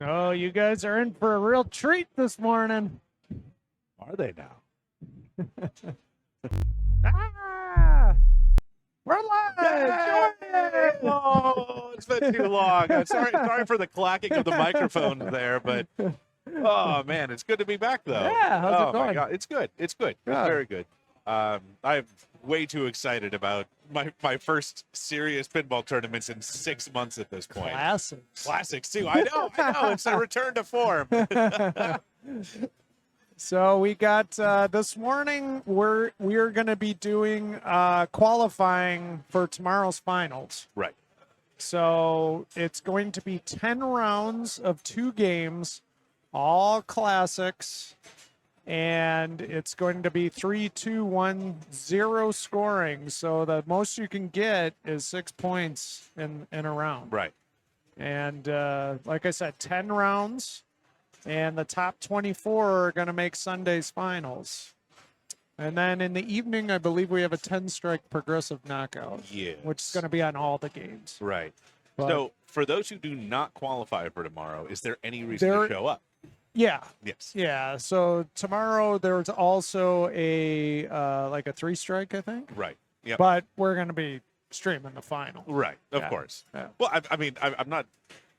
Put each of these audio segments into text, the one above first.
Oh, you guys are in for a real treat this morning. Are they now? Ah! We're live! Yay! Oh, it's been too long. I'm sorry for the clacking of the microphone there, but oh man, it's good to be back though. Yeah, how's it Oh my going? god, it's good. It's good. It's Good. very good. I'm way too excited about my first serious pinball tournaments in 6 months at this point. Classics too. I know. It's a return to form. So we got this morning. We are going to be doing qualifying for tomorrow's finals. Right. So it's going to be 10 rounds of 2 games, all classics, and it's going to be 3, 2, 1, 0 scoring. So the most you can get is 6 points in a round. Right. And like I said, 10 rounds, and the top 24 are going to make Sunday's finals. And then in the evening, I believe we have a 10-strike progressive knockout, Yes. which is going to be on all the games. Right. But- So for those who do not qualify for tomorrow, is there any reason to show up? Yeah. Yes. Yeah. So tomorrow there's also a like a 3-strike, I think. Right. Yeah. But we're going to be streaming the final. Right. Of Yeah. course. Yeah. Well, I'm not.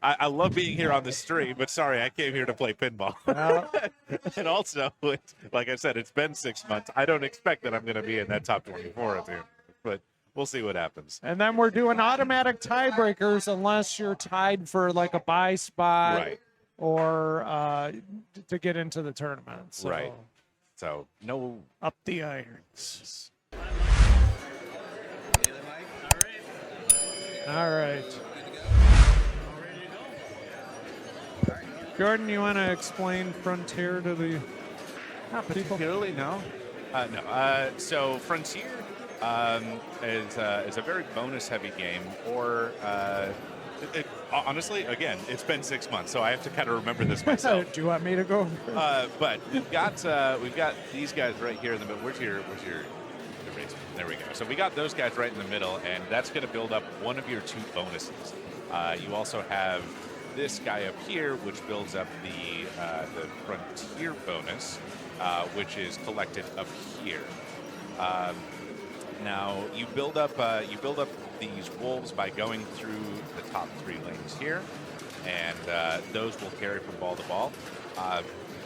I love being here on the stream, but sorry, I came here to play pinball. And also, like I said, it's been 6 months. I don't expect that I'm going to be in that top 24 of it, but we'll see what happens. And then we're doing automatic tiebreakers unless you're tied for like a bye spot Right. or to get into the tournament. So Right. So no. up the irons. All right. Jordan, you want to explain Frontier to the Not people? particularly, no. No. So Frontier is a very bonus-heavy game, or honestly, again, it's been 6 months, so I have to kind of remember this myself. Do you want me to go? But we've got these guys right here in the middle. Where's your erase? There we go. So we got those guys right in the middle, and that's going to build up one of your 2 bonuses. You also have this guy up here, which builds up the Frontier bonus, which is collected up here. Now you build up these wolves by going through the top 3 lanes here, and those will carry from ball to ball.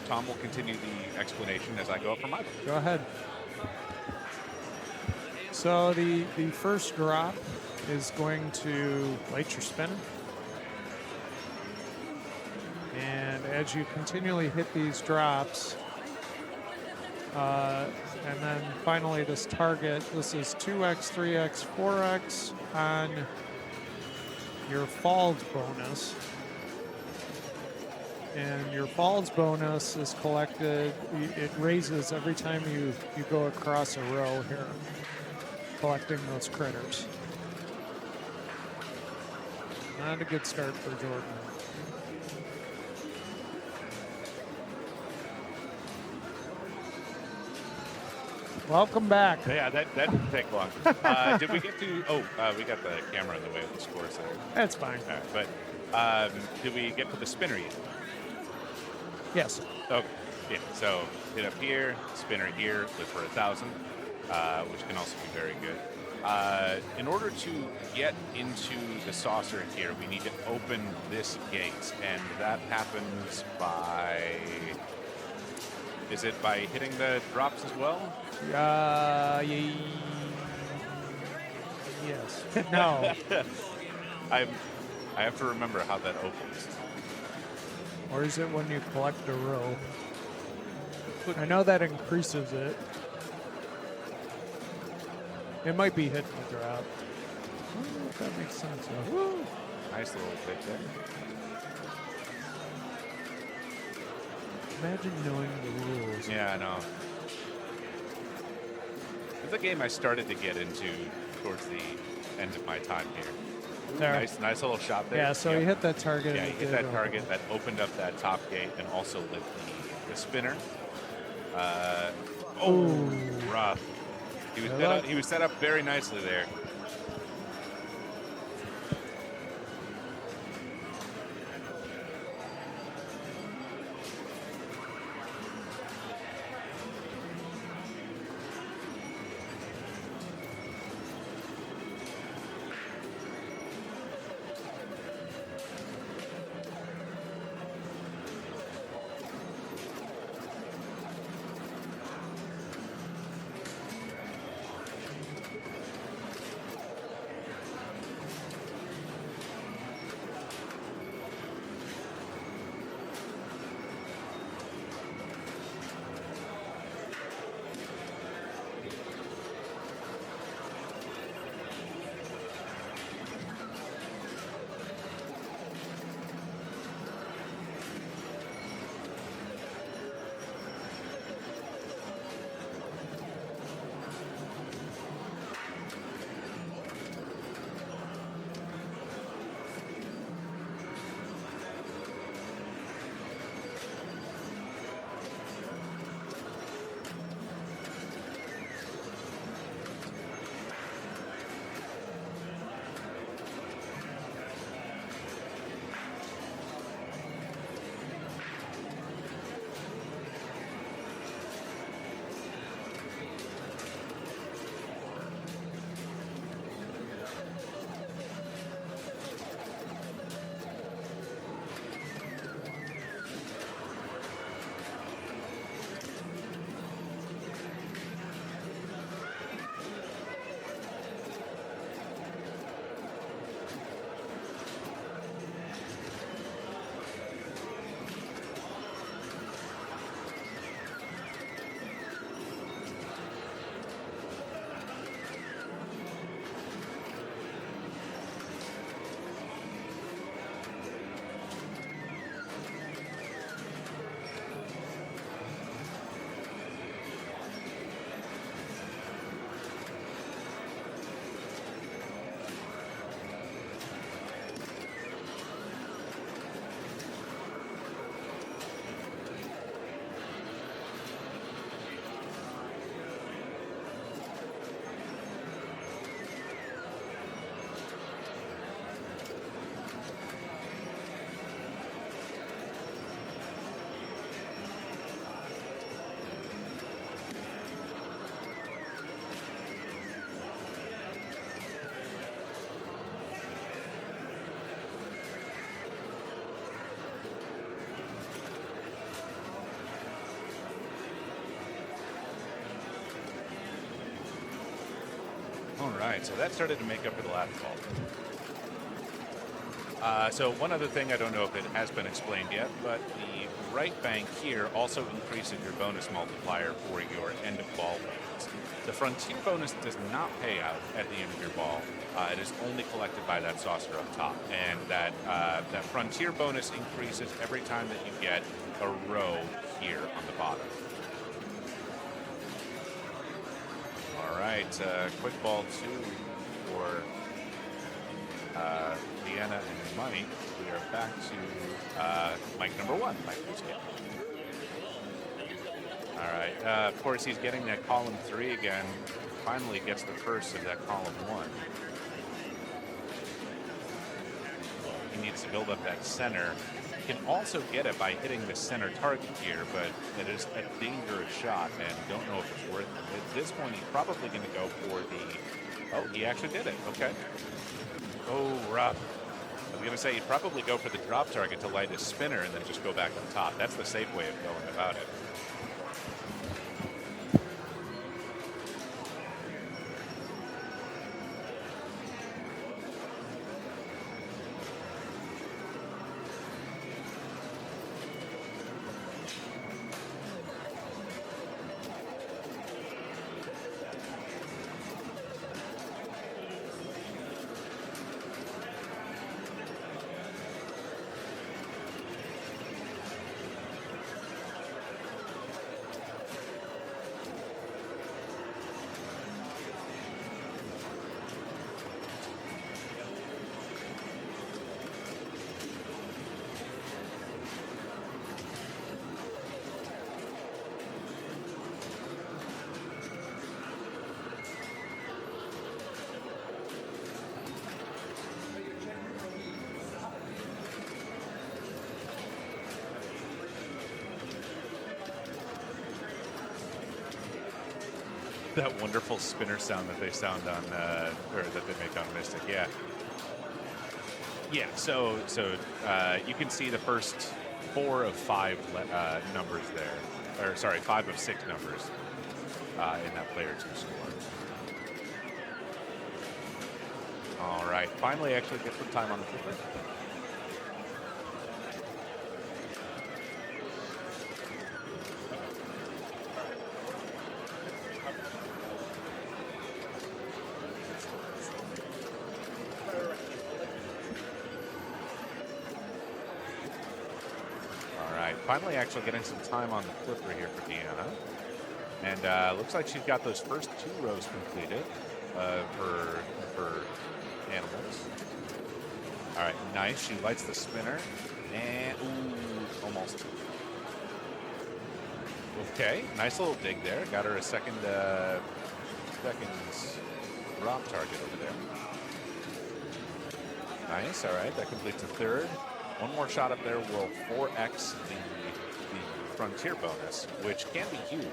Tom will continue the explanation as I go up for my book. Go ahead. So the first drop is going to light your spinner. And as you continually hit these drops, and then finally this target, this is 2x, 3x, 4x on your falls bonus. And your falls bonus is collected, it raises every time you go across a row here, collecting those critters. Not a good start for Jordan. Welcome back. Yeah, that didn't take long. Did we get to? We got the camera in the way of the score center. That's fine. All right, but did we get to the spinner yet? Yes. Okay. Yeah. So hit up here, spinner here, live for 1,000, which can also be very good. In order to get into the saucer here, we need to open this gate, and that happens by. Is it by hitting the drops as well? Yes. No. I have to remember how that opens. Or is it when you collect a row? I know that increases it. It might be hitting the drop. I don't know if that makes sense. Woo. Nice little bit there. Imagine knowing the rules. Yeah, I know. It's a game I started to get into towards the end of my time here. There. Nice little shot there. Yeah, so you hit that target. Yeah, and you it hit did that open. target that opened up that top gate and also lit the spinner. Rough. He was set up very nicely there. right, so that started to make up for the last ball. So one other thing, I don't know if it has been explained yet, but the right bank here also increases your bonus multiplier for your end of ball bonus. The frontier bonus does not pay out at the end of your ball. It is only collected by that saucer up top, and that frontier bonus increases every time that you get a row here on the bottom. All right, quick ball 2 for Deanna and Mike. We are back to Mike number 1, Mike Busquet. All right, of course, he's getting that column 3 again. Finally gets the first of that column 1. He needs to build up that center. He can also get it by hitting the center target here, but it is a dangerous shot, and don't know if it's worth it. At this point, he's probably going to go for the... Oh, he actually did it. Okay. Oh, rough. I was going to say he'd probably go for the drop target to light his spinner and then just go back on top. That's the safe way of going about it. That wonderful spinner sound that they sound on, or that they make on Mystic, yeah. Yeah, so you can see the first 4 of 5 numbers there, or sorry, 5 of 6 numbers in that player 2 score. All right, finally actually get some time on the flipper. Finally actually getting some time on the flipper here for Deanna. And looks like she's got those first 2 rows completed for animals. All right, nice. She lights the spinner. And, ooh, almost. Okay, nice little dig there. Got her a second drop target over there. Nice, all right, that completes a third. One more shot up there will 4x the frontier bonus, which can be huge.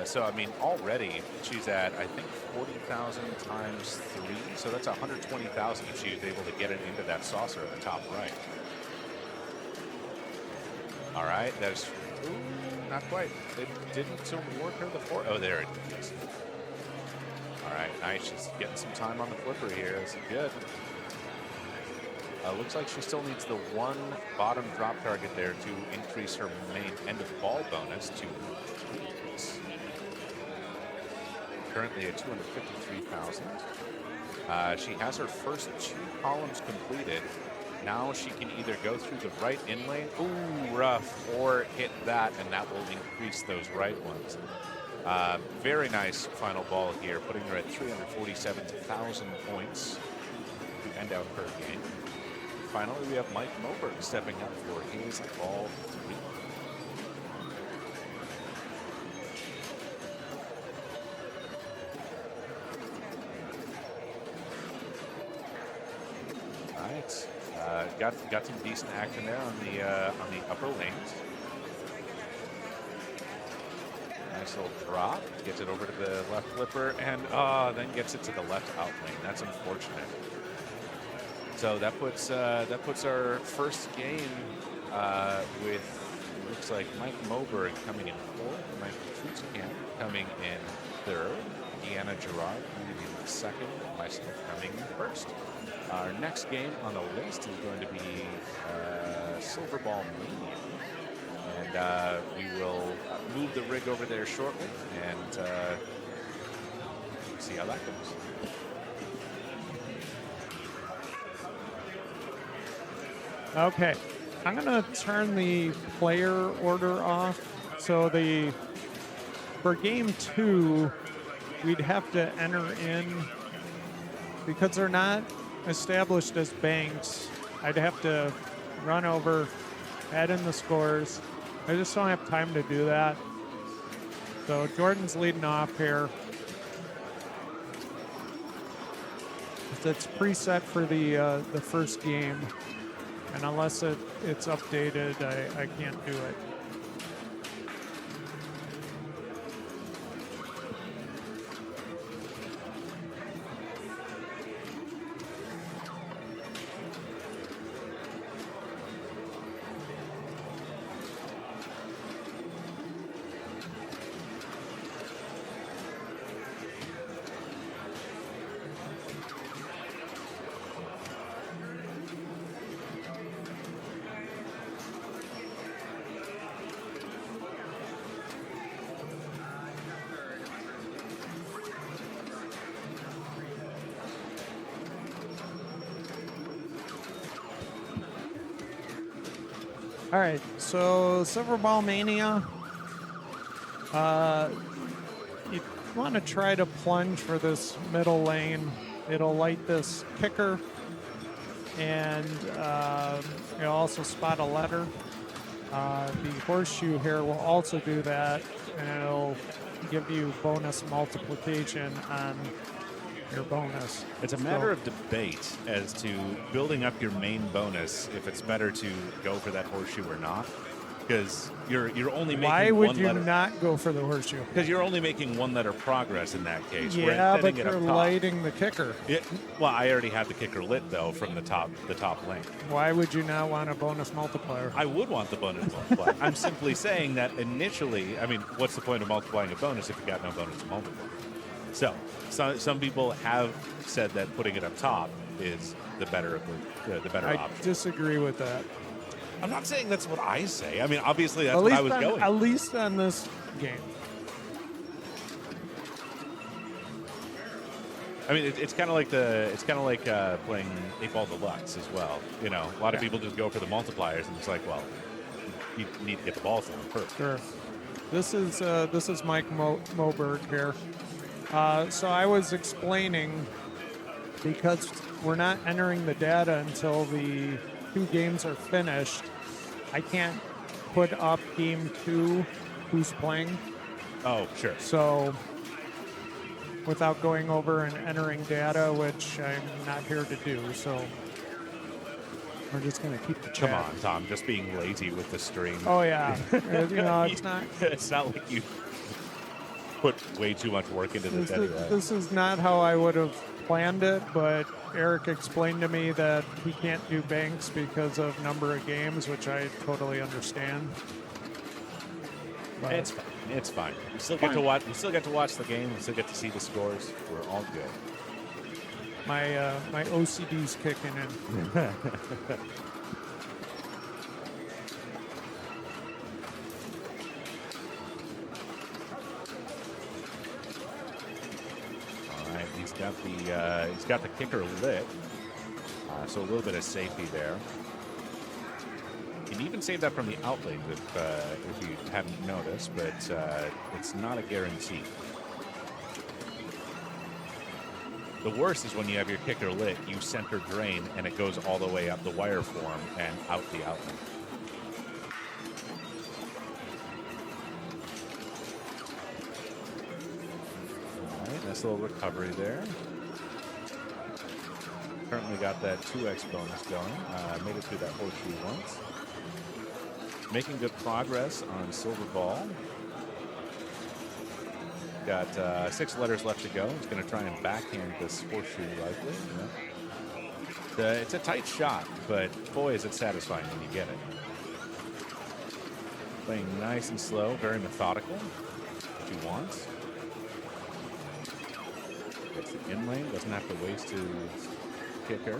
So, I mean, already she's at, I think, 40,000 times 3. So that's 120,000 if she was able to get it into that saucer at the top right. All right, that's not quite. It didn't work her the 4. Oh, there it is. All right, nice. She's getting some time on the flipper here. This is good. Looks like she still needs the 1 bottom drop target there to increase her main end of ball bonus to 3. Currently at 253,000. She has her first 2 columns completed. Now she can either go through the right in lane, ooh, rough, or hit that, and that will increase those right ones. Very nice final ball here, putting her at 347,000 points to end out her game. Finally, we have Mike Moberg stepping up for his ball 3. All right, got some decent action there on the upper lanes. Nice little drop, gets it over to the left flipper, and then gets it to the left out lane. That's unfortunate. So that puts our first game with, looks like Mike Moberg coming in 4th, Mike Trutzkamp coming in 3rd. Deanna Gerard coming in second, and myself coming first. Our next game on the list is going to be Silver Ball Mania. And we will move the rig over there shortly and see how that goes. Okay, I'm gonna turn the player order off. So for game 2, we'd have to enter in, because they're not established as banks. I'd have to run over, add in the scores. I just don't have time to do that. So Jordan's leading off here. It's preset for the first game, and unless it's updated, I can't do it. All right, so Silver Ball Mania. You want to try to plunge for this middle lane. It'll light this kicker, and you'll also spot a letter. The horseshoe here will also do that, and it'll give you bonus multiplication on your bonus. It's a matter of debate as to building up your main bonus, if it's better to go for that horseshoe or not, because you're only making Why would one you letter, not go for the horseshoe? because you're only making one letter progress in that case. We're Yeah, but setting it up you're top. lighting the kicker. Well, I already have the kicker lit though from the top lane. Why would you not want a bonus multiplier? I would want the bonus multiplier. I'm simply saying that initially, I mean, what's the point of multiplying a bonus if you got no bonus to multiply? So some people have said that putting it up top is the better option. I disagree with that. I'm not saying that's what I say. I mean, obviously that's At what least I was going. At least on this game. I mean, it's kind of like playing 8-Ball Deluxe as well. You know, a lot of people just go for the multipliers, and it's like, well, you need to get the balls in them first. Sure. This is Mike Moberg here. So I was explaining, because we're not entering the data until the 2 games are finished, I can't put up game 2 who's playing. Oh, sure. So without going over and entering data, which I'm not here to do, so we're just going to keep the chat. Come on, Tom, just being lazy with the stream. Oh, yeah. It's not... It's not like you put way too much work into this anyway. This is not how I would have planned it, but Eric explained to me that he can't do banks because of number of games, which I totally understand. But It's fine. It's fine. We still get to watch. We still get to watch the game. We still get to see the scores. We're all good. my OCD's kicking in. He's got the kicker lit, so a little bit of safety there. You can even save that from the outlane if you hadn't noticed, but it's not a guarantee. The worst is when you have your kicker lit, you center drain, and it goes all the way up the wire form and out the outlet. All right, nice little recovery there. Currently got that 2x bonus going. Made it through that horseshoe once. Making good progress on Silver Ball. Got 6 letters left to go. He's going to try and backhand this horseshoe likely. Yeah. It's a tight shot, but boy, is it satisfying when you get it. Playing nice and slow, very methodical, which he wants. gets the in lane, doesn't have to waste his kicker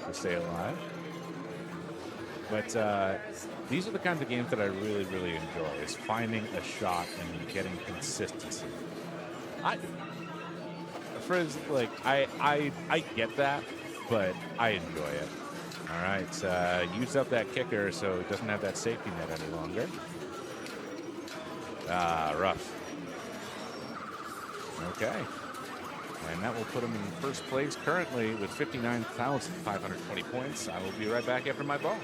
to stay alive. But these are the kinds of games that I really, really enjoy, is finding a shot and getting consistency. I get that, but I enjoy it. All right, use up that kicker so it doesn't have that safety net any longer. Rough. Okay. And that will put him in first place currently with 59,520 points. I will be right back after my ball.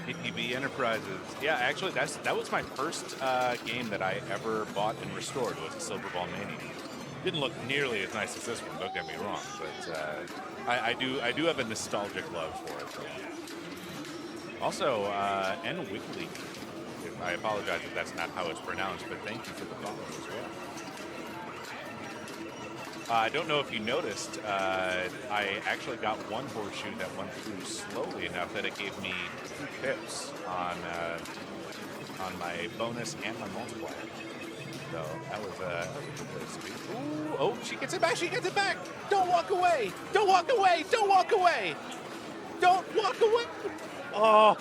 APB Enterprises. Yeah, actually, that was my first game that I ever bought and restored, was a Silver Ball Mania. Didn't look nearly as nice as this one, don't get me wrong, but I do have a nostalgic love for it. Also, N Wiggly. I apologize if that's not how it's pronounced, but thank you for the follow as well. I don't know if you noticed, I actually got one horseshoe that went through slowly enough that it gave me 2 pips on my bonus and my multiplier. So that was a good place to be. Ooh, oh, she gets it back, she gets it back! Don't walk away! Don't walk away! Don't walk away! Don't walk away! Oh,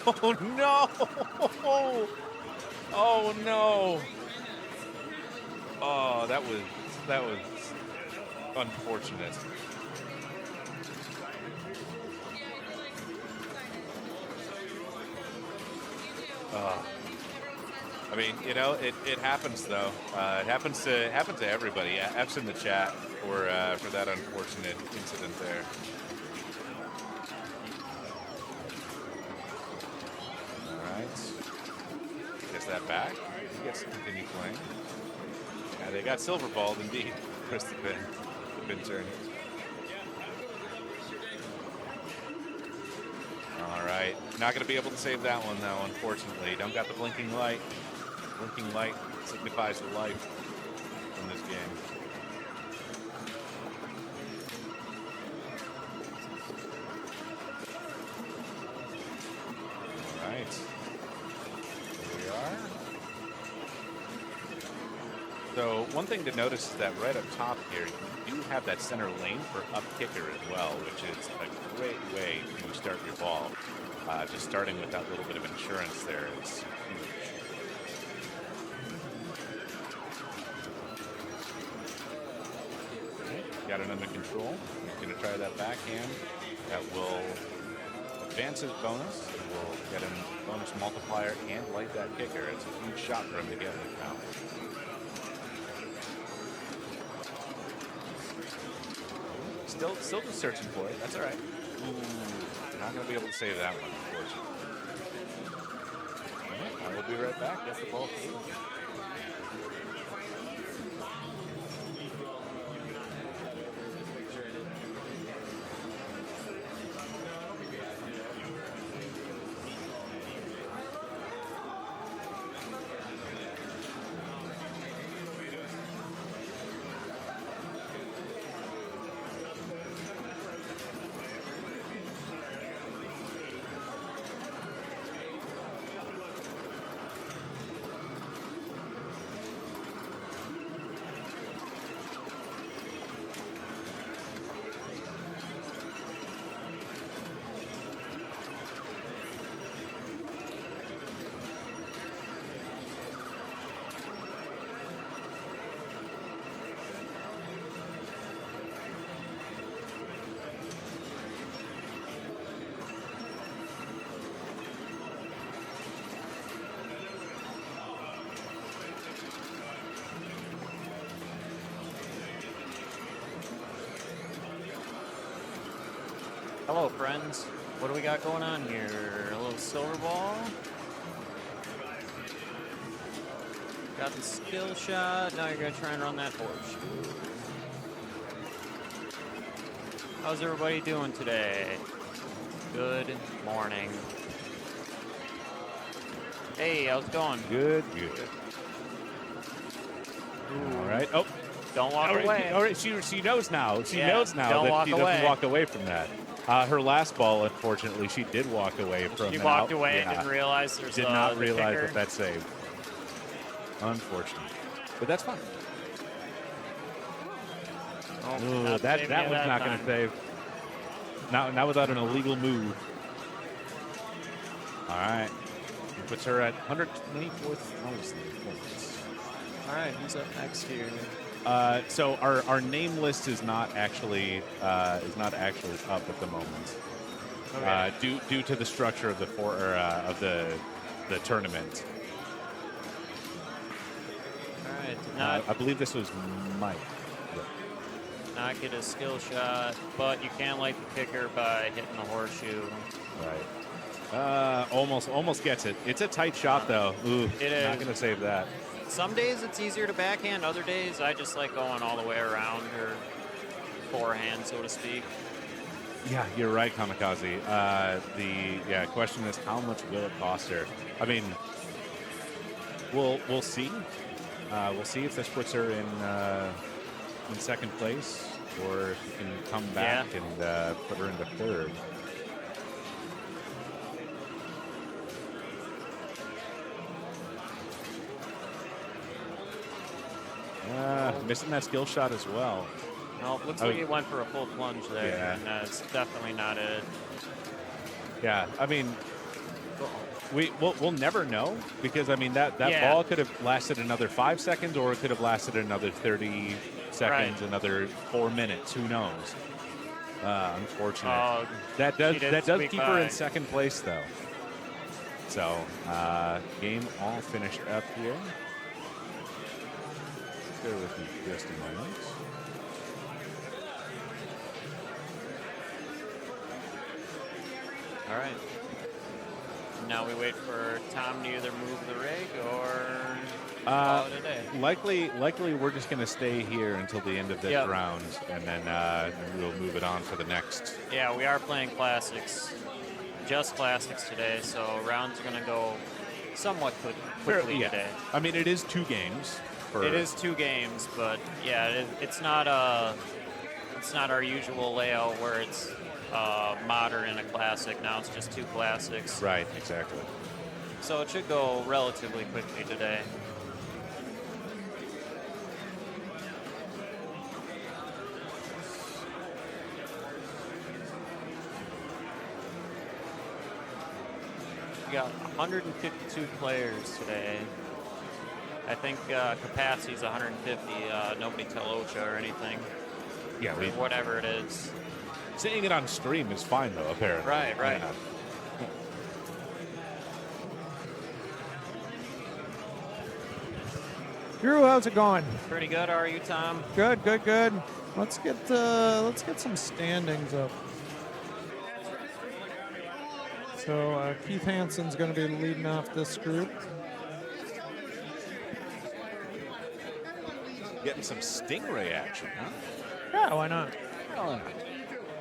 no! Oh, no! Oh, that was unfortunate. I mean, you know, it happens though. It happens to everybody. F's in the chat for that unfortunate incident there. All right, gets that back. He gets to continue playing. Yeah, they got silver balled indeed. Chris the pin turn. All right, not going to be able to save that one though, unfortunately. Don't got the blinking light. Blinking light signifies the life in this game. All right, here we are. So one thing to notice is that right up top here, you do have that center lane for up kicker as well, which is a great way to start your ball. Just starting with that little bit of insurance there is huge. Okay, got it under control. He's going to try that backhand. That will advance his bonus. Will get him bonus multiplier and light that kicker. It's a huge shot for him to get right now. Still just searching for it. That's all right. Ooh. Not going to be able to save that one, unfortunately. I will be right back after ball 8. Hello, friends. What do we got going on here? A little silver ball. Got the skill shot. Now you're going to try and run that horseshoe. How's everybody doing today? Good morning. Hey, how's it going? Good, good. All right. Oh, don't walk away. All right. She knows now. She knows now don't that walk she away. doesn't walk away from that. Her last ball, unfortunately, she did walk away from. She walked away and didn't realize there's did not realize kicker. that that's saved. Unfortunately, but that's fine. Oh, Ooh, that one's not going to save. Not without an illegal move. All right, it puts her at 124th points. All right, who's up next here? So our name list is not actually up at the moment, Okay. due to the structure of the tournament. All right, I believe this was Mike. not get a skill shot, but you can light the kicker by hitting the horseshoe. Right. Almost gets it. It's a tight shot though. Ooh, It is. Not going to save that. Some days it's easier to backhand. Other days I just like going all the way around or forehand, so to speak. Yeah, you're right, Kamikaze. The question is how much will it cost her? I mean, we'll see. We'll see if this puts her in second place, or if she can come back and put her into third. Missing that skill shot as well. No, looks like he went for a full plunge there. Yeah. And that's definitely not it. Yeah, I mean, we'll never know, because I mean that ball could have lasted another 5 seconds, or it could have lasted another 30 seconds, another 4 minutes. Who knows? Unfortunate. That does keep her in second place though. So game all finished up here. Bear with me just a moment. All right. Now we wait for Tom to either move the rig or call it a day. Likely we're just going to stay here until the end of this round, and then we'll move it on for the next. Yeah, we are playing classics, just classics today, so rounds are going to go somewhat quickly today. I mean, it is 2 games. It is 2 games, but yeah, it's not our usual layout where it's modern and a classic. Now it's just 2 classics. Right, exactly. So it should go relatively quickly today. We got 152 players today. I think capacity is 150. Nobody tell OSHA or anything. Yeah, or whatever it is. Saying it on stream is fine though, apparently. Right. Yeah. Drew, how's it going? Pretty good. How are you, Tom? Good. Let's get some standings up. So Keith Hansen's going to be leading off this group. Getting some Stingray action, huh? Yeah, why not? Oh.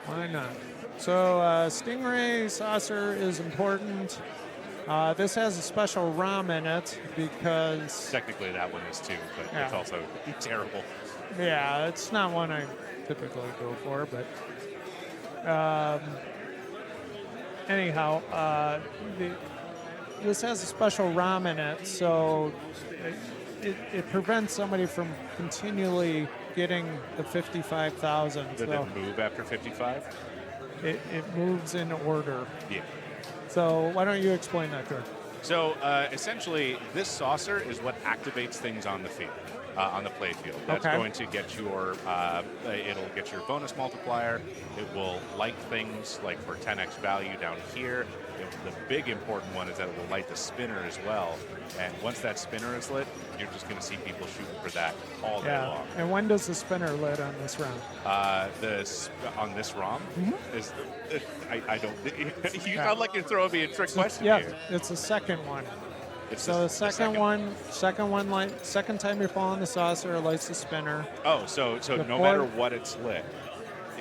Why not? So Stingray saucer is important. This has a special ROM in it because... Technically that one is too, but Yeah. it's also terrible. Yeah, it's not one I typically go for, but... anyhow, this has a special ROM in it, so it prevents somebody from continually getting the 55,000. Did it move after 55? It moves in order. Yeah. So why don't you explain that to her? So essentially, this saucer is what activates things on the field, on the play field. That's Okay. going to get your, it'll get your bonus multiplier. It will light things like for 10x value down here. The big important one is that it will light the spinner as well. And once that spinner is lit, you're just going to see people shooting for that all day long. And when does the spinner lit on this round? On this ROM is, I don't. You Yeah. sound like you're throwing me a trick question Yeah, here. it's the second one. It's So the second one, second time you fall on the saucer, it lights the spinner. Oh, so The no fourth- matter what it's lit,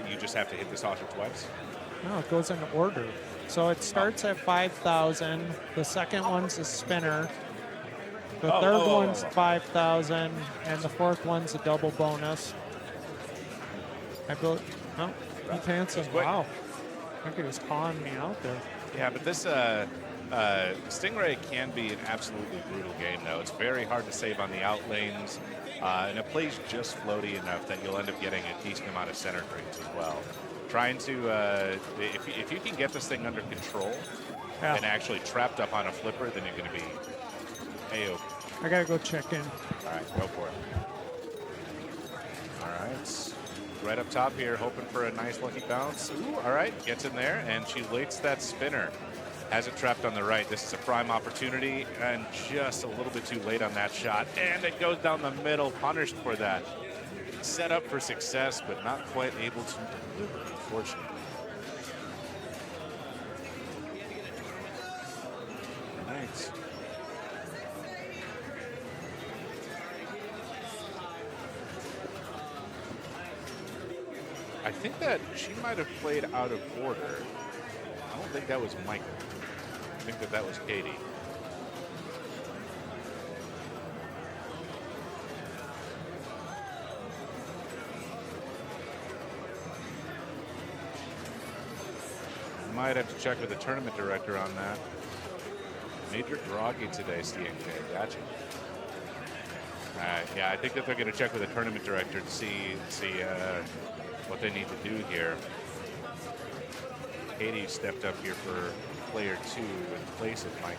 you just have to hit the saucer twice? No, it goes in order. So it starts at 5,000. The second one's a spinner. The third one's 5,000, and the fourth one's a double bonus. I built. Oh, Keith Hansen. quick. Wow. I think he was calling me out there. Yeah, but this Stingray can be an absolutely brutal game, though. It's very hard to save on the out lanes, and it plays just floaty enough that you'll end up getting a decent amount of center drains as well. Trying to, if you can get this thing under control Yeah. and actually trapped up on a flipper, then you're going to be A-OK. I gotta go check in. All right, go for it. All right, right up top here, hoping for a nice lucky bounce. Ooh, all right, gets in there, and she lights that spinner. Has it trapped on the right. This is a prime opportunity, and just a little bit too late on that shot. And it goes down the middle, punished for that. Set up for success, but not quite able to deliver, unfortunately. All right. I think that she might have played out of order. I don't think that was Michael. I think that was Katie. Might have to check with the tournament director on that. Major groggy today, CNK. Gotcha. Yeah, I think that they're going to check with the tournament director to see what they need to do here. Katie stepped up here for player 2 in place of Mike.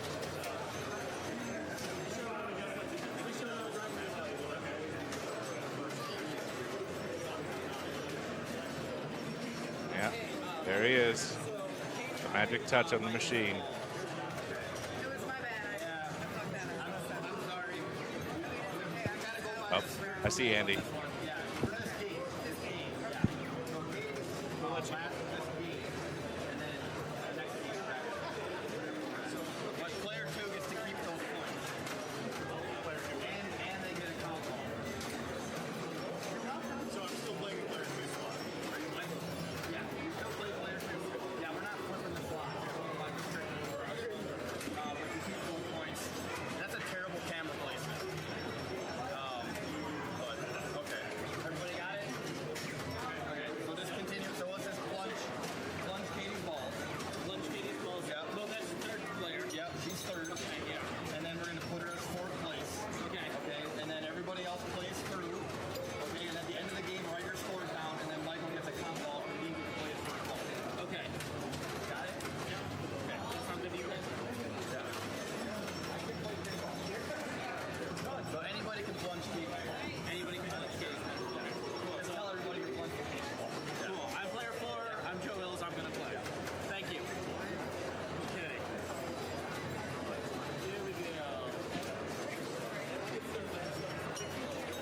Yeah, there he is. The magic touch on the machine. Oh, I see Andy.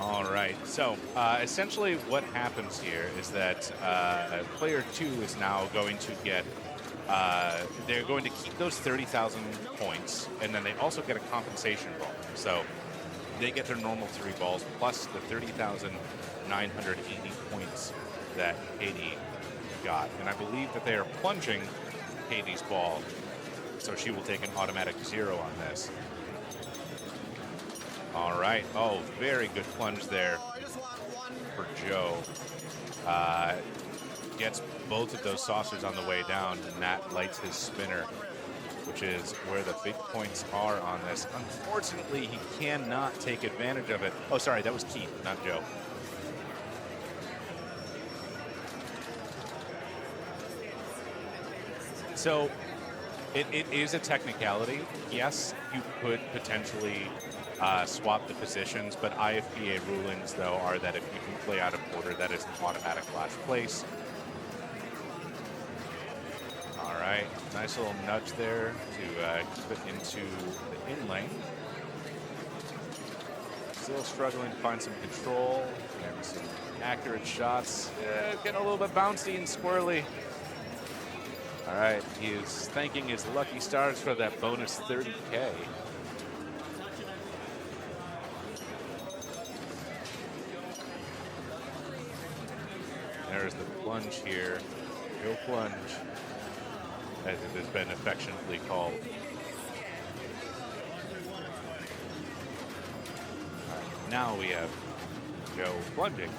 All right, so essentially what happens here is that player 2 is now going to get they're going to keep those 30,000 points, and then they also get a compensation ball. So they get their normal 3 balls plus the 30,980 points that Katie got. And I believe that they are plunging Katie's ball, so she will take an automatic 0 on this. All right. Oh, very good plunge there for Joe. Gets both of those saucers on the way down, and that lights his spinner, which is where the big points are on this. Unfortunately, he cannot take advantage of it. Oh, sorry, that was Keith, not Joe. So it is a technicality. Yes, you could potentially swap the positions, but IFPA rulings, though, are that if you can play out of order, that is an automatic last place. All right, nice little nudge there to keep it into the in lane. Still struggling to find some control and some accurate shots. Getting a little bit bouncy and squirrely. All right, he is thanking his lucky stars for that bonus 30K. There's the plunge here. Go plunge, as it has been affectionately called. All right, now we have Joe plunging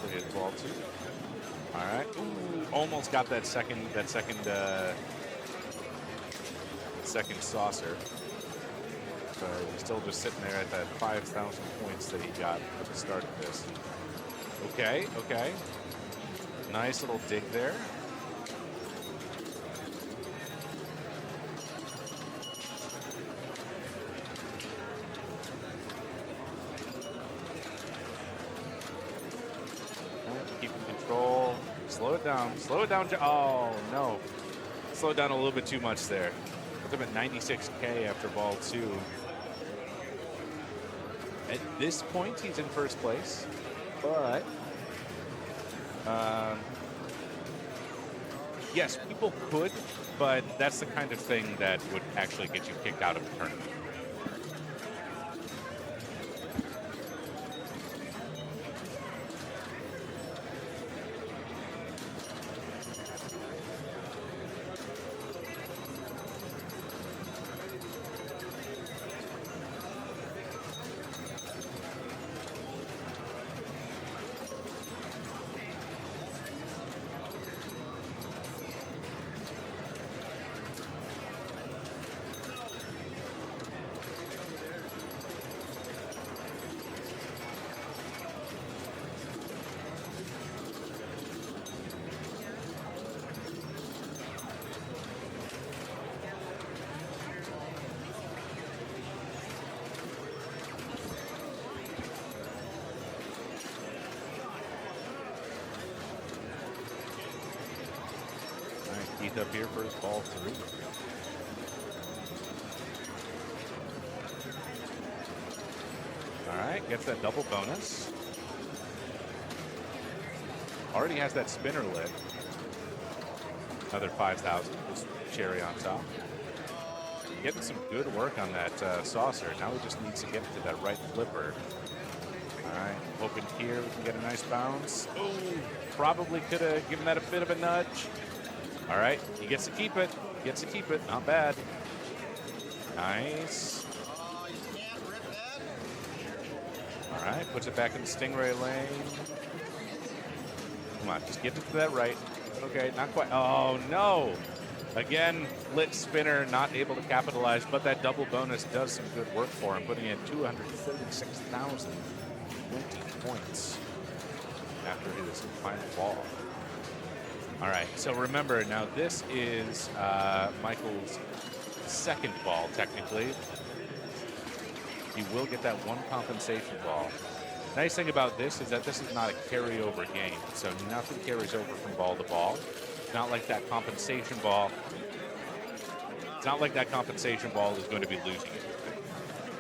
for his ball 2. All right, ooh, almost got that second saucer. So he's still just sitting there at that 5,000 points that he got at the start of this. Okay, okay. Nice little dig there. Keeping control. Slow it down. Slow it down. Oh, no. Slow it down a little bit too much there. Put them at 96K after ball 2. At this point, he's in first place. But yes, people could, but that's the kind of thing that would actually get you kicked out of the tournament. Keith up here for his ball 3. All right, gets that double bonus. Already has that spinner lit. Another 5,000, just cherry on top. Getting some good work on that saucer. Now he just needs to get to that right flipper. All right, hoping here we can get a nice bounce. Oh, probably could have given that a bit of a nudge. All right, he gets to keep it. Gets to keep it. Not bad. Nice. All right, puts it back in the Stingray lane. Come on, just get it to that right. Okay, not quite. Oh, no. Again, lit spinner, not able to capitalize, but that double bonus does some good work for him, putting in 236,020 points after his final ball. All right, so remember, now this is Michael's second ball, technically. He will get that one compensation ball. Nice thing about this is that this is not a carryover game, so nothing carries over from ball to ball. It's not like that compensation ball. It's not like that compensation ball is going to be losing it.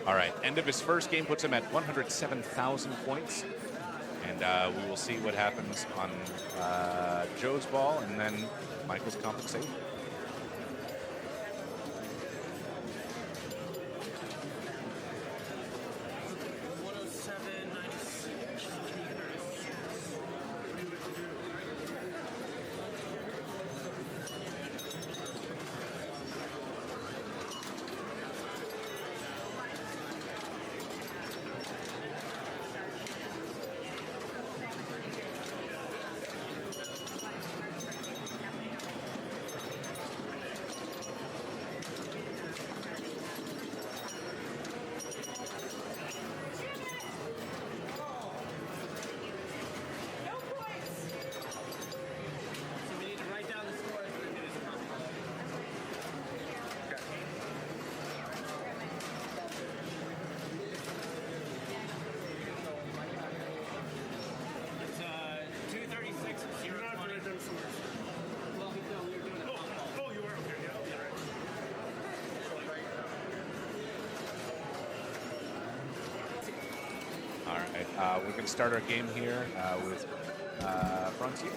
All right, end of his first game puts him at 107,000 points. And we will see what happens on Joe's ball and then Michael's compensation. We're going to start our game here with Frontier.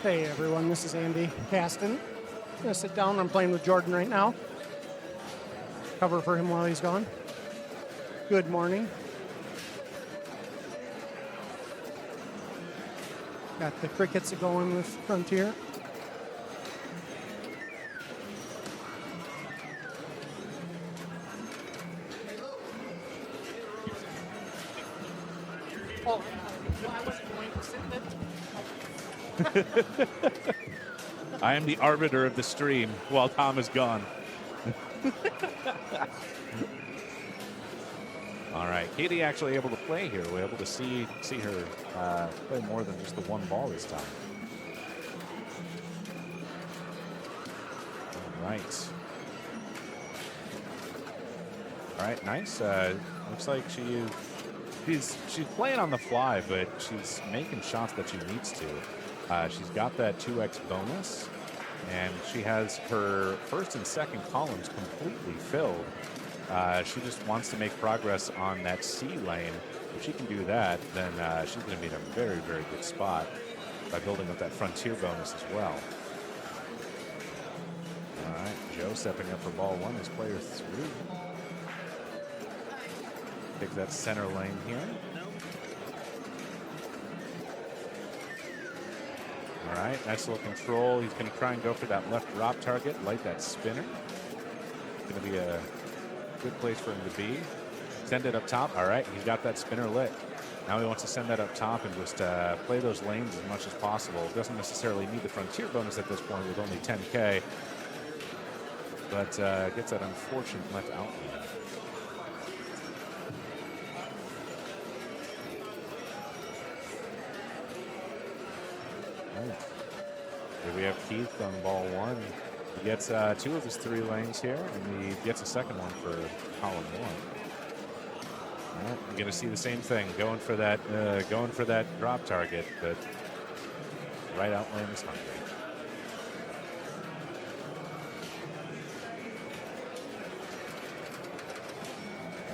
Hey everyone, this is Andy Caston. I'm gonna sit down. I'm playing with Jordan right now. Cover for him while he's gone. Good morning. Got the crickets going with Frontier. Oh, I wasn't going to sit there. I am the arbiter of the stream while Tom is gone. All right, Katie actually able to play here. We're able to see her play more than just the one ball this time. All right, nice. Looks like she's playing on the fly, but she's making shots that she needs to. She's got that 2x bonus, and she has her first and second columns completely filled. She just wants to make progress on that C lane. If she can do that, then she's going to be in a very, very good spot by building up that Frontier bonus as well. All right, Joe stepping up for ball one is player 3. Pick that center lane here. All right, nice little control. He's going to try and go for that left drop target, light that spinner. It's going to be a good place for him to be. Send it up top. All right, he's got that spinner lit. Now he wants to send that up top and just play those lanes as much as possible. Doesn't necessarily need the Frontier bonus at this point with only 10K, but gets that unfortunate left out. Here we have Keith on ball one. He gets 2 of his 3 lanes here, and he gets a second one for column 1. All right, you're going to see the same thing, going for that drop target, but right out lane is hungry.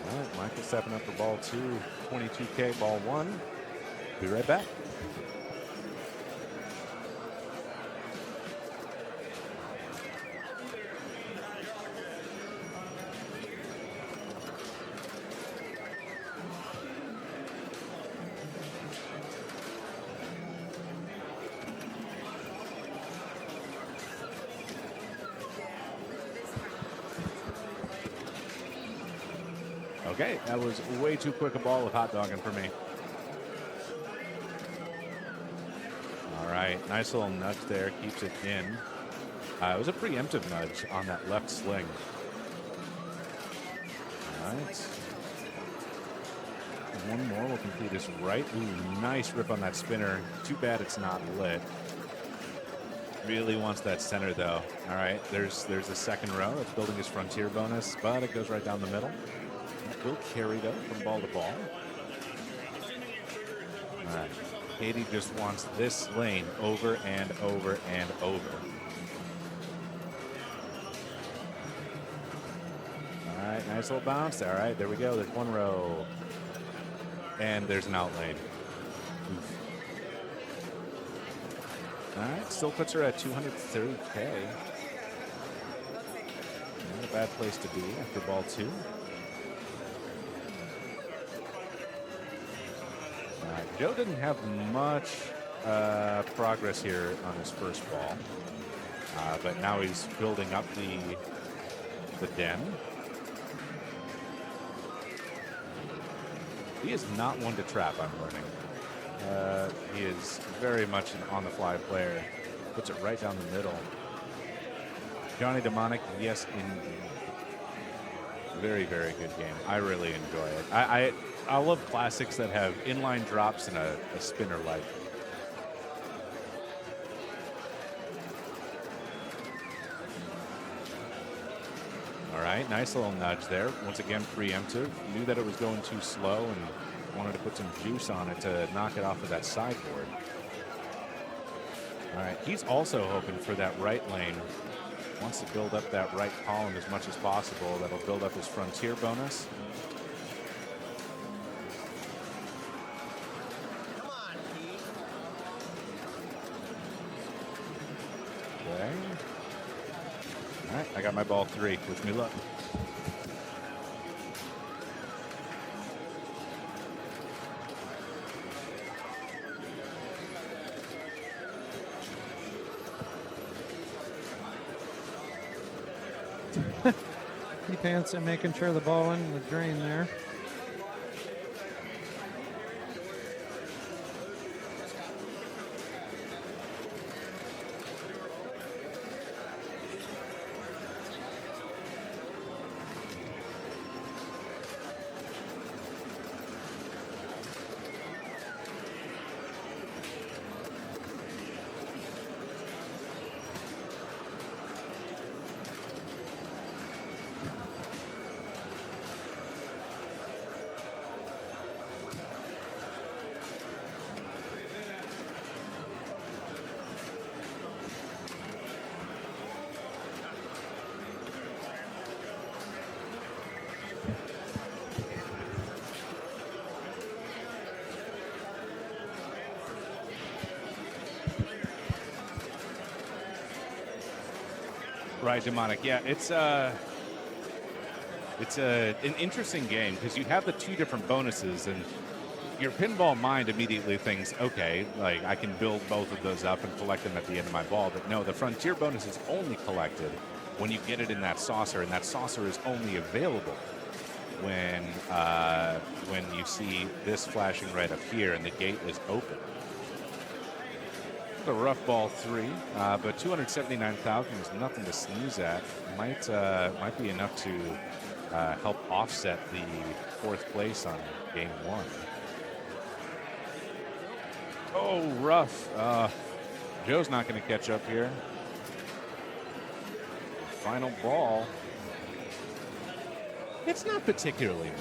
All right, Michael stepping up for ball 2, 22K, ball 1. Be right back. Okay, that was way too quick a ball with hot dogging for me. All right, nice little nudge there, keeps it in. It was a preemptive nudge on that left sling. All right. One more will complete his right. Ooh, nice rip on that spinner. Too bad it's not lit. Really wants that center though. All right, there's the second row. It's building his Frontier bonus, but it goes right down the middle. Will carry though from ball to ball. All right. Katie just wants this lane over and over and over. All right, nice little bounce. All right, there we go. There's one row. And there's an out lane. Oof. All right, still puts her at 230K. Not a bad place to be after ball 2. Joe didn't have much progress here on his first ball, but now he's building up the den. He is not one to trap, I'm learning. He is very much an on-the-fly player. Puts it right down the middle. Johnny Demonic, yes, indeed. Very, very good game. I really enjoy it. I love classics that have inline drops and a spinner light. All right, nice little nudge there. Once again, preemptive. Knew that it was going too slow and wanted to put some juice on it to knock it off of that sideboard. All right, he's also hoping for that right lane. Wants to build up that right column as much as possible. That'll build up his frontier bonus. Okay. All right, I got my ball 3. Wish me luck. Keep Hansen making sure the ball in the drain there. Right, Demonic. Yeah, it's an interesting game because you have the 2 different bonuses, and your pinball mind immediately thinks, okay, like I can build both of those up and collect them at the end of my ball. But no, the frontier bonus is only collected when you get it in that saucer, and that saucer is only available when you see this flashing right up here and the gate is open. A rough ball 3, but 279,000 is nothing to sneeze at. Might be enough to help offset the 4th place on game 1. Oh, rough. Joe's not going to catch up here. Final ball. It's not particularly.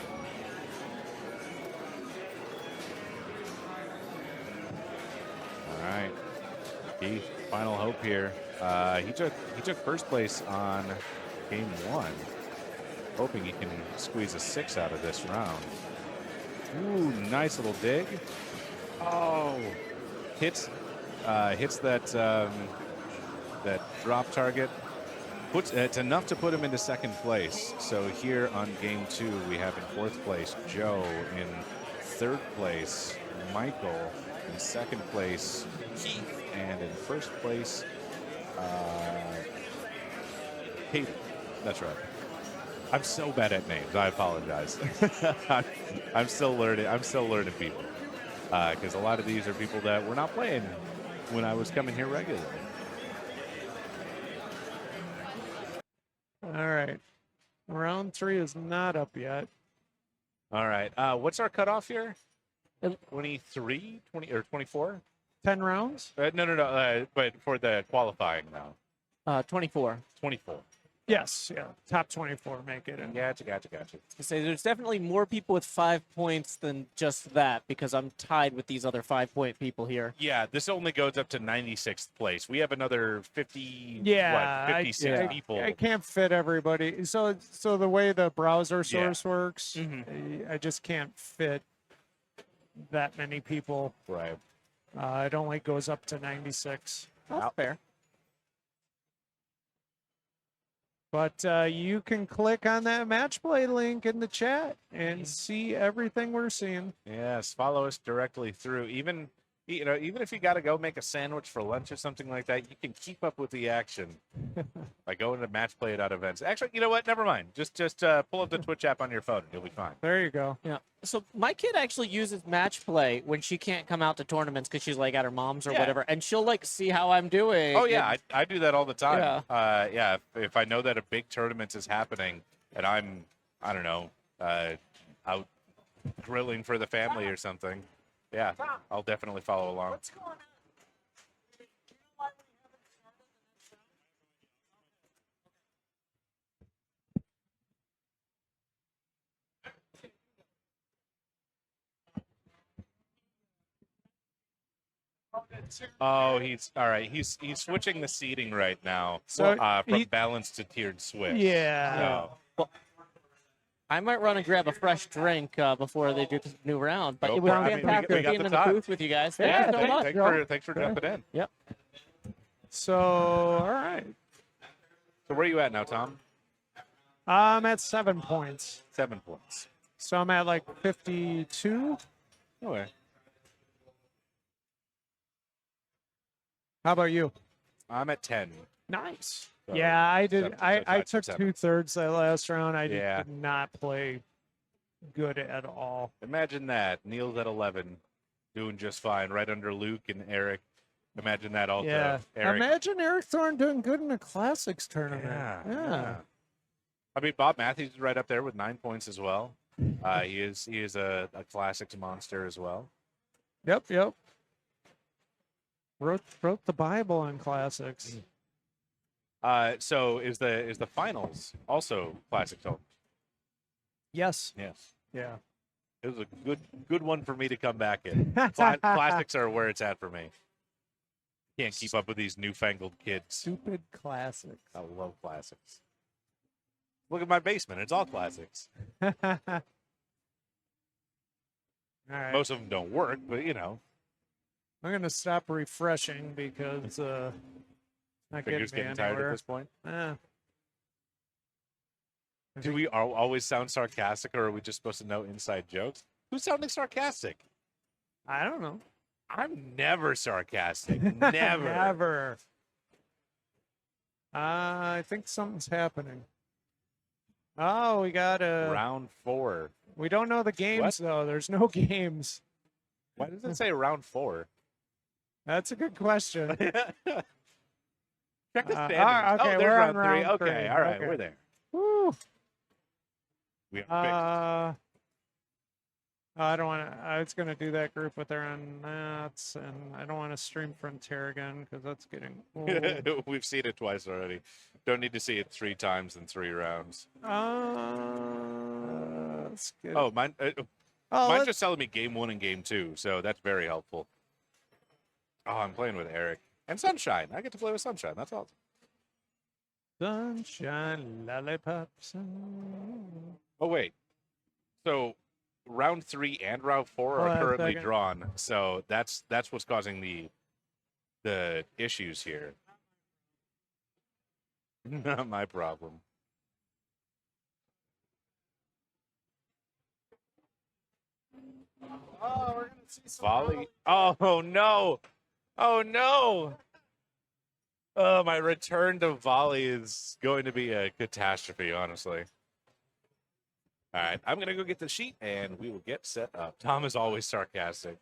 All right. Keith, final hope here. He took first place on game 1, hoping he can squeeze a 6 out of this round. Ooh, nice little dig. Oh, hits that that drop target. It's enough to put him into 2nd place. So here on game 2, we have in 4th place Joe, in 3rd place Michael, in 2nd place Keith, and in 1st place Katie. That's right. I'm so bad at names. I apologize. I'm still learning. I'm still learning people because a lot of these are people that were not playing when I was coming here regularly. All right. Round 3 is not up yet. All right. What's our cutoff here? 23, 20, or 24? 10 rounds? No. But for the qualifying now. 24. 24. Yes, yeah. Top 24 make it in. Gotcha. I say there's definitely more people with 5 points than just that because I'm tied with these other 5-point people here. Yeah, this only goes up to 96th place. We have another 50, Yeah, 56 people. I can't fit everybody. So the way the browser source works, Mm-hmm. I just can't fit that many people. Right. It only goes up to 96. That's fair. But you can click on that match play link in the chat and see everything we're seeing. Yes, follow us directly through. Even if you got to go make a sandwich for lunch or something like that, you can keep up with the action by going to matchplay.events. Actually, you know what? Never mind. Just pull up the Twitch app on your phone and you'll be fine. There you go. Yeah. So my kid actually uses match play when she can't come out to tournaments because she's like at her mom's or whatever, and she'll like see how I'm doing. Oh yeah, I do that all the time. Yeah. If I know that a big tournament is happening and I don't know, out grilling for the family or something, yeah, I'll definitely follow along. What's going on? Oh, he's all right. He's switching the seating right now, So from balanced to tiered switch. Yeah. So, I might run and grab a fresh drink before they do this new round, but Go it was for it. I mean, fantastic we got being the in the time. booth with you guys. Yeah, Thank you so much. thanks for jumping in. Yep. So, all right. So where are you at now, Tom? I'm at 7 points. 7 points. So I'm at like 52. Okay. How about you? I'm at 10. Nice. So, Yeah, I did. seven, I so tied for took 7. 2/3 that last round. I Yeah. did not play good at all. Imagine that. Neil's at 11, doing just fine, right under Luke and Eric. Imagine that also. Yeah. Eric. Imagine Eric Thorne doing good in a classics tournament. Yeah. I mean, Bob Matthews is right up there with 9 points as well. He is a classics monster as well. Yep. Wrote the Bible on classics. So is the finals also classics only? Yes. Yes. Yeah. It was a good one for me to come back in. Classics are where it's at for me. Can't keep up with these newfangled kids. Stupid classics. I love classics. Look at my basement. It's all classics. All right. Most of them don't work, but you know. I'm gonna stop refreshing because not Fingers getting getting tired anywhere. at this point. Do we always sound sarcastic, or are we just supposed to know inside jokes? Who's sounding sarcastic? I don't know. I'm never sarcastic. Never. Never. I think something's happening. Oh, we got a Round 4. We don't know the games though. There's no games. Why does it say round 4? That's a good question. Check the standings. Okay, oh, there's we're on round 3. round Okay, 3. all right, Okay. we're there. Woo. We are I don't want to. I was going to do that group, but they're on Nats, and I don't want to stream Frontier again because that's getting old. fixed. We've seen it twice already. Don't need to see it 3 times in 3 rounds. Let's get Oh, mine. Oh, Mine's let's- just telling me game 1 and game 2, so that's very helpful. Oh, I'm playing with Eric and Sunshine. I get to play with Sunshine. That's awesome. Sunshine, lollipops. Oh wait, so round 3 and round 4 Hold on are a currently second. drawn. So that's what's causing the issues here. Not my problem. Oh, we're gonna see some Volley. Oh no! Oh no! Oh, my return to volley is going to be a catastrophe, honestly. All right, I'm gonna go get the sheet, and we will get set up. Tom is always sarcastic.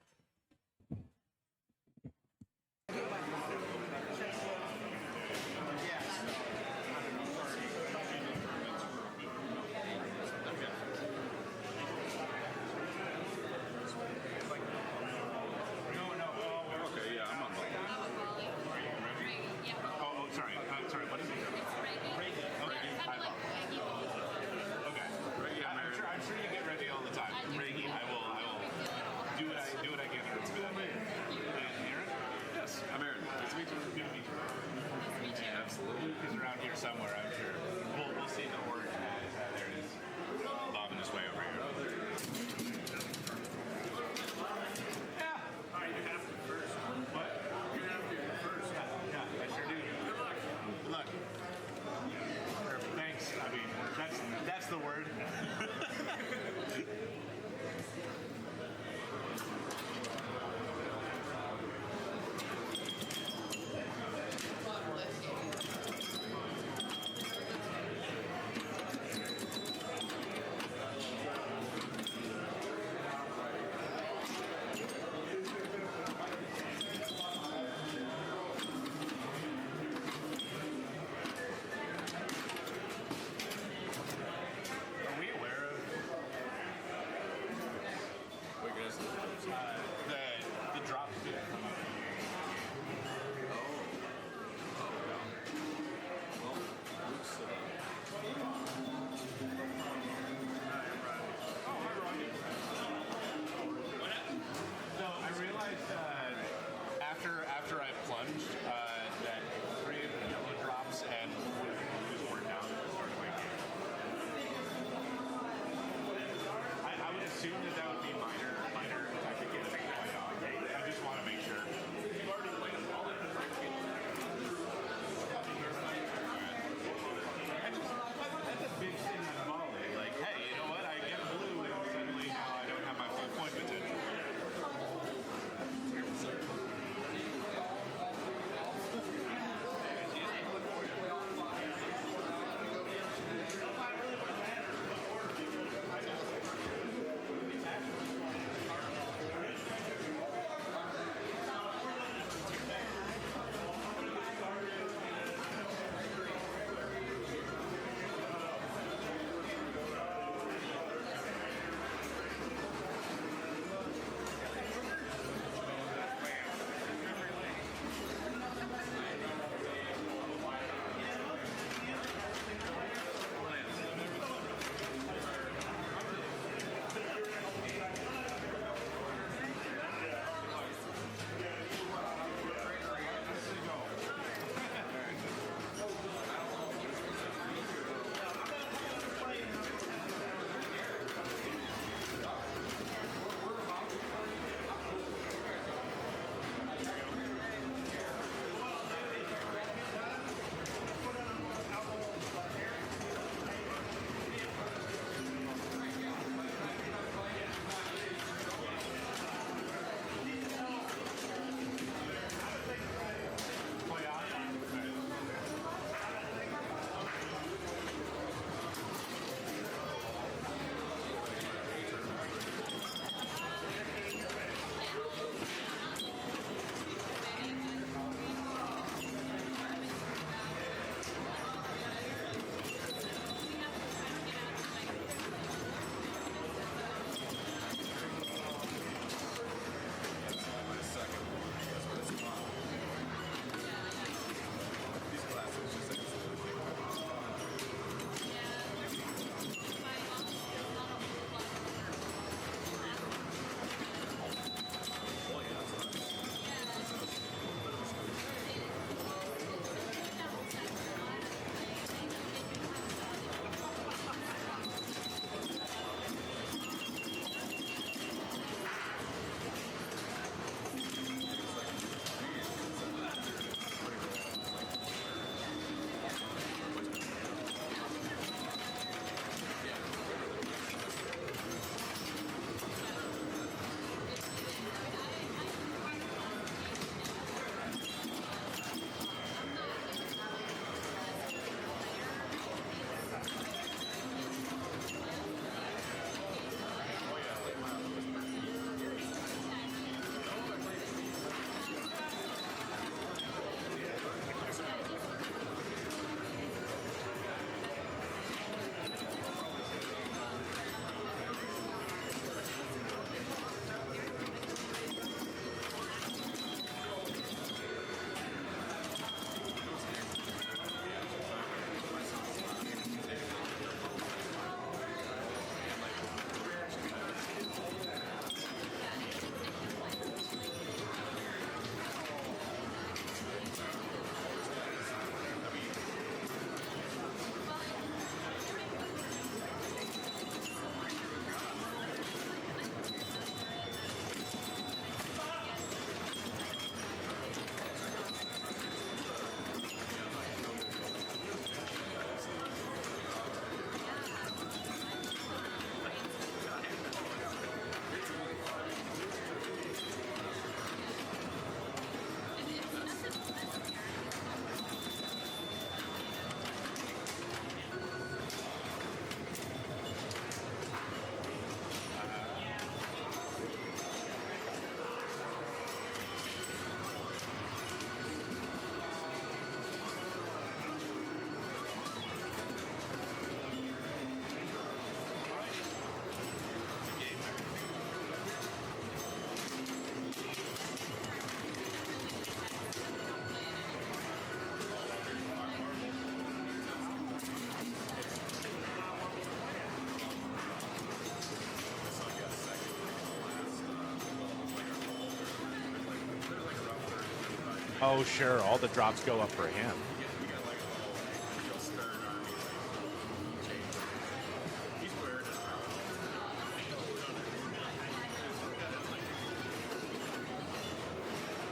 Oh, sure. All the drops go up for him.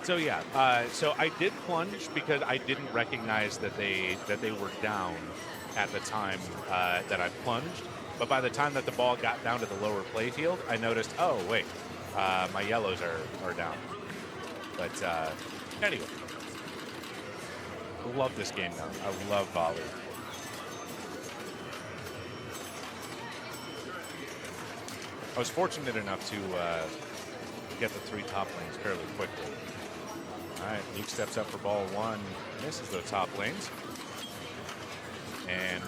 So yeah, so I did plunge because I didn't recognize that they were down at the time that I plunged. But by the time that the ball got down to the lower playfield, I noticed, oh wait, my yellows are down. But anyway, love this game now. I love Bali. I was fortunate enough to get the 3 top lanes fairly quickly. All right, Luke steps up for ball 1, misses the top lanes, and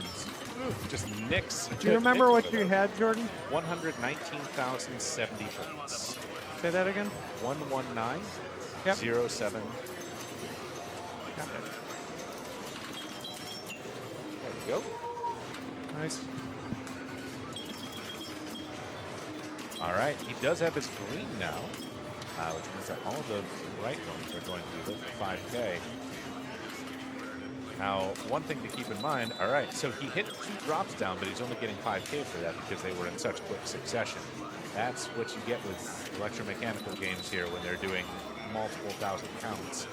just nicks. Do you remember what you had, Jordan? 119,070 points. Say that again. 119. Yep. 07. Got it. There we go. Nice. All right, he does have his green now, which means that all of the right ones are going to be lit for 5K. Now, one thing to keep in mind, all right, so he hit 2 drops down, but he's only getting 5K for that because they were in such quick succession. That's what you get with electromechanical games here when they're doing multiple thousand counts,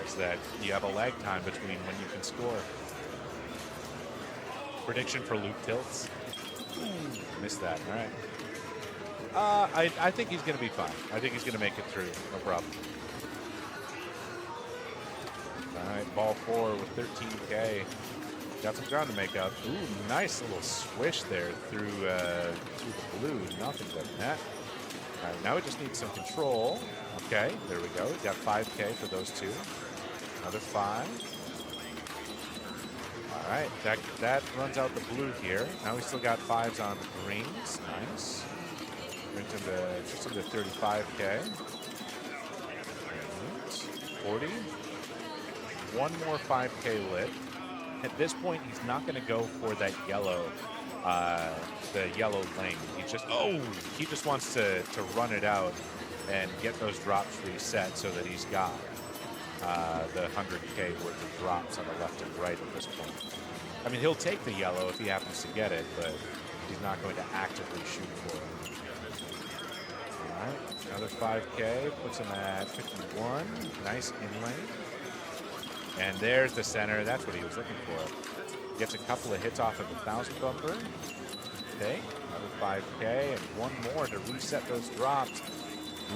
is that you have a lag time between when you can score. Prediction for Luke tilts. Missed that, all right. I think he's going to be fine. I think he's going to make it through, no problem. All right, ball 4 with 13K. Got some ground to make up. Ooh, nice little swish there through the blue. Nothing but net. All right, now we just need some control. Okay, there we go. We got 5K for those 2. Another 5. All right, that runs out the blue here. Now we still got 5s on the greens. Nice. Brings him to just under 35K. 40. One more 5K lit. At this point, he's not going to go for that yellow, the yellow lane. He just wants to run it out and get those drops reset so that he's got the 100K worth of drops on the left and right at this point. I mean, he'll take the yellow if he happens to get it, but he's not going to actively shoot for it. All right, another 5K puts him at 51. Nice in lane. And there's the center. That's what he was looking for. Gets a couple of hits off of the 1,000 bumper. Okay, another 5K and one more to reset those drops.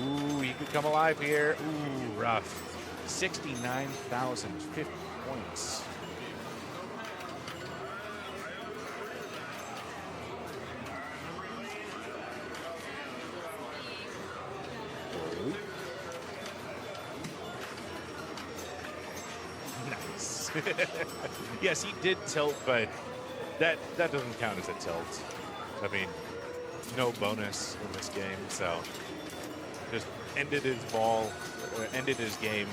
Ooh, he could come alive here. Ooh, rough. 69,050 points. Nice. Yes, he did tilt, but that doesn't count as a tilt. I mean, no bonus in this game, so just ended his ball, ended his game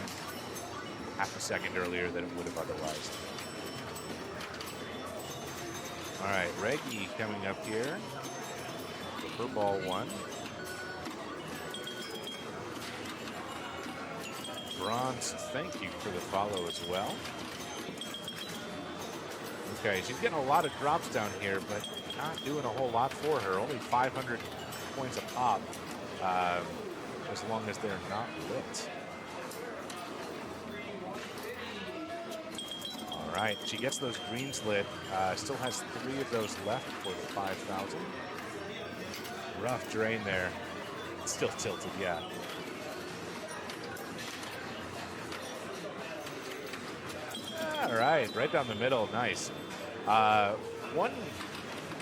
half a second earlier than it would have otherwise. All right, Reggie coming up here for ball 1. Bronze, thank you for the follow as well. Okay, she's getting a lot of drops down here, but not doing a whole lot for her. Only 500 points a pop, as long as they're not lit. All right, she gets those greens lit. Still has 3 of those left for the 5,000. Rough drain there. Still tilted, yeah. All right down the middle, nice. One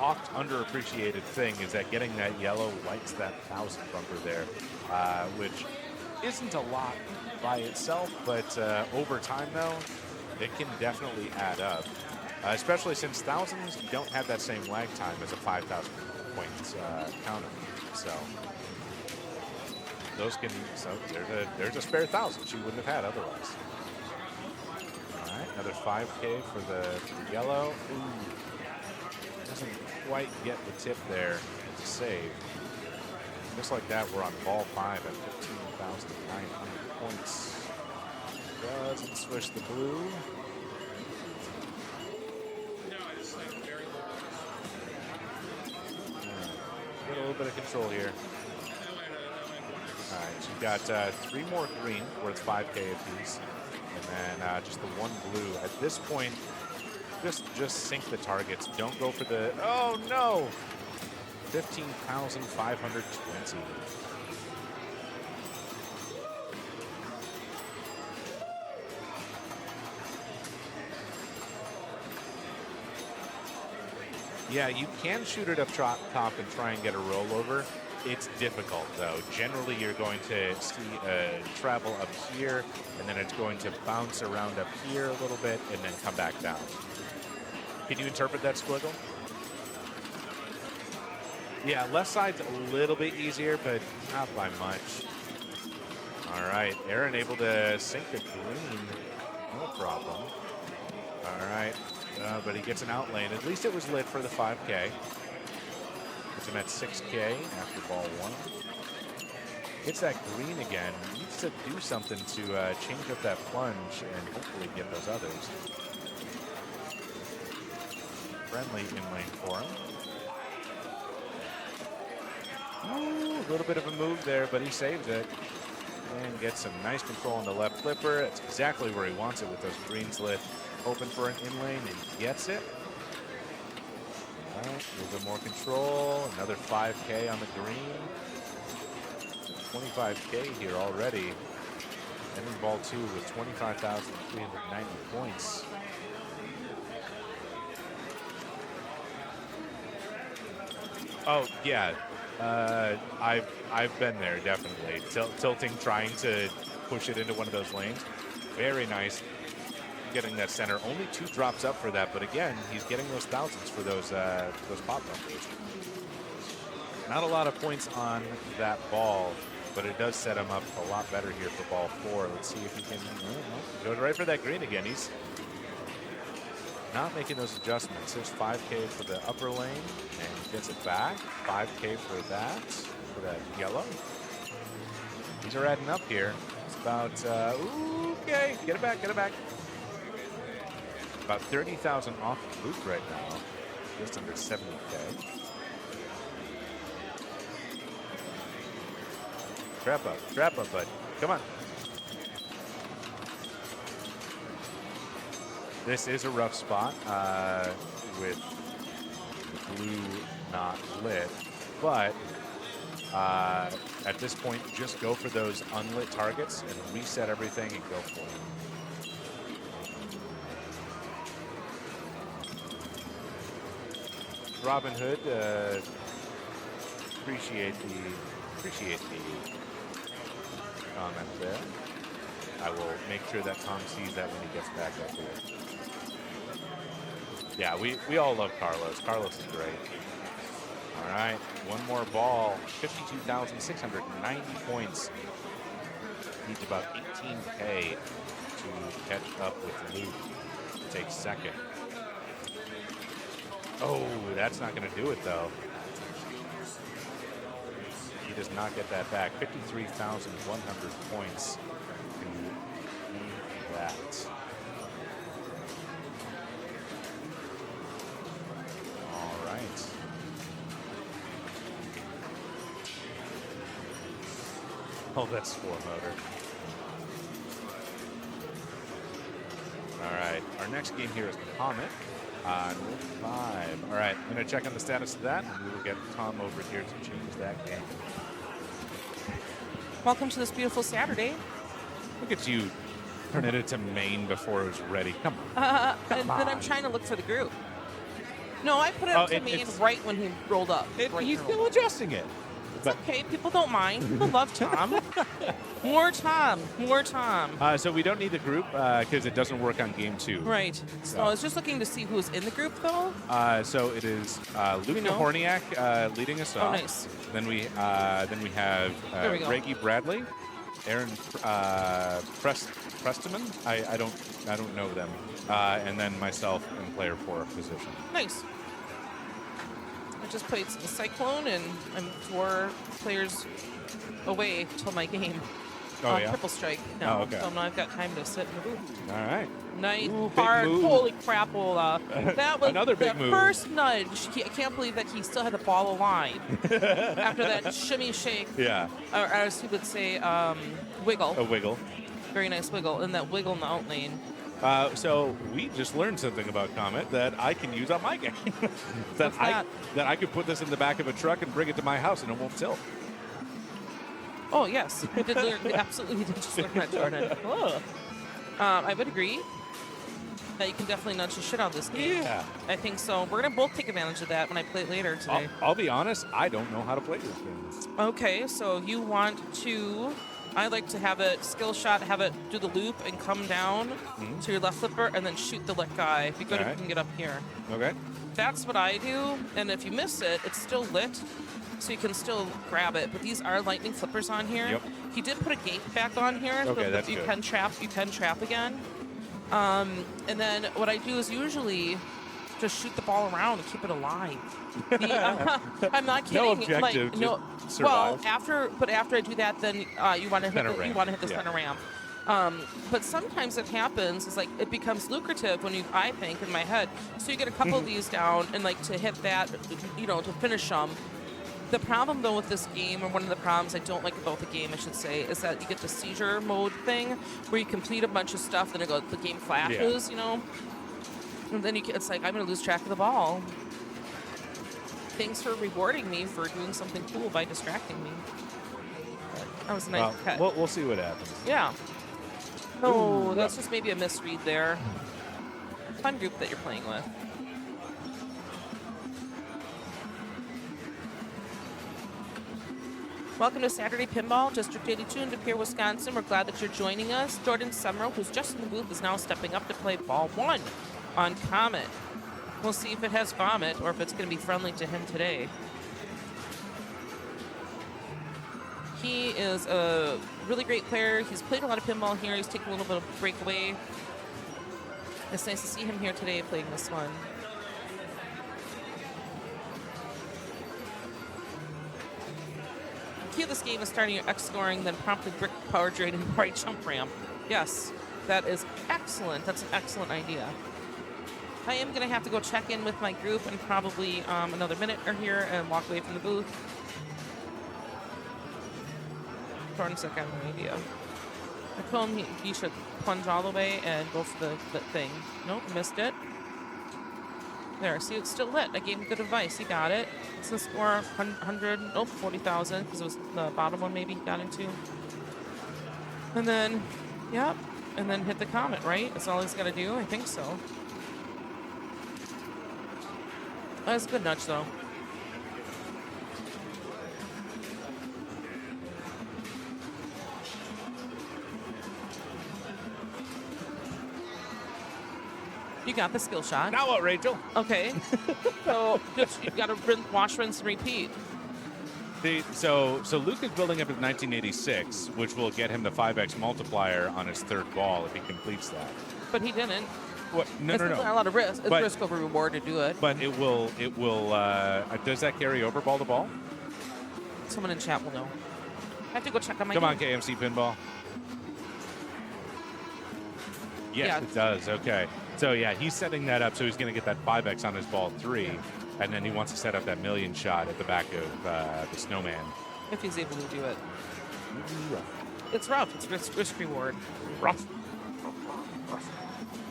oft underappreciated thing is that getting that yellow lights that 1,000 bumper there, which isn't a lot by itself, but over time though, it can definitely add up, especially since thousands don't have that same lag time as a 5,000 points counter. So those can, there's a spare 1,000 she wouldn't have had otherwise. Another 5K for the yellow. Ooh, doesn't quite get the tip there to save. Just like that, we're on ball 5 at 15,900 points. Go. Doesn't switch the blue. Get a little bit of control here. All right, so you've got 3 more green worth 5K apiece, and then just the 1 blue. At this point, just sink the targets. Don't go for the, oh no! 15,520. Yeah, you can shoot it up top and try and get a rollover. It's difficult, though. Generally, you're going to see travel up here, and then it's going to bounce around up here a little bit, and then come back down. Can you interpret that, Squiggle? Yeah, left side's a little bit easier, but not by much. All right, Aaron able to sink the green. No problem. All right. But he gets an out lane. At least it was lit for the 5K. Puts him at 6K after ball 1. Gets that green again. Needs to do something to change up that plunge and hopefully get those others. Friendly in lane for him. Ooh, a little bit of a move there, but he saves it. And gets some nice control on the left flipper. That's exactly where he wants it with those greens lit. Open for an in lane and gets it. All right, a little bit more control. Another 5K on the green. 25K here already. Ending ball 2 with 25,390 points. Oh yeah, I've been there definitely. Tilting, trying to push it into one of those lanes. Very nice. Getting that center. Only 2 drops up for that, but again, he's getting those thousands for those pop bumpers. Not a lot of points on that ball, but it does set him up a lot better here for ball 4. Let's see if he can go right for that green again. He's not making those adjustments. There's 5K for the upper lane, and he gets it back. 5K for that yellow. These are adding up here. It's about, okay, get it back, get it back. About 30,000 off the loop right now, just under 70K. Trap up, bud. Come on. This is a rough spot with the blue not lit, but at this point, just go for those unlit targets and reset everything and go for it. Robin Hood, appreciate the comment there. I will make sure that Tom sees that when he gets back up here. Yeah, we all love Carlos. Carlos is great. All right, one more ball. 52,690 points. Needs about 18K to catch up with Luke. Takes second. Oh, that's not going to do it, though. He does not get that back. 53,100 points to do that. All right. Oh, that's 4 motor. All right. Our next game here is Comet. 5. All right, I'm going to check on the status of that, and we will get Tom over here to change that game. Welcome to this beautiful Saturday. Look at you turning it to main before it was ready. Come on. Then I'm trying to look for the group. No, I put it up to main right when he rolled up. He's still adjusting it. It's okay. People don't mind. People love Tom. More Tom. More Tom. So we don't need the group because it doesn't work on game 2. Right. So I was just looking to see who's in the group, though. So it is Luke Horniak leading us off. Oh, nice. Then we have Reggie Bradley, Aaron Presteman. I don't know them. And then myself in player 4 position. Nice. I just played some Cyclone, and I'm 4 players away till my game. Oh, yeah? Triple strike now. Oh, okay. So now I've got time to sit in the booth. All right. Nice, Ooh, big hard, move. holy crapola. That was Another big the move. first nudge. I can't believe that he still had the ball alive after that shimmy shake, Yeah. or as you would say, wiggle. A wiggle. Very nice wiggle in that wiggle in the out lane. So we just learned something about Comet that I can use on my game. What's that? That I could put this in the back of a truck and bring it to my house and it won't tilt. Oh, yes. We did learn, we absolutely did just learn that, Jordan. I would agree that you can definitely nudge the shit out of this game. Yeah. I think so. We're going to both take advantage of that when I play it later today. I'll be honest, I don't know how to play this game. Okay, so you want to... I like to have it skill shot, have it do the loop and come down to your left flipper and then shoot the lit guy. Be good if you can get up here. Okay. That's what I do, and if you miss it, it's still lit, so you can still grab it. But these are lightning flippers on here. Yep. He did put a gate back on here, Okay, so that's you good. can trap. You can trap again. And then what I do is usually just shoot the ball around and keep it alive. I'm not kidding. No objective, no. just Well, survive. after I do that, then you want to hit Center the, ramp, you want to hit the yeah. center ramp. But sometimes it happens. It's like it becomes lucrative when I think in my head. So you get a couple of these down and like to hit that, to finish them. The problem though with this game, or one of the problems I don't like about the game, I should say, is that you get the seizure mode thing where you complete a bunch of stuff, then the game flashes, and then it's like I'm gonna lose track of the ball. Thanks for rewarding me for doing something cool by distracting me. But that was a nice cut. We'll see what happens. Yeah. Oh, that's just maybe a misread there. Fun group that you're playing with. Welcome to Saturday Pinball, District 82 in DePere, Wisconsin. We're glad that you're joining us. Jordan Summerall, who's just in the booth, is now stepping up to play Ball 1 on Comet. We'll see if it has Vomit or if it's going to be friendly to him today. He is a really great player. He's played a lot of pinball here. He's taken a little bit of breakaway. It's nice to see him here today playing this one. The key of this game is starting your X scoring, then promptly brick power drain and right jump ramp. Yes, that is excellent. That's an excellent idea. I am going to have to go check in with my group in probably another minute or here and walk away from the booth. Jordan's like, I have no idea. I told him he should plunge all the way and go for the thing. Nope, missed it. There, see, it's still lit. I gave him good advice. He got it. It's going to score 40,000, because it was the bottom one maybe he got into. And then, yep, and then hit the Comet, right? That's all he's got to do? I think so. That's a good nudge, though. You got the skill shot. Now what, Rachel? Okay. So just you got to wash, rinse, and repeat. So Luke is building up his 1986, which will get him the 5x multiplier on his third ball if he completes that. But he didn't. What? No. Not a lot of risk. It's But- risk over reward to do it. But it will. Does that carry over ball to ball? Someone in chat will know. I have to go check on my Come on, game. KMC Pinball. Yes, Yeah. it does. Okay. So yeah, he's setting that up. So he's going to get that 5x on his ball 3, and then he wants to set up that million shot at the back of the snowman. If he's able to do it. It's rough. It's risk reward. Rough. All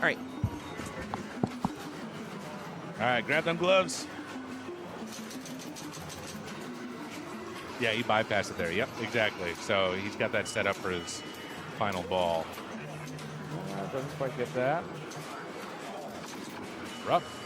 right. All right, grab them gloves. Yeah, he bypassed it there. Yep, exactly. So he's got that set up for his final ball. Doesn't quite get that. Rough.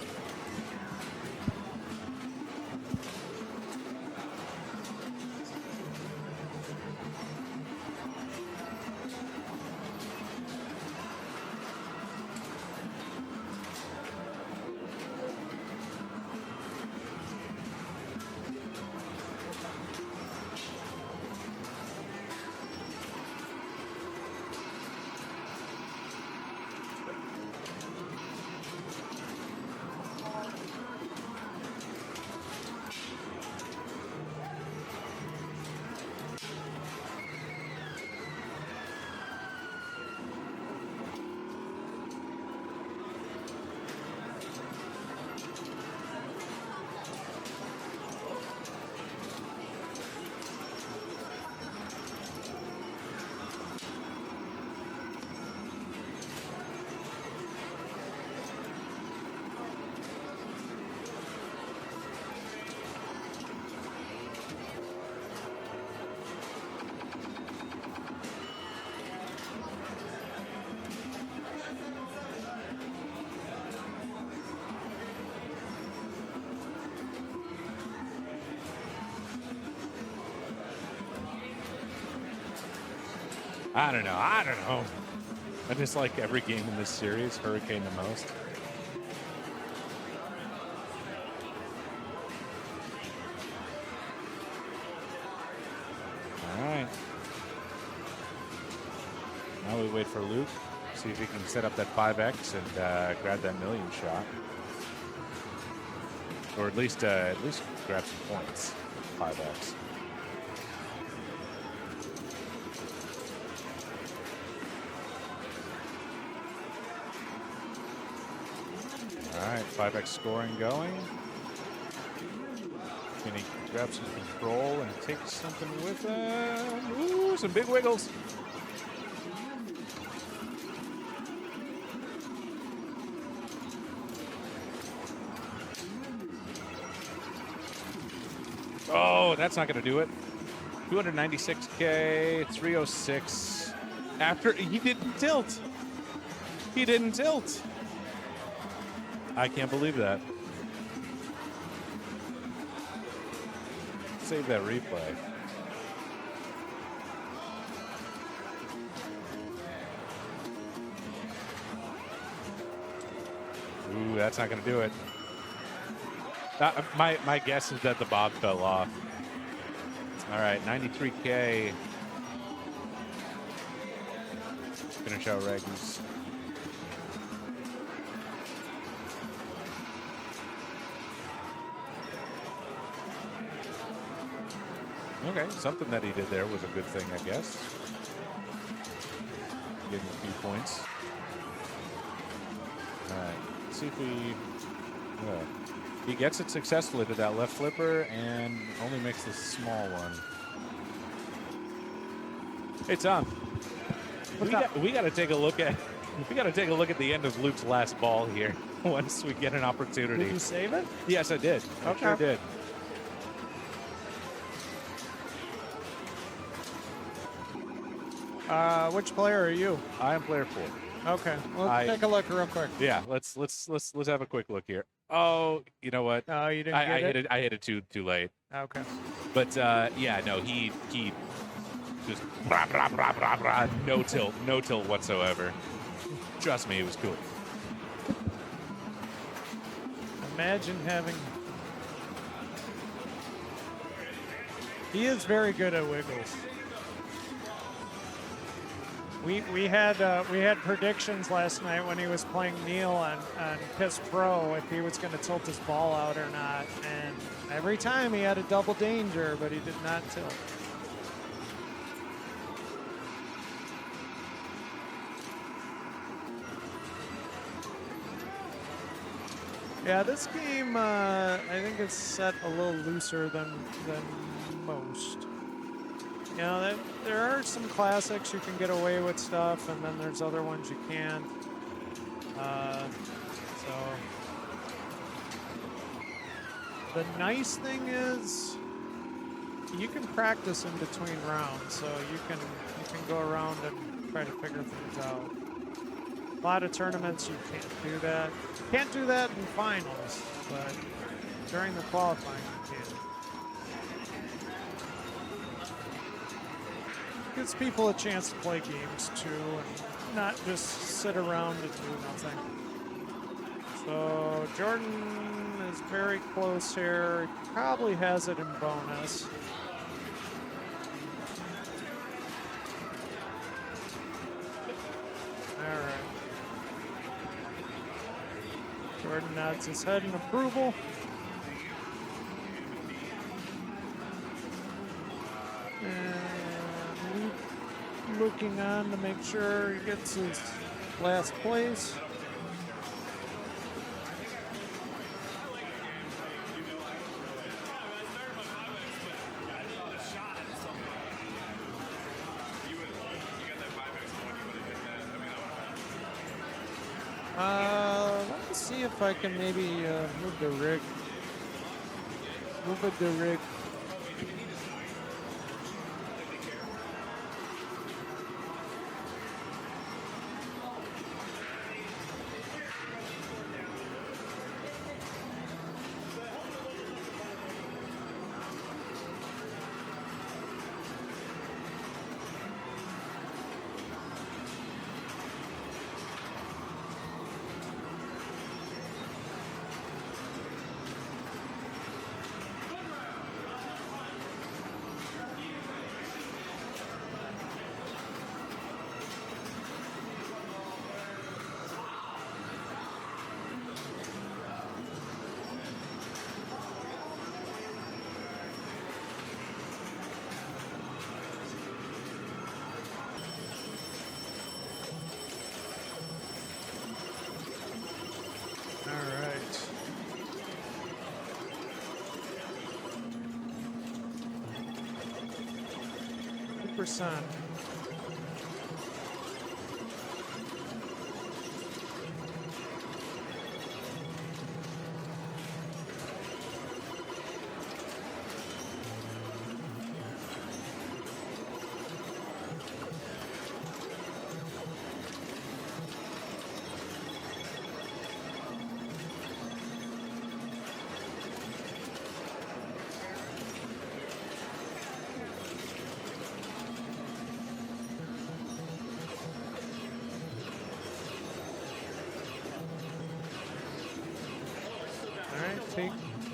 I don't know. I just like every game in this series, Hurricane the most. All right. Now we wait for Luke, see if he can set up that 5X and grab that million shot. Or at least grab some points. 5X. All right, 5X scoring going. Can he grab some control and take something with him? Ooh, some big wiggles. Oh, that's not going to do it. 296K, 306. After he didn't tilt. He didn't tilt. I can't believe that. Save that replay. Ooh, that's not going to do it. My guess is that the bob fell off. All right, 93K. Finish out Reggies. Okay, something that he did there was a good thing, I guess. Getting a few points. All right, let's see if we... he gets it successfully to that left flipper and only makes the small one. Hey Tom, we got to take a look at the end of Luke's last ball here once we get an opportunity. Did you save it? Yes, I did. I sure did. Which player are you? I am player 4. Okay, let's take a look real quick. Yeah, let's have a quick look here. Oh, you know what? Oh, you didn't get it? I hit it too late. Okay. But yeah, no, he just blah, blah, blah, blah, blah, no tilt whatsoever. Trust me, it was cool. Imagine having. He is very good at wiggles. We had predictions last night when he was playing Neil on Piss Pro if he was going to tilt his ball out or not, and every time he had a double danger, but he did not tilt. Yeah, this game I think it's set a little looser than most. You know, there are some classics you can get away with stuff, and then there's other ones you can't. So the nice thing is you can practice in between rounds, so you can go around and try to figure things out. A lot of tournaments you can't do that. You can't do that in finals, but during the qualifying you can. Gives people a chance to play games too and not just sit around and do nothing. So Jordan is very close here. He probably has it in bonus. All right. Jordan nods his head in approval. Looking on to make sure he gets his last place. Let's see if I can maybe move the rig. Move it the rig. 100%.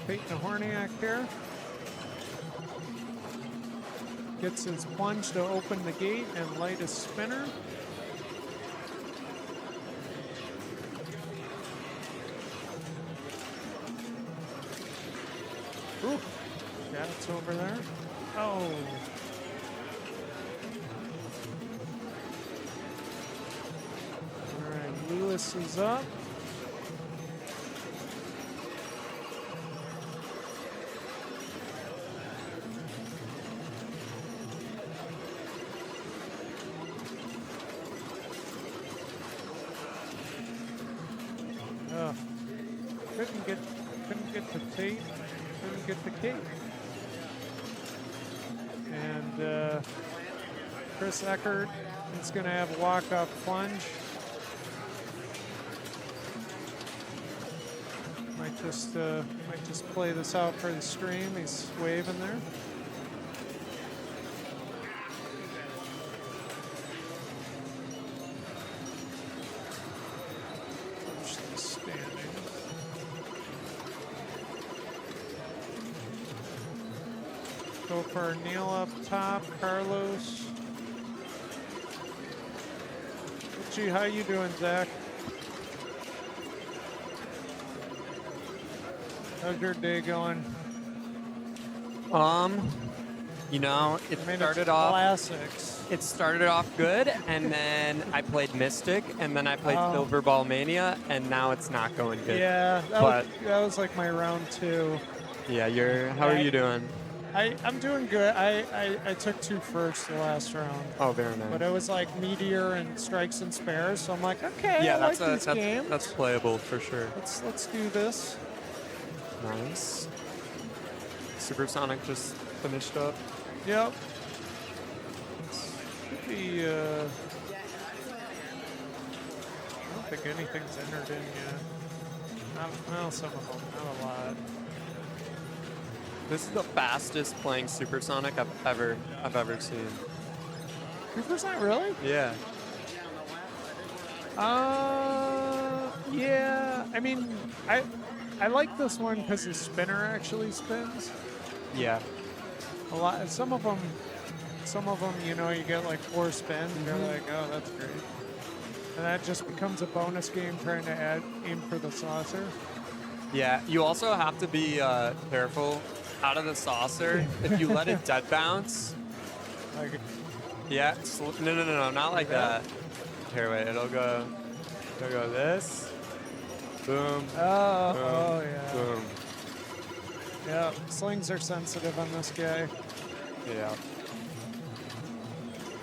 Peyton Horniak here. Gets his plunge to open the gate and light his spinner. Ooh, yeah, it's over there. Oh. All right, Lewis is up. Couldn't get the tape, couldn't get the cake. And Chris Eckert is going to have a walk-up plunge. Might just play this out for the stream. He's waving there. Go for Neil up top, Carlos. Gee, how you doing, Zach? How's your day going? You know, it started off classics. It started off good, and then I played Mystic, and then I played Silver Ball Mania, and now it's not going good. Yeah, that was like my round 2. Yeah, how are you doing? I'm doing good. I took 2 firsts the last round. Oh, very nice. But it was like Meteor and Strikes and Spares, so I'm like, okay, yeah, I like these games. That's playable for sure. Let's do this. Nice. Supersonic just finished up. Yep. Should be, I don't think anything's entered in yet. Well, some of them, not a lot. This is the fastest playing Supersonic I've ever seen. 2% really? Yeah. Yeah. I mean, I like this one because the spinner actually spins. Yeah. A lot. Some of them, you know, you get like 4 spins, and you're like, oh, that's great. And that just becomes a bonus game trying to aim for the saucer. Yeah. You also have to be careful. Out of the saucer, if you let it dead bounce. Like, yeah, no, not like that. Here, wait, it'll go this. Boom. Oh, yeah. Boom. Yeah, slings are sensitive on this guy. Yeah.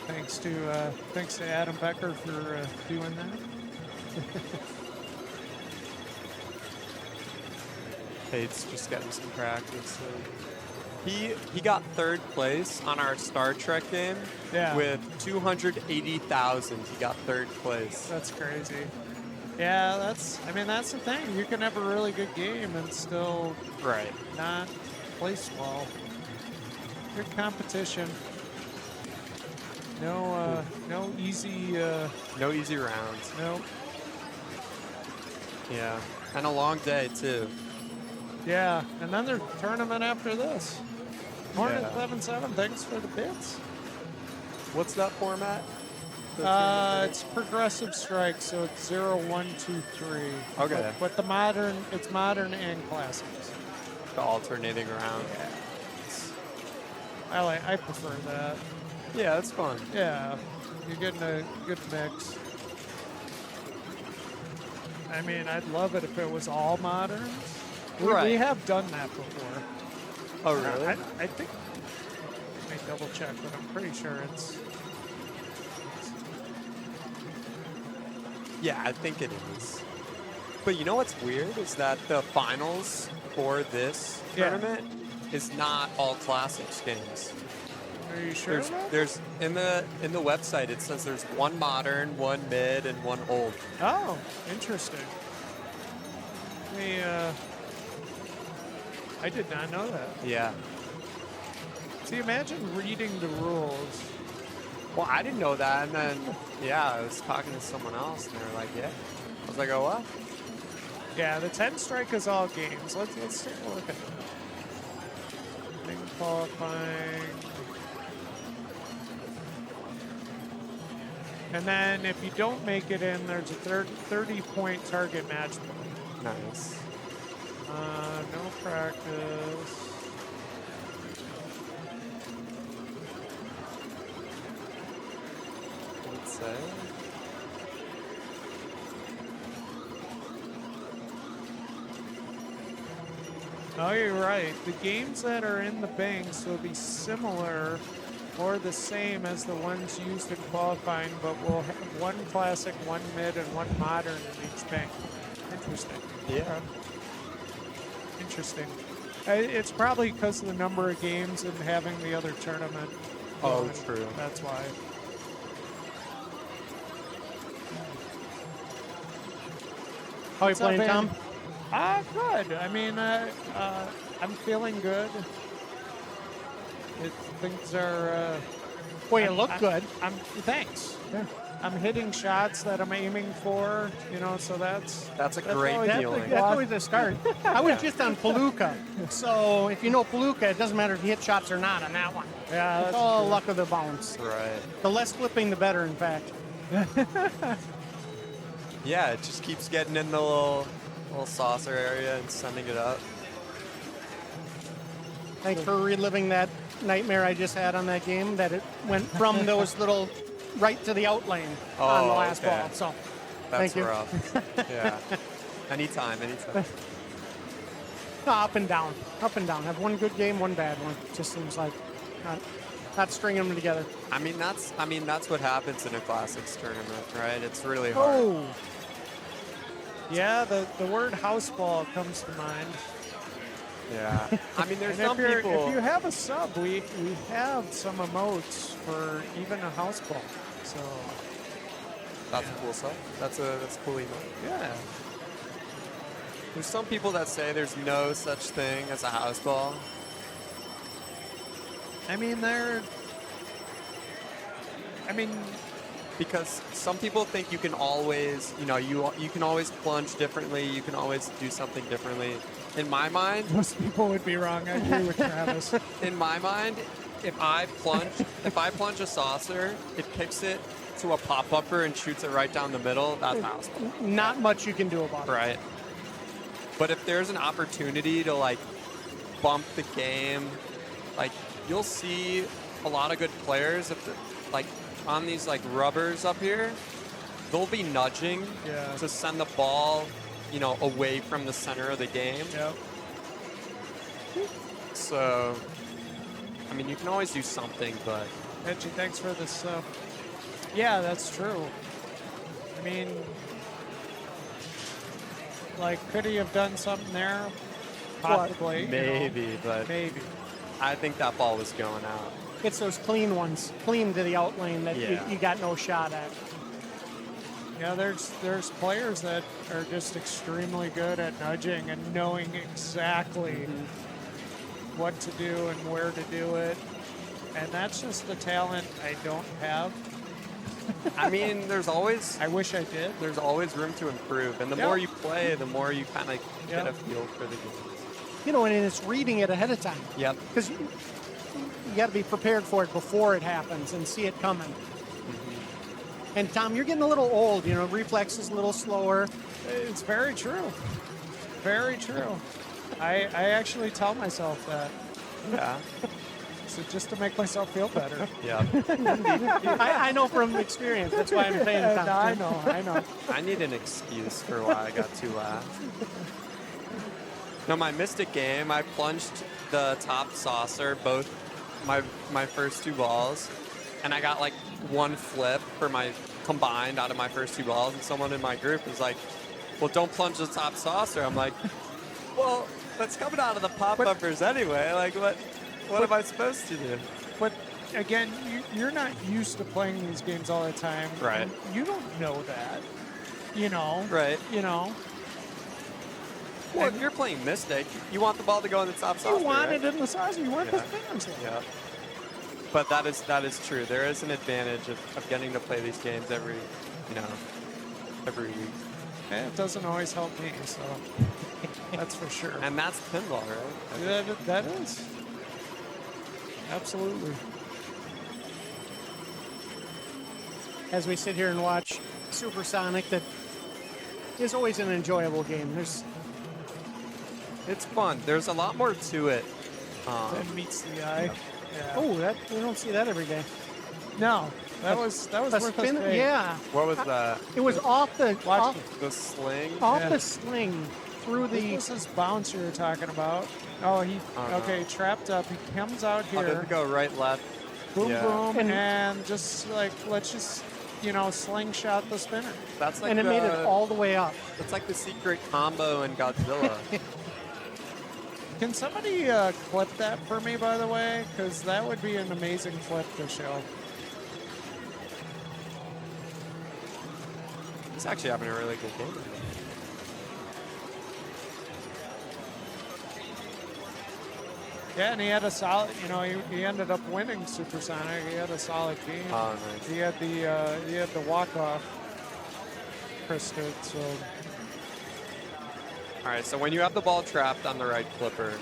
Thanks to Adam Becker for doing that. Tate's just getting some practice. He got 3rd place on our Star Trek game with 280,000. He got 3rd place. That's crazy. Yeah, that's the thing. You can have a really good game and still not place well. Good competition. No easy rounds. Nope. Yeah, and a long day too. Yeah, and then there's tournament after this. Hornet 7-7, thanks for the bits. What's that format? It's progressive strike, so it's 0, 1, 2, 3. Okay. But it's modern and classics. The alternating around. Yeah. I prefer that. Yeah, that's fun. Yeah, you're getting a good mix. I mean, I'd love it if it was all modern. We have done that before. Oh, really? I think double check, but I'm pretty sure it's. Yeah, I think it is. But you know what's weird is that the finals for this tournament is not all classics games. Are you sure? There's in the website it says there's one modern, one mid, and one old. Oh, interesting. I did not know that. Yeah. See, imagine reading the rules. Well, I didn't know that, and then I was talking to someone else, and they were like, "Yeah." I was like, "Oh what?" Yeah, the 10 strike is all games. Let's take a look at that. Thing qualifying. And then if you don't make it in, there's a 30-point target match point. Nice. No practice. Let's say. Oh, you're right. The games that are in the banks will be similar or the same as the ones used in qualifying, but we'll have one classic, one mid, and one modern in each bank. Interesting. Yeah. Interesting. It's probably because of the number of games and having the other tournament. Oh, going. true. That's why. How are you What's up, playing, Tom? Good. I mean, I'm feeling good. Things are. Well, you look good. Thanks. Yeah. I'm hitting shots that I'm aiming for, so that's a great always- feeling. That's always the start. I was just on Palooka. So if you know Palooka, it doesn't matter if you hit shots or not on that one. Yeah, It's that's all true. luck of the bounce. Right. The less flipping, the better, in fact. Yeah, it just keeps getting in the little saucer area and sending it up. Thanks for reliving that nightmare I just had on that game, that it went from those little right to the out lane on the last okay. ball. So That's thank you. rough. Yeah. Anytime. No, up and down. Up and down. Have one good game, one bad one. Just seems like not stringing them together. I mean that's what happens in a classics tournament, right? It's really hard. Oh. Yeah, the word house ball comes to mind. Yeah. I mean, there's And some if people. you have a sub, we have some emotes for even a house ball. So That's a cool stuff. That's a cool email. yeah. There's some people that say there's no such thing as a house ball. I mean, Because some people think you can always, you can always plunge differently. You can always do something differently. In my mind, most people would be wrong. I agree with Travis. in my mind, if I plunge a saucer, it kicks it to a pop-upper and shoots it right down the middle. That's house ball. Not much you can do about it. Right. But if there's an opportunity to bump the game, you'll see a lot of good players on these rubbers up here, they'll be nudging to send the ball, away from the center of the game. Yep. So, I mean, you can always do something, but Reggie, thanks for this. Yeah, that's true. I mean, could he have done something there? Possibly. maybe. But Maybe. I think that ball was going out. It's those clean ones, clean to the out lane that Yeah. you got no shot at. Yeah, there's players that are just extremely good at nudging and knowing exactly what to do and where to do it. And that's just the talent I don't have. I mean, I wish I did. there's always room to improve. And the more you play, the more you kind of get Yep. a feel for the game. And it's reading it ahead of time. Yep. Because you got to be prepared for it before it happens and see it coming. And Tom, you're getting a little old. Reflex is a little slower. It's very true. Very true. I actually tell myself that. Yeah. So just to make myself feel better. Yeah. I know from experience. That's why I'm saying it, Tom. I know. I need an excuse for why I got too loud. No, my Mystic game, I plunged the top saucer both my first 2 balls, and I got like 1 flip for my combined out of my first 2 balls, and someone in my group was like, "Well, don't plunge the top saucer." I'm like, "Well, that's coming out of the pop bumpers anyway. Like, what am I supposed to do?" But again, you're not used to playing these games all the time. Right. And you don't know that. You know. Right. You know. Well, if you're playing Mystic, you want the ball to go in the top saucer. You want right? it in the saucer. You want the Yeah. fans there. Yeah. But that is true. There is an advantage of getting to play these games every week. Yeah, it doesn't always help me, so that's for sure. And that's pinball, right? That is. Absolutely. As we sit here and watch Supersonic, that is always an enjoyable game. It's fun. There's a lot more to it. That meets the eye. Yeah. Oh, that we don't see that every day. No, that was A worth spin, a spade. yeah. What was that? It was off the The sling? Yeah. the sling through the. This is bounce you were talking about. Oh, he okay, trapped up. He comes out How did here. it go? Right, left? Boom, Yeah. boom, And- and just like let's just slingshot the spinner. That's like And it made it all the way up. It's like the secret combo in Godzilla. Can somebody clip that for me, by the way? Because that would be an amazing flip to show. He's actually having a really good game. Yeah, and he had a solid. He ended up winning Supersonic. He had a solid game. Oh, nice. He had the walk off. Chris did, so. All right, so when you have the ball trapped on the right flipper,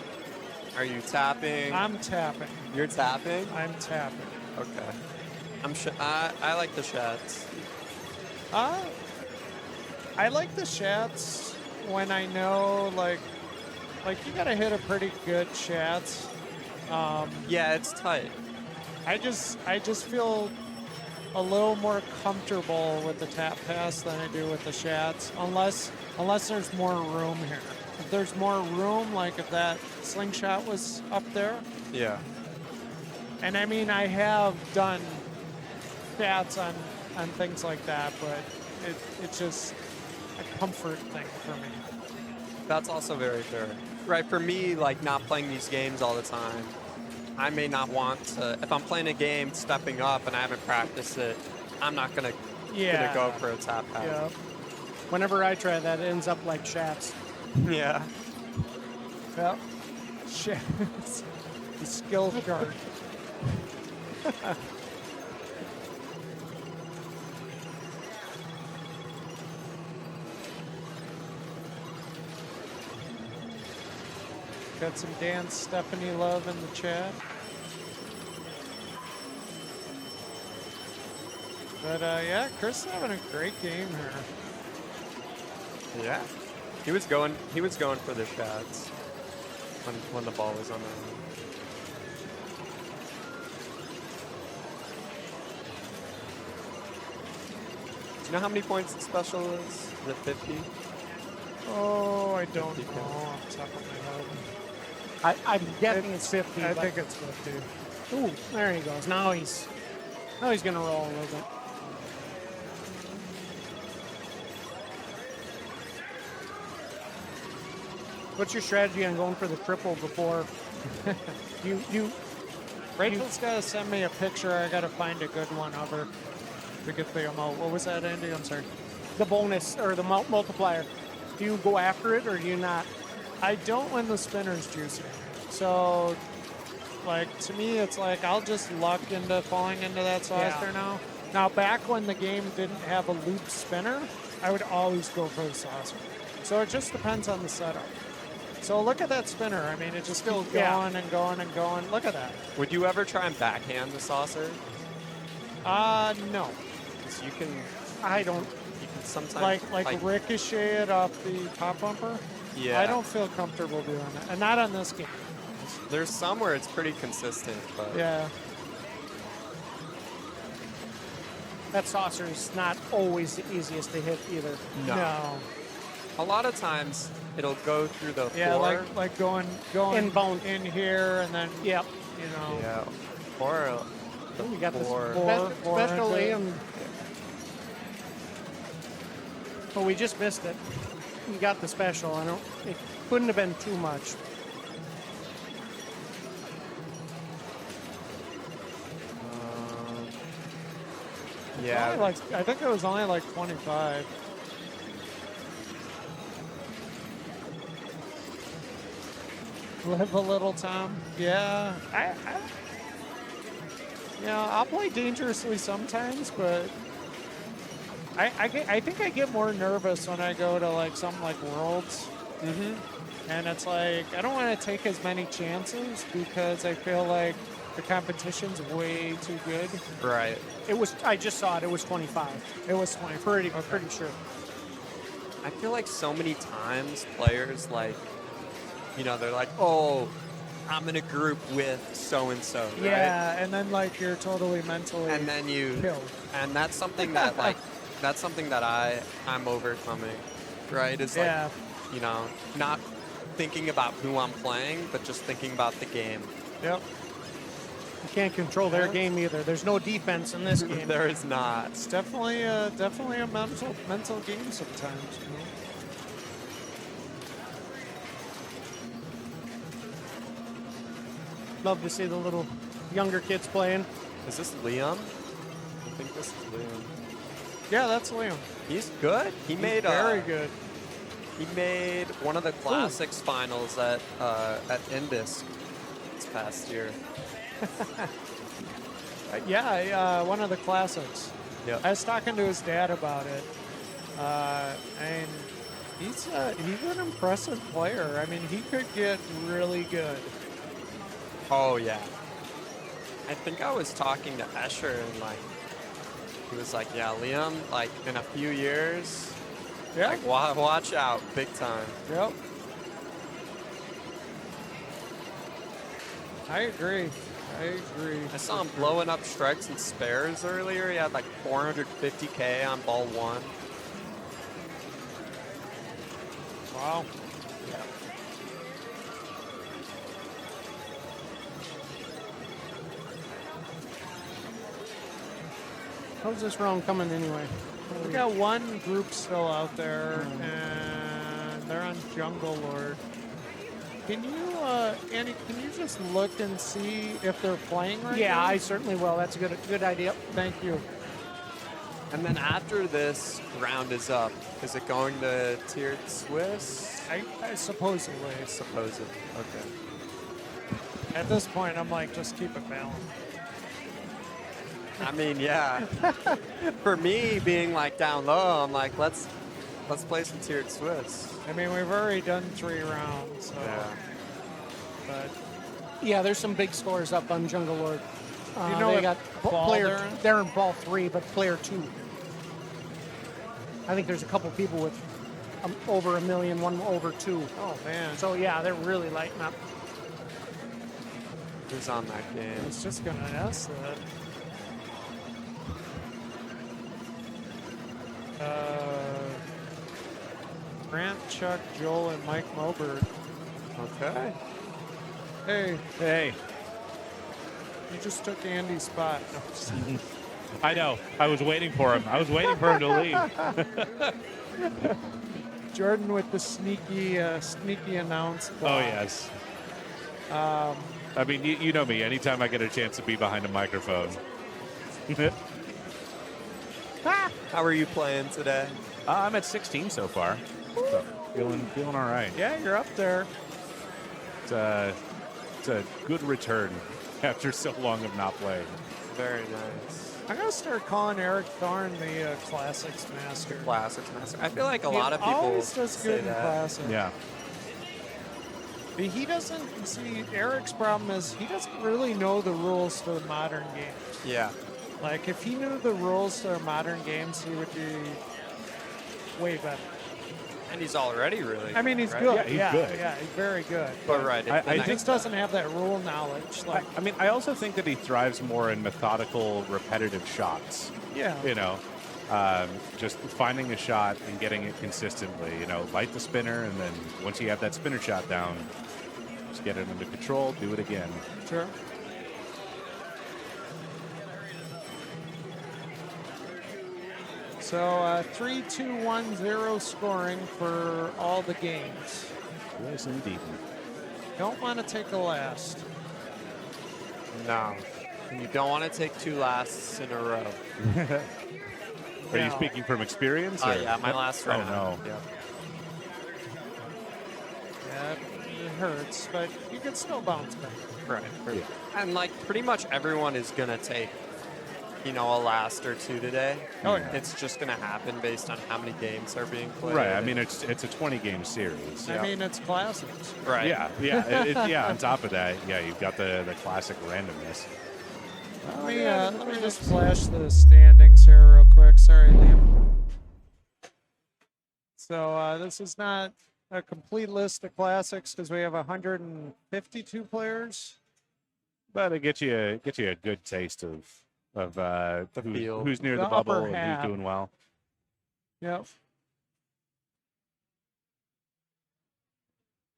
are you tapping? I'm tapping. You're tapping? I'm tapping. Okay. I like the shots. I like the shots when I know like you gotta hit a pretty good shots. Yeah, it's tight. I just feel a little more comfortable with the tap pass than I do with the shots, unless there's more room here. If there's more room, like if that slingshot was up there, Yeah. and I mean I have done stats on things like that, but it's just a comfort thing for me. That's also very fair. Right, for me, like not playing these games all the time, I may not want to, if I'm playing a game stepping up and I haven't practiced it, I'm not gonna go for a tap pass. Yeah. Whenever I try that, it ends up like shots. Yeah. Yep. Shit. The skill card. Got some Dan Stephanie love in the chat. But yeah, Chris is having a great game here. Yeah. He was going for the shots when the ball was on the line. Do you know how many points the special is? Is it 50? Oh, I don't 50 know off the top of my head. I'm guessing it's 50. I but- think it's 50. Ooh, there he goes. Now he's gonna roll a little bit. What's your strategy on going for the triple before you? Rachel's got to send me a picture. I got to find a good one of her to get the emote. What was that, Andy? I'm sorry. The bonus or the multiplier. Do you go after it or do you not? I don't when the spinner's juicy. So, like, to me, it's like I'll just luck into falling into that saucer Yeah. now. Now, back when the game didn't have a loop spinner, I would always go for the saucer. So it just depends on the setup. So look at that spinner. I mean, it just keeps going Yeah. and going and going. Look at that. Would you ever try and backhand the saucer? No. 'Cause you can sometimes Like ricochet it off the top bumper. Yeah. I don't feel comfortable doing that, and not on this game. There's some where it's pretty consistent, but Yeah. That saucer is not always the easiest to hit either. No. a lot of times it'll go through the Yeah, floor. like going Inbound. in here and then Yep. you know. Yeah. Or the We got this four. special into it. AM. Well, we just missed it. We got the special. It couldn't have been too much. Yeah. Only like, I think it was only like 25. Live a little, Tom. Yeah, I'll play dangerously sometimes, but I think I get more nervous when I go to like something like Worlds. And it's like I don't want to take as many chances because I feel like the competition's way too good. Right. I just saw it. It was 25. It was 20. Pretty sure. I feel like so many times players like, they're like, oh, I'm in a group with so-and-so, right? Yeah, and then like you're totally mentally And then you, killed. and that's something that like, that's something that I'm overcoming, right? Is like, Yeah. not thinking about who I'm playing, but just thinking about the game. Yep. You can't control their game either. There's no defense in this game. There is not. It's definitely a mental game sometimes. You know? Love to see the little younger kids playing. Is this Liam? I think this is Liam. Yeah, that's Liam. He's good. He made Very good. He made one of the classics finals at Indus this past year. One of the classics. Yep. I was talking to his dad about it, and he's an impressive player. I mean, he could get really good. Oh yeah. I think I was talking to Escher and like he was like, yeah, Liam, like in a few years, Yeah. like watch out, big time. Yep. I agree. I saw him blowing up strikes and spares earlier. He had like 450K on ball 1. Wow. Yeah. How's this round coming anyway? We got one group still out there, and they're on Jungle Lord. Can you, Andy, can you just look and see if they're playing right Yeah, now? I certainly will. That's a good idea. Thank you. And then after this round is up, is it going to tiered Swiss? I supposedly. Supposedly. Okay. At this point, I'm like, just keep it balanced. I mean, yeah. For me, being like down low, I'm like, let's play some tiered Swiss. I mean, we've already done 3 rounds, so. Yeah. But Yeah, there's some big scores up on Jungle Lord. You know they what got ball player. they're in? They're in ball 3, but player 2. I think there's a couple people with over 1 million, one over 2. oh man, So yeah, they're really lighting up. Who's on that game? it's just gonna ask that. Grant, Chuck, Joel, and Mike Mobert. Okay. Hey, you just took Andy's spot. No, I'm just kidding. I know. I was waiting for him. I was waiting for him to leave. Jordan with the sneaky announce. Oh, yes. I mean, you know me. Anytime I get a chance to be behind a microphone. How are you playing today? I'm at 16 so far. So feeling all right. Yeah, you're up there. It's a good return after so long of not playing. Very nice. I'm gonna start calling Eric Thorne the Classics Master. Classics master. I feel like a He lot of people always does say good in that. Classics. Yeah. He doesn't see. Eric's problem is he doesn't really know the rules to the modern games. Yeah. Like if he knew the rules to the modern games, he would be way better. And he's already really I mean, he's right? good. Yeah, he's good. Yeah, he's very good. But right, it's the He next just step. doesn't have that rule knowledge. Like, I mean, I also think that he thrives more in methodical, repetitive shots. yeah. You know, just finding a shot and getting it consistently. You know, light the spinner, and then once you have that spinner shot down, just get it under control, do it again. Sure. So 3-2-1-0 scoring for all the games. Yes, indeed. Don't want to take the last. No. You don't want to take 2 lasts in a row. Are you No. speaking from experience? Or? Yeah, my last Oh, round. no. Yeah. Yeah, it hurts, but you can still bounce back. Right. And like pretty much everyone is gonna take, a last or 2 today. Oh, yeah. It's just gonna happen based on how many games are being played. Right. I mean, it's a 20-game series. I mean, it's classics. Right. Yeah. On top of that, yeah, you've got the classic randomness. Let me just flash the standings here real quick. Sorry, Liam. So this is not a complete list of classics because we have 152 players. But it gets you a good taste of field. who's near The the bubble upper and half. who's doing well. Yep.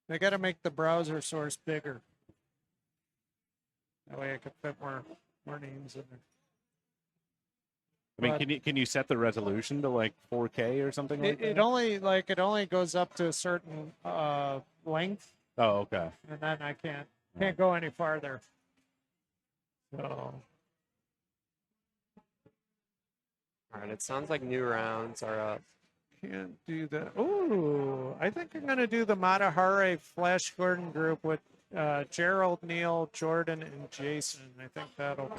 They got to make the browser source bigger. That way I could fit more names in there. I mean, But can you set the resolution to like 4K or something like it that? only goes up to a certain length, Oh, okay. and then I can't go any farther. So All right. It sounds like new rounds are up. can't do that. Ooh, I think I'm gonna do the Matahari Flash Gordon group with Gerald, Neil, Jordan, and Jason. I think that'll.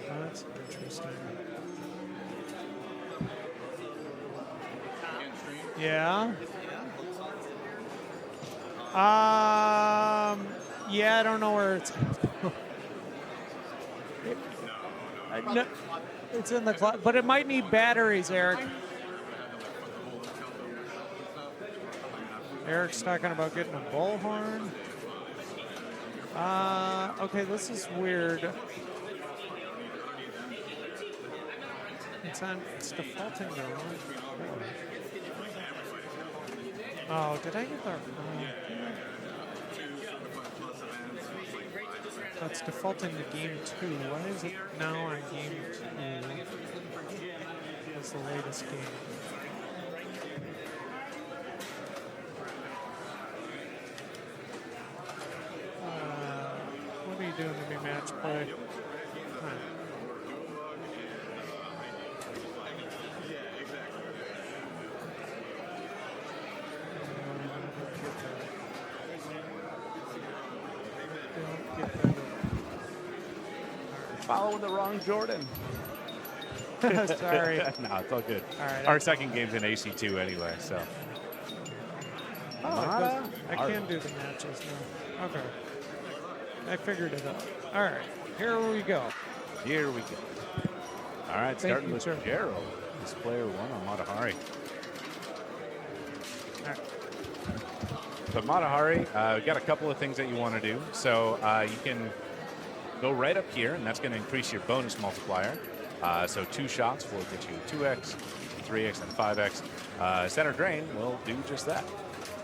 That's interesting. Yeah. Yeah, I don't know where it's. No, it's in the cloud, but it might need batteries, Eric. Eric's talking about getting a bullhorn. Okay, this is weird. It's defaulting the wrong port. Oh, did I get the That's defaulting to game 2. Why is it now on game 2? That's the latest game. What are you doing to me, match play? Following the wrong Jordan. Sorry. No, it's all good. All right. Our second game's in AC2 anyway, so. I can do the matches now. Okay. I figured it out. All right. Here we go. Here we go. All right, Thank starting you, with sir. Gerald. This player 1 on Matahari. All right. So Matahari, we've got a couple of things that you want to do. So you can go right up here, and that's going to increase your bonus multiplier. So 2 shots will get you 2x, 3x, and 5x. Center drain will do just that.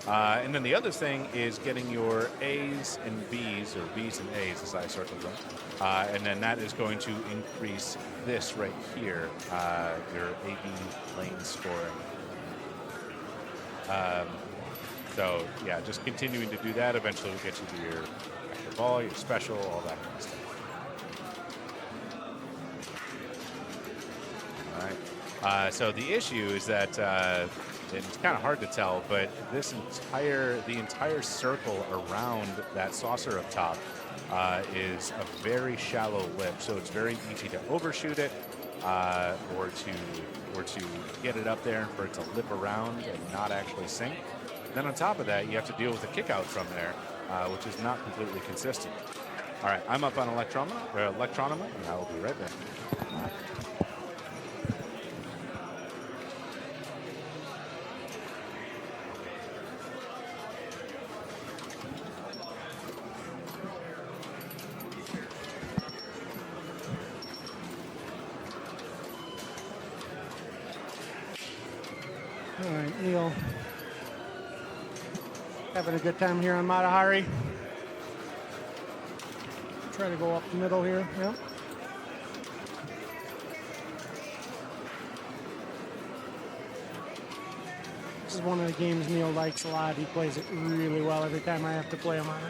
And then the other thing is getting your A's and B's, or B's and A's as I circled them. And then that is going to increase this right here, your AB lane scoring. So yeah, just continuing to do that eventually will get you to your extra ball, your special, all that kind of stuff. All right. So the issue is that it's kind of hard to tell, but the entire circle around that saucer up top is a very shallow lip, so it's very easy to overshoot it or to get it up there and for it to lip around and not actually sink. Then on top of that, you have to deal with the kick out from there, which is not completely consistent. All right, I'm up on Electronoma, and I will be right back. All right, Neil. Having a good time here on Matahari. Try to go up the middle here. Yep. This is one of the games Neil likes a lot. He plays it really well every time I have to play him on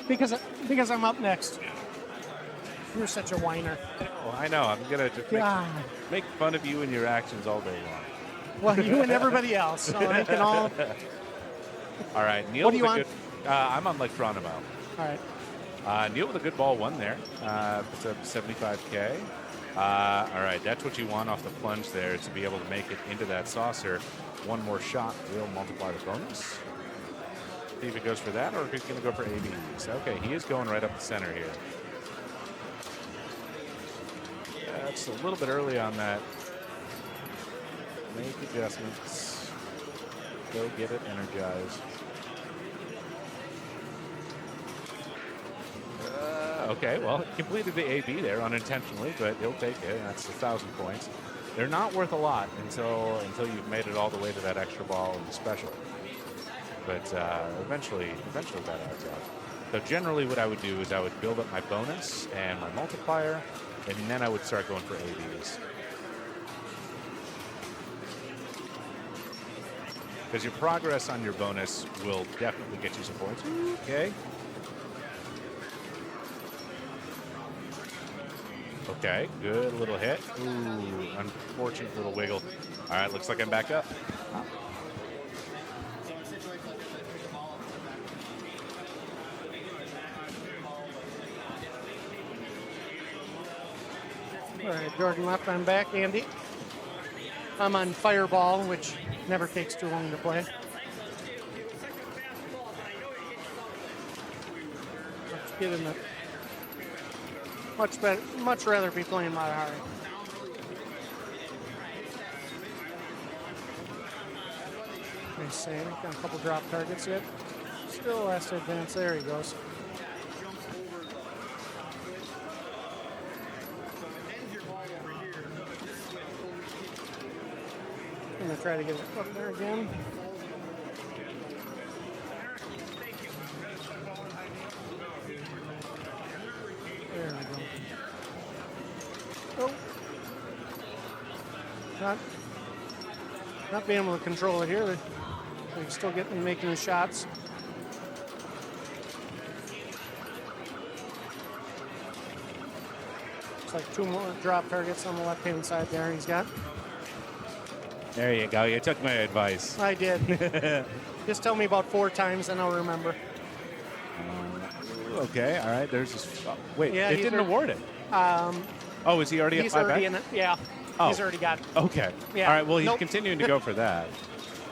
it. Because I'm up next. You're such a whiner. Oh, I know. I'm gonna just make fun of you and your actions all day long. Well, you and everybody else, so they can all. All right, Neil. What do you with a want? good, I'm on Electronimo. All right. Neil with a good ball one there. It's a 75K. All right, that's what you want off the plunge there, is to be able to make it into that saucer. One more shot will multiply the bonus. See if he goes for that or if he's going to go for ABs. Okay, he is going right up the center here. That's a little bit early on that. Make adjustments. Go get it energized. Okay, well, he completed the AB there unintentionally, but he'll take it. That's 1,000 points. They're not worth a lot until you've made it all the way to that extra ball and special. But eventually that adds up. So generally what I would do is I would build up my bonus and my multiplier, and then I would start going for ABs. Because your progress on your bonus will definitely get you some points. Okay. Okay, good little hit. Ooh, unfortunate little wiggle. All right, looks like I'm back up. All right, Jordan left, I'm back. Andy. I'm on Fireball, which never takes too long to play. Let's get in the... Much better, much rather be playing Matahari. Nice save. Got a couple drop targets yet. Still has to advance. There he goes. I'm gonna try to get it up there again. There we go. Oh. Not being able to control it here. They're still making the shots. Looks like 2 more drop targets on the left-hand side there he's got. There you go. You took my advice. I did. Just tell me about 4 times and I'll remember. Okay, all right. There's this. Oh, wait, Yeah, it didn't award it. Oh, is he already at 5 already back? in it. Yeah. Oh. He's already got it. Okay. Yeah. All right. Well, he's Nope. continuing to go for that.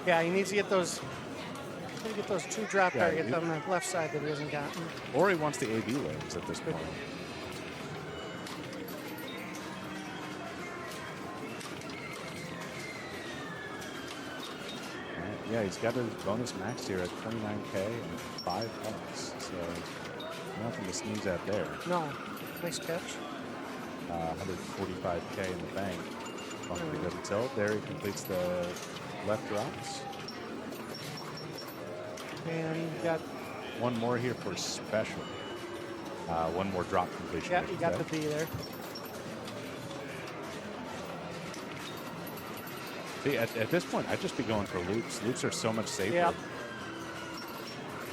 Yeah, he needs to get those. Get those 2 drop Yeah, targets on the left side that he hasn't gotten. Or he wants the AB lanes at this point. Yeah, he's got his bonus maxed here at 29K and 5 points. So nothing to sneeze at there. No. Nice catch. 145K in the bank. He doesn't tilt. There he completes the left drops. And you got. One more here for special. One more drop completion. Yeah, you got the B there. See, at this point, I'd just be going for loops. Loops are so much safer. Yep.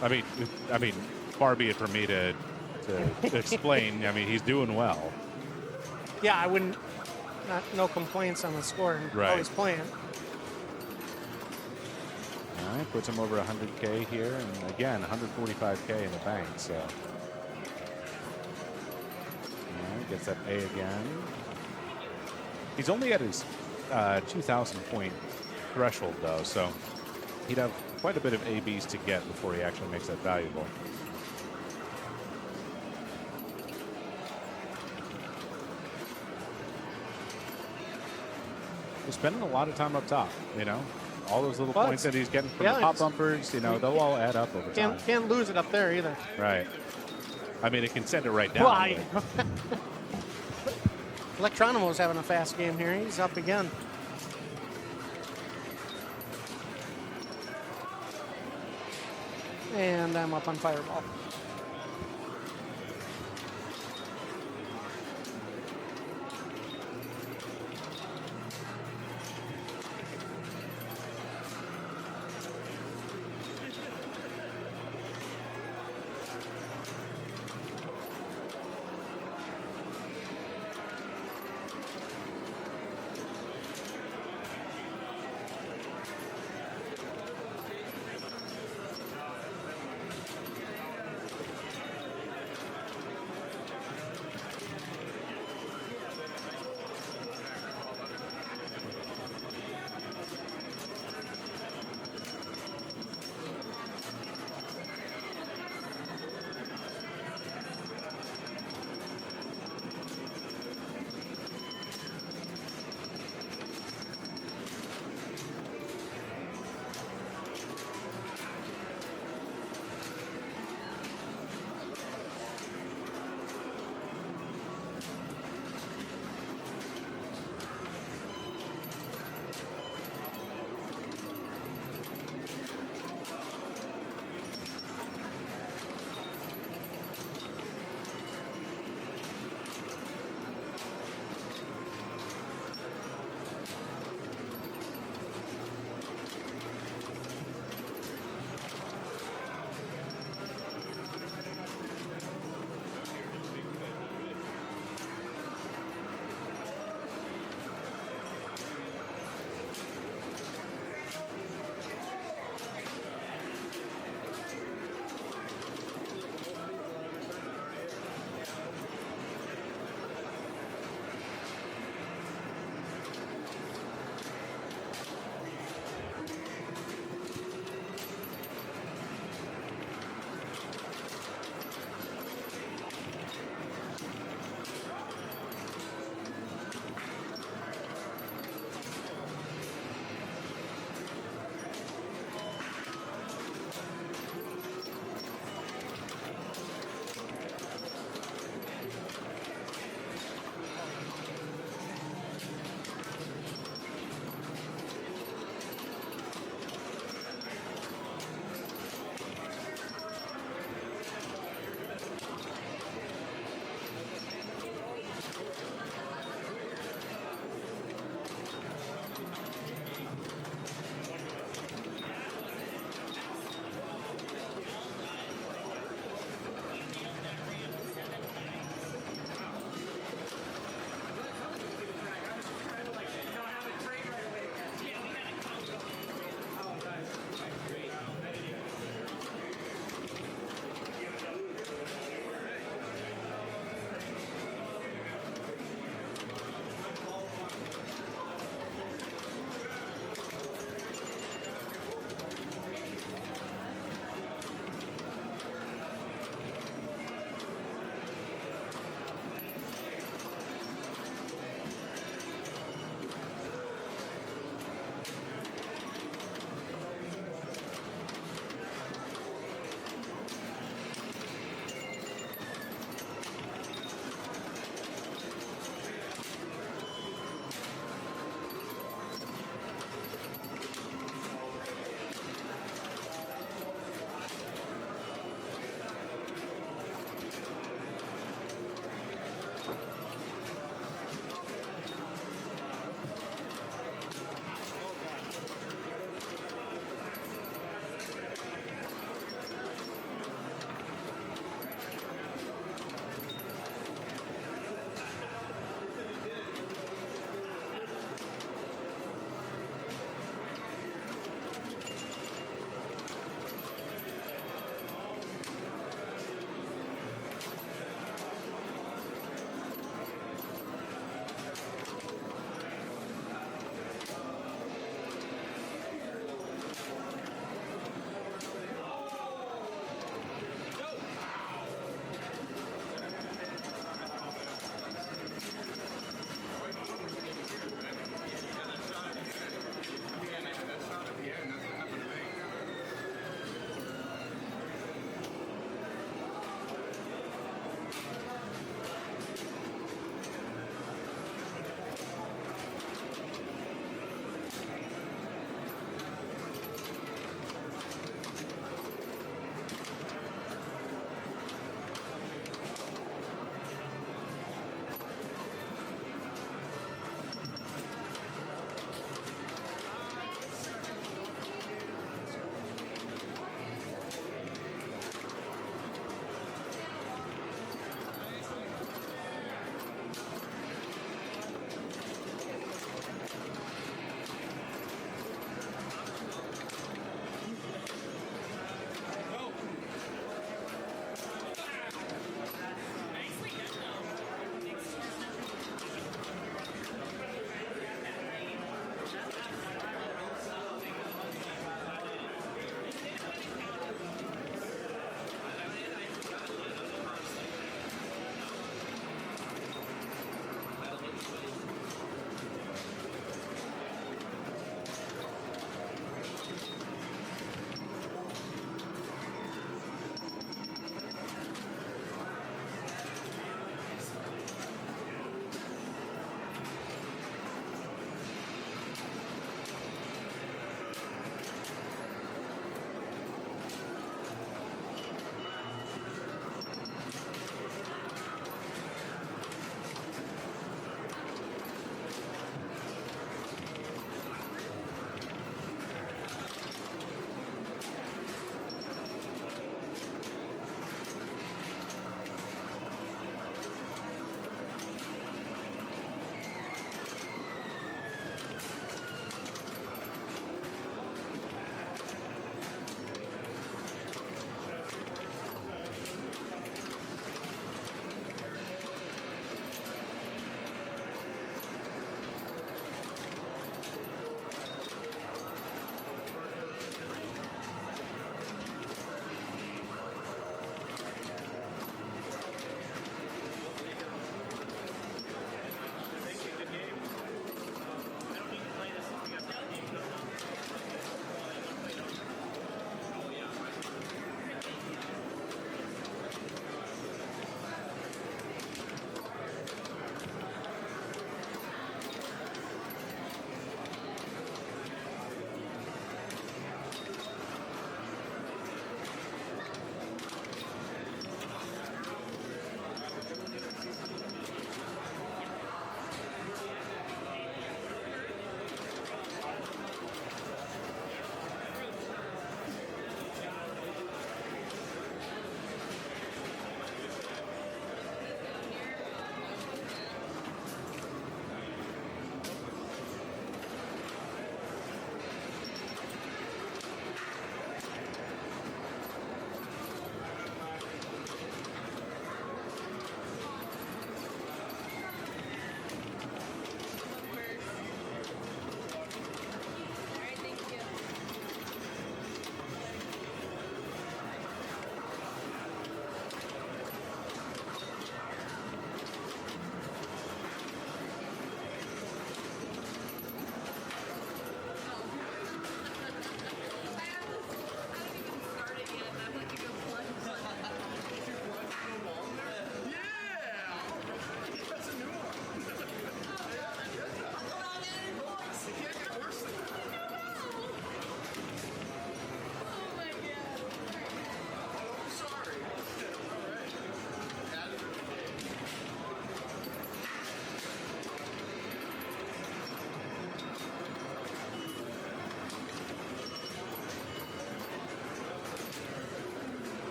I mean, far be it for me to explain. I mean, he's doing well. Yeah, I wouldn't. No complaints on the score and Right. how he's playing. All right, puts him over 100K here, and again, 145K in the bank. So, all right, gets that A again. He's only at his 2,000 point threshold though, so he'd have quite a bit of ABs to get before he actually makes that valuable. He's spending a lot of time up top, you know. All those little points that he's getting from the pop bumpers, you know, they'll all add up over time. Can't lose it up there either. Right. I mean, it can send it right down. Why? Electronimo's having a fast game here. He's up again. And I'm up on Fireball.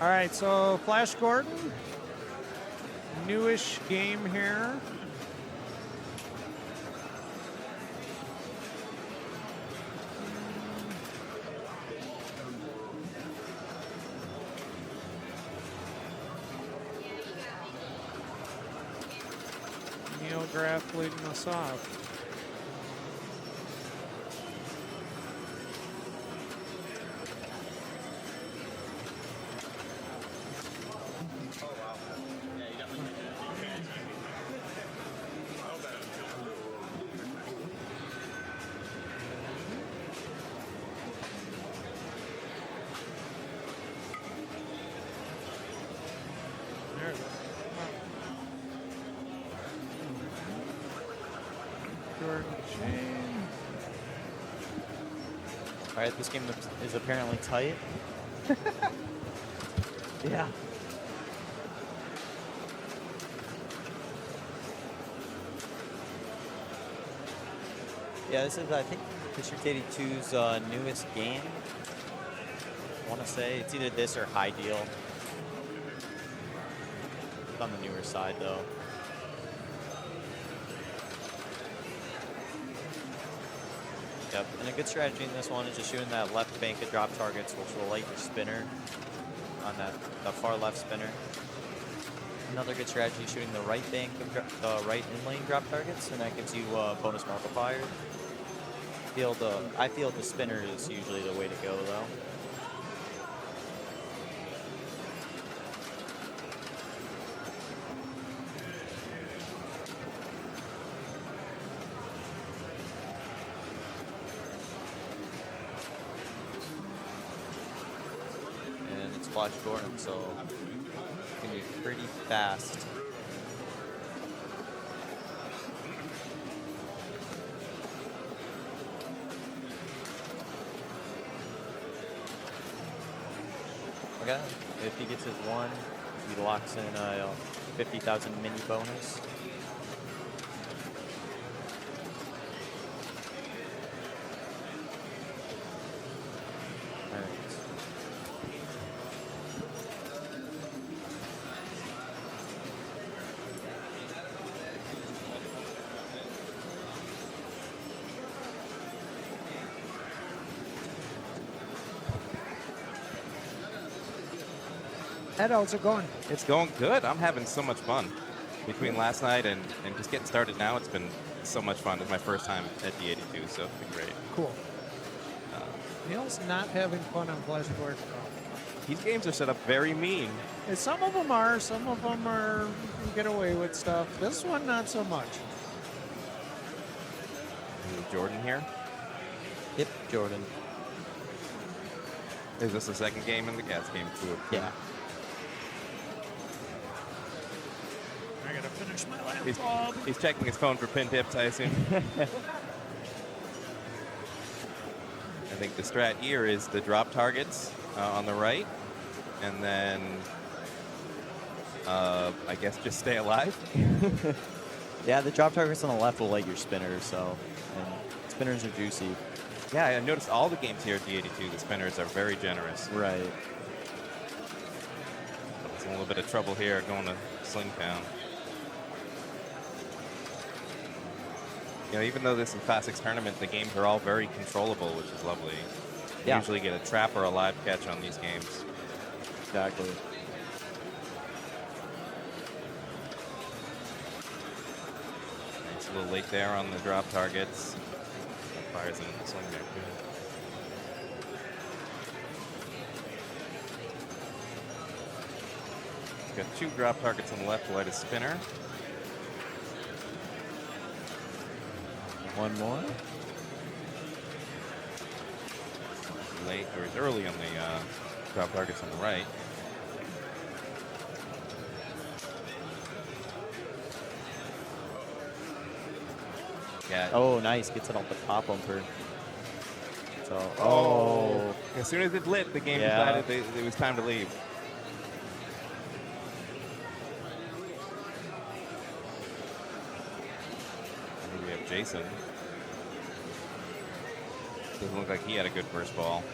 All right, so Flash Gordon, newish game here. Neograph leading us off. All right, this game is apparently tight. Yeah. Yeah, this is, I think, District 82's newest game. I want to say it's either this or High Deal. It's on the newer side, though. Yep, and a good strategy in this one is just shooting that left bank of drop targets, which will light your spinner on that far left spinner. Another good strategy is shooting the right bank of the right in lane drop targets, and that gives you bonus multiplier. I feel the spinner is usually the way to go, though. Flash Gordon, so it's gonna be pretty fast. Okay, if he gets his one, he locks in a 50,000 mini bonus. Ed, how's it going? It's going good. I'm having so much fun. Between last night and just getting started now, it's been so much fun. It's my first time at the 82, so it's been great. Cool. Neil's not having fun on Flash Gordon. These games are set up very mean. And some of them are. Some of them are, you can get away with stuff. This one, not so much. Is Jordan here? Yep, Jordan. Is this the second game in the Cats game too? Yeah. I gotta finish my lap. He's checking his phone for pin tips, I assume. I think the strat here is the drop targets on the right, and then I guess just stay alive. Yeah, the drop targets on the left will light your spinner, so and spinners are juicy. Yeah, I noticed all the games here at the 82, the spinners are very generous. Right. There's a little bit of trouble here going to Sling Town. You know, even though this is Classics tournament, the games are all very controllable, which is lovely. You usually get a trap or a live catch on these games. Exactly. It's a little late there on the drop targets. That fires into the swing there, too. He's got 2 drop targets on the left to light a spinner. One more. Late, or he's early on the drop targets on the right. Yeah. Oh, nice. Gets it off the top bumper. So, As soon as it lit, the game decided it was time to leave. I think we have Jason. Doesn't look like he had a good first ball.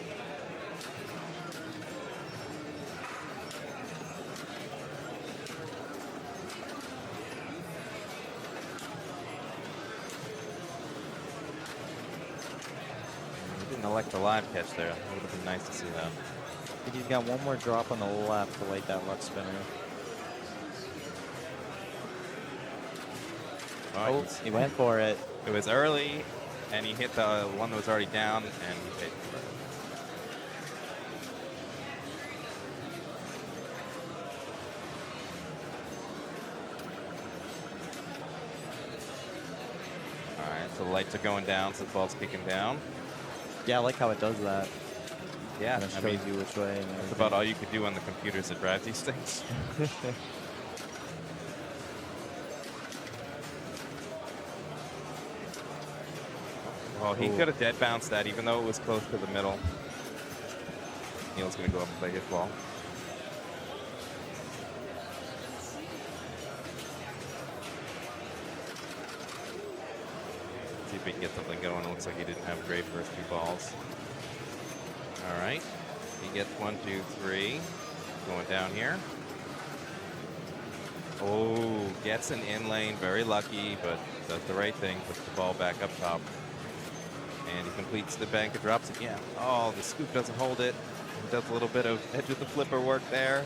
elect a live catch there. It would have been nice to see that. I think he's got one more drop on the left to light that left spinner. Oh, he went for it. It was early, and he hit the one that was already down, and he paid for it. All right, so the lights are going down, so the ball's kicking down. Yeah, I like how it does that. Yeah, It I shows mean, you which way. And that's about all you could do on the computers that drive these things. Well, he could have dead bounced that, even though it was close to the middle. Neil's going to go up and play his ball. See if we can get something going. It looks like he didn't have great first two balls. All right. He gets 1, 2, 3. Going down here. Oh, gets an in lane. Very lucky, but does the right thing. Puts the ball back up top. And he completes the bank and drops it. Yeah. Oh, the scoop doesn't hold it. He does a little bit of edge of the flipper work there.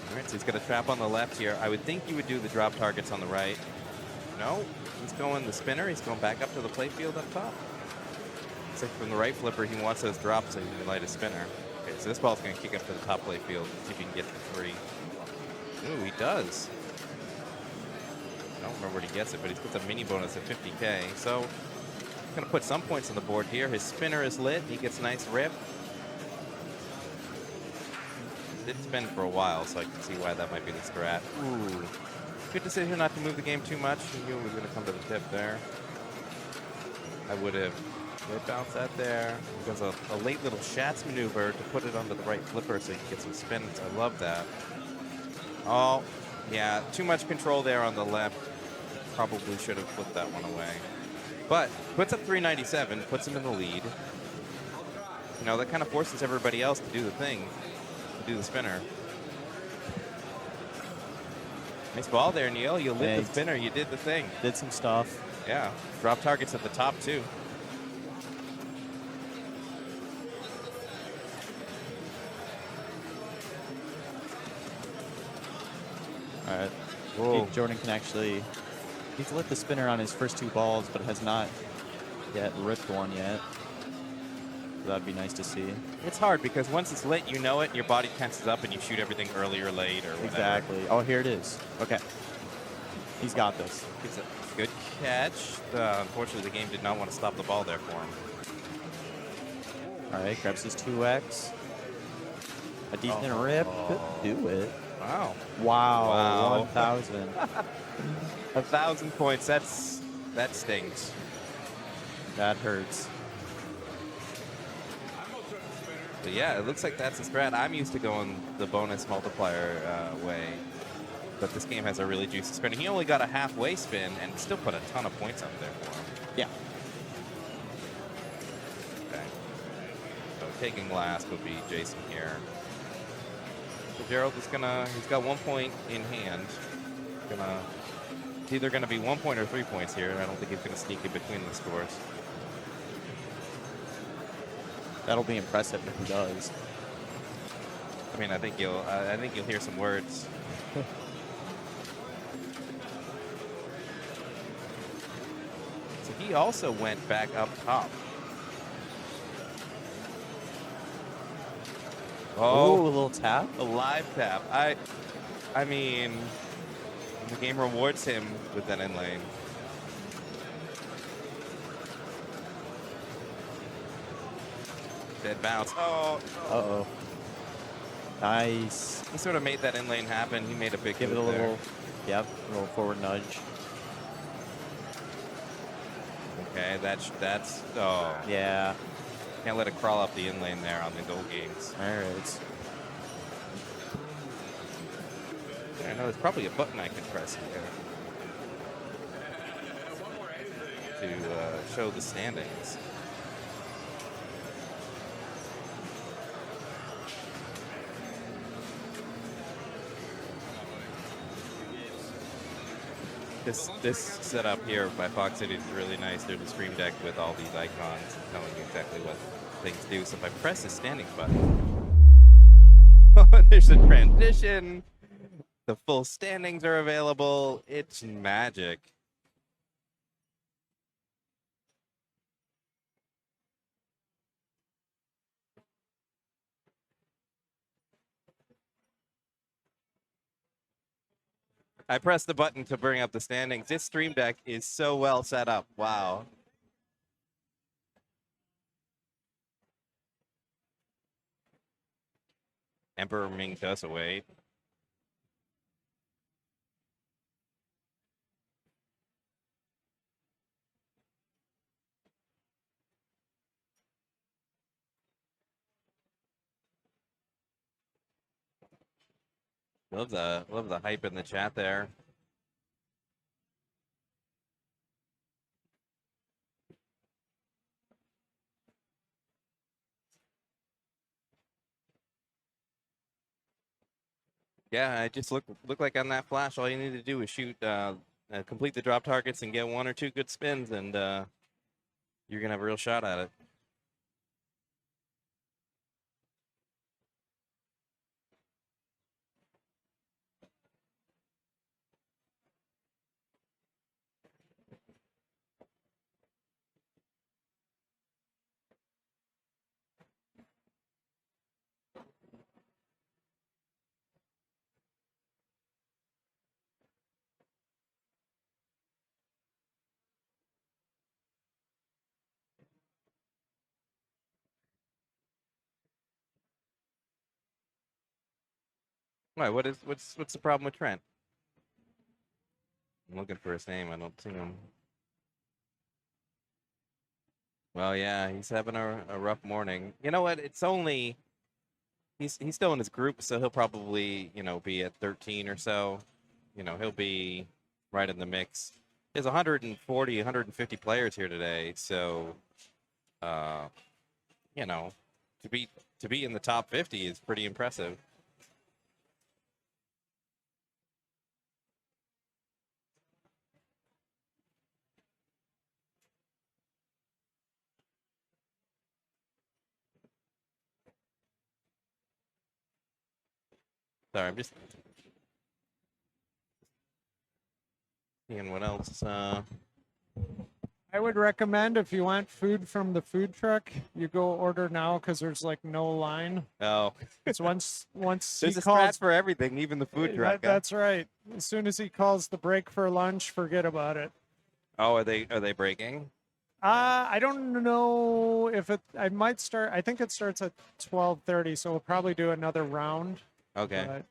All right, so he's got a trap on the left here. I would think you would do the drop targets on the right. No, he's going the spinner. He's going back up to the playfield up top. Looks like from the right flipper, he wants those drops so he can light a spinner. Okay, so this ball's going to kick up to the top playfield. See if he can get to 3. Ooh, he does. I don't remember what he gets it, but he's got the mini bonus at 50K. So he's going to put some points on the board here. His spinner is lit. He gets a nice rip. Didn't spin for a while, so I can see why that might be the strat. Ooh. Good decision not to move the game too much. He knew it was going to come to the tip there. I would have bounced that there. He does a late little Schatz maneuver to put it onto the right flipper so he can get some spins. I love that. Oh, yeah, too much control there on the left. Probably should have flipped that one away. But puts up 397, puts him in the lead. You know, that kind of forces everybody else to do the thing, to do the spinner. Nice ball there, Neil. You lit the spinner. You did the thing. Did some stuff. Yeah. Drop targets at the top, too. All right. Jordan can actually... He's lit the spinner on his first 2 balls, but has not yet ripped one yet. So that'd be nice to see. It's hard because once it's lit, you know it, and your body tenses up, and you shoot everything early or late or whatever. Exactly. Oh, here it is. Okay. He's got this. It's a good catch. Unfortunately, the game did not want to stop the ball there for him. All right, grabs his 2X. A decent rip. Could do it. Wow. Wow. 1,000. 1,000 points. That stings. That hurts. But yeah, it looks like that's a strat. I'm used to going the bonus multiplier way. But this game has a really juicy spin. He only got a halfway spin and still put a ton of points up there for him. Yeah. Okay. So taking last would be Jason here. So Gerald is he's got 1 point in hand. It's either gonna be 1 point or 3 points here. I don't think he's gonna sneak in between the scores. That'll be impressive if he does. I mean, I think you'll hear some words. So he also went back up top. Oh, a little tap. A live tap. I mean, the game rewards him with that in lane. Dead bounce. Oh. Uh-oh. Nice. He sort of made that in lane happen. He made a big Give it a move little, there. a little forward nudge. Okay, that's oh. Yeah. Can't let it crawl up the in lane there on the old games. All right. I know there's probably a button I can press here to show the standings. this setup here by Fox City is really nice. There's a stream deck with all these icons telling you exactly what things do. So if I press the standings button, there's a transition. The full standings are available. It's magic. I pressed the button to bring up the standings. This stream deck is so well set up. Wow. Emperor Ming does away. Love the hype in the chat there. Yeah, it just look like on that flash, all you need to do is shoot, complete the drop targets and get 1 or 2 good spins, and you're gonna have a real shot at it. Why? What's the problem with Trent? I'm looking for his name. I don't see him. Well, yeah, he's having a rough morning. You know what? It's only he's still in his group, so he'll probably be at 13 or so. He'll be right in the mix. There's 140, 150 players here today, so to be in the top 50 is pretty impressive. Sorry, I'm just seeing what else. I would recommend if you want food from the food truck, you go order now because there's like no line. Oh, It's once there's he a strat calls for everything, even the food truck. That's right. As soon as he calls the break for lunch, forget about it. Oh, are they breaking? I don't know if it. I might start. I think it starts at 12:30, so we'll probably do another round. Okay.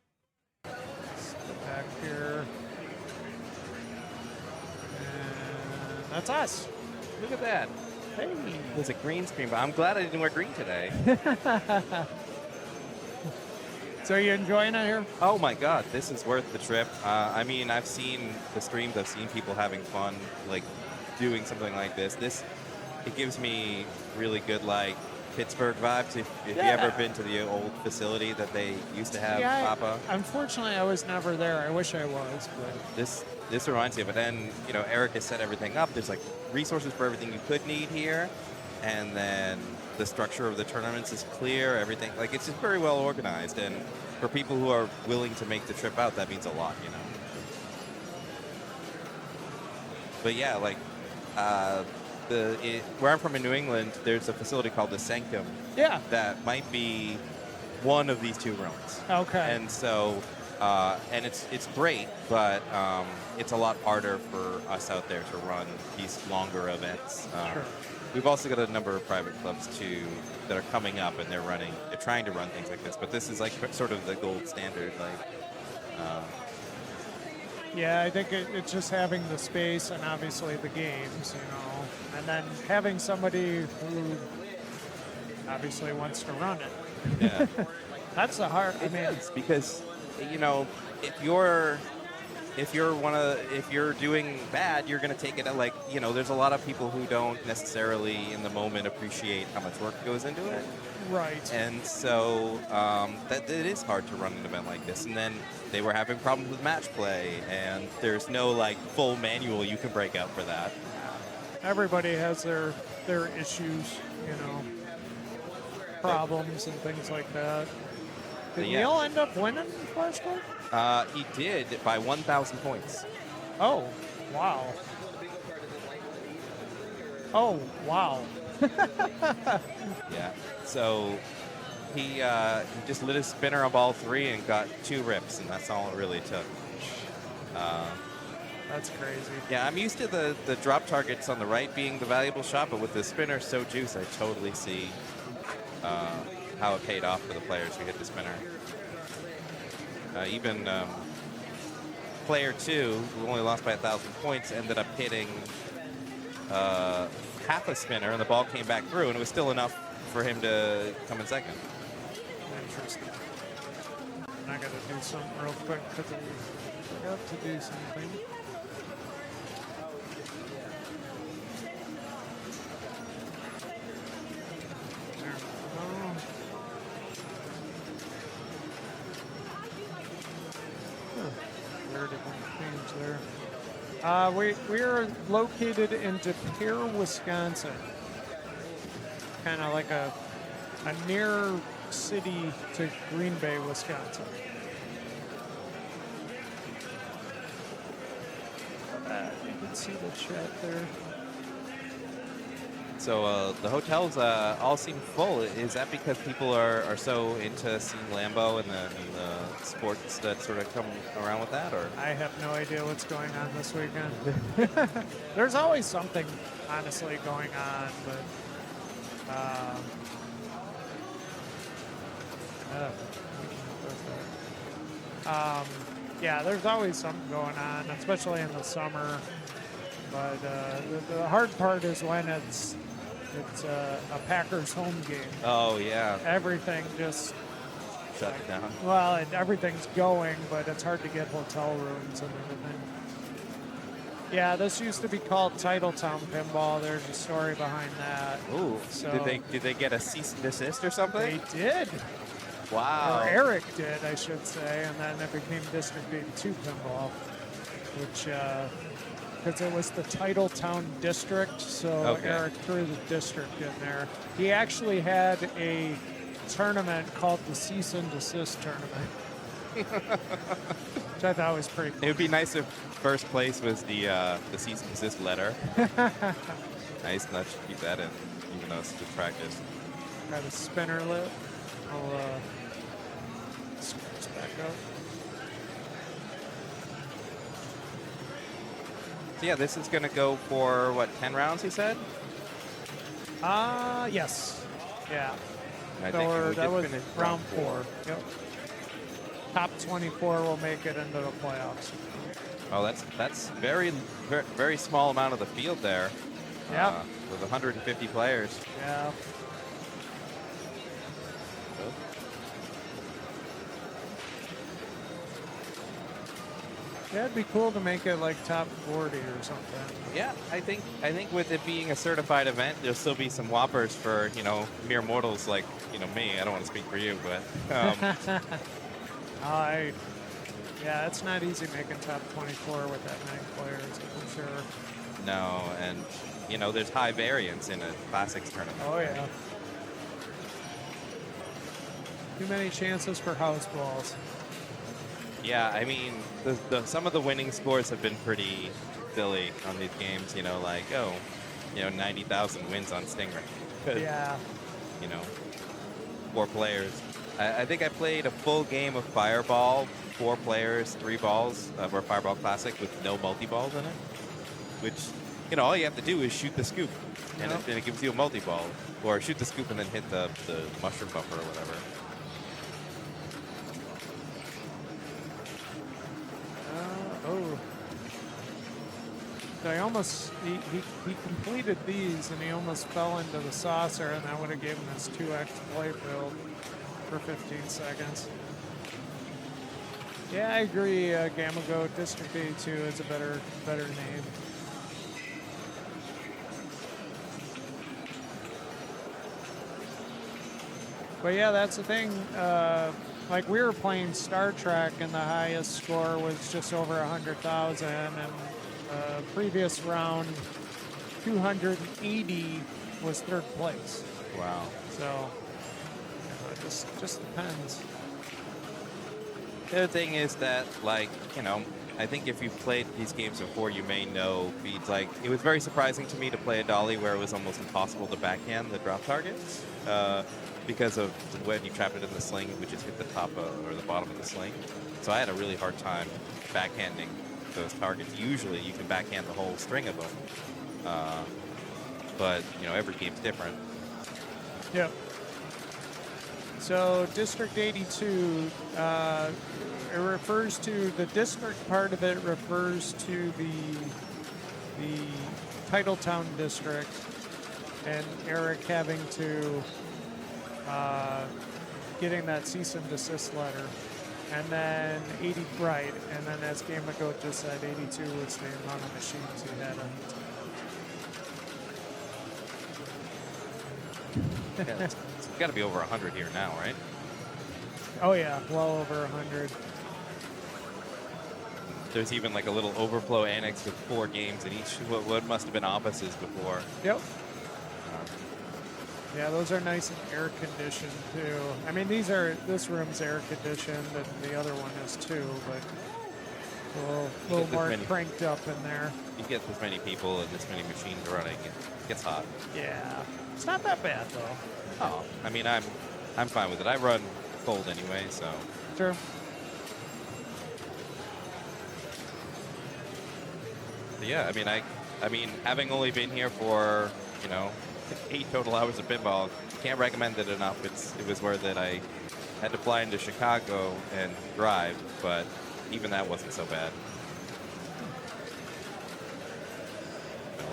But let's get back here. And that's us. Look at that. Hey. There's a green screen, but I'm glad I didn't wear green today. So you enjoying it here? Oh my God, this is worth the trip. I mean, I've seen the streams. I've seen people having fun, like doing something like this. It gives me really good Pittsburgh vibes. If you ever been to the old facility that they used to have, Papa. Unfortunately, I was never there. I wish I was, but this reminds me of it. And Eric has set everything up. There's resources for everything you could need here, and then the structure of the tournaments is clear. Everything it's just very well organized, and for people who are willing to make the trip out, that means a lot, But yeah, where I'm from in New England, there's a facility called the Sanctum. Yeah. That might be one of these 2 rooms. Okay. And so, and it's great, but it's a lot harder for us out there to run these longer events. Sure. We've also got a number of private clubs too that are coming up, and they're trying to run things like this. But this is sort of the gold standard. Yeah, I think it's just having the space and obviously the games, and then having somebody who obviously wants to run it. Yeah. That's the hard. It is, because if you're if you're doing bad, you're going to take it at, like, you know, there's a lot of people who don't necessarily in the moment appreciate how much work goes into it. Right. And so that it is hard to run an event like this. And then they were having problems with match play, and there's no like full manual you can break out for that. Everybody has their issues, you know, problems and things like that. Did Yeah. Neil end up winning last week? He did by 1,000 points. Oh, wow. Oh, wow. Yeah. So he just lit his spinner on ball 3 and got 2 rips, and that's all it really took. That's crazy. Yeah, I'm used to the drop targets on the right being the valuable shot, but with the spinner so juice, I totally see how it paid off for the players who hit the spinner. Even player 2, who only lost by 1,000 points, ended up hitting half a spinner, and the ball came back through, and it was still enough for him to come in second. Interesting. I got to do something real quick because I forgot to do something. There we go. Weird, it won't change there. We are located in DePere, Wisconsin. Kind of like a near city to Green Bay, Wisconsin. You can see the chat there. So the hotels all seem full. Is that because people are so into seeing Lambeau and the sports that sort of come around with that, or? I have no idea what's going on this weekend. There's always something, honestly, going on, but yeah, there's always something going on, especially in the summer. But the hard part is when it's a Packers home game. Oh yeah. Everything just Shut it down. well, everything's going, but it's hard to get hotel rooms and everything. Yeah, this used to be called Titletown Pinball. There's a story behind that. Ooh. So did they get a cease and desist or something? they did. Wow. Or Eric did, I should say, and then it became District 82 Pinball, which, because it was the Titletown District, so Okay. Eric threw the district in there. He actually had a tournament called the Cease and Desist Tournament, which I thought was pretty cool. It would be nice if first place was the cease and desist letter. Nice, let's keep that in, even though it's just practice. Got a spinner lit. I'll switch back up. So yeah, this is going to go for, what, 10 rounds, he said? Yes. Yeah. I So think we that just was finished round 4. Yep. Top 24 will make it into the playoffs. Oh, that's very, very, very small amount of the field there. Yeah. With 150 players. Yeah. Yeah, it'd be cool to make it like top 40 or something. Yeah, I think with it being a certified event, there'll still be some whoppers for, you know, mere mortals like, you know, me. I don't want to speak for you, but Yeah, it's not easy making top 24 with that many players, for sure. no, and you know, there's high variance in a classics tournament. Oh yeah. Too many chances for house balls. Yeah, I mean, some of the winning scores have been pretty silly on these games. You know, like 90,000 wins on Stingray. Yeah. You know, 4 players. I think I played a full game of Fireball, 4 players, 3 balls, or Fireball Classic with no multi-balls in it. Which, you know, all you have to do is shoot the scoop, and it gives you a multi-ball. Or shoot the scoop and then hit the mushroom bumper or whatever. So he completed these and he almost fell into the saucer, and that would have given us 2x play field for 15 seconds. Yeah, I agree. Gamma Goat District 82 is a better name. But yeah, that's the thing. Like we were playing Star Trek, and the highest score was just over 100,000, and previous round 280 was third place. Wow. So it just depends. The other thing is that, like, you know, I think if you've played these games before, you may know feeds. Like, it was very surprising to me to play a dolly where it was almost impossible to backhand the drop targets because of when you trap it in the sling, which is hit the top or the bottom of the sling. So I had a really hard time backhanding those targets. Usually you can backhand the whole string of them, but, you know, every game's different. Yep. So District 82, it refers to the district part of it refers to the Titletown district, and Eric having to getting that cease and desist letter, and then 80 right, and then as Game Ago just said, 82 was the amount of machines he had on the team. Yeah, it's got to be over 100 here now, right? Oh yeah, well over 100. There's even like a little overflow annex with 4 games in each, what must have been offices before. Yep. Yeah, those are nice and air conditioned too. I mean, this room's air conditioned, and the other one is too, but a little more cranked up in there. You get this many people and this many machines running, it gets hot. Yeah, it's not that bad though. Oh, I mean, I'm fine with it. I run cold anyway, so. Sure. But yeah, I mean, having only been here for, you know, 8 total hours of pinball, can't recommend it enough. It was worth it. I had to fly into Chicago and drive, but even that wasn't so bad. So,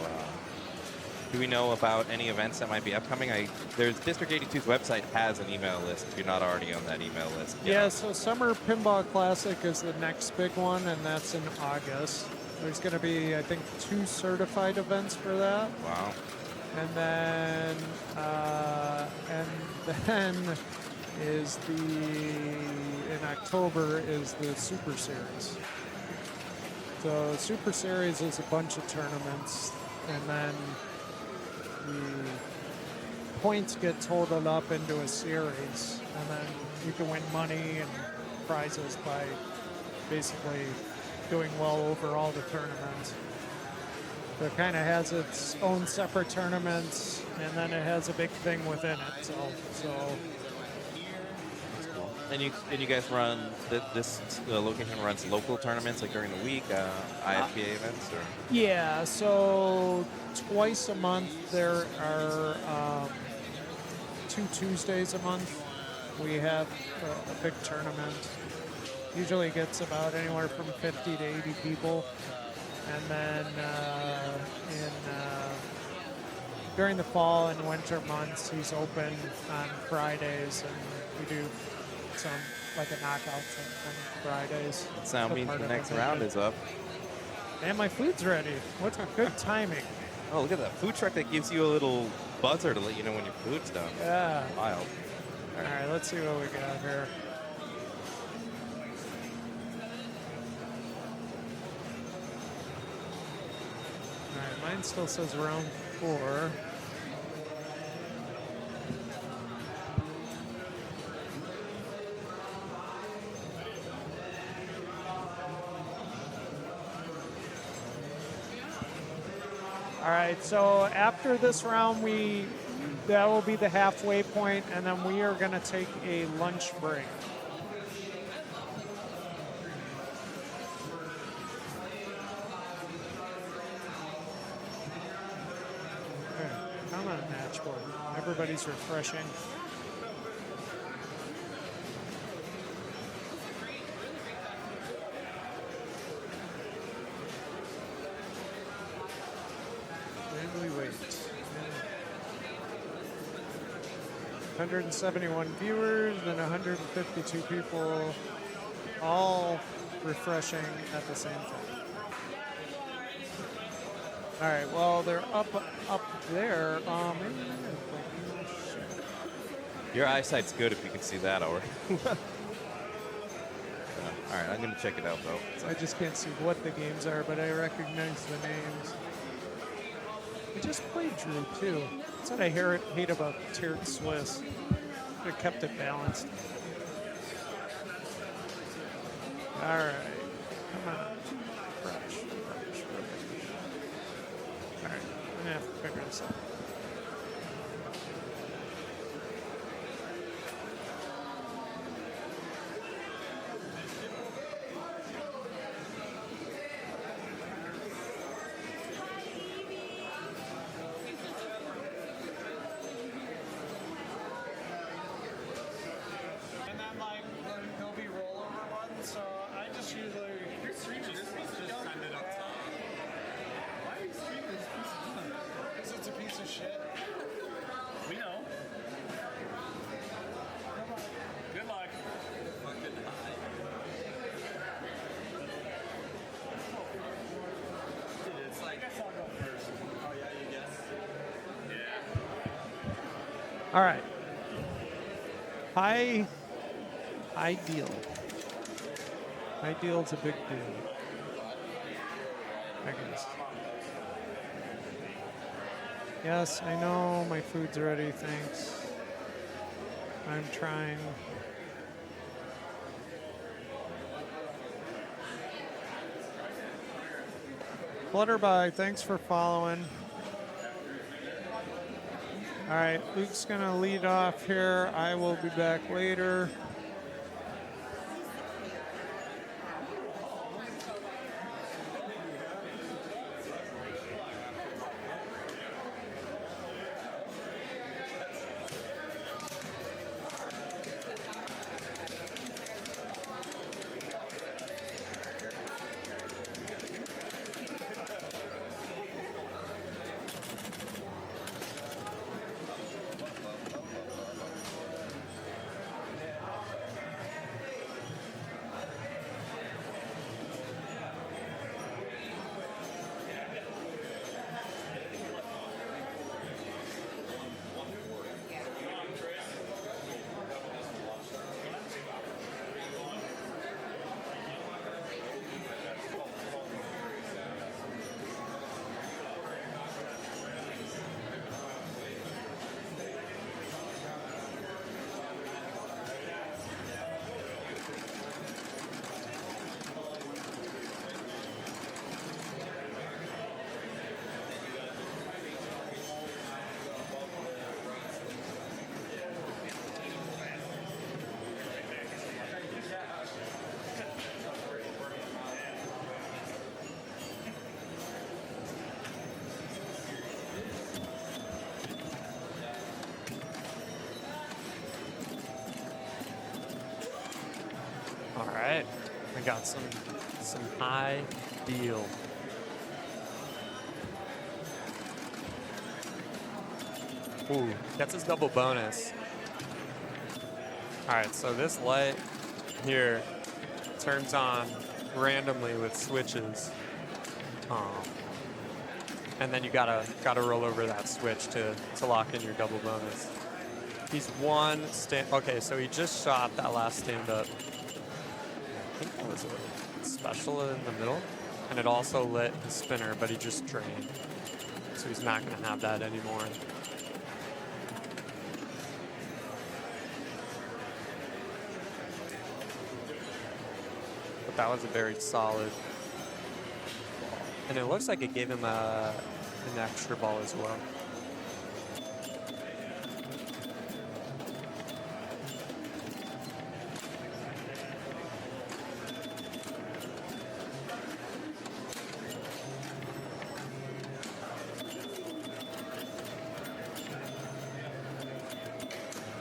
do we know about any events that might be upcoming? There's District 82's website has an email list if you're not already on that email list. Yeah, so Summer Pinball Classic is the next big one, and that's in August. There's going to be, I think, 2 certified events for that. Wow. And then is in October is the Super Series. So Super Series is a bunch of tournaments, and then the points get totaled up into a series, and then you can win money and prizes by basically doing well over all the tournaments. So it kind of has its own separate tournaments, and then it has a big thing within it. So That's cool. And you guys run this location runs local tournaments like during the week, IFPA events, or? yeah, so twice a month there are 2 Tuesdays a month. We have a big tournament. Usually gets about anywhere from 50 to 80 people. And then during the fall and winter months, he's open on Fridays, and we do some like a knockout on Fridays. That sound means the next round is up. And my food's ready. What's good timing? Oh, look at that food truck that gives you a little buzzer to let you know when your food's done. Yeah. Wild. All right, let's see what we got here. Mine still says round 4. All right, so after this round, that will be the halfway point, and then we are going to take a lunch break. Matchboard. Everybody's refreshing. And we wait. 171 viewers and 152 people all refreshing at the same time. All right, well, they're up there. Your eyesight's good if you can see that, or. All right, I'm going to check it out, though. I just can't see what the games are, but I recognize the names. I just played Drew, too. That's what I hate about Tiered Swiss. Could have kept it balanced. All right. Come on. Fresh. All right. I'm going to have to figure this out. And then, like, there'll be rollover ones, so I just usually. Why are you streaming this piece of shit? Because it's a piece of shit. We know. Good luck. It's like, I guess I'll go first. oh yeah, you guess? All right. Ideal. Ideal's a big deal. I guess. Yes, I know my food's ready, thanks. I'm trying. Flutterby, thanks for following. All right, Luke's gonna lead off here. I will be back later. All right, I got some high deal. Ooh, gets his double bonus. All right, so this light here turns on randomly with switches, and then you gotta roll over that switch to lock in your double bonus. He's one stand. Okay, so he just shot that last stand up. I think that was a special in the middle, and it also lit his spinner, but he just drained, so he's not going to have that anymore. But that was a very solid ball, and it looks like it gave him an extra ball as well.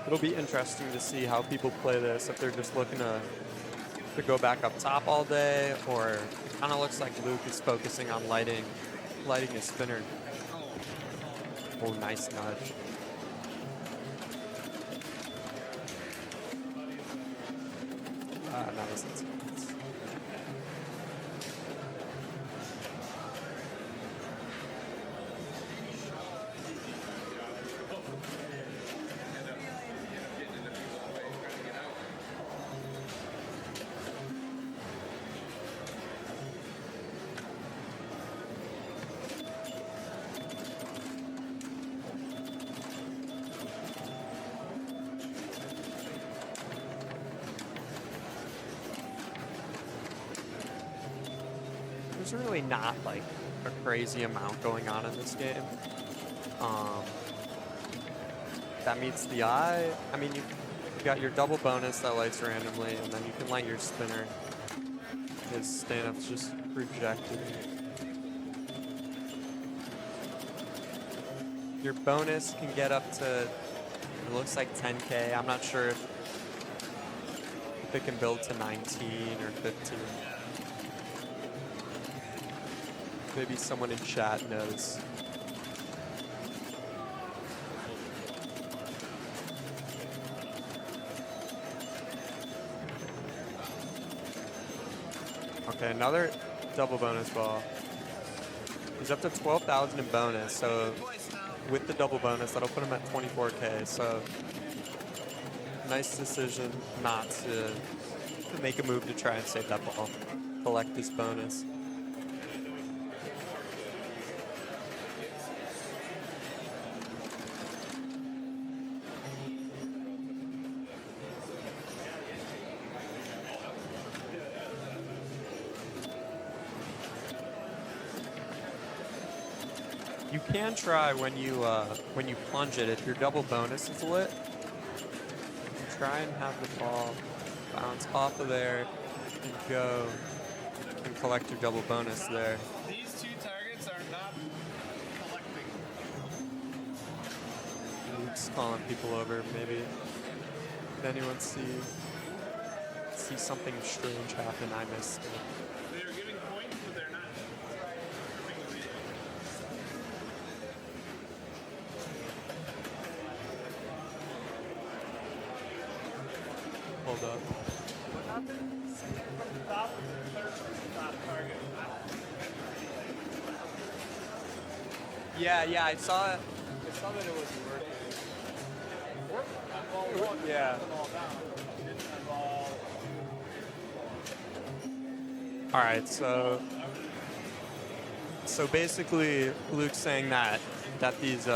It'll be interesting to see how people play this, if they're just looking to go back up top all day, or it kind of looks like Luke is focusing on lighting his spinner. Oh, nice nudge. That was really not like a crazy amount going on in this game. That meets the eye. I mean, you got your double bonus that lights randomly, and then you can light your spinner. His stand-up's just rejected. Your bonus can get up to, it looks like 10K. I'm not sure if it can build to 19 or 15. Maybe someone in chat knows. Okay, another double bonus ball. He's up to 12,000 in bonus, so with the double bonus, that'll put him at 24K. So nice decision not to make a move to try and save that ball, collect this bonus. You can try when you plunge it, if your double bonus is lit, you try and have the ball bounce off of there and go and collect your double bonus there. These two targets are not collecting. Luke's calling people over, maybe. Did anyone see something strange happen? I missed it. They're giving points, but they're not. Hold up. Yeah, I saw that it wasn't working. Yeah. All right, so basically Luke's saying that these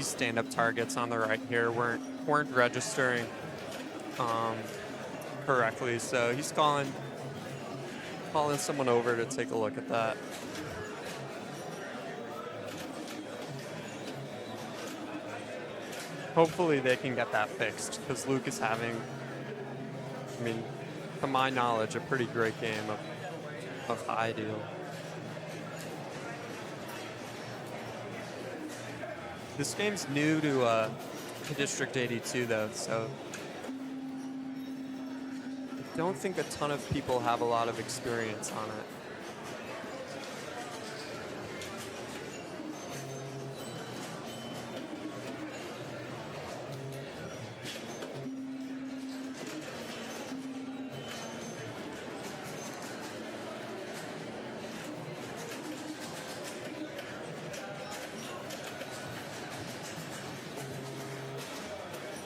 stand-up targets on the right here weren't registering correctly, so he's calling someone over to take a look at that. Hopefully they can get that fixed, because Luke is having, I mean, to my knowledge, a pretty great game of high deal. This game's new to District 82 though, so I don't think a ton of people have a lot of experience on it.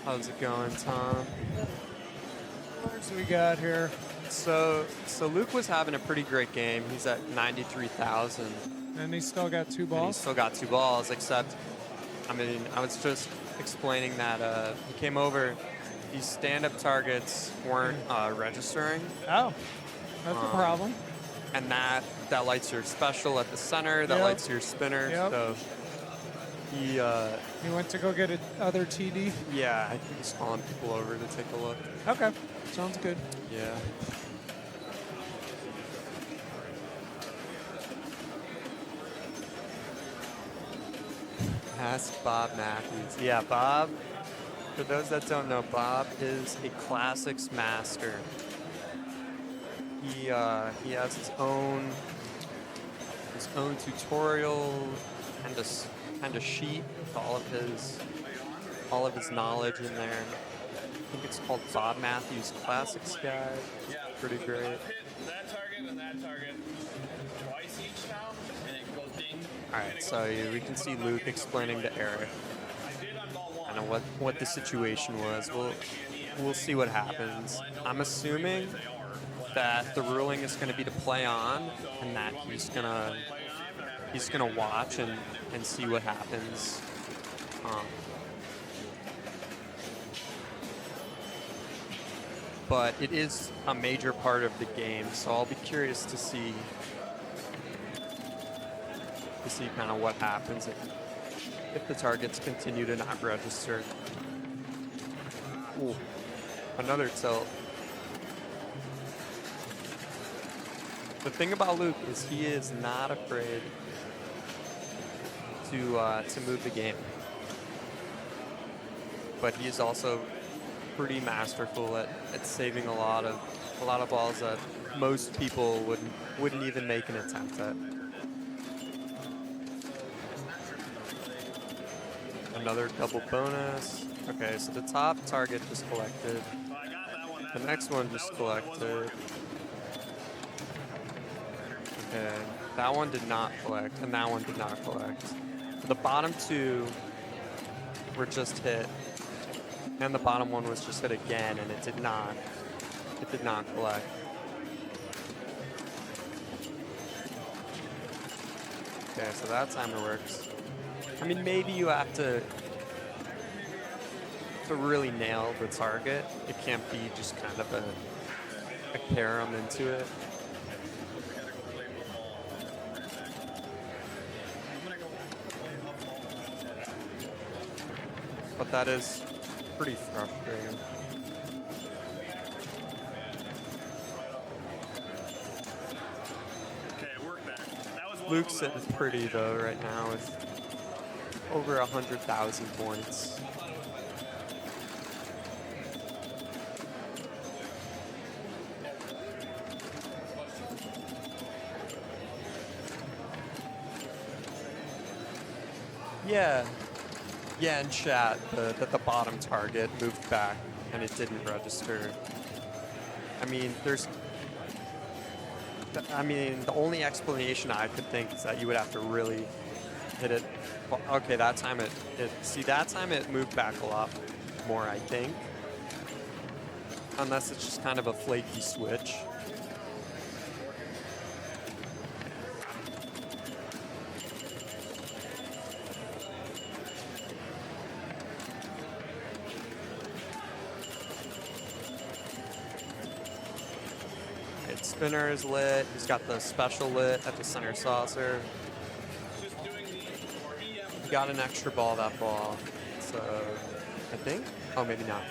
How's it going, Tom? What we got here? So Luke was having a pretty great game. He's at 93,000. And he's still got two And balls? he's still got two balls, except, I mean, I was just explaining that he came over, these stand-up targets weren't registering. Oh, that's a problem. And that lights your special at the center, that lights your spinner. Yep. So he went to go get other TD? Yeah, I think he's calling people over to take a look. Okay, sounds good. Yeah. Ask Bob Matthews. Yeah, Bob, for those that don't know, Bob is a classics master. He has his own tutorial and a sheet with all of his knowledge in there. I think it's called Bob Matthews Classics Guide. Yeah, Pretty great. I've hit that target and that target twice each now, and it goes ding. All right, so we can see Luke explaining to Eric kind of what the situation was. We'll see what happens. I'm assuming that the ruling is going to be to play on, and that he's gonna watch and see what happens. But it is a major part of the game, so I'll be curious to see see kind of what happens if the targets continue to not register. Ooh, another tilt. The thing about Luke is he is not afraid to move the game, but he is also pretty masterful at saving a lot of balls that most people wouldn't even make an attempt at. Another double bonus. Okay, so the top target just collected. The next one just collected. Okay, that one did not collect, and that one did not collect. The bottom two were just hit, and the bottom one was just hit again, and it did not collect. Okay, so that timer works. I mean, maybe you have to really nail the target. It can't be just kind of a carom into it. But that is pretty frustrating. Luke's sitting pretty though right now with over 100,000 points. Yeah, in chat, that the bottom target moved back and it didn't register. I mean, the only explanation I could think is that you would have to really hit it. Well, okay, that time that time it moved back a lot more, I think. Unless it's just kind of a flaky switch. Spinner is lit. He's got the special lit at the center saucer. He got an extra ball that ball. So, I think? Oh, maybe not.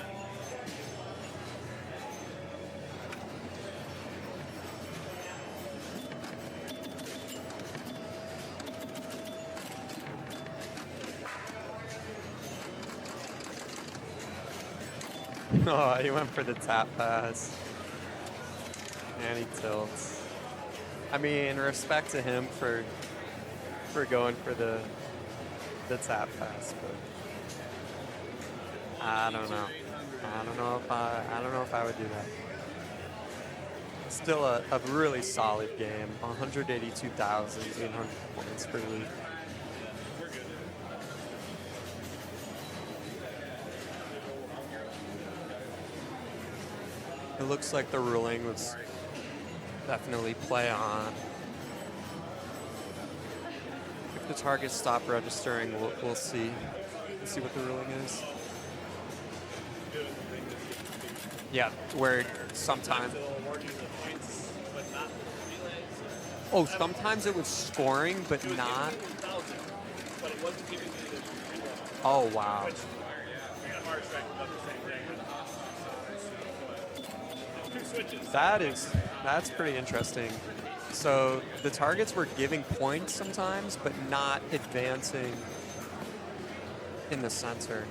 Oh, he went for the tap pass. And he tilts. I mean, respect to him for going for the tap pass, but I don't know. I don't know if I would do that. Still a really solid game. 182,800 points for Luke. It looks like the ruling was definitely play on. If the targets stop registering, we'll see. We'll see what the ruling is. Yeah, where sometimes. Oh, sometimes it was scoring, but not. Oh, wow. That's pretty interesting. So the targets were giving points sometimes, but not advancing in the center.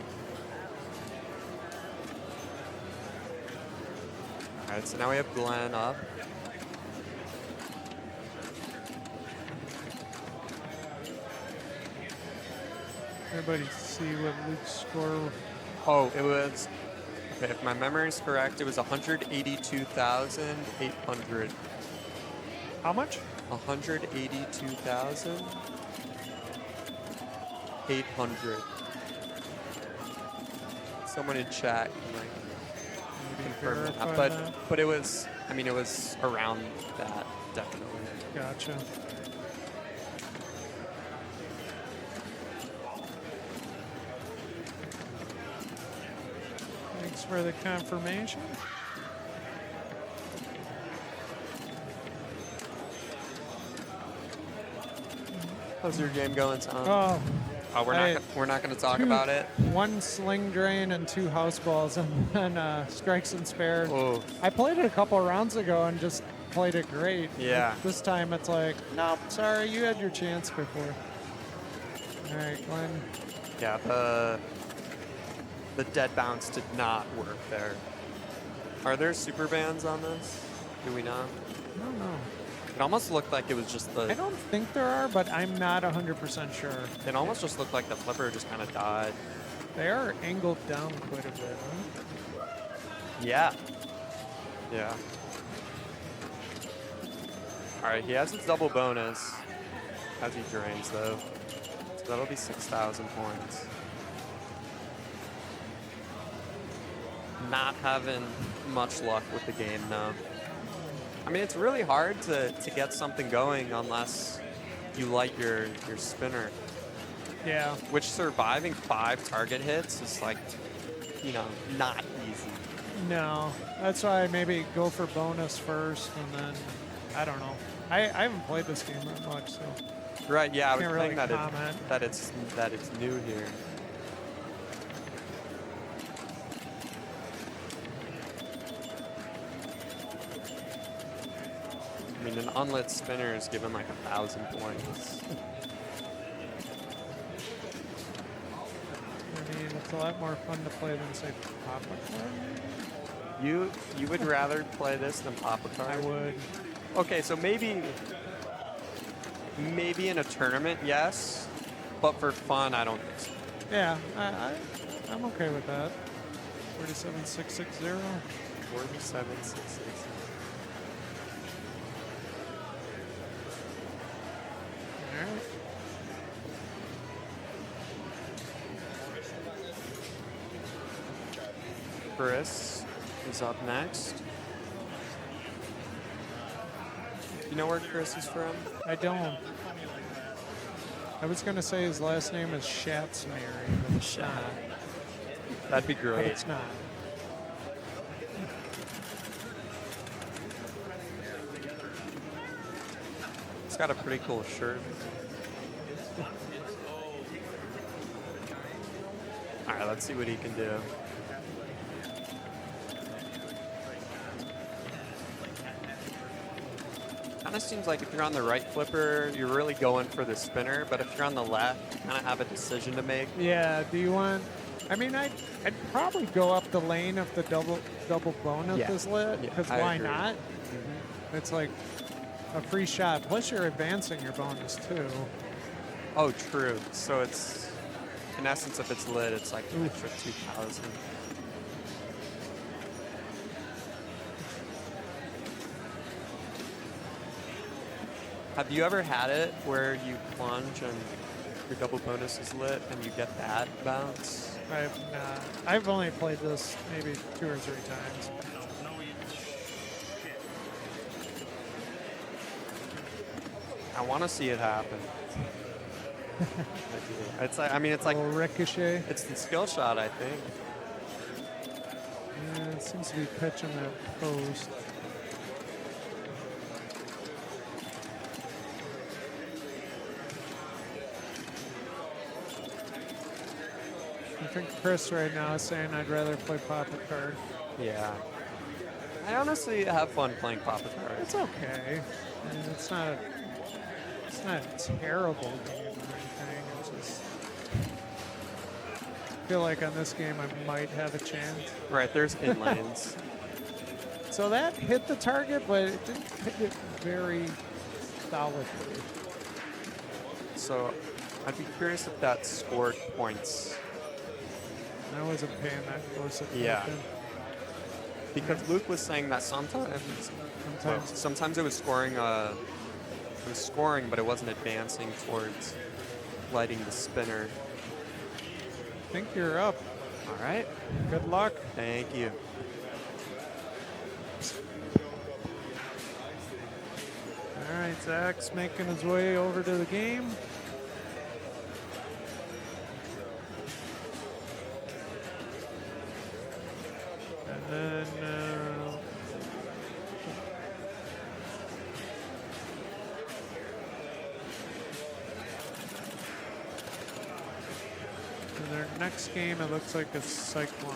All right, so now we have Glenn up. Everybody see what Luke's score. Oh, it was. Okay, if my memory is correct, it was 182,800. How much? 182,800. Someone in chat can confirm that. But it was, I mean, it was around that, definitely. Gotcha. Thanks for the confirmation. How's your game going, Tom? Oh, We're not gonna talk two- about it. one sling drain and 2 house balls, and then strikes and spared. Oh, I played it a couple rounds ago and just played it great. Yeah. This time it's like, nope, sorry, you had your chance before. All right, Glenn. yeah. The dead bounce did not work there. Are there super bans on this? Do we not? I don't know. It almost looked like it was just I the. don't think there are, but I'm not 100% sure. It almost just looked like the flipper just kind of died. They are angled down quite a bit, huh? Yeah. Yeah. All right, he has his double bonus as he drains though. So that'll be 6,000 points. Not having much luck with the game now. I mean, it's really hard to get something going unless you like your spinner, Yeah. which surviving 5 target hits is like, you know, not easy. No, that's why maybe go for bonus first, and then I don't know. I haven't played this game that much, so Right, yeah, I was Can't saying really that, comment. that it's new here. I mean, an unlit spinner is given like 1,000 points. I mean it's a lot more fun to play than say Papa Card. You would rather play this than Papa Card? I would. Okay, so maybe in a tournament, yes, but for fun, I don't think so. Yeah, I'm okay with that. 47660. 4766. All right. Chris is up next. You know where Chris is from? I don't. I was gonna say his last name is Schatzmary, but it's not. That'd be But great. it's not. He's got a pretty cool shirt. All right, let's see what he can do. Kind of seems like if you're on the right flipper, you're really going for the spinner, but if you're on the left, you kind of have a decision to make. Yeah. Do you want? I mean, I'd probably go up the lane if the double bonus Yeah. is lit, Yeah, because I why agree. not? It's like a free shot. Plus, you're advancing your bonus too. Oh, true. So it's, in essence, if it's lit, it's like an extra 2,000. Have you ever had it where you plunge and your double bonus is lit and you get that bounce? I've not. I've only played this maybe 2 or 3 times. I want to see it happen. It's like, I mean, it's like, Little ricochet. it's the skill shot, I think. Yeah, it seems to be pitching that post. I think Chris right now is saying I'd rather play Papa Card. Yeah. I honestly have fun playing Papa Card. It's okay. I mean, it's not a terrible game or anything. It's just I feel like on this game I might have a chance. Right, there's in lanes. So that hit the target, but it didn't hit it very solidly. So I'd be curious if that scored points. I wasn't paying that close attention. Yeah. Because Luke was saying that sometimes it was scoring but it wasn't advancing towards lighting the spinner. I think you're up. All right. Good luck. Thank you. All right, Zach's making his way over to the game. And then And their next game, it looks like it's Cyclone.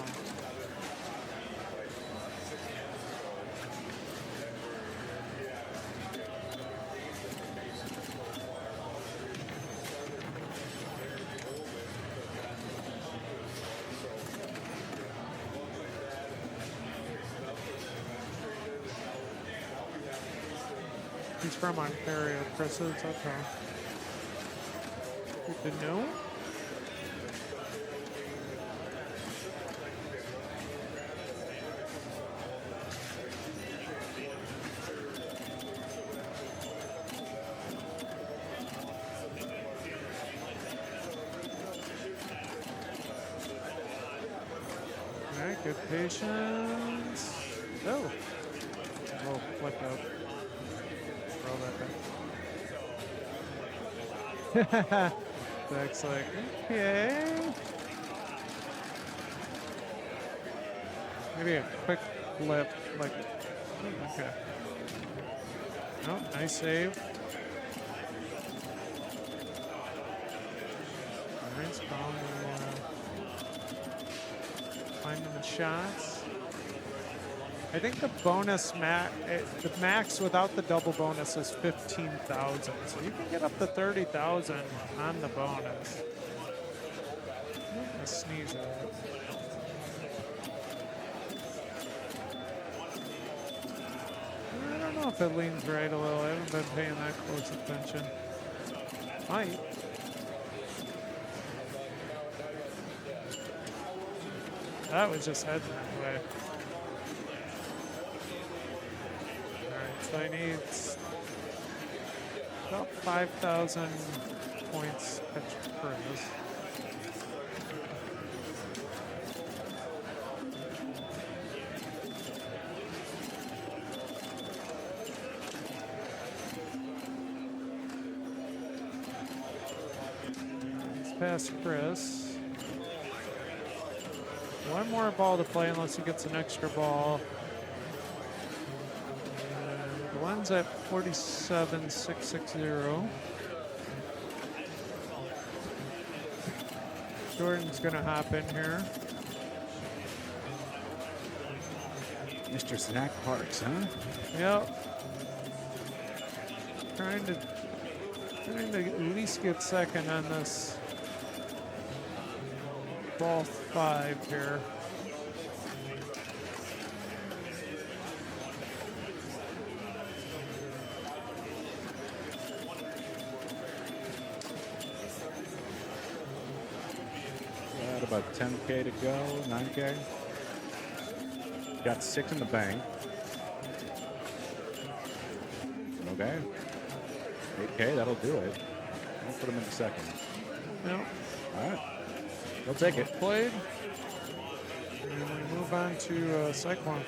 He's from Ontario, Chris is, okay. Good to know. Alright, good patience. Oh. Oh, flip out. Roll that back. Looks like, okay. Maybe a quick flip, like, okay. Oh, nice save. Nice call. Finding the shots. I think the bonus the max without the double bonus is 15,000, so you can get up to 30,000 on the bonus. I sneeze at it. I don't know if it leans right a little. I haven't been paying that close attention. Might. That was just heading that way. So I need about 5,000 points for this. It's past Chris. One more ball to play unless he gets an extra ball. One's at 47,660. Jordan's gonna hop in here. Mr. Snack Parks, huh? Yep. Trying to at least get second on this ball 5 here. About 10K to go, 9K. Got 6 in the bank. Okay. 8K, that'll do it. I'll put him in second. Yep. All right. He'll take it. Played. And we move on to Cyclone.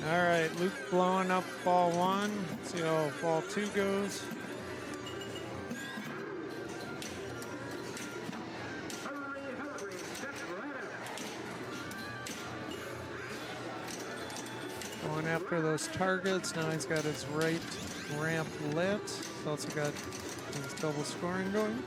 All right, Luke blowing up ball 1. Let's see how ball 2 goes. Going after those targets. Now he's got his right ramp lit. He's also got his double scoring going.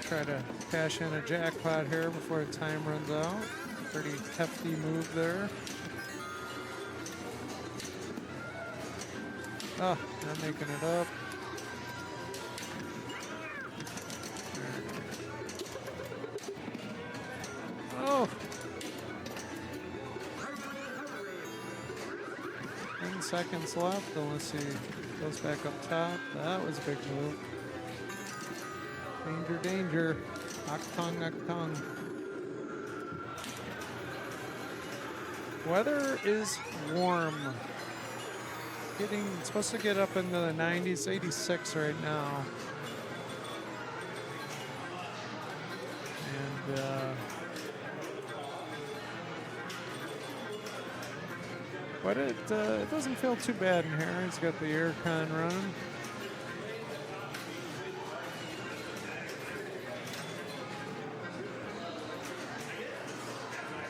Try to cash in a jackpot here before the time runs out. Pretty hefty move there. Oh, not making it up. Oh! 10 seconds left, unless he goes back up top. That was a big move. Danger, danger. Octong, octong. Weather is warm. It's supposed to get up into the 90s, 86 right now. And but it doesn't feel too bad in here. It's got the air con running.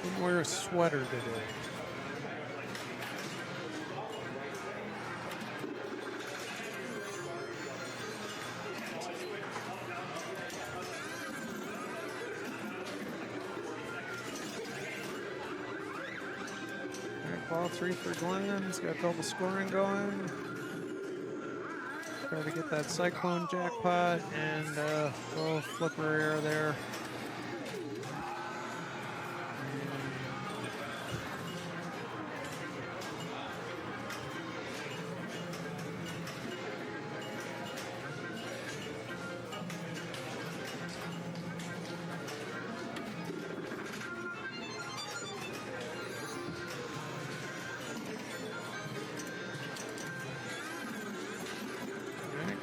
Didn't wear a sweater today. Ball 3 for Glenn. He's got double scoring going. Try to get that Cyclone jackpot and little flipper air there.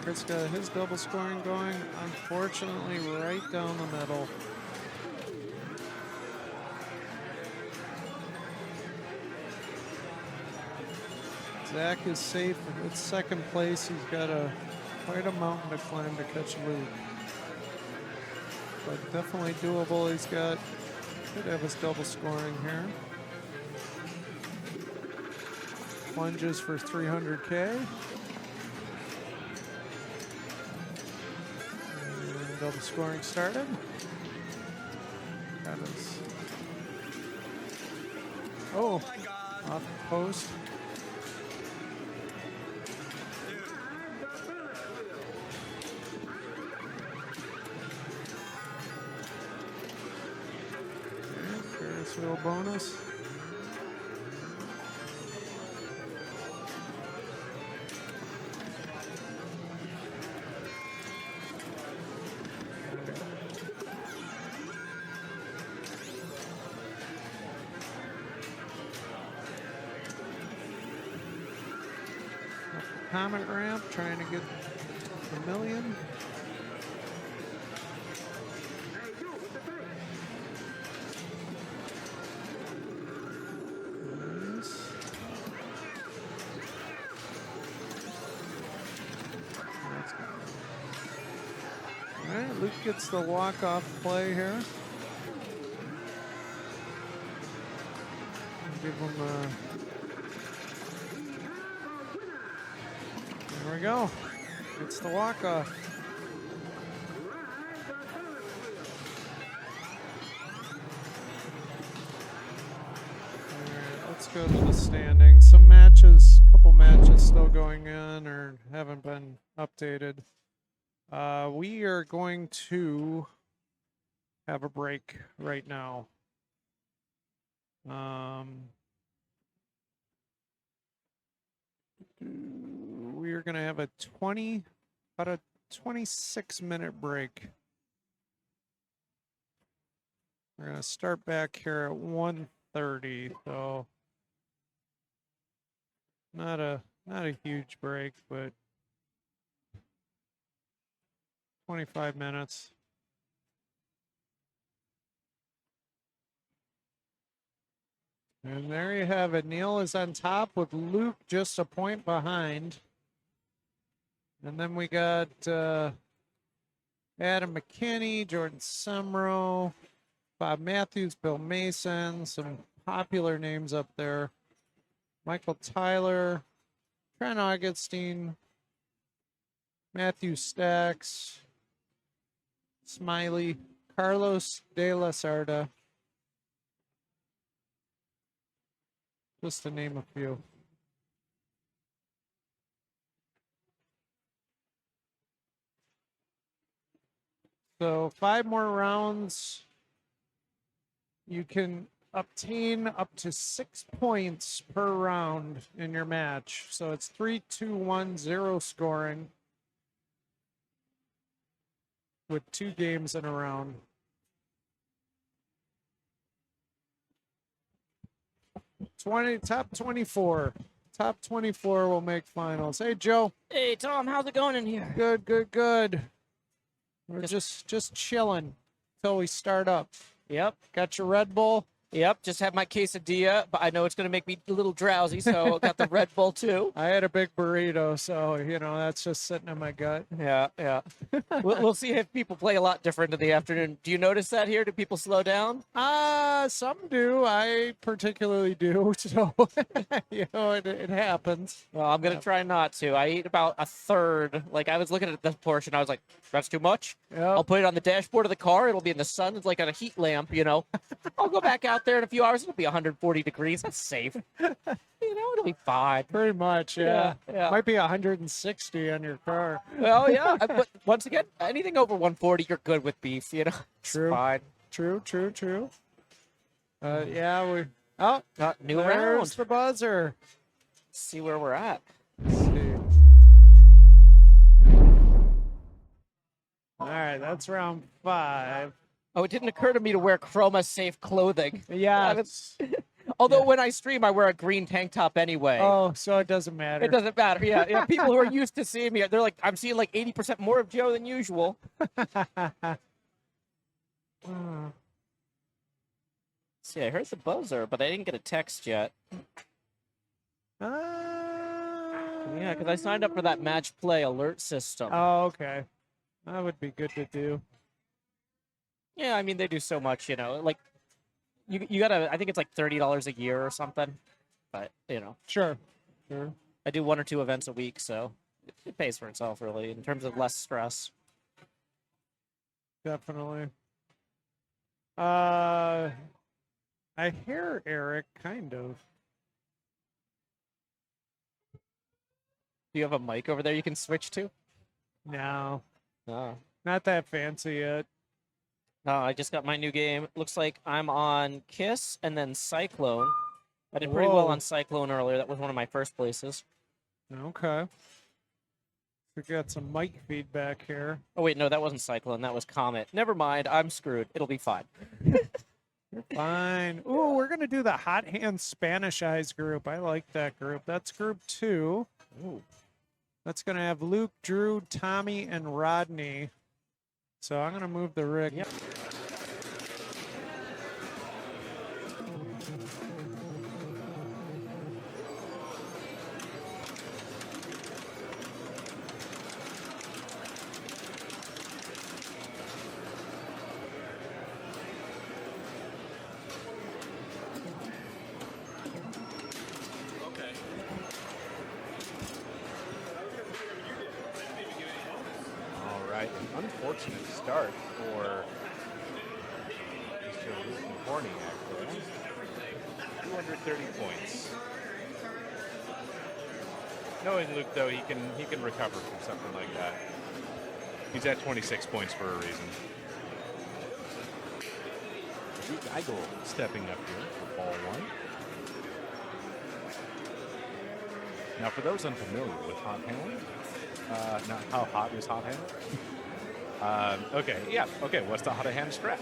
Chris got his double scoring going, unfortunately right down the middle. Zach is safe at second place. He's got quite a mountain to climb to catch Luke. But definitely doable. Could have his double scoring here. Plunges for 300K. Double scoring started. Got his. Oh, off the post. Okay, Ferris wheel bonus. Comet ramp, trying to get a million. Nice. All right, Luke gets the walk-off play here. Give him a. There we go. It's the walk-off. All right, let's go to the standings. Some matches, couple matches still going in or haven't been updated. We are going to have a break right now. We are going to have about a 26-minute break. We're going to start back here at 1:30, so not a huge break, but 25 minutes. And there you have it. Neil is on top with Luke just a point behind. And then we got Adam McKinney, Jordan Semro, Bob Matthews, Bill Mason, some popular names up there. Michael Tyler, Trent Augustine, Matthew Stacks, Smiley, Carlos De La Sarda, just to name a few. So 5 more rounds. You can obtain up to 6 points per round in your match. So it's 3, 2, 1, 0 scoring with 2 games in a round. Top 24. Top 24 will make finals. Hey, Joe. Hey, Tom, how's it going in here? Good, good, good. We're just chilling till we start up. Yep. Got your Red Bull? Yep, just had my quesadilla, but I know it's going to make me a little drowsy, so I got the Red Bull too. I had a big burrito, so, you know, that's just sitting in my gut. Yeah, yeah. we'll see if people play a lot different in the afternoon. Do you notice that here? Do people slow down? Some do. I particularly do, so, you know, it happens. Well, I'm going to try not to. I eat about a third. Like, I was looking at this portion, I was like, that's too much. Yep. I'll put it on the dashboard of the car. It'll be in the sun. It's like on a heat lamp, you know. I'll go back out there in a few hours. It'll be 140 degrees. That's safe. You know, it'll be fine. Pretty much, yeah. Yeah. Might be 160 on your car. Well, yeah. But once again, anything over 140, you're good with beef, you know. True. It's fine. True. Yeah, we... Oh, New there's round. the buzzer. Let's see where we're at. Let's see. All right, that's round 5. Oh, it didn't occur to me to wear chroma-safe clothing. Yeah. Although when I stream, I wear a green tank top anyway. Oh, so it doesn't matter. It doesn't matter. Yeah. People who are used to seeing me, they're like, I'm seeing like 80% more of Joe than usual. See, I heard the buzzer, but I didn't get a text yet. Yeah, because I signed up for that match play alert system. Oh, okay. That would be good to do. Yeah, I mean, they do so much, you know. Like, you gotta, I think it's like $30 a year or something. But, you know. Sure. I do 1 or 2 events a week, so it pays for itself, really, in terms of less stress. Definitely. I hear Eric, kind of. Do you have a mic over there you can switch to? No. No. Not that fancy yet. No, I just got my new game. Looks like I'm on Kiss and then Cyclone. I did pretty well Whoa. on Cyclone earlier. That was one of my first places. Okay. We got some mic feedback here. Oh, wait, no, that wasn't Cyclone. That was Comet. Never mind. I'm screwed. It'll be fine. Fine. Ooh, we're going to do the Hot Hand Spanish Eyes group. I like that group. That's group 2. Ooh. That's going to have Luke, Drew, Tommy, and Rodney. So I'm going to move the rig. Yep. All right, an unfortunate start for Mr. Luke Horny, actually. 230 points. Knowing Luke, though, he can recover from something like that. He's at 26 points for a reason. Luke Eigel stepping up here for ball 1. Now, for those unfamiliar with hot handling, not how hot is hot handling? Okay, what's the hot hand strat?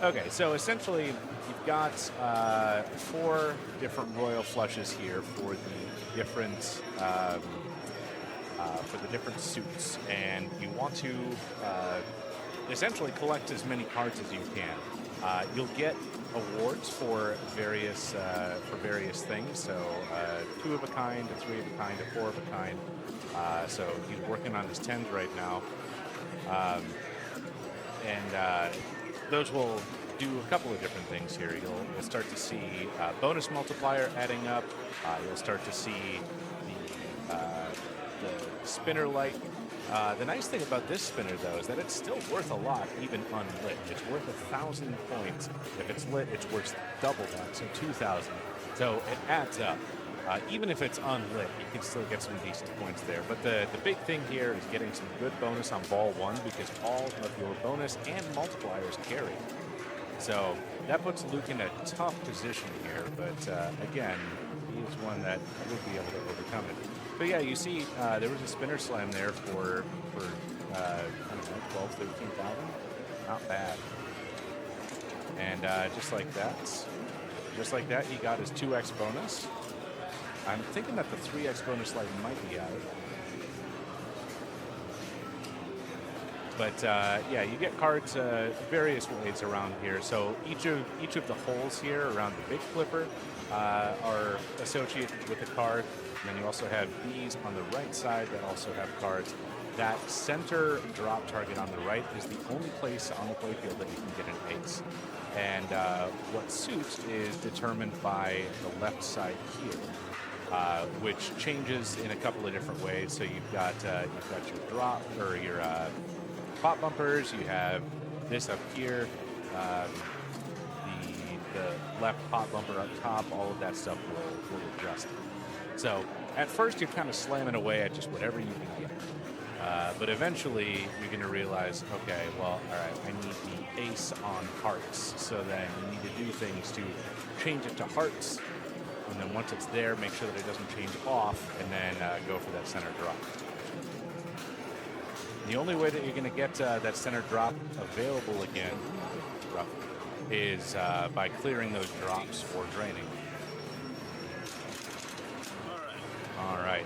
Okay, so essentially, you've got 4 different royal flushes here for the different suits, and you want to essentially collect as many cards as you can. You'll get awards for various things. So 2 of a kind, a 3 of a kind, a 4 of a kind. So he's working on his 10s right now. And those will do a couple of different things here. You'll start to see bonus multiplier adding up. You'll start to see the spinner light. The nice thing about this spinner, though, is that it's still worth a lot, even unlit. It's worth 1,000 points. If it's lit, it's worth double that, so 2,000. So it adds up. Even if it's unlit, you can still get some decent points there. But the big thing here is getting some good bonus on ball 1, because all of your bonus and multipliers carry. So that puts Luke in a tough position here, but again, he is one that would be able to overcome it. But yeah, you see there was a spinner slam there for I don't know, 12, 13,000. Not bad. And just like that, he got his 2x bonus. I'm thinking that the 3x bonus slide might be out. But yeah, you get cards various ways around here. So each of the holes here around the big flipper are associated with a card. And then you also have these on the right side that also have cards. That center drop target on the right is the only place on the playfield that you can get an ace. And what suits is determined by the left side here, which changes in a couple of different ways. So you've got your drop or your pop bumpers. You have this up here, the left pop bumper up top. All of that stuff will adjust. So at first you're kind of slamming away at just whatever you can get. But eventually you're going to realize, okay, well, all right, I need the ace on hearts. So then you need to do things to change it to hearts. And then once it's there, make sure that it doesn't change off, and then go for that center drop. The only way that you're going to get that center drop available again is by clearing those drops or draining. All right.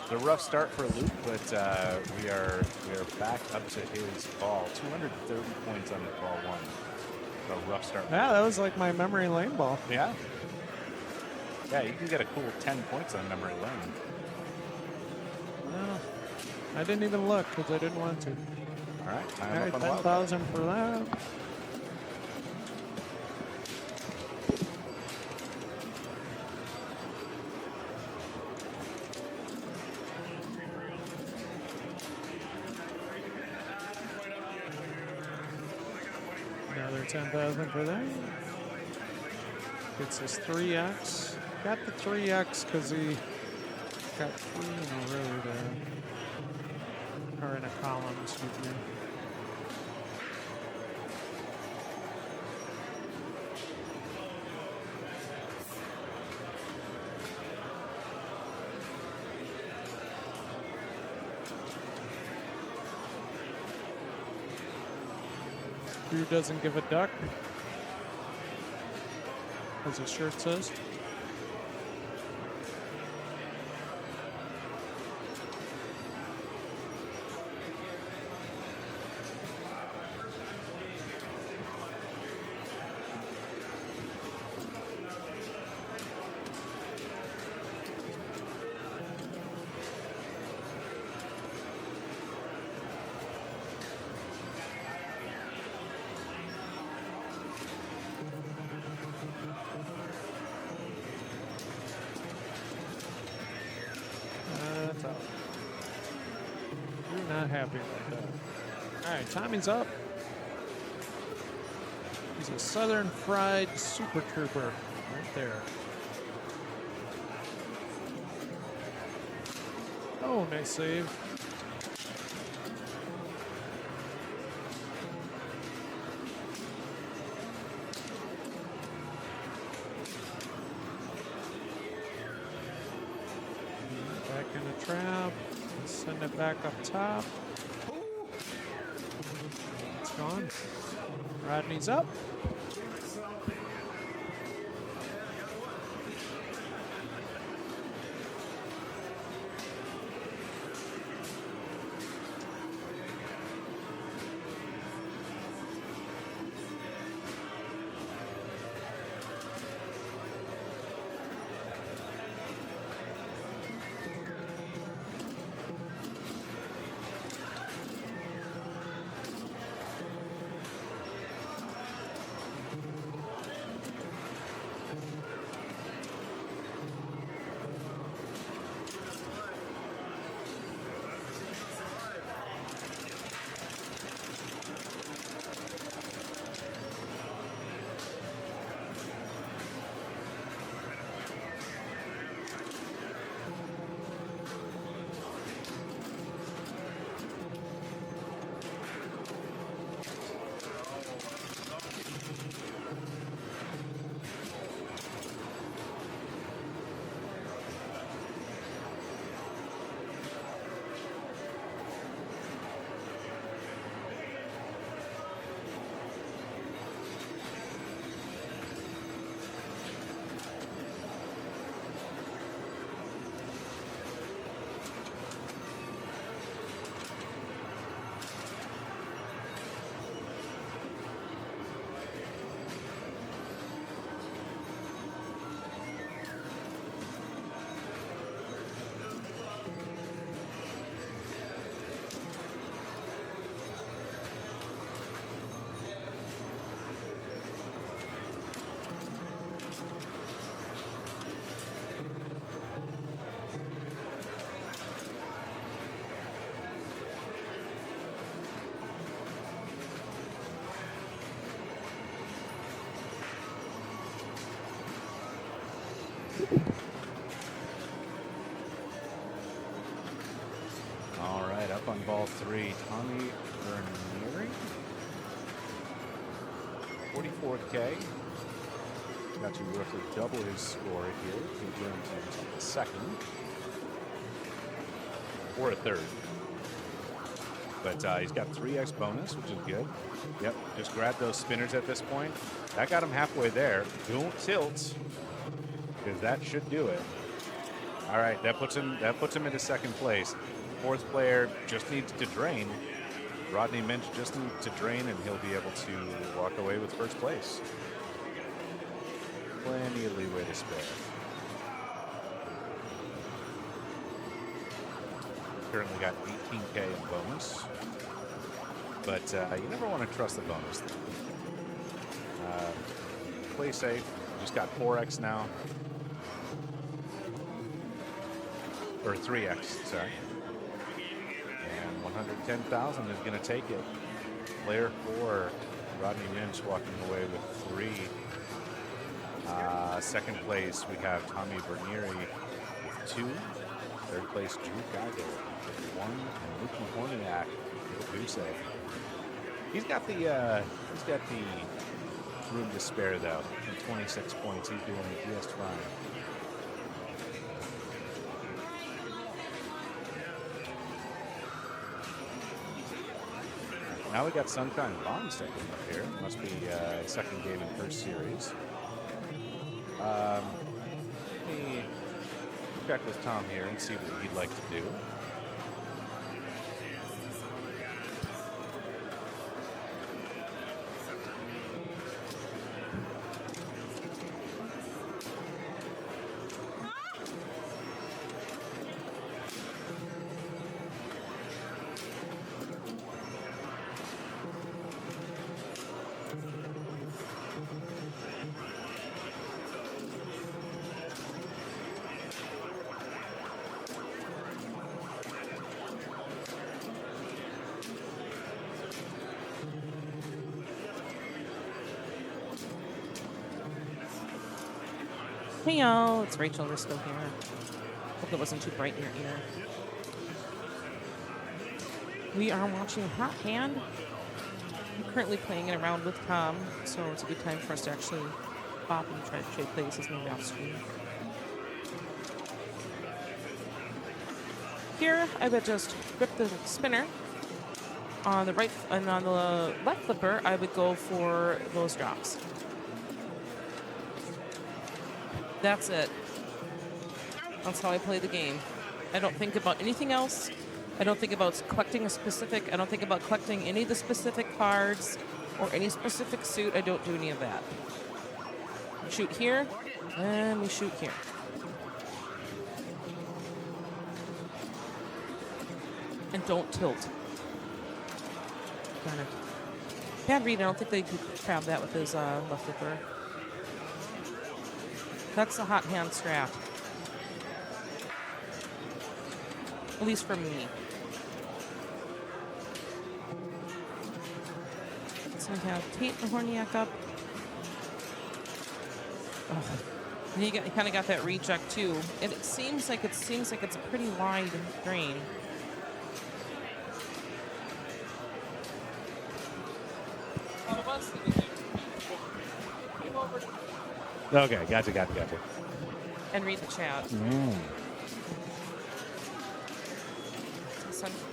The rough start for Luke, but we are back up to his ball. 230 points on his ball 1. A rough start. Yeah, that was like my memory lane ball. Yeah. Yeah, you can get a cool 10 points on memory lane. Well, I didn't even look because I didn't want to. All right, All right, 10,000 for that. Another 10,000 for that. Gets his 3x. Got the 3x because he got 3 in a row there. Or in a column, excuse me. Drew doesn't give a duck, as his shirt says. You're not happy with that. All right, timing's up. He's a Southern Fried Super Trooper right there. Oh, nice save. Back in the trap. Send it back up top. It's gone. Rodney's up. 3, Tommy Vernieri. 44K. Got to roughly double his score here. He wins in second. Or a third. But he's got 3x bonus, which is good. Yep, just grab those spinners at this point. That got him halfway there. Don't tilt, because that should do it. All right, that puts him into second place. Fourth player just needs to drain. Rodney Minch just needs to drain, and he'll be able to walk away with first place. Plenty of leeway to spare. Currently got 18K in bonus, but you never want to trust the bonus. Play safe. Just got 4x now, or 3x, sorry. And 110,000 is going to take it. Player 4, Rodney Minch, walking away with 3. Second place, we have Tommy Vernieri with 2. Third place, Drew Geiger with 1, and Luke Mahorniak with 2 save. He's got the room to spare though. At 26 points, he's doing just fine. Now we got Sunshine Bond second up here. Must be second game in first series. Let me check with Tom here and see what he'd like to do. Hey y'all, it's Rachel Risco here. Hope it wasn't too bright in your ear. We are watching Hot Hand. I'm currently playing it around with Tom, so it's a good time for us to actually pop and try to trade places maybe off screen. Here, I would just grip the spinner. On the right and on the left flipper, I would go for those drops. That's it. That's how I play the game. I don't think about anything else. I don't think about collecting a specific, I don't think about collecting any of the specific cards or any specific suit. I don't do any of that. We shoot here, and we shoot here. And don't tilt. Got it. Bad read, I don't think they could grab that with his left flipper. That's the hot hand strat. At least for me. So we have Tate Mahorniak up. Oh. And you kind of got that reject too. And it seems like it's a pretty wide drain. Okay, gotcha. And read the chat.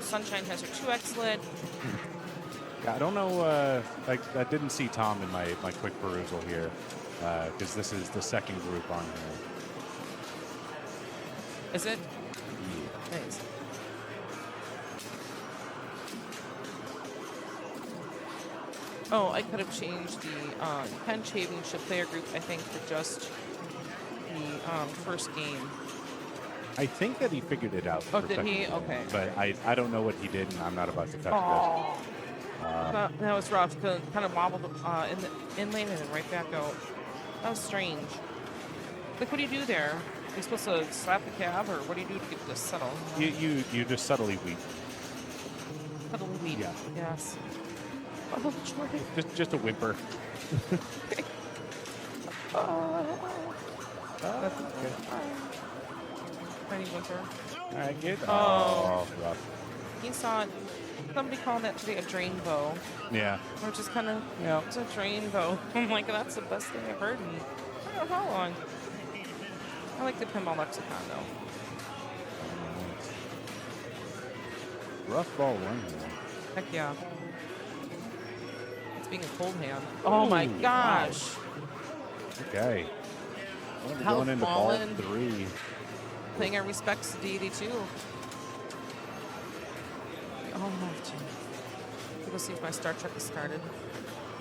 Sunshine has her 2x lid. Yeah, I don't know. I didn't see Tom in my quick perusal here, because this is the second group on here. Is it? Yeah. Nice. Oh, I could have changed the Penn Championship player group, I think, for just the first game. I think that he figured it out. Oh, did he? Okay. But I don't know what he did, and I'm not about to touch That was rough. Kind of wobbled in lane and then right back out. That was strange. Like, what do you do there? Are you supposed to slap the cab, or what do you do to get this settle? You just subtly weep. Subtly weep. Yeah. Yes. Oh, Jordan. Just a whimper. That's okay. Tiny whimper. All right, good. Oh. Rough. He saw it. Somebody called that today a drain bow. Yeah. Which is kind of, Yeah. it's a drain bow. I'm like, that's the best thing I've heard in I don't know how long. I like the pinball lexicon though. Rough ball one here. Heck yeah. It's being a cold hand. Oh my Ooh, gosh. Okay. Well, we're How going into ball fallen. 3. Paying our respects to deity too. Oh my gee. Go see if my Star Trek is started.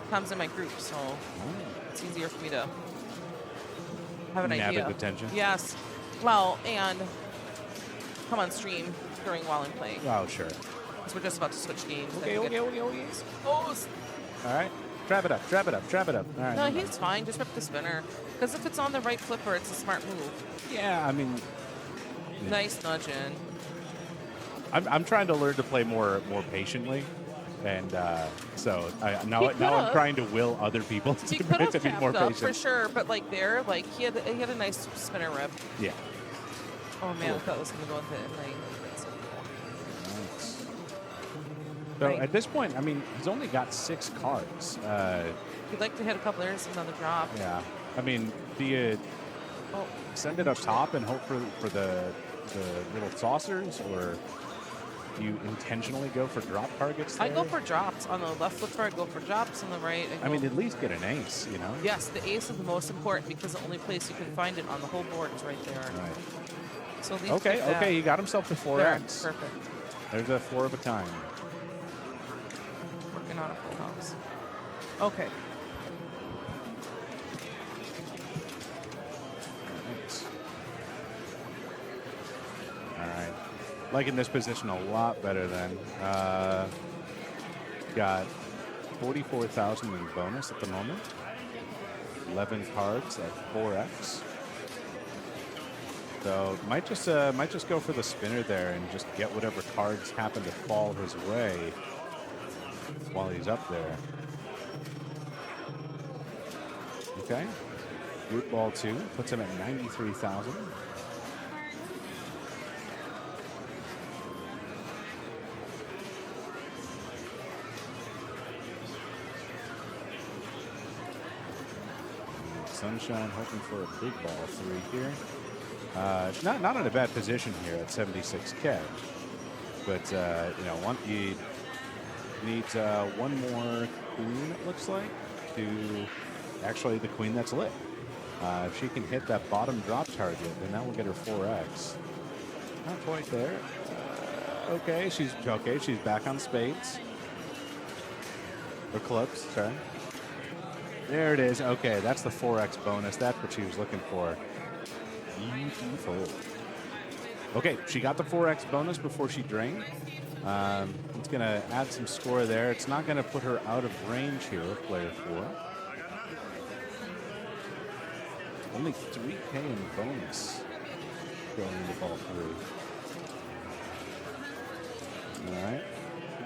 Tom's in my group, so it's easier for me to have an Nab idea. it attention. Yes. Well, and come on stream while I'm playing. Oh, sure. Because we're just about to switch games. Okay. Oh, All right. Trap it up. All right. no, he's fine. Just rip the spinner. Because if it's on the right flipper, it's a smart move. Yeah, I mean, Nice nudge in. I'm trying to learn to play more patiently, and so now I'm could've. trying to will other people He to could have be more tapped up patient. for sure, but like there, like he had a nice spinner rip. Yeah. Oh man, I thought it was gonna go into it lane. Nice. So Right. at this point, I mean, he's only got 6 cards. He'd like to hit a couple there's another drop. Yeah. I mean, do you Oh, send it up top and hope for the little saucers, or do you intentionally go for drop targets there? I go for drops on the left flipper. I go for drops on the right. I mean, at least get an ace, you know? yes, the ace is the most important because the only place you can find it on the whole board is right there. Right. So at least Okay, get that. okay, he got himself to 4x. There, perfect. There's a 4 of a kind. Working on a full house. Okay. Thanks. All right. Liking this position a lot better then. Got 44,000 in bonus at the moment. 11 cards at 4x. So might just go for the spinner there and just get whatever cards happen to fall his way while he's up there. Okay. Group ball 2 puts him at 93,000. Sunshine hoping for a big ball 3 here. Not in a bad position here at 76K, but you know, he needs one more queen. It looks like to actually the queen that's lit. If she can hit that bottom drop target, then that will get her 4x. Not quite there. Okay, she's back on spades or clubs. Sorry. There it is. Okay, that's the 4x bonus. That's what she was looking for. Beautiful. Okay, she got the 4x bonus before she drained. It's going to add some score there. It's not going to put her out of range here with player 4. Only 3K in bonus going into ball 3. All right.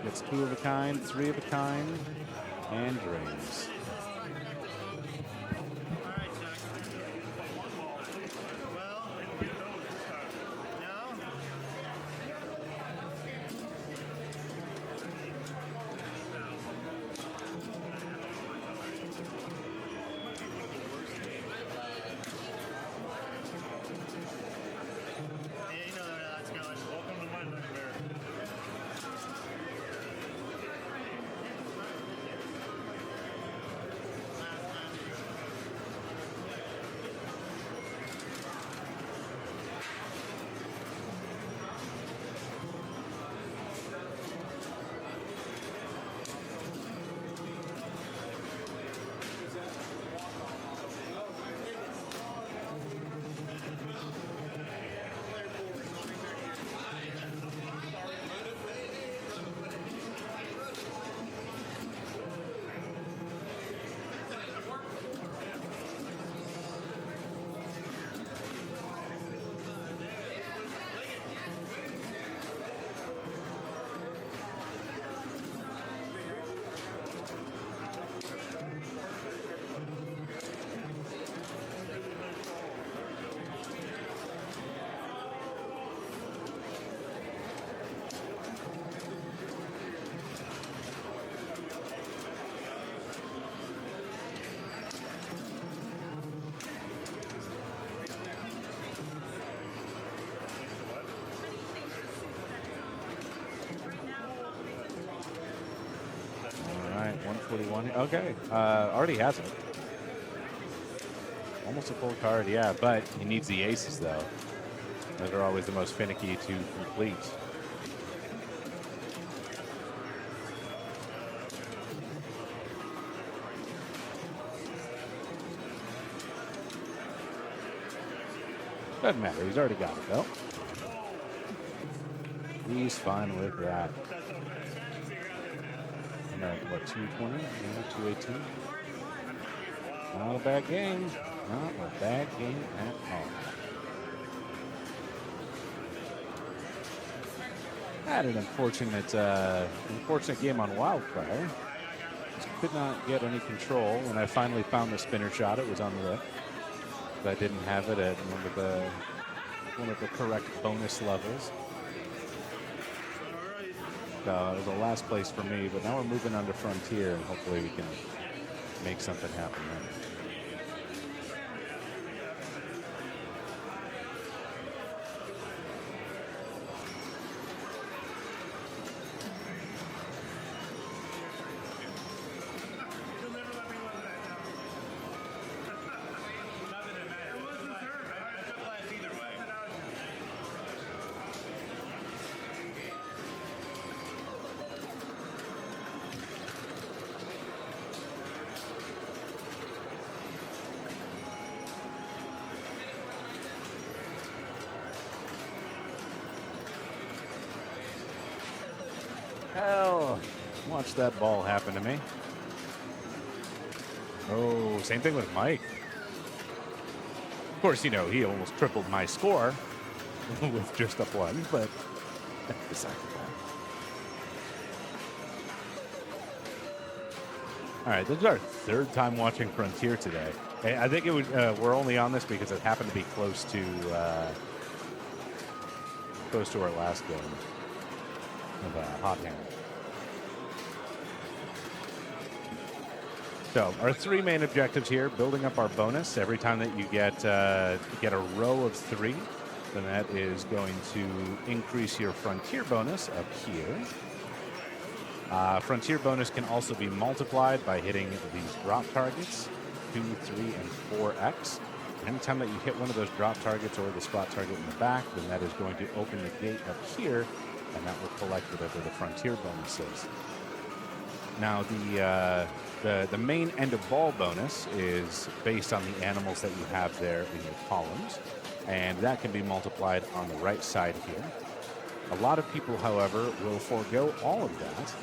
Gets 2 of a kind, 3 of a kind, and drains. 141. Okay. Already has it. Almost a full card, yeah, but he needs the aces, though. Those are always the most finicky to complete. Doesn't matter. He's already got it, though. He's fine with that. I'm at, what, 220? Yeah, 218. Not a bad game. Not a bad game at all. Had an unfortunate game on Wildfire. Just could not get any control. When I finally found the spinner shot, it was on the lip. But I didn't have it at one of the correct bonus levels. So it was the last place for me, but now we're moving on to Frontier, and hopefully we can make something happen there. Hell, watch that ball happen to me. Oh, same thing with Mike. Of course, you know, he almost tripled my score with just a one, but besides that. All right, this is our third time watching Frontier today. I think it would. We're only on this because it happened to be close to our last game of Hot Hand. So our three main objectives here: building up our bonus. Every time that you get a row of three, then that is going to increase your Frontier bonus up here. Frontier bonus can also be multiplied by hitting these drop targets, 2, 3, and 4x. Anytime that you hit one of those drop targets or the spot target in the back, then that is going to open the gate up here, and that will collect whatever the Frontier bonus is. Now, the main end of ball bonus is based on the animals that you have there in your columns, and that can be multiplied on the right side here. A lot of people, however, will forego all of that.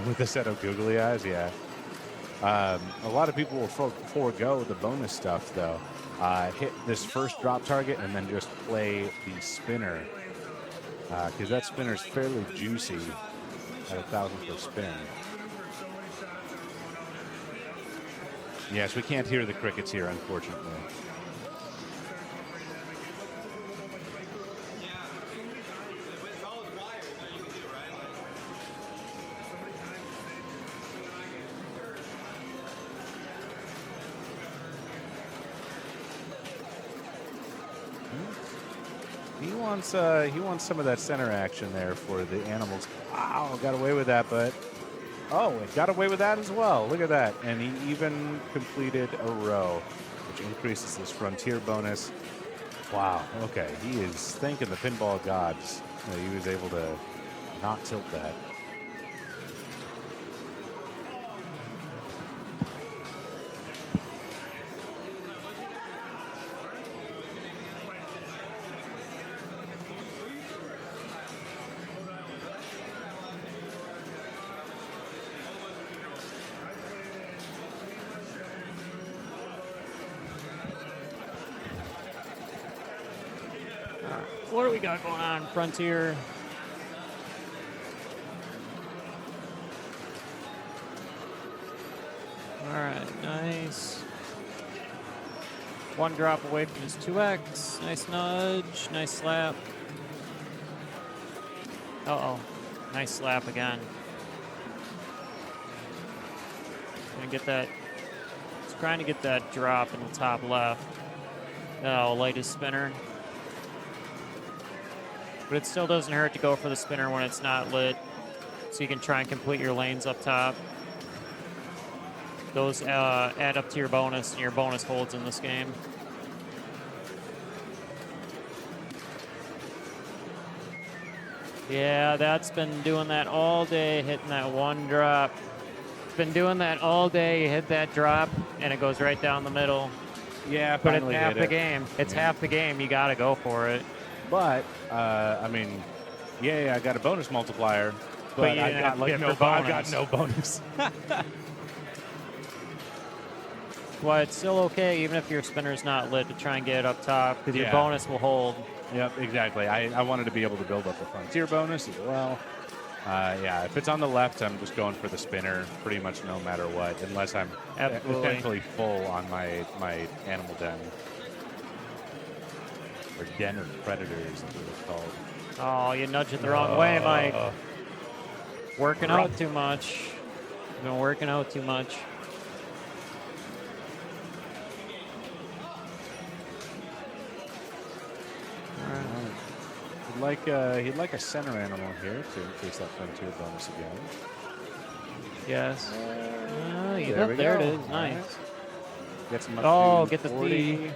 With a set of googly eyes, yeah. A lot of people will forego the bonus stuff, though. Hit this first drop target and then just play the spinner, because that spinner is fairly juicy at 1,000 per spin. Yes, we can't hear the crickets here, unfortunately. He wants some of that center action there for the animals. Wow, got away with that, but it got away with that as well. Look at that, and he even completed a row, which increases this Frontier bonus. Wow. Okay, he is thanking the pinball gods that he was able to not tilt that. What do we got going on, Frontier? All right, nice. One drop away from his 2x. Nice nudge, nice slap. Uh-oh, nice slap again. Gonna get that. He's trying to get that drop in the top left. Oh, latest spinner. But it still doesn't hurt to go for the spinner when it's not lit, so you can try and complete your lanes up top. Those add up to your bonus, and your bonus holds in this game. Yeah, that's been doing that all day, hitting that one drop. Been doing that all day. You hit that drop, and it goes right down the middle. Yeah, But it's finally half hit the it. game. It's half the game. You got to go for it. But I mean, yeah, I got a bonus multiplier, but you I didn't got have like to no. get for I got bonus. no bonus. Well, it's still okay, even if your spinner's not lit, to try and get it up top, because your Yeah. bonus will hold. Yep, exactly. I wanted to be able to build up the frontier bonus as well. Yeah, if it's on the left, I'm just going for the spinner pretty much no matter what, unless I'm Absolutely. essentially full on my animal den. Or den of predators, as it was called. Oh, you nudged it the wrong way, Mike. Working out too much. You've been working out too much. He'd like a center animal here to increase that frontier bonus again. Yes. There we there go. it is. All Nice. right. Gets him up Oh, to get the 40. feed.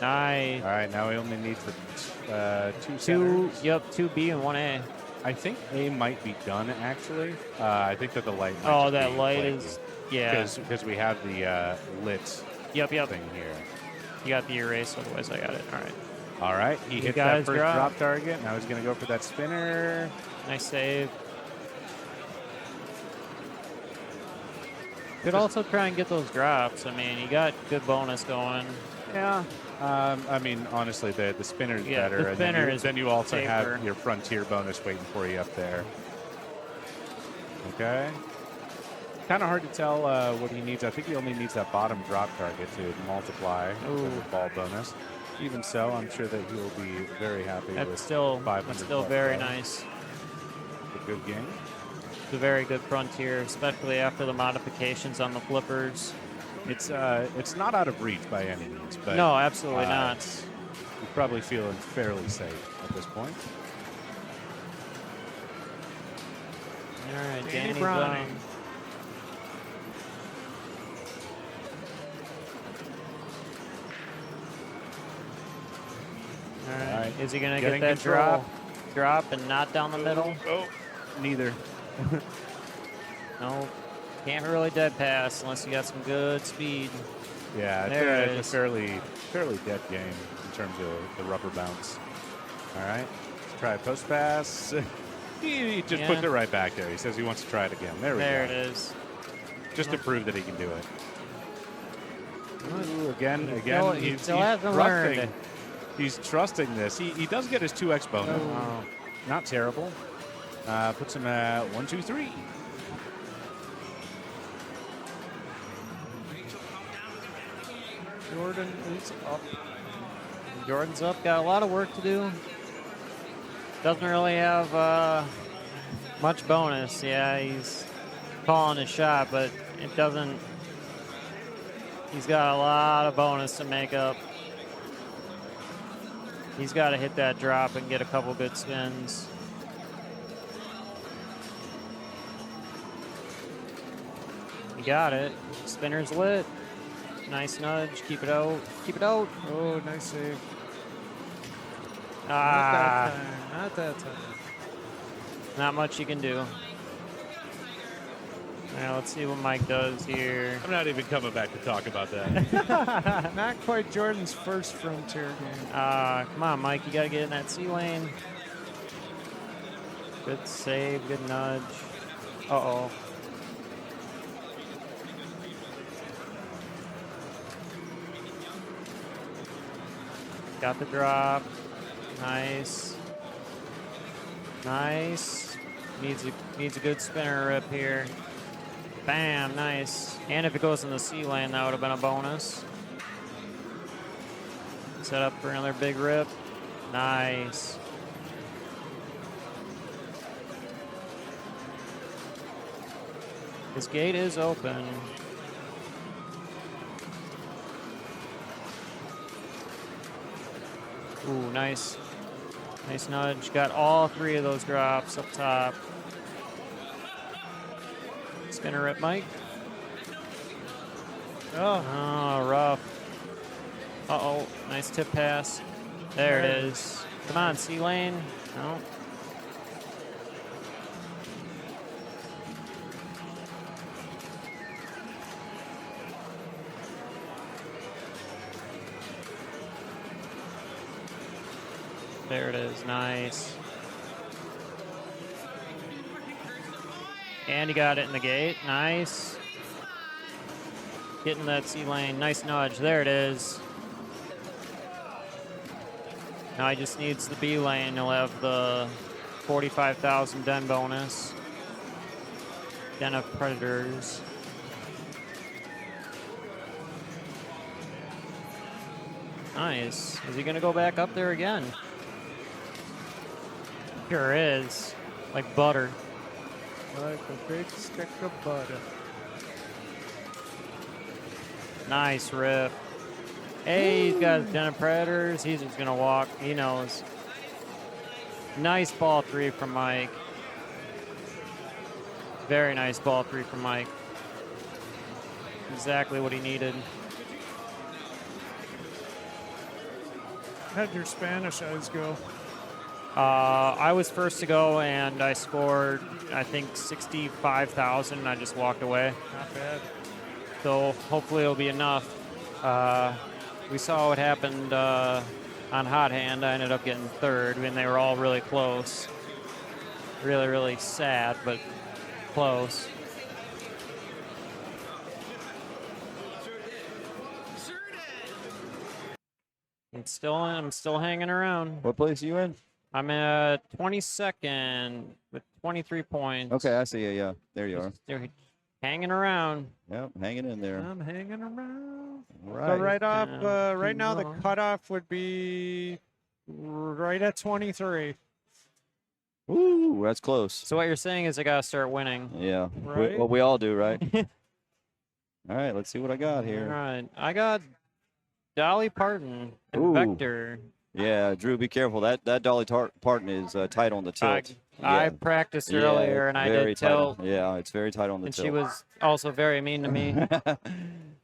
Nice. All right, now he only needs the two Two, centers. yep, 2B and 1A. I think A might be done, actually. I think that the light might Oh, just that be light played is, yeah. Because we have the lit Yep. thing here. You got the erase, otherwise I got it. All right. All right, he You hit that guys first drop. drop target. Now he's going to go for that spinner. Nice save. Could also try and get those drops. I mean, you got good bonus going. Yeah. I mean, honestly, the spinner's Yeah, better. the and spinner then is then you also safer. have your frontier bonus waiting for you up there. Okay. Kind of hard to tell what he needs. I think he only needs that bottom drop target to multiply the ball bonus. Even so, I'm sure that he will be very happy with That's still 500 plus very balls. nice. A good game. It's a very good frontier, especially after the modifications on the flippers. It's not out of reach by any means, but No, absolutely not. You're probably feeling fairly safe at this point. All right, Danny Danny Browning. Brown. All right. Is he going to get Getting that control. drop and not down the middle? Oh, neither. No. Can't really dead pass unless you got some good speed. Yeah, There it it's is. a fairly dead game in terms of the rubber bounce. All right, let's try a post pass. He just puts Yeah. it right back there. He says he wants to try it again. There we There go. it is. Just to prove that he can do it. Ooh, again, He he's still hasn't trusting. learned. He's trusting this. He does get his 2x bonus. Oh. Not terrible. Puts him at 1, 2, 3. Jordan is up. Jordan's up. Got a lot of work to do. Doesn't really have much bonus. Yeah, he's calling his shot, but it doesn't. He's got a lot of bonus to make up. He's got to hit that drop and get a couple good spins. He got it. Spinner's lit. Nice nudge. Keep it out. Keep it out. Oh, nice save. Ah, Not that time. not much you can do. Now let's see what Mike does here. I'm not even coming back to talk about that. Not quite Jordan's first frontier game. Come on, Mike. You got to get in that C lane. Good save. Good nudge. Uh-oh. Got the drop. Nice. Nice. Needs a good spinner rip here. Bam, nice. And if it goes in the C lane, that would have been a bonus. Set up for another big rip. Nice. His gate is open. Ooh, nice. Nice nudge. Got all three of those drops up top. Spinner rip, Mike. Oh, rough. Uh-oh, nice tip pass. There it is. Come on, C-Lane. No. There it is, nice. And he got it in the gate, nice. Getting that C-Lane, nice nudge, there it is. Now he just needs the B lane. He'll have the 45,000 den bonus. Den of Predators. Nice. Is he going to go back up there again? Sure is. Like butter. Like a big stick of butter. Nice rip. Hey, he's got his Den of Predators. He's just going to walk. He knows. Nice ball 3 from Mike. Very nice ball 3 from Mike. Exactly what he needed. How'd your Spanish eyes go? I was first to go, and I scored, I think, 65,000. I just walked away. Not bad. So hopefully it'll be enough. We saw what happened on Hot Hand. I ended up getting third, and they were all really close. Really, really sad, but close. I'm still hanging around. What place are you in? I'm at 22nd with 23 points. Okay, I see you. Yeah, there you are. They're hanging around. Yep, hanging in there. I'm hanging around. Right. So right off, right now the long. cutoff would be right at 23. Ooh, that's close. So what you're saying is I gotta start winning. Yeah. Right. Well, we all do, right? All right, let's see what I got All here. right, I got Dolly Parton and Ooh. Vector. Yeah, Drew, be careful. That Dolly Parton is tight on the tilt. I Yeah. practiced Yeah, earlier and I very did tight on- tilt, Yeah, it's very tight on the and tilt. she was also very mean to me.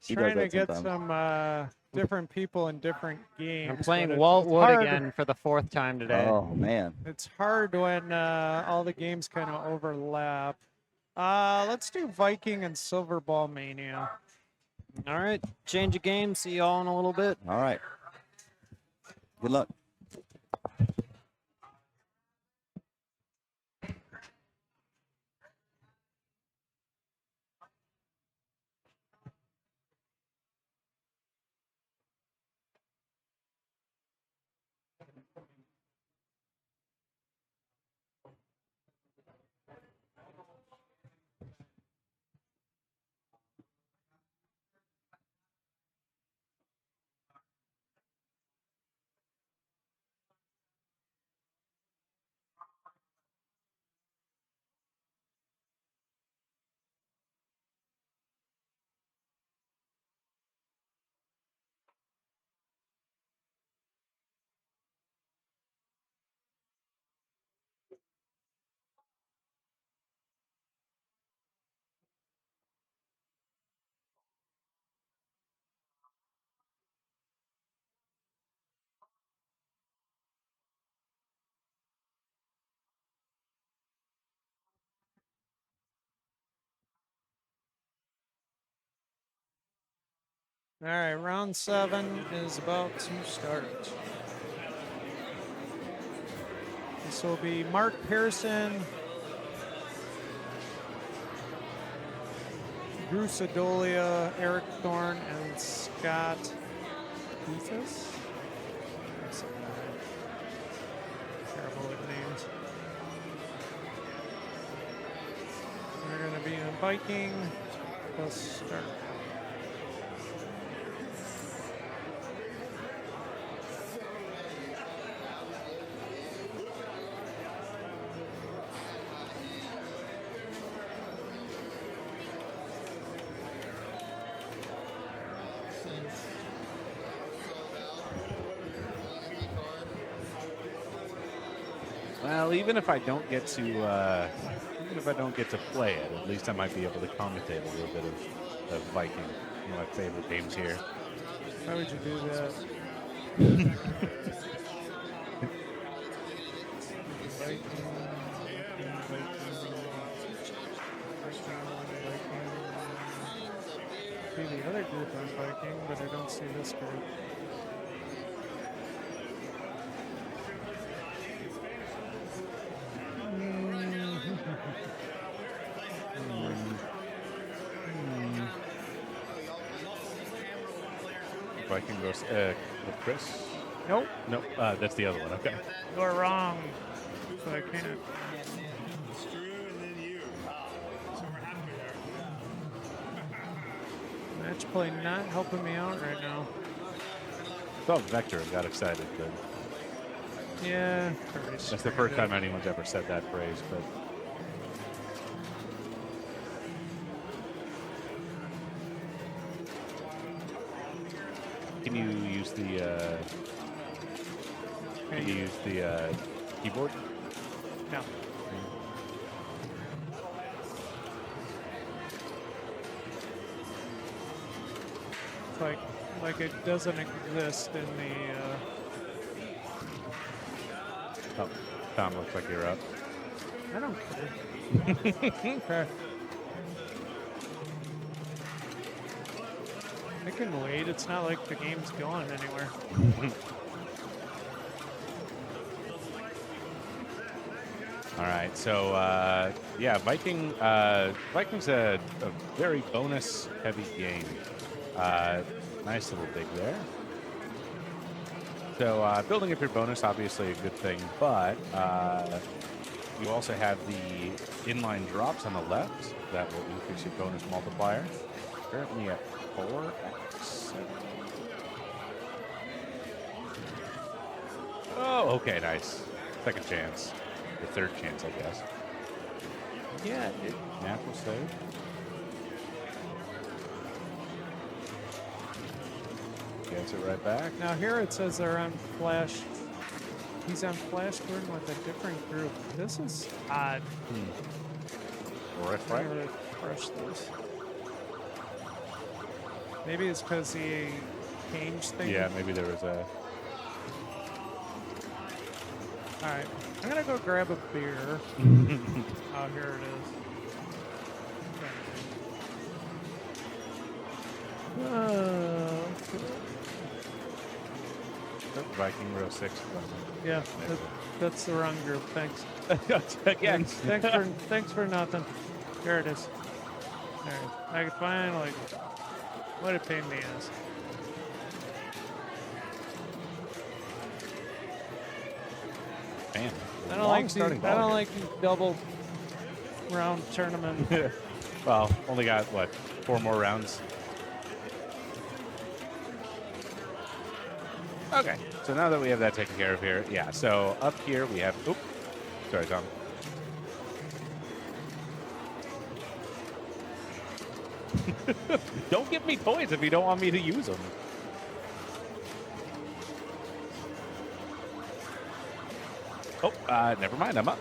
She does Trying to that get sometimes. some different people in different games. I'm but playing it's Walt Wood hard. again for the 4th time today. Oh man. It's hard when all the games kind of overlap. Let's do Viking and Silver Ball Mania. All right, change of game. See y'all in a little bit. All right. Good luck. All right, round 7 is about to start. This will be Mark Pearson, Drew Sedolia, Eric Thorne, and Scott Bethus. Terrible with names. They're going to be in Viking. Let's start. Well, even if I don't get to play it, at least I might be able to commentate a little bit of Viking. One of my favorite games here. Why would you do that? See the other group on Viking, but I don't see this group. Viking goes with Chris. Nope. Nope. That's the other one. Okay. You're wrong. So I can't. Match play not helping me out right now. Thought Vector got excited, but Yeah. that's the first time anyone's ever said that phrase. But can you use the keyboard? No. It's like it doesn't exist in the. Oh, Tom, looks like you're up. I don't care. Okay. I can wait. It's not like the game's going anywhere. All right, so yeah, Viking's a very bonus-heavy game. Nice little dig there. So building up your bonus, obviously a good thing, but you also have the inline drops on the left that will increase your bonus multiplier. Currently at 4x. Oh, okay, nice. Second chance. Or third chance, I guess. Yeah. Natural save. Gets it right back. Now here it says they're on Flash. He's on Flash Gordon with a different group. This is odd. Refresh. I'm gonna refresh this. Maybe it's because he changed things. Yeah, maybe there was a. All right, I'm gonna go grab a beer. Oh, here it is. Viking row 6. Yeah, that's the wrong group. Thanks. Again. Thanks for nothing. There it is. There. I can finally. What a pain in the ass. Man, I don't like these double round tournament. Well, only got what, 4 more rounds. Okay, so now that we have that taken care of here, yeah. So up here we have. Oop, sorry, Tom. Don't give me toys if you don't want me to use them. Oh, never mind. I'm up.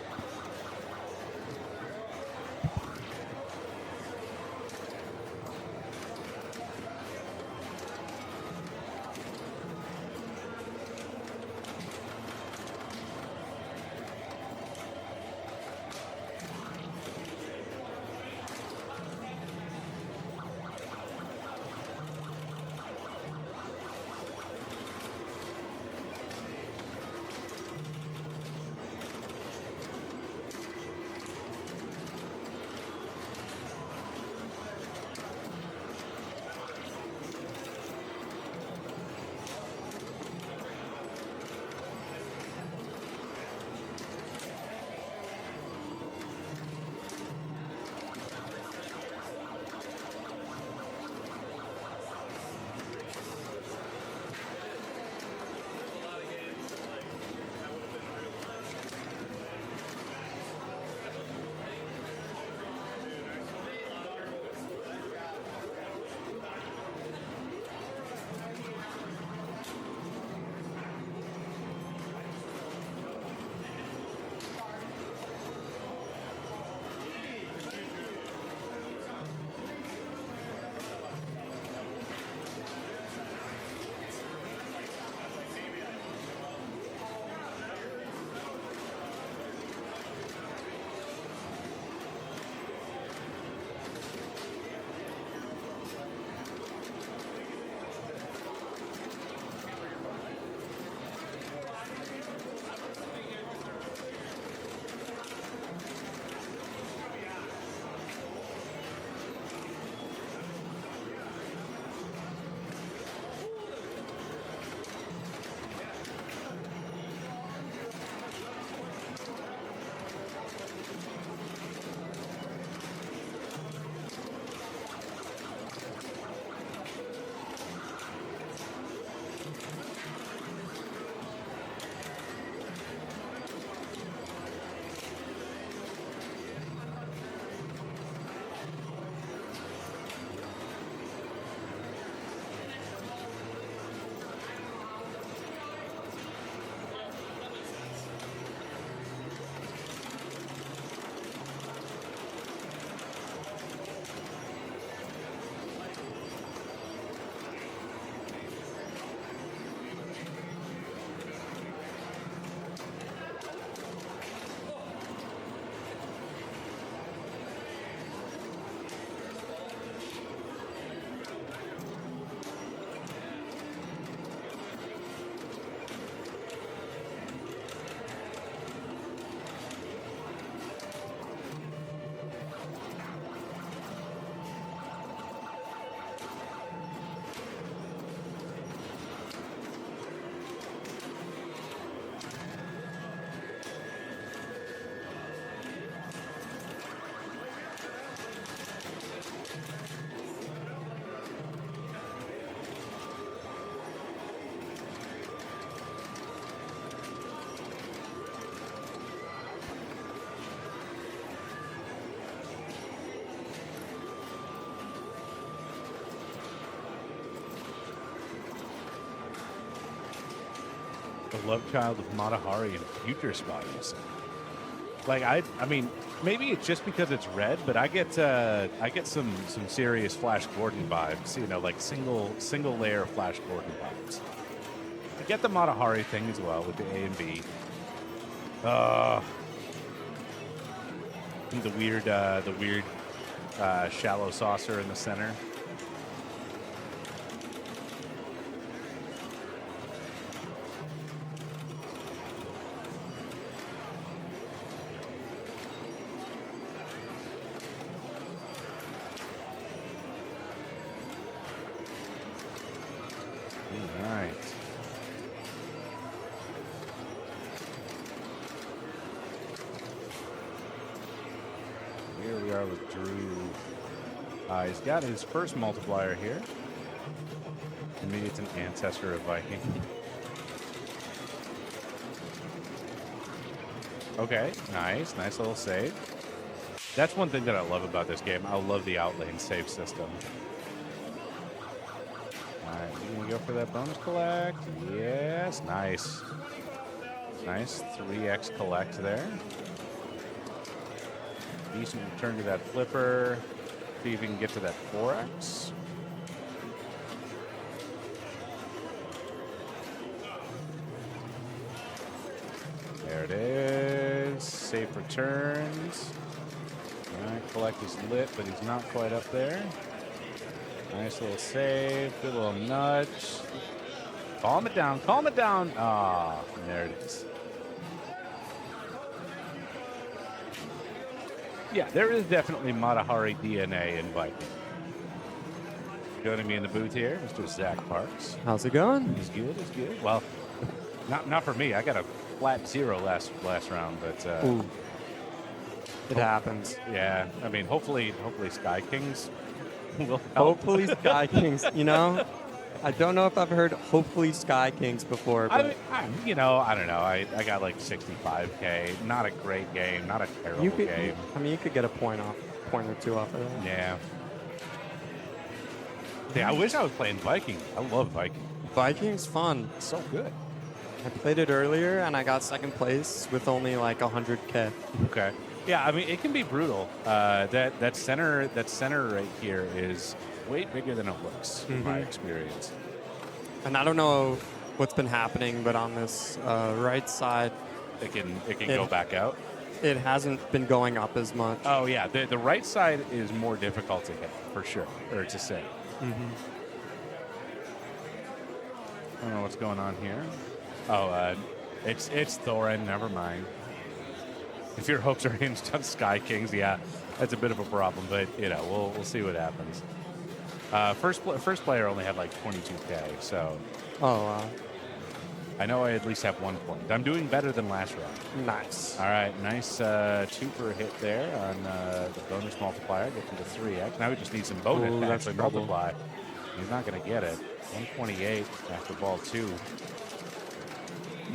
The love child of Matahari and Future Spot, you say. Like I mean, maybe it's just because it's red, but I get some serious Flash Gordon vibes. You know, like single layer Flash Gordon vibes. I get the Matahari thing as well with the A and B. The weird shallow saucer in the center. All right. Here we are with Drew. He's got his first multiplier here. And maybe it's an ancestor of Viking. Okay, nice little save. That's one thing that I love about this game. I love the outlane save system. All right, you gonna go for that bonus collect? Yes, nice. Nice 3x collect there. Decent return to that flipper. See if we can get to that 4x. There it is. Safe returns. All right, collect is lit, but he's not quite up there. Nice little save. Good little nudge. Calm it down. Calm it down. Ah, there it is. Yeah, there is definitely Matahari DNA in Viking. Joining me in the booth here, Mr. Zach Parks. How's it going? He's good. He's good. Well, not for me. I got a flat 0 last round, but Ooh. It happens. Yeah, I mean, hopefully Sky Kings will help. Hopefully Sky Kings. You know, I don't know if I've heard "hopefully Sky Kings" before. But I don't know. I got like 65K. Not a great game. Not a terrible game. I mean, you could get a point or two off of that. Yeah. Yeah, I wish I was playing Viking. I love Viking. Viking's fun. It's so good. I played it earlier and I got second place with only like 100K. Okay. Yeah, I mean, it can be brutal. That center right here is way bigger than it looks, in my experience. And I don't know what's been happening, but on this right side, it can go back out. It hasn't been going up as much. Oh yeah, the right side is more difficult to hit for sure, or to save. I don't know what's going on here. Oh, it's Thorin. Never mind. If your hopes are hinged on Sky Kings, yeah, that's a bit of a problem. But you know, we'll see what happens. First player only had like 22K, so. Oh wow. I know I at least have 1 point. I'm doing better than last round. Nice. All right, nice 2 per hit there on the bonus multiplier. Get to the 3x. Now we just need some bonus to actually multiply. He's not going to get it. 128 after ball 2.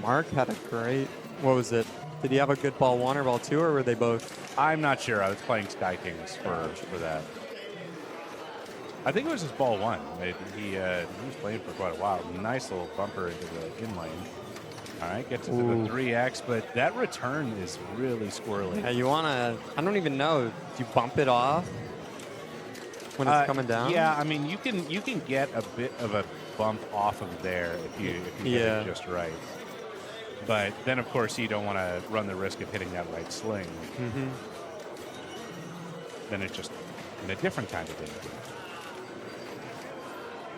Mark had a great. What was it? Did he have a good ball 1 or ball 2, or were they both? I'm not sure. I was playing Sky Kings for that. I think it was his ball 1. He was playing for quite a while. Nice little bumper into the in lane. All right, gets into the 3x, but that return is really squirrely. Yeah, you want to, I don't even know, do you bump it off when it's coming down? Yeah, I mean, you can get a bit of a bump off of there if you get it just right. But then, of course, you don't want to run the risk of hitting that right sling. Then it's just in a different kind of danger.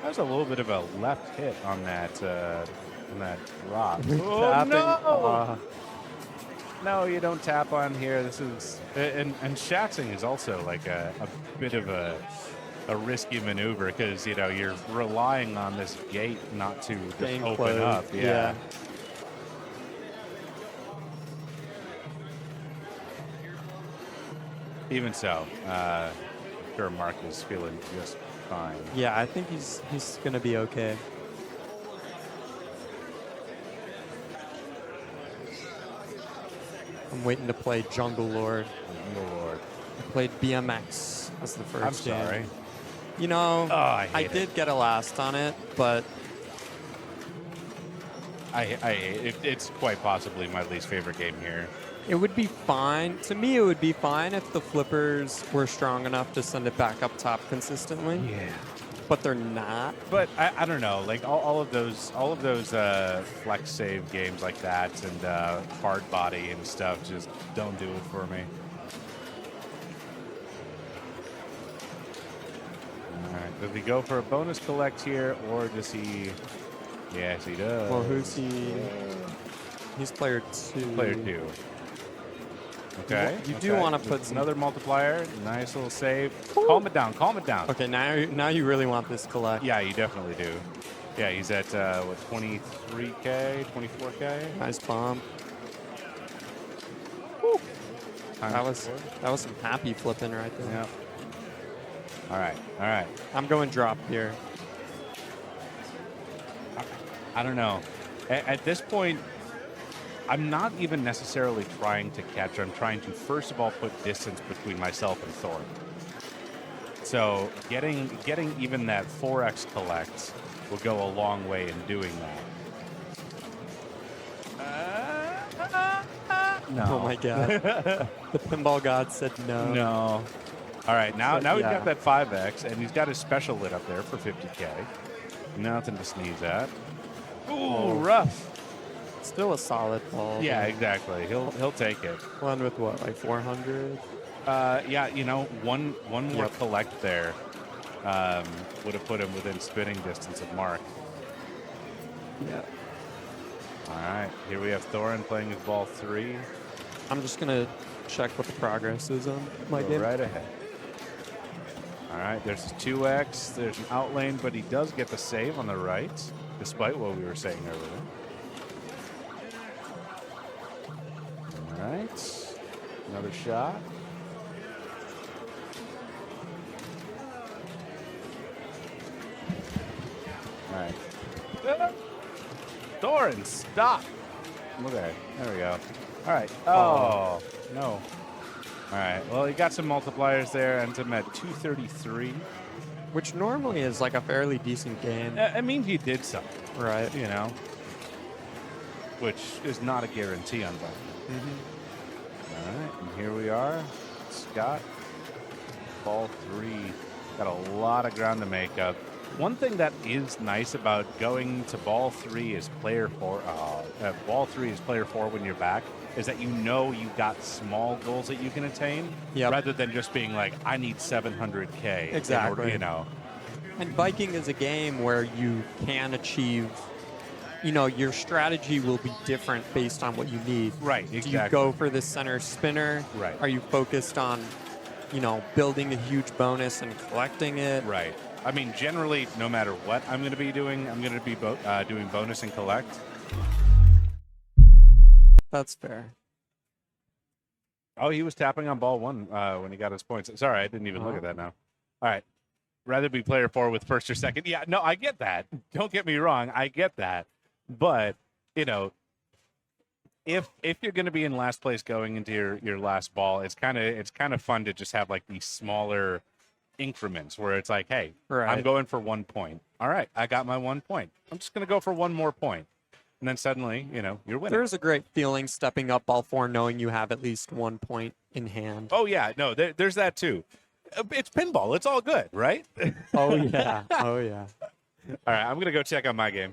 That was a little bit of a left hit on that drop. Oh, no! No, you don't tap on here. This is and shaxing is also like a bit of a risky maneuver because you know you're relying on this gate not to just open up. Yeah. Even so, I'm sure Mark is feeling just fine. Yeah, I think he's gonna be okay. I'm waiting to play Jungle Lord. Jungle Lord. I played BMX as the first game. I'm sorry. You know, I did get a last on it, but It's quite possibly my least favorite game here. It would be fine. To me, it would be fine if the flippers were strong enough to send it back up top consistently. Yeah. But they're not. But I don't know, like all of those flex save games like that and hard body and stuff just don't do it for me. All right, does he go for a bonus collect here, or does he? Yes, he does. Well, who's he? He's player 2. Player 2. Okay. You do want to put another multiplier. Nice little save. Calm it down. Calm it down. Okay, now you really want this collect. Yeah, you definitely do. Yeah, he's at what, 23K, 24K. Nice bomb. That was some happy flipping right there. Yep. All right. All right. I'm going drop here. I don't know. At this point, I'm not even necessarily trying to catch. I'm trying to, first of all, put distance between myself and Thorn. So getting even that 4x collect will go a long way in doing that. No. Oh my god. The pinball god said no. No. All right, now But he's yeah. got that 5x, and he's got his special lit up there for 50K. Nothing to sneeze at. Ooh, rough. Still a solid ball. Yeah, exactly. He'll take it. We'll end with what, like 400? Yeah, you know, one more collect there would have put him within spinning distance of Mark. Yeah. All right, here we have Thorin playing his ball 3. I'm just gonna check what the progress is on my Go game. right ahead. All right, there's his 2x. There's an out lane, but he does get the save on the right, despite what we were saying earlier. All right, another shot. All right. Thorin, stop. Okay, there we go. All right. Oh, no. All right. Well, he got some multipliers there, ends him at 233. Which normally is like a fairly decent game. I mean, he did something, Right. you know, which is not a guarantee on Viking. All right, and here we are. Scott, ball 3. Got a lot of ground to make up. One thing that is nice about going to ball 3 is player 4. Ball 3 is player 4 when you're back. Is that you know you got small goals that you can attain, rather than just being like, I need 700K. Exactly. In order, you know. And Viking is a game where you can achieve, you know, your strategy will be different based on what you need. Right, Do exactly. you go for the center spinner? Right. Are you focused on, you know, building a huge bonus and collecting it? Right. I mean, generally, no matter what I'm going to be doing, I'm going to be doing bonus and collect. That's fair. Oh, he was tapping on ball 1 when he got his points. Sorry, I didn't even look at that now. All right. Rather be player 4 with first or second. Yeah, no, I get that. Don't get me wrong. I get that. But, you know, if you're going to be in last place going into your last ball, it's kind of fun to just have like these smaller increments where it's like, hey, I'm going for 1 point. All right, I got my 1 point. I'm just going to go for 1 more point. And then suddenly, you know, you're winning. There's a great feeling stepping up ball 4 knowing you have at least 1 point in hand. Oh, yeah. No, there's that too. It's pinball. It's all good, right? Oh, yeah. Oh, yeah. All right, I'm going to go check on my game.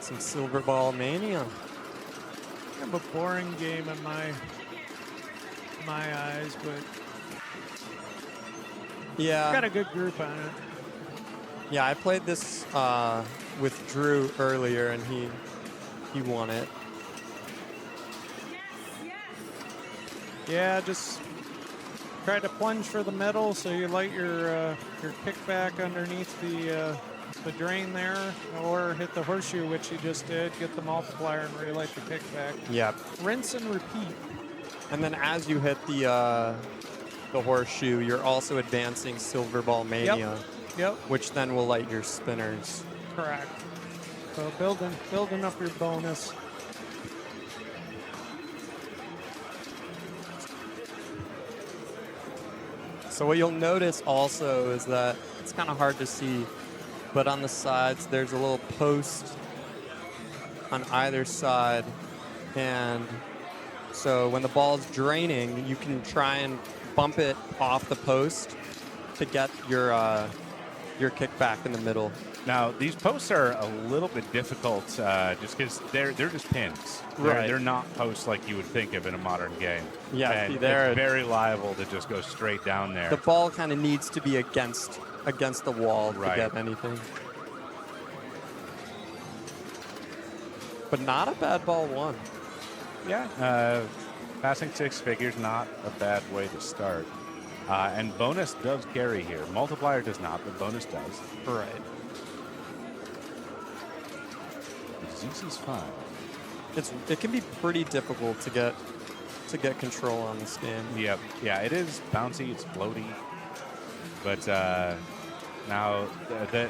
Some silver ball mania. Kind of a boring game in my eyes, but Yeah. got a good group on it. Yeah, I played this with Drew earlier, and he won it. Yeah, just try to plunge for the middle, so you light your kickback underneath the drain there, or hit the horseshoe, which you just did. Get the multiplier and relight the kickback. Yep. Rinse and repeat. And then as you hit the horseshoe, you're also advancing Silver Ball Mania, Yep. which then will light your spinners. Correct. So building up your bonus. So what you'll notice also is that it's kind of hard to see, but on the sides there's a little post on either side, and so when the ball's draining, you can try and bump it off the post to get your kickback in the middle. Now, these posts are a little bit difficult just because they're just pins. They're not posts like you would think of in a modern game. Yeah, and they're it's very liable to just go straight down there. The ball kind of needs to be against the wall to get anything. But not a bad ball one. Yeah, passing 6 figures, not a bad way to start. And bonus does carry here. Multiplier does not, but bonus does. Right. Zeus is fine. It can be pretty difficult to get control on this game. Yep. Yeah, it is bouncy. It's floaty. But now,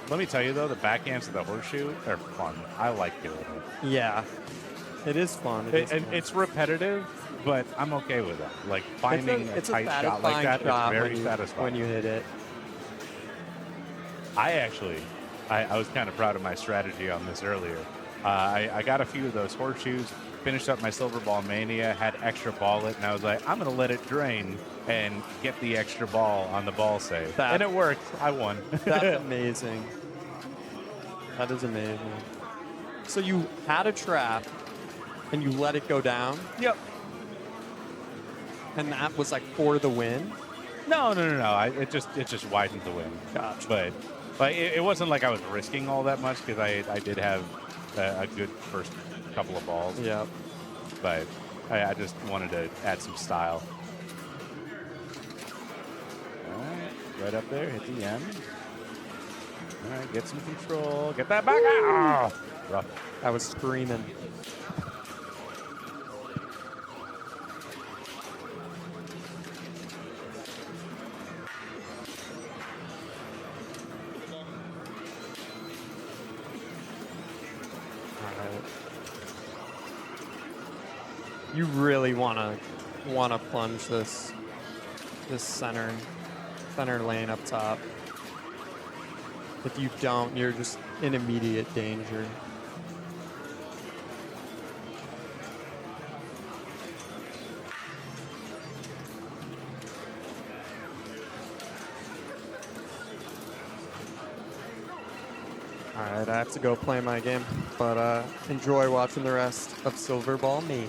let me tell you though, the backhands of the horseshoe are fun. I like doing it. Yeah, it is fun. It's repetitive, but I'm okay with it. Like finding a tight shot like that is very satisfying when you hit it. I was kind of proud of my strategy on this earlier. I got a few of those horseshoes, finished up my Silver Ball Mania, had extra ball it, and I was like, I'm going to let it drain and get the extra ball on the ball save. And it worked. I won. That's amazing. That is amazing. So you had a trap, and you let it go down? Yep. And that was like for the win? No. It just widened the win. Gotcha. But it wasn't like I was risking all that much because I did have a good first couple of balls. Yeah. But I just wanted to add some style. All right up there, hit the end. All right, get some control. Get that back. Ah! Rough. I was screaming. You really wanna plunge this center lane up top. If you don't, you're just in immediate danger. All right, I have to go play my game, but enjoy watching the rest of Silver Ball Mania.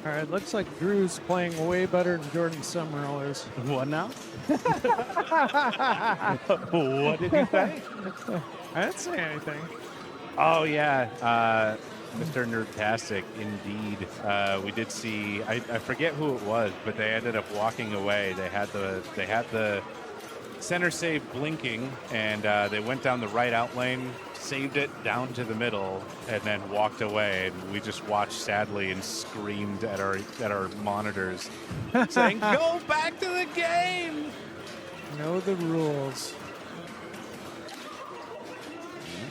All right, looks like Drew's playing way better than Jordan Summerall is. What now? What did you say? I didn't say anything. Oh, yeah. Mr. Nerdtastic, indeed. We did see, I forget who it was, but they ended up walking away. They had the center save blinking, and they went down the right out lane, saved it down to the middle, and then walked away. And we just watched sadly and screamed at our monitors, saying, "Go back to the game! Know the rules."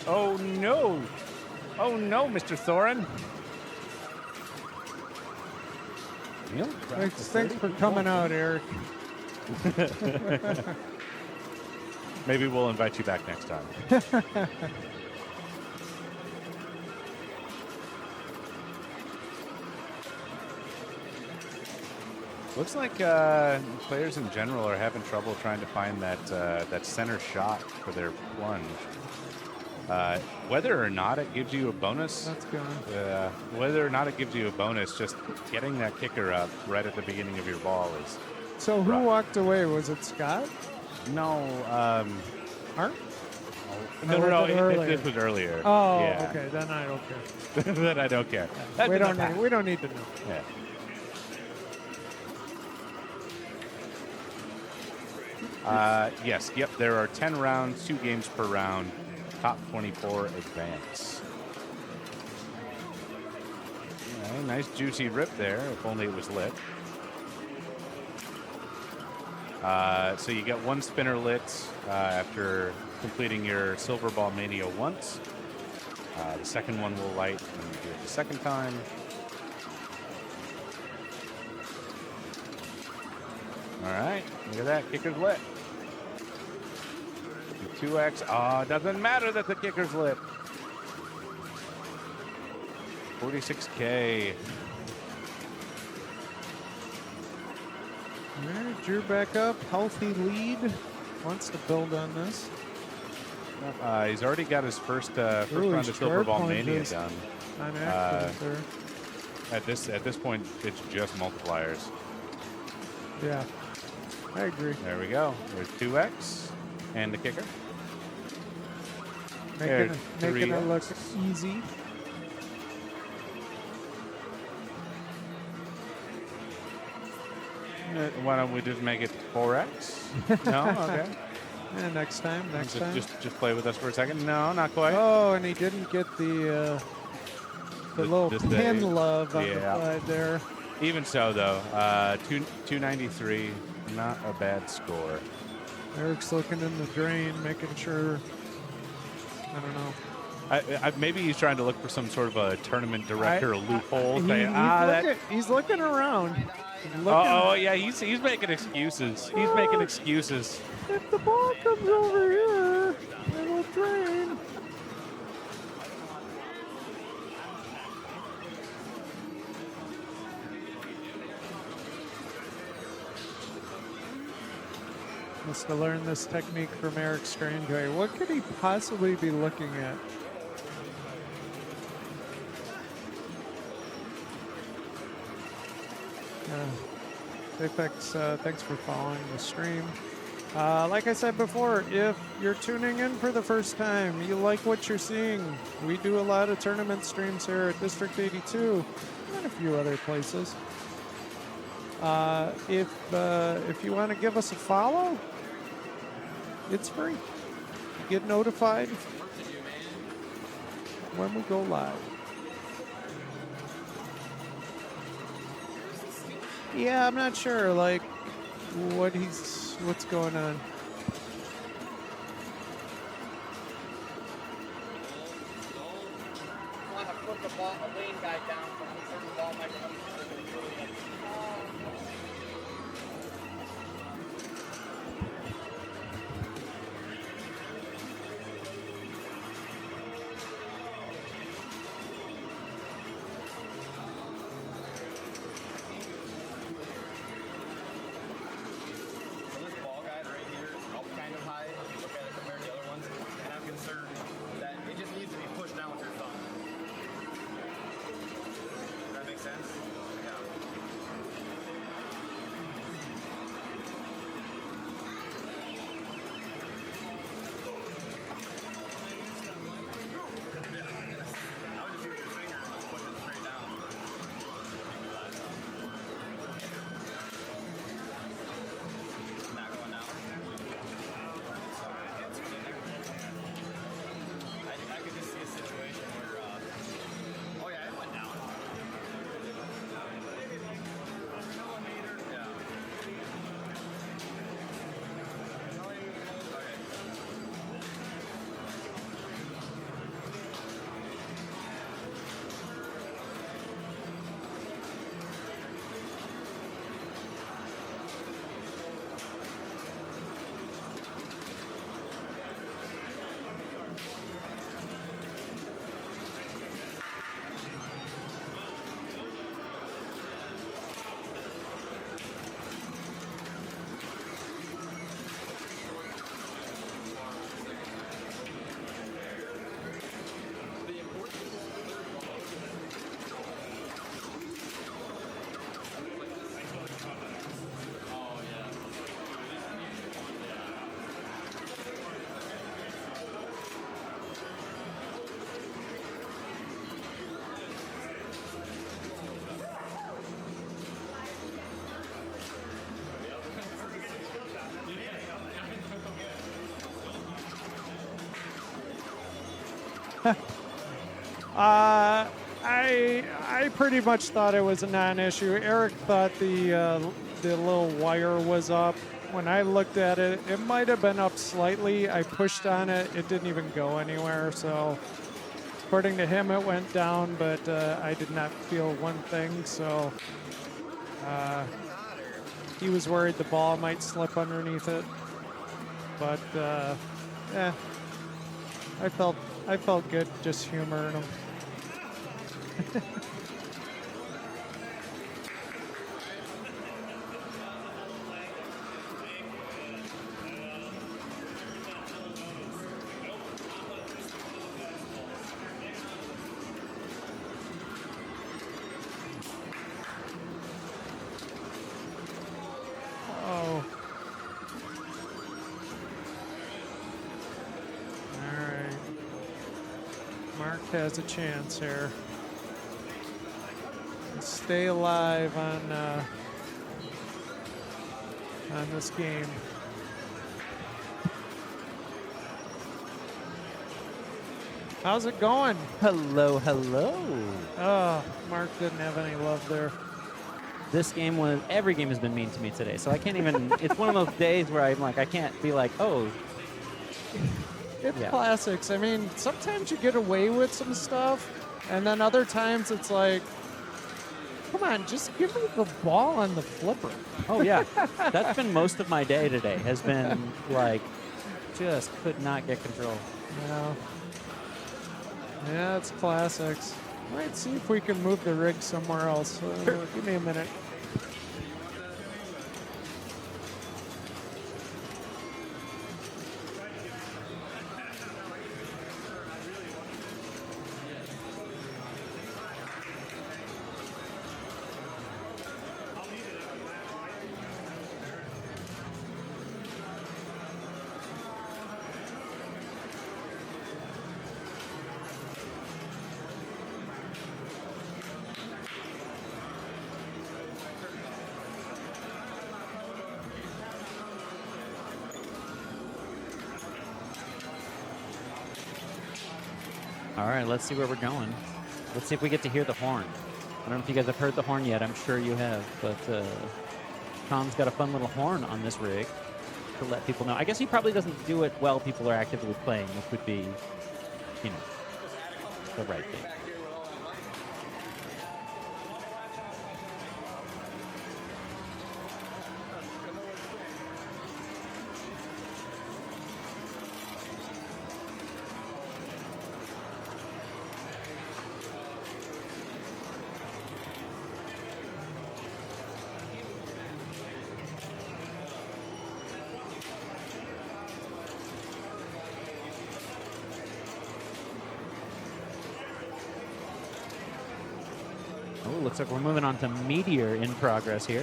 Oh no! Oh no, Mr. Thorin! Thanks for coming out, Eric. Maybe we'll invite you back next time. Looks like players in general are having trouble trying to find that center shot for their plunge. Whether or not it gives you a bonus, That's going. whether or not it gives you a bonus, just getting that kicker up right at the beginning of your ball is. So who rough. walked away? Was it Scott? No. Art? No, Or no, was it no. earlier? This was earlier. Oh, yeah. okay. Then I don't care. Then I don't care. That's We in the don't past. need. We don't need to know. Yeah. Yes. Yep. There are 10 rounds, 2 games per round. Top 24 advance. Okay, nice juicy rip there. If only it was lit. So you get 1 spinner lit after completing your silver Ball Mania once. The second one will light when you do it the second time. All right, look at that, kicker's lit. 2x, oh, it doesn't matter that the kicker's lit. 46K. All right, Drew back up. Healthy lead. Wants to build on this. He's already got his first Ooh, round of his Silver Ball square Mania punches done. On accident there. At this point, it's just multipliers. Yeah, I agree. There we go. There's 2x and the kicker. Making There's it look 3x. easy. Why don't we just make it 4x? No, okay. Yeah, next time. Next time. Just play with us for a second. No, not quite. Oh, and he didn't get the little just the- pin love on the yeah. side there. Even so, though, 293, not a bad score. Eric's looking in the drain, making sure. I don't know. Maybe he's trying to look for some sort of a tournament director loophole. He's looking around. He's looking- Oh yeah, he's making excuses. He's making excuses. If the ball comes over here, it'll drain. Must have learned this technique from Eric Strangeway. What could he possibly be looking at? Apex, thanks for following the stream. Like I said before, if you're tuning in for the first time, you like what you're seeing, we do a lot of tournament streams here at District 82 and a few other places. If you want to give us a follow, it's free. You get notified when we go live. Yeah, I'm not sure, like, what's going on. Want to put the ball, a lane guy down from a certain ball might come. I pretty much thought it was a non-issue. Eric thought the little wire was up. When I looked at it, it might have been up slightly. I pushed on it. It didn't even go anywhere. So according to him, it went down, but I did not feel one thing. So he was worried the ball might slip underneath it. But yeah, I felt good just humoring him. Oh. All right. Mark has a chance here. Stay alive on this game. How's it going? Hello, hello. Oh, Mark didn't have any love there. This game was, every game has been mean to me today, so I can't even, it's one of those days where I'm like, I can't be like, oh. It's Yeah. classics. I mean, sometimes you get away with some stuff, and then other times it's like, come on, just give me the ball on the flipper. Oh, yeah. That's been most of my day today, has been like, just could not get control. Yeah. Yeah, it's classics. Might see if we can move the rig somewhere else. Give me a minute. All right, let's see where we're going. Let's see if we get to hear the horn. I don't know if you guys have heard the horn yet. I'm sure you have, but Tom's got a fun little horn on this rig to let people know. I guess he probably doesn't do it while people are actively playing, which would be, you know, the right thing. Oh, looks like we're moving on to Meteor in progress here.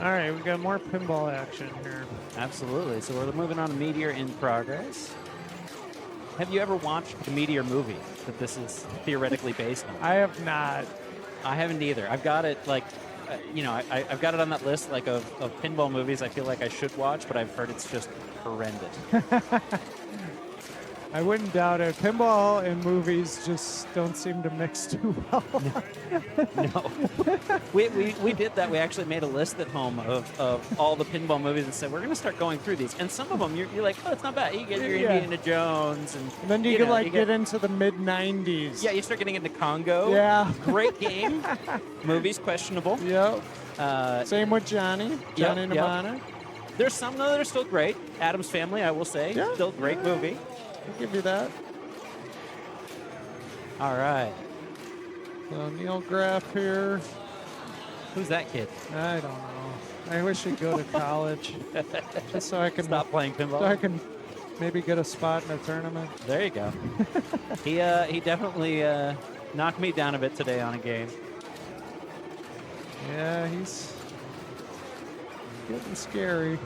All right, we got more pinball action here. Absolutely. So we're moving on to Meteor in progress. Have you ever watched the Meteor movie that this is theoretically based on? I have not. I haven't either. I've got it like, you know, I've got it on that list like of pinball movies I feel like I should watch, but I've heard it's just horrendous. I wouldn't doubt it. Pinball and movies just don't seem to mix too well. No. We did that. We actually made a list at home of all the pinball movies and said, we're going to start going through these. And some of them, you're like, oh, it's not bad. You get your Indiana Jones. And then you could know, like get into the mid-90s. Yeah, you start getting into Congo. Yeah. Great game. Movies, questionable. Yep. Same with Johnny Mnemonic. There's some, though, that are still great. Addams Family, I will say. Yeah. Still a great movie. I'll give you that. All right. So Neil Graff here. Who's that kid? I don't know. I wish he'd go to college. Just so I can stop playing pinball. So I can maybe get a spot in a tournament. There you go. He definitely knocked me down a bit today on a game. Yeah, he's getting scary.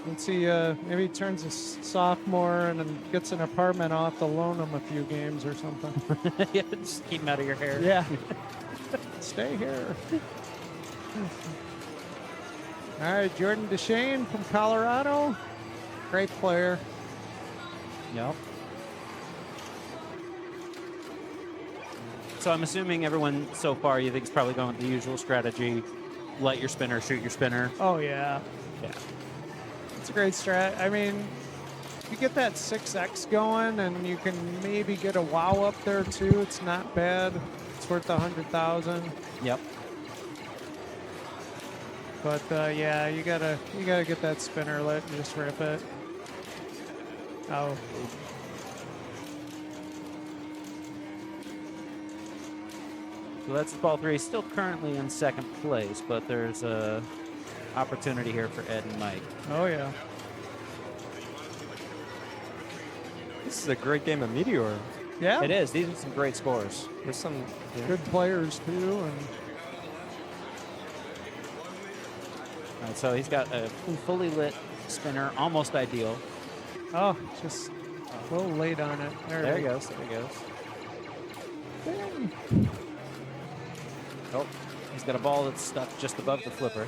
Let's see, maybe he turns a sophomore and then gets an apartment. I'll have to loan him a few games or something. Yeah, just keep him out of your hair. Yeah. Stay here. All right, Jordan DeShane from Colorado. Great player. Yep. So I'm assuming everyone so far you think is probably going with the usual strategy: let your spinner shoot your spinner. Oh, yeah. Yeah. It's a great strat. I mean, you get that 6X going, and you can maybe get a wow up there too. It's not bad. It's worth 100,000. Yep. But yeah, you gotta get that spinner lit and just rip it. Oh. So that's ball 3. Still currently in second place, but there's a opportunity here for Ed and Mike. Oh yeah. This is a great game of Meteor. Yeah. It is. These are some great scores. There's some Good players too, and All right, so he's got a fully lit spinner, almost ideal. oh, just a little late on it. There he goes. There he goes. Oh, he's got a ball that's stuck just above the flipper.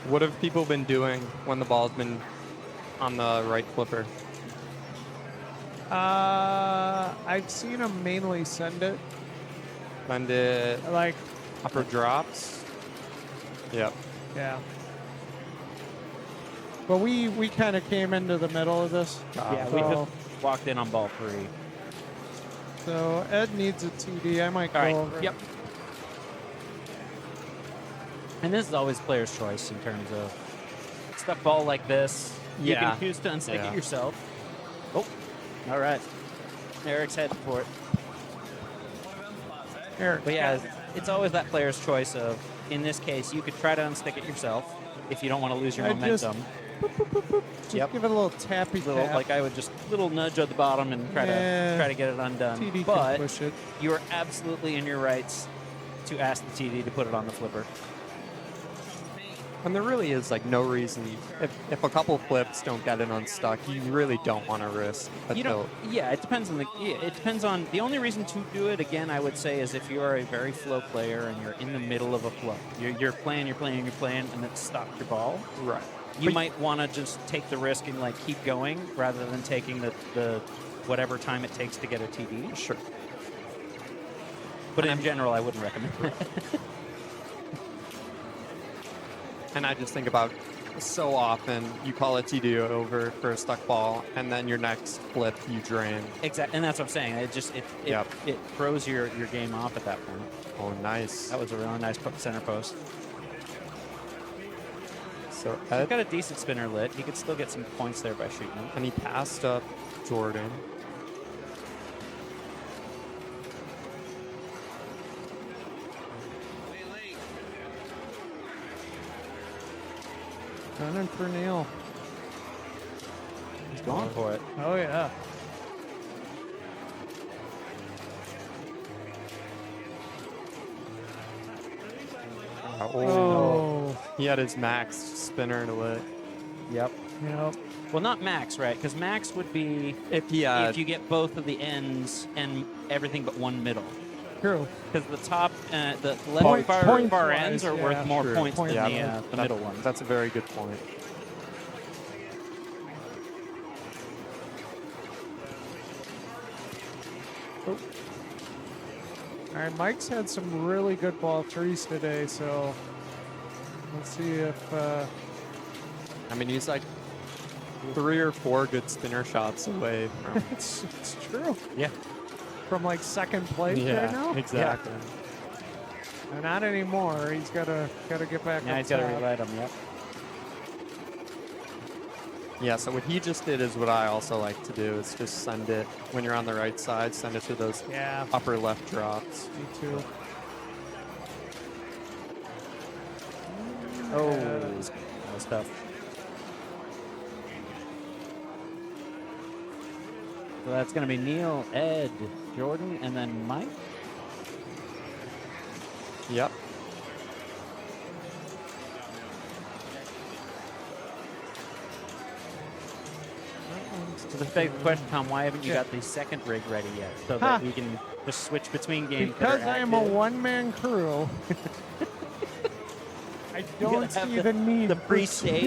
What have people been doing when the ball's been on the right flipper? I've seen him mainly send it Send it like, upper drops. Yep. yeah. But we kind of came into the middle of this. Yeah, we so, just walked in on ball 3. so Ed needs a TD. I might go All right. over. Yep. And this is always player's choice in terms of stuck ball like this. You Yeah. can choose to unstick Yeah. it yourself. Oh, all right. Eric's heading for it. Eric. But yeah, it's always that player's choice of, in this case, you could try to unstick it yourself if you don't want to lose your I just- momentum. Just Yep. give it a little tappy Little, tap. like I would just little nudge at the bottom and try Yeah. to get it undone. TD But can push it. you are absolutely in your rights to ask the TD to put it on the flipper. And there really is like no reason. If a couple flips don't get it unstuck, you really don't want to risk a You tilt. don't. Yeah, it depends on the. Yeah, it depends on the only reason to do it. Again, I would say is if you are a very flow player and you're in the middle of a flow, you're playing, and it's stopped your ball. Right. You might want to just take the risk and like keep going rather than taking the whatever time it takes to get a TD. Sure. But in general, I wouldn't recommend it. And I just think about so often you call a TD over for a stuck ball, and then your next flip you drain. Exactly, and that's what I'm saying. It just it throws your game off at that point. Oh, nice. That was a really nice center post. So He's Ed, got a decent spinner lit. He could still get some points there by shooting it. and he passed up Jordan. Gunning for Neil. He's going for it. Oh yeah. Oh. He had his max spinner to lit. Yep. Yep. Well, not max, right? Because max would be if you get both of the ends and everything but one middle. True. Because the top, the left far ends are worth more True. points than the that- middle ones. That's a very good point. Oh. All right, Mike's had some really good ball threes today, so let's see if. I mean, he's like 3 or 4 good spinner shots away from. it's true. Yeah. From like second place Yeah, right now. exactly. Not anymore. He's gotta get back. Yeah, up he's got to top. relight him. Yep. Yeah, so what he just did is what I also like to do is just send it when you're on the right side, send it to those Yeah. upper left drops. Me too. Oh, that was tough. So that's going to be Neil, Ed, Jordan, and then Mike. Yep. So this begs the question, Tom, why haven't you got the second rig ready yet? So that we can just switch between games. Because I am a one-man crew. I don't see the need the for pre-stage.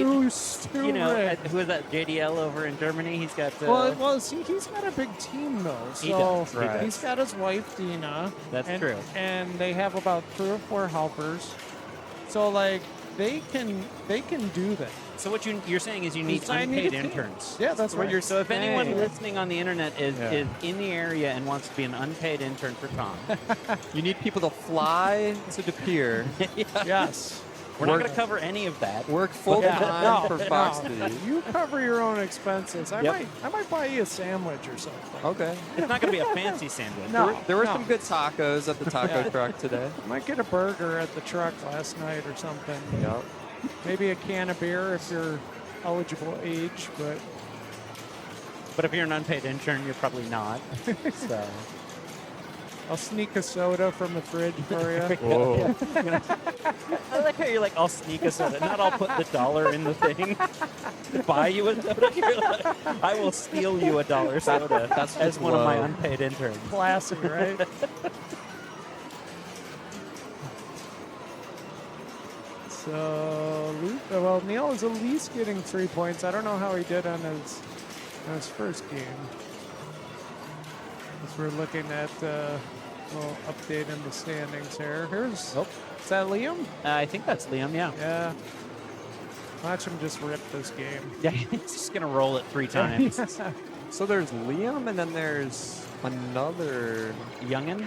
two You know, rigs. who is that? JDL over in Germany. He's got. Well, see, he's got a big team though. So He does, he Right. he's got his wife Dina. That's and, true. And they have about 3 or 4 helpers. So like they can do that. So what you're saying is you need I need a unpaid team. interns. Yeah, that's what you're So if anyone saying. listening on the internet is in the area and wants to be an unpaid intern for Tom, You need people to fly to DePere, Yes. we're not going to cover any of that. work full time for Fox City. You cover your own expenses. I Yep. might buy you a sandwich or something. Okay. It's not going to be a fancy sandwich. No. There were no. some good tacos at the taco truck today. Might get a burger at the truck last night or something. Yep. Maybe a can of beer if you're eligible age, but But if you're an unpaid intern, you're probably not. So I'll sneak a soda from the fridge for you. Whoa. I like how you're like, I'll sneak a soda. Not I'll put the dollar in the thing to buy you a soda. You're like, I will steal you a $1 soda That's as just one of my low. unpaid interns. Classy, right? So, well, Neil is at least getting 3 points. I don't know how he did on his first game. As we're looking at a little update in the standings here. Is that Liam? I think that's Liam, yeah. Yeah. Watch him just rip this game. Yeah, he's just going to roll it 3 times. So there's Liam, and then there's another. Youngin?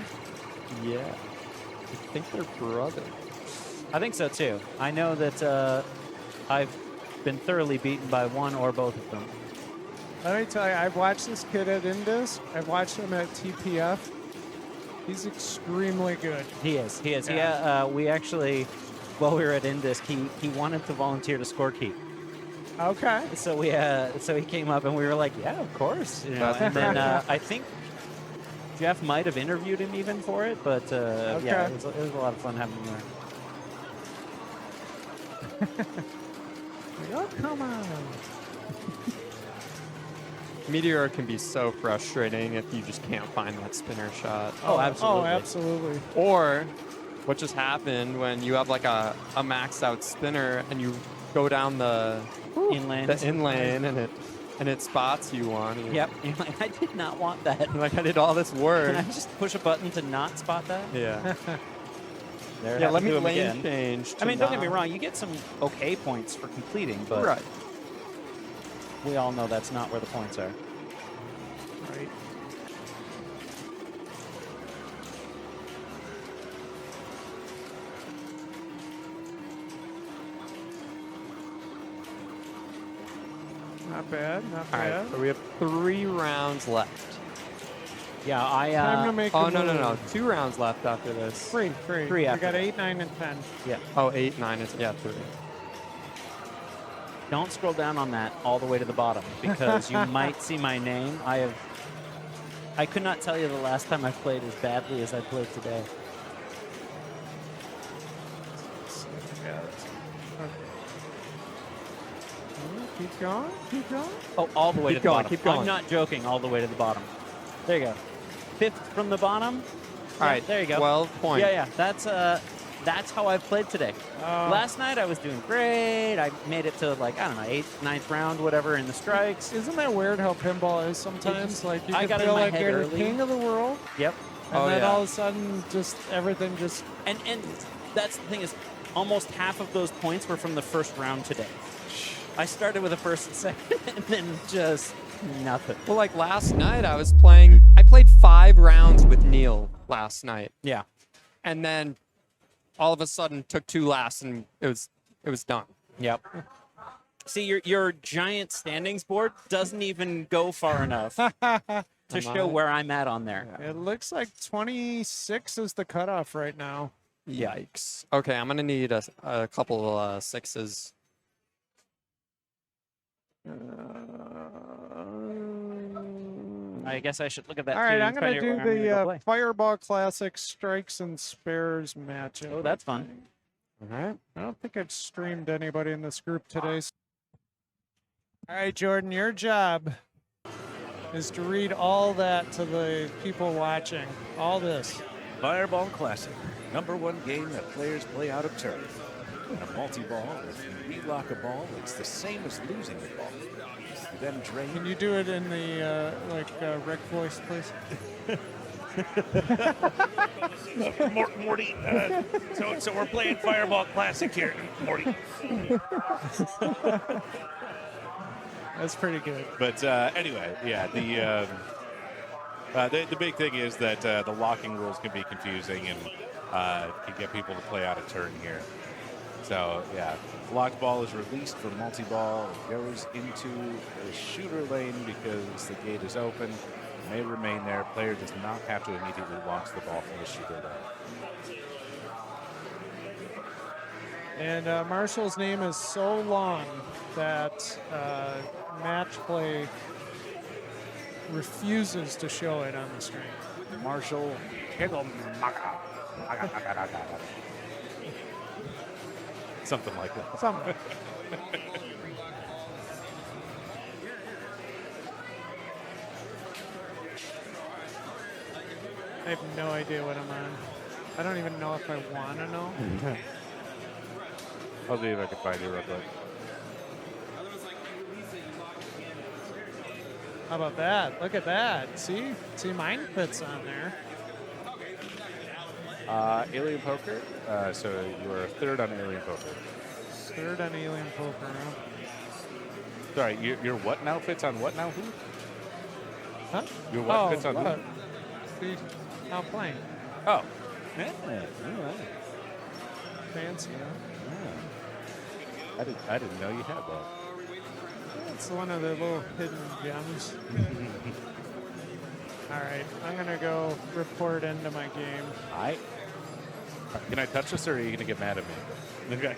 Yeah. I think they're brothers. I think so too. I know that I've been thoroughly beaten by one or both of them. Let me tell you, I've watched this kid at Indus. I've watched him at TPF. He's extremely good. He is. Yeah. Yeah, we actually, while we were at Indus, he wanted to volunteer to scorekeep. Okay. So so he came up and we were like, yeah, of course. You know, That's and then great. I think Jeff might have interviewed him even for it, but yeah, it was a lot of fun having him there. Oh, come on. Meteor can be so frustrating if you just can't find that spinner shot. Oh, absolutely. Oh, absolutely. Or what just happened when you have like a maxed out spinner and you go down the Inland. lane and it spots you one. and Yep. You're like, I did not want that. you're like, I did all this work. Can I just push a button to not spot that? Yeah. There, Yeah, have let to me do 'em lane again. change. I mean, don't get me not- wrong. You get some okay points for completing, but Right. we all know that's not where the points are. Right. Not bad, not All bad. right. So we have 3 rounds left. Yeah, I Time to make Oh, a no. move. 2 rounds left after this. Three. Three We after got that. 8, 9, and 10. Oh, 8, 9 is, yeah, 3. don't scroll down on that all the way to the bottom because you might see my name. I could not tell you the last time I played as badly as I played today. Yeah, keep going, keep going. Oh, all the way Keep to the going, bottom. keep going. I'm not joking. All the way to the bottom. There you go. 5th from the bottom. All right. There you go. 12 points. Yeah. That's how I've played today. Last night I was doing great. I made it to like, I don't know, 8th, 9th round, whatever in the strikes. Isn't that weird how pinball is sometimes? Like you I can got in feel my like head you're the early. king of the world, Yep. and then all of a sudden, just everything just. And that's the thing is, almost half of those points were from the first round today. I started with a first and second, and then just nothing. Well, like last night, I played 5 rounds with Neil last night. Yeah. And then all of a sudden took 2 lasts and it was done. Yep. See, your giant standings board doesn't even go far enough to show where I'm at on there. It looks like 26 is the cutoff right now. Yikes. Okay, I'm going to need a couple of 6s. I guess I should look at that. All right, too, I'm try going to figure do out where I'm gonna go the play. Fireball Classic Strikes and Spares matchup. Oh, that's fun. All right. I don't think I've streamed anybody in this group today. All right, Jordan, your job. is to read all that to the people watching. All this. Fireball Classic, #1 game that players play out of turf. In a multi-ball, if you relock a ball, it's the same as losing the ball. You then drain. Can you do it in the Rick voice, please? Morty, so we're playing Fireball Classic here, Morty. That's pretty good. But anyway, yeah, the big thing is that the locking rules can be confusing and can get people to play out of turn here. So yeah, locked ball is released from multi-ball. It goes into the shooter lane because the gate is open. It may remain there. Player does not have to immediately launch the ball from the shooter lane. And Marshall's name is so long that match play refuses to show it on the screen. Marshall Kigglemaga. Something like that. Something. I have no idea what I'm on. I don't even know if I want to know. I'll see if I can find you real quick. How about that? Look at that. See mine fits on there. Alien Poker. So you were third on Alien Poker. Third on Alien Poker now. Sorry, your what now fits on what now? Who? Huh? Your what fits on what? who? See, now playing. Oh. Yeah, all right. Fancy, huh? Yeah. I didn't know you had that. It's one of the little hidden gems. All right, I'm going to go report into my game. All right. Can I touch this, or are you going to get mad at me? Okay.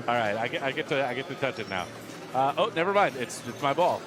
All right, I get to touch it now. Oh, never mind. It's my ball.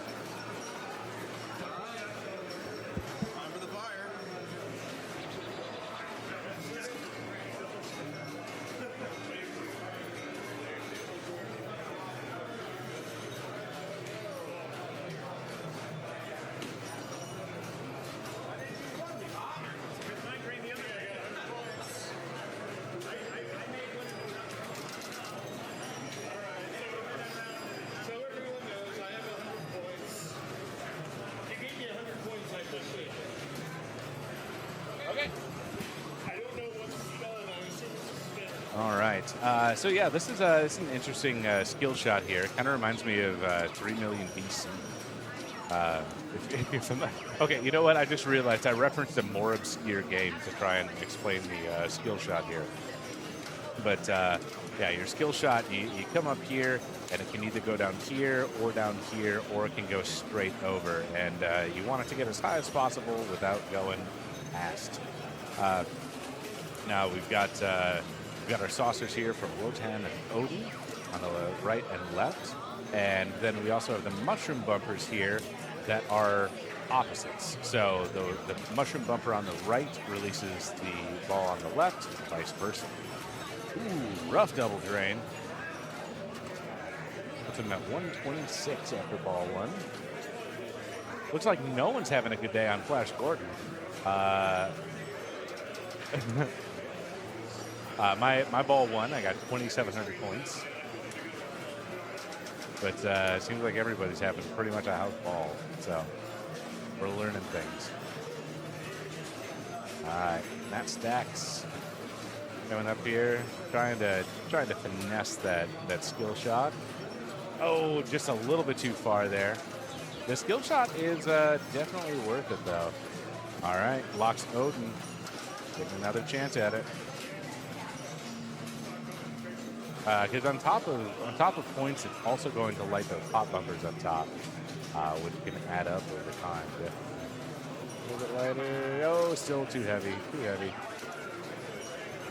All right. So yeah, this is an interesting skill shot here. It kind of reminds me of 3 Million BC. If you're familiar. Okay, you know what? I just realized I referenced a more obscure game to try and explain the skill shot here. But yeah, your skill shot, you come up here, and it can either go down here, or it can go straight over. And you want it to get as high as possible without going past. Now we've got our saucers here from Wotan and Odin on the right and left. And then we also have the mushroom bumpers here that are opposites. So the mushroom bumper on the right releases the ball on the left, and vice versa. Ooh, rough double drain. Puts him at 126 after ball one. Looks like no one's having a good day on Flash Gordon. My ball won. I got 2,700 points. But it seems like everybody's having pretty much a house ball. So we're learning things. All right, Matt Stacks coming up here, trying to finesse that skill shot. Oh, just a little bit too far there. The skill shot is definitely worth it, though. All right, locks Odin. Getting another chance at it. Because on top of points, it's also going to light those pop bumpers up top, which can add up over time. But a little bit lighter. Oh, still too heavy. Too heavy.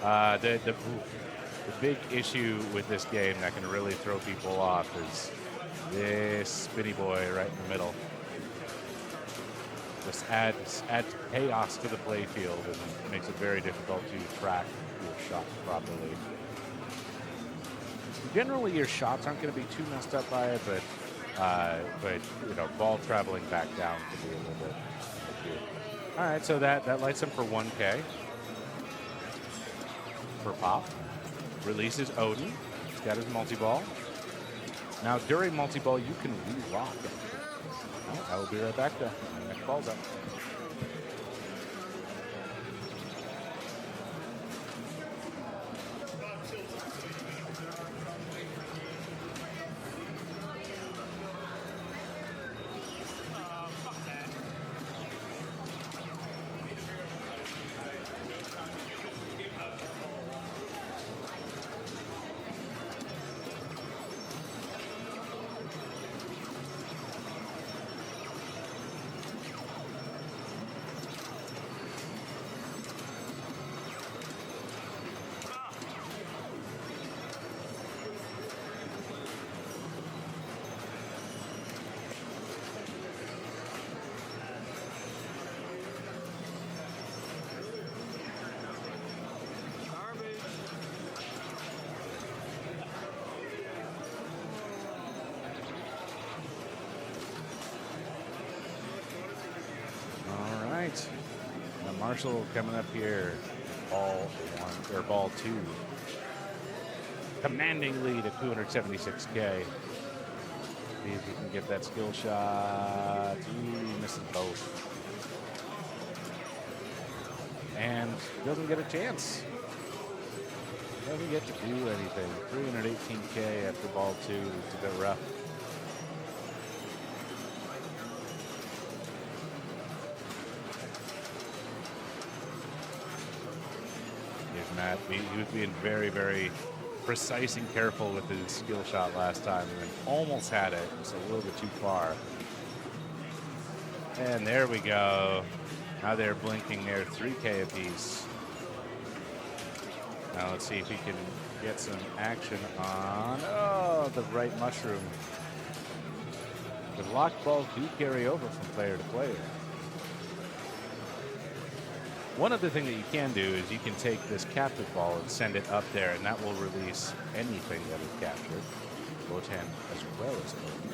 The big issue with this game that can really throw people off is this spinny boy right in the middle. Just adds chaos to the playfield and makes it very difficult to track your shot properly. Generally, your shots aren't going to be too messed up by it, but But, you know, ball traveling back down could be a little bit tricky. All right, so that lights him for 1K. For Pop. Releases Odin. He's got his multi-ball. Now, during multi-ball, you can re-lock it. I will be right back, though. Next ball's up. Now Marshall coming up here, ball 1 or ball 2. Commanding lead at 276K. See if he can get that skill shot. He misses both. And doesn't get a chance. Doesn't get to do anything. 318K after ball 2. It's a bit rough. Matt, he was being very, very precise and careful with his skill shot last time and almost had it. Just a little bit too far. And there we go. Now they're blinking their 3K apiece. Now let's see if he can get some action on, the right mushroom. The locked balls do carry over from player to player. One other thing that you can do is you can take this captive ball and send it up there, and that will release anything that is captured. Wotan as well as Odin.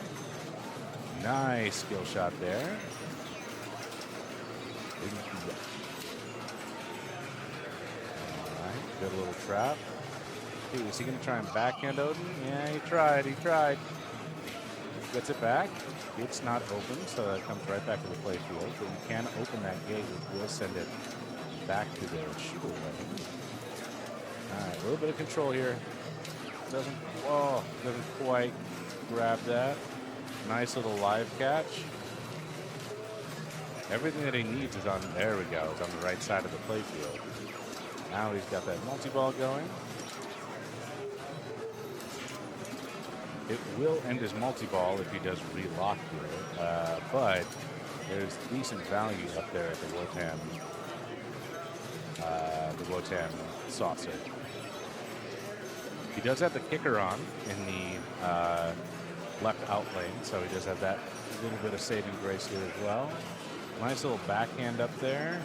Nice skill shot there. All right, good little trap. Hey, is he going to try and backhand Odin? Yeah, he tried. Gets it back. It's not open, so that comes right back to the play field. But you can open that gate, which will send it back to their shooter lane. All right, a little bit of control here. Doesn't quite grab that. Nice little live catch. Everything that he needs is on, there we go, it's on the right side of the play field. Now he's got that multi-ball going. It will end his multi-ball if he does relock here, but there's decent value up there at the Wotan saucer. He does have the kicker on in the left out lane, so he does have that little bit of saving grace here as well. Nice little backhand up there.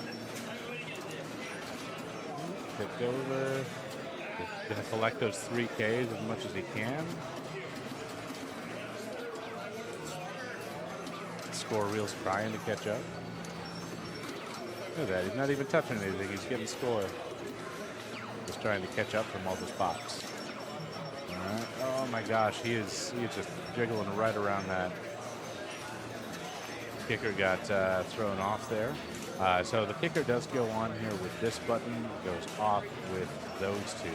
Tipped over. Gonna collect those 3Ks as much as he can. Score reel's trying to catch up. Look at that, he's not even touching anything, he's getting score. Just trying to catch up from all the spots. All right. Oh my gosh, he is just jiggling right around that. Kicker got thrown off there. So the kicker does go on here with this button, goes off with those two.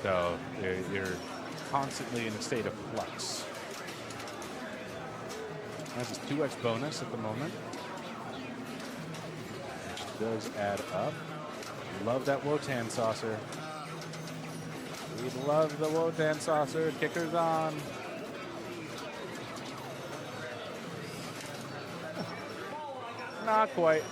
So you're constantly in a state of flux. That's his 2x bonus at the moment, which does add up. Love that Wotan saucer. We love the Wotan saucer. Kicker's on. Not quite.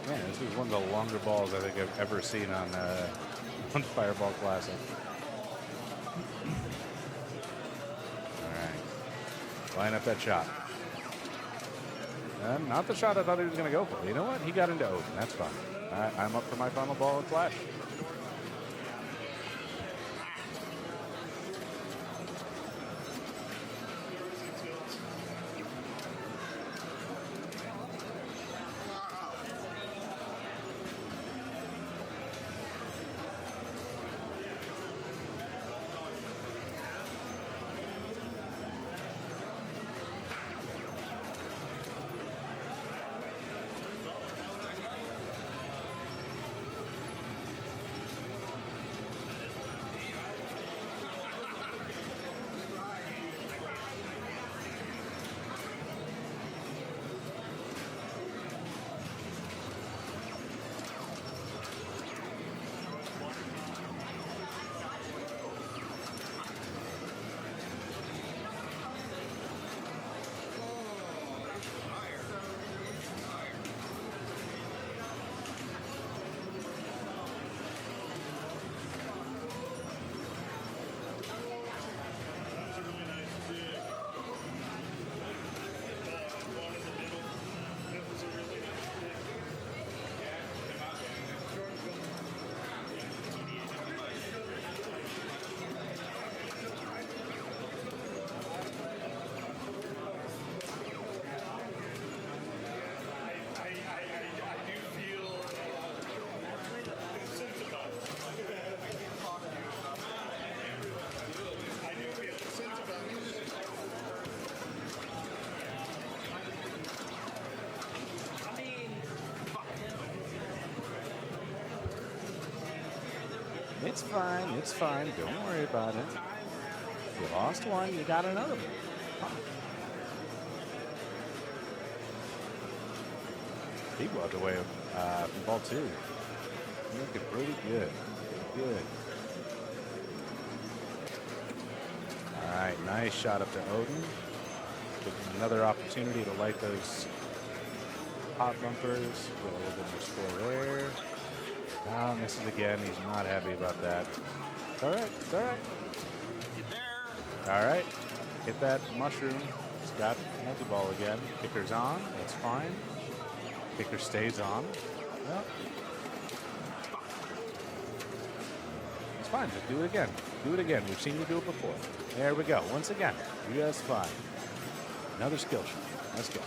Man, this is one of the longer balls I think I've ever seen on Fireball Classic. All Line up that shot. And not the shot I thought he was going to go for. You know what? He got into Odin. That's fine. I'm up for my final ball and flash. It's fine. It's fine. Don't worry about it. You lost one, you got another one. He walked away from ball 2. Looking pretty good. Good. All right, nice shot up to Odin. Giving another opportunity to light those hot bumpers. Get a little bit more score there. Now misses again. He's not happy about that. It's all right. It's all right. All right. Hit that mushroom. He's got multi-ball again. Kicker's on. That's fine. Kicker stays on. Well, it's fine. Just do it again. Do it again. We've seen you do it before. There we go. Once again. US 5. Another skill shot. Let's go.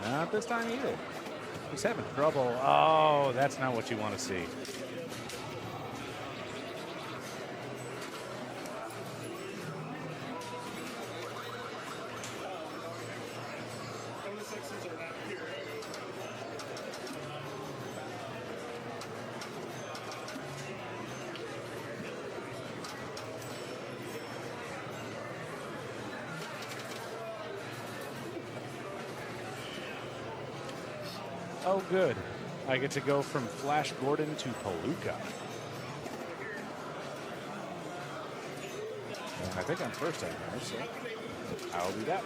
Not this time either. He's having trouble. Oh, that's not what you want to see. Oh, good. I get to go from Flash Gordon to Palooka. And I think I'm first out there, so I'll do that.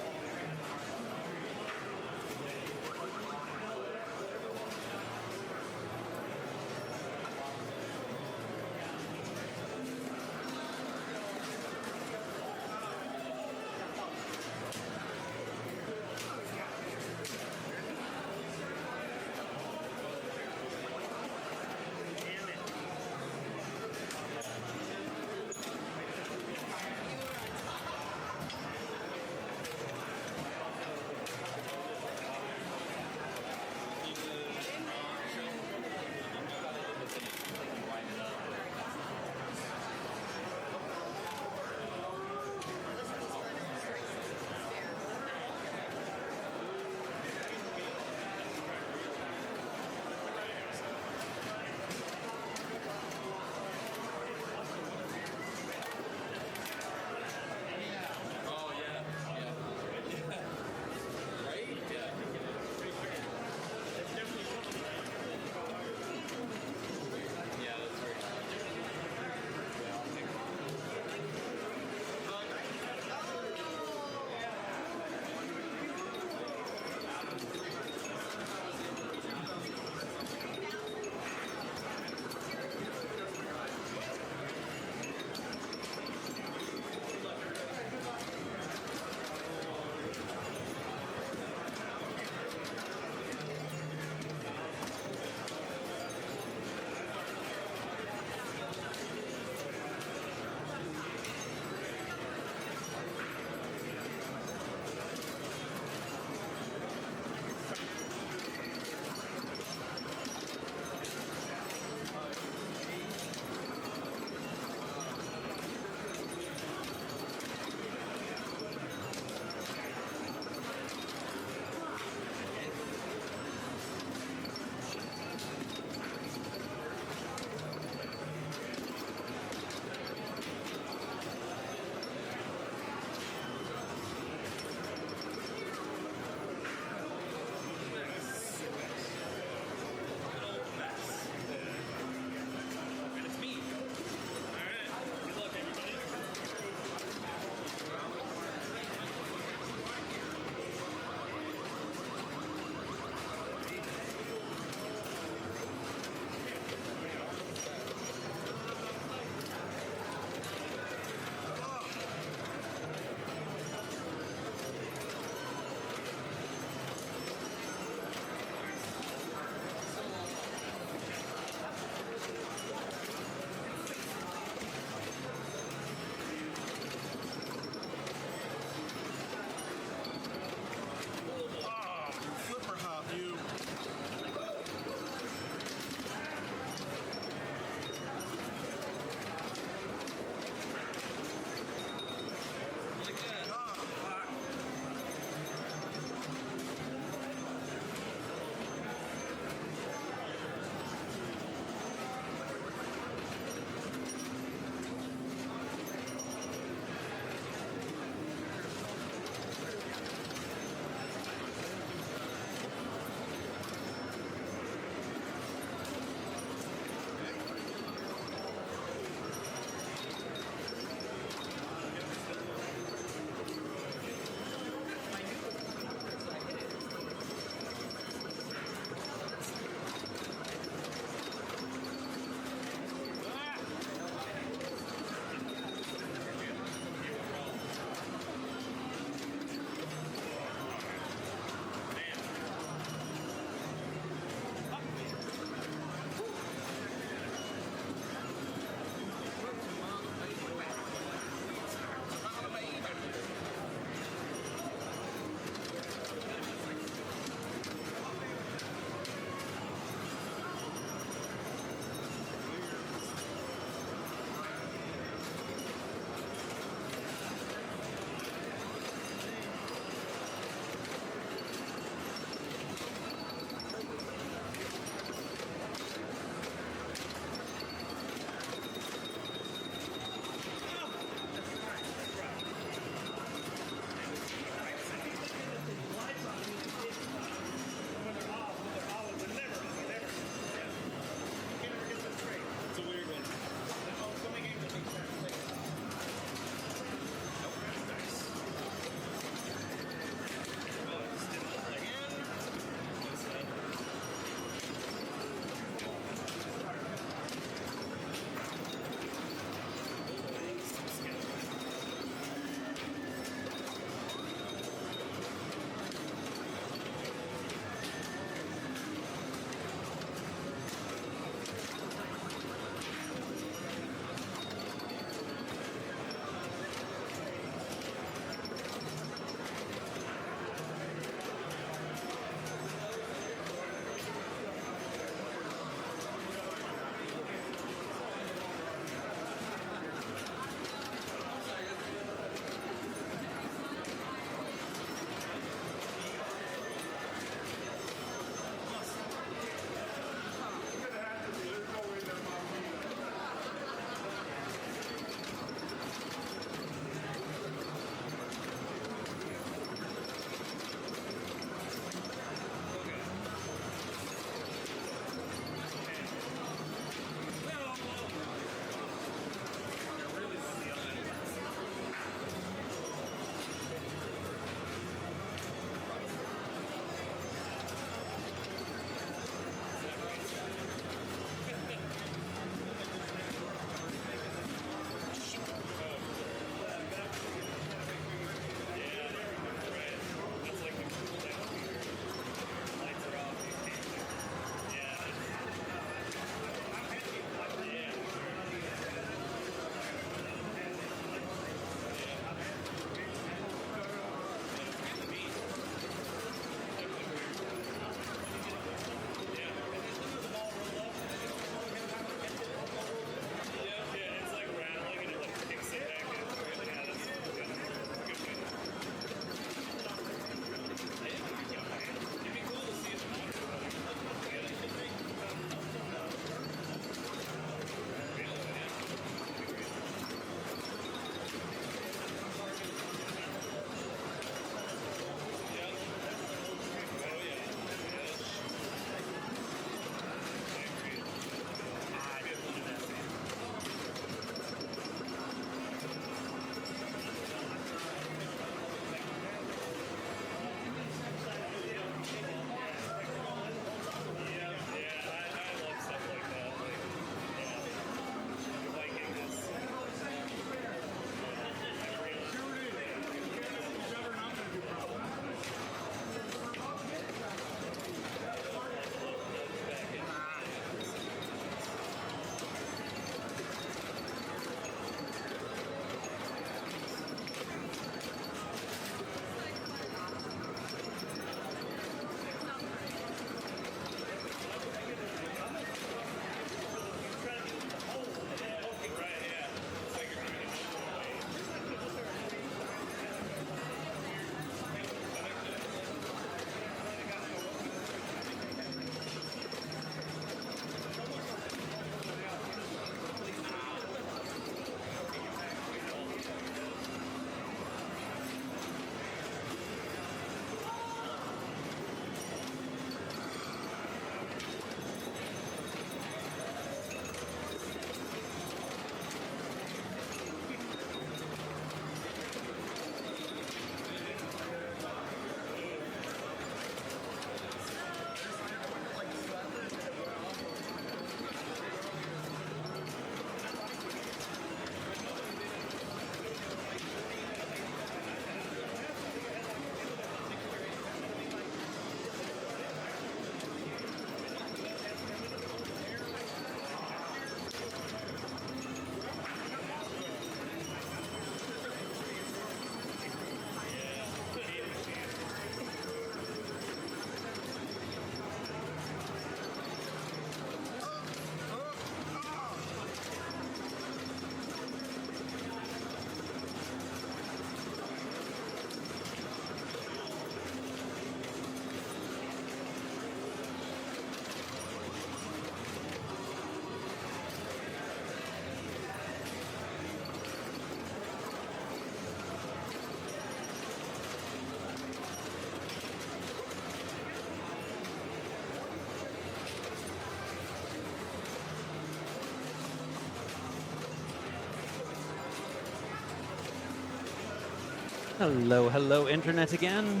Hello, hello, internet again.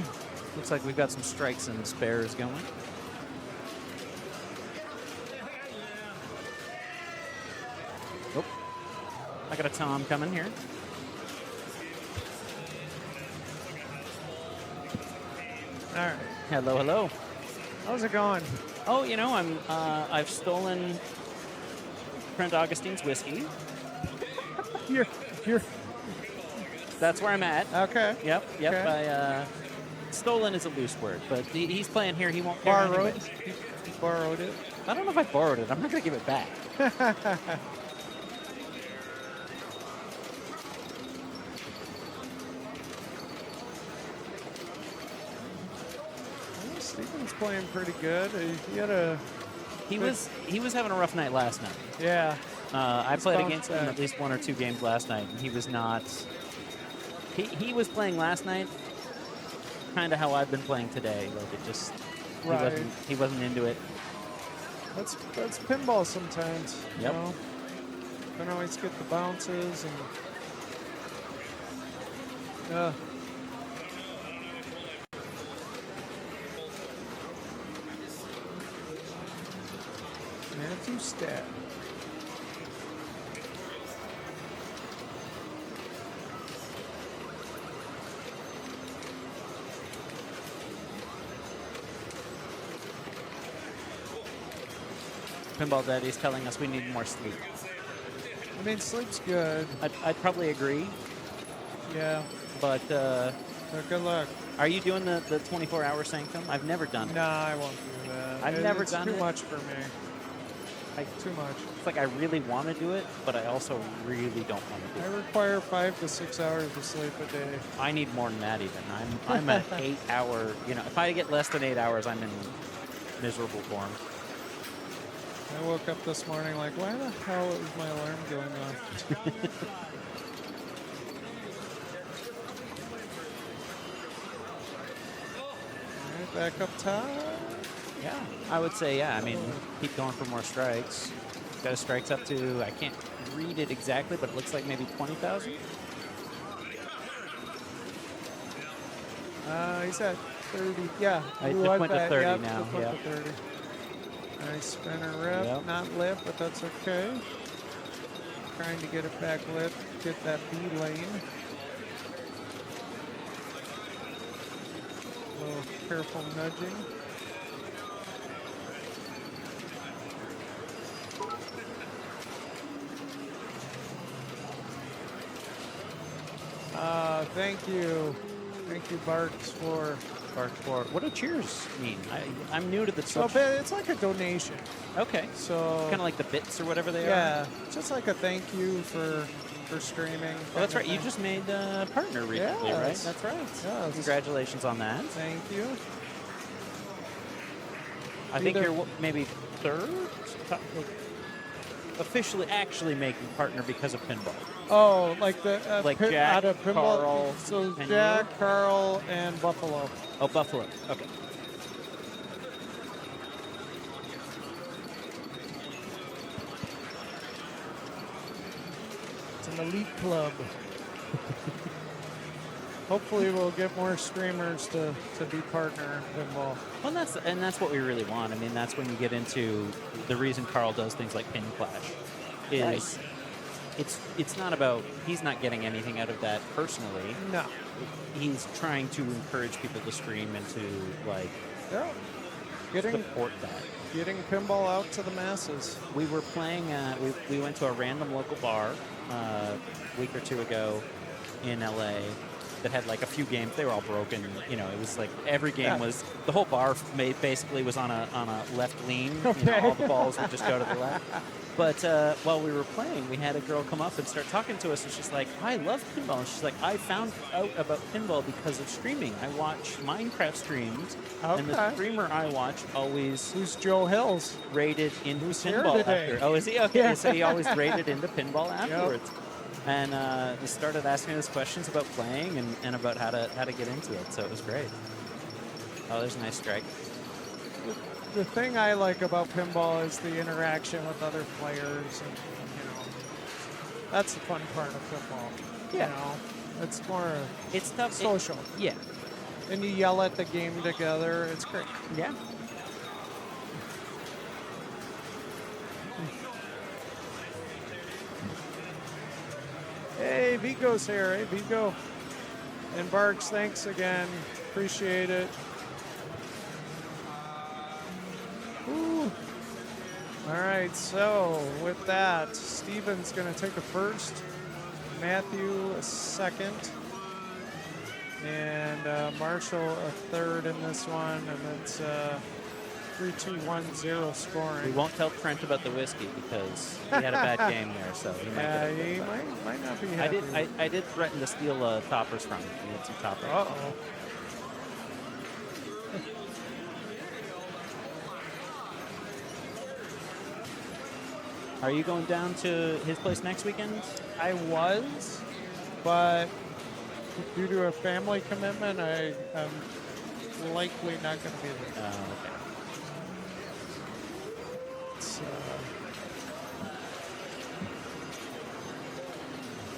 Looks like we've got some strikes and spares going. Oh, I got a Tom coming here. All right. Hello, hello. How's it going? Oh, you know, I've stolen Trent Augustine's whiskey. You're. That's where I'm at. Okay. Yep. Okay. Stolen is a loose word, but he's playing here. He won't care Borrowed. anyways. You borrowed it. I don't know if I borrowed it. I'm not going to give it back. Steven's playing pretty good. He was having a rough night last night. Yeah. I played bounced against him back. at least 1 or 2 games last night, and he was not. He was playing last night, kind of how I've been playing today. Like it just. Right. He wasn't into it. That's pinball sometimes. Yep. You know? Don't always get the bounces and. Matthew Stat. Pinball Daddy's telling us we need more sleep. I mean, sleep's good. I'd probably agree. Yeah. But good luck. Are you doing the 24-hour sanctum? I've never done it. Nah, I won't do that. I've never it's done too it. much for me. Too much. It's like I really want to do it, but I also really don't want to do I it. require 5 to 6 hours of sleep a day. I need more than that even. I'm an 8-hour, you know, if I get less than 8 hours, I'm in miserable form. I woke up this morning like, why the hell is my alarm going off? All right, back up top. Yeah, I would say, yeah. I mean, keep going for more strikes. Got his strikes up to, I can't read it exactly, but it looks like maybe 20,000. He's at 30. Yeah. I you just want went to that. 30 Yep, now, just went yep. to 30. Nice spinner rip. Yep. Not lit, but that's okay. Trying to get it back lit. Get that B lane. A little careful nudging. Thank you. Thank you, Barks, for... What do cheers mean? I'm new to the So Twitch. it's like a donation. Okay. So Kind of like the bits or whatever they are? yeah, just like a thank you for streaming. Well, that's right. You just made a partner recently, right? Yes. That's right. Yes. Congratulations on that. Thank you. I think Either- you're maybe third? Officially actually making partner because of pinball. Oh, like the Like pin- Jack, out of pinball. Carl, So and Jack, you? Carl, and Buffalo. Oh, Buffalo. Okay. It's an elite club. Hopefully, we'll get more streamers to be partner pinball. Well, that's what we really want. I mean, that's when you get into the reason Carl does things like Pin Clash. Is it's not about he's not getting anything out of that personally. No. He's trying to encourage people to stream and to like support that. Getting pinball out to the masses. We were playing. We went to a random local bar a week or two ago in LA that had like a few games. They were all broken. You know, it was like every game was the whole bar basically was on a left lean. Okay. You know, all the balls would just go to the left. But while we were playing, we had a girl come up and start talking to us, and she's like, "I love pinball." And she's like, "I found out about pinball because of streaming. I watch Minecraft streams, and the Okay. streamer I watch always Who's Joe Hills? rated into here pinball today. after." Oh, is he? Okay, Yeah. so he always rated into pinball afterwards. And he started asking us questions about playing and about how to get into it. So it was great. Oh, there's a nice strike. The thing I like about pinball is the interaction with other players, and you know, that's the fun part of football. Yeah. You know, It's more It's tough. social. Yeah. And you yell at the game together. It's great. Yeah. Hey, Vigo's here. Hey, Vigo. And Barks, thanks again. Appreciate it. Ooh. All right, so with that, Steven's going to take a first, Matthew a second, and Marshall a third in this one, and it's 3-2-1-0 scoring. We won't tell Trent about the whiskey because he had a bad game there, so he might get he upset. might not be happy. I did threaten to steal toppers from him. He had some toppers. Uh-oh. Are you going down to his place next weekend? I was, but due to a family commitment, I'm likely not going to be there. Okay. It's,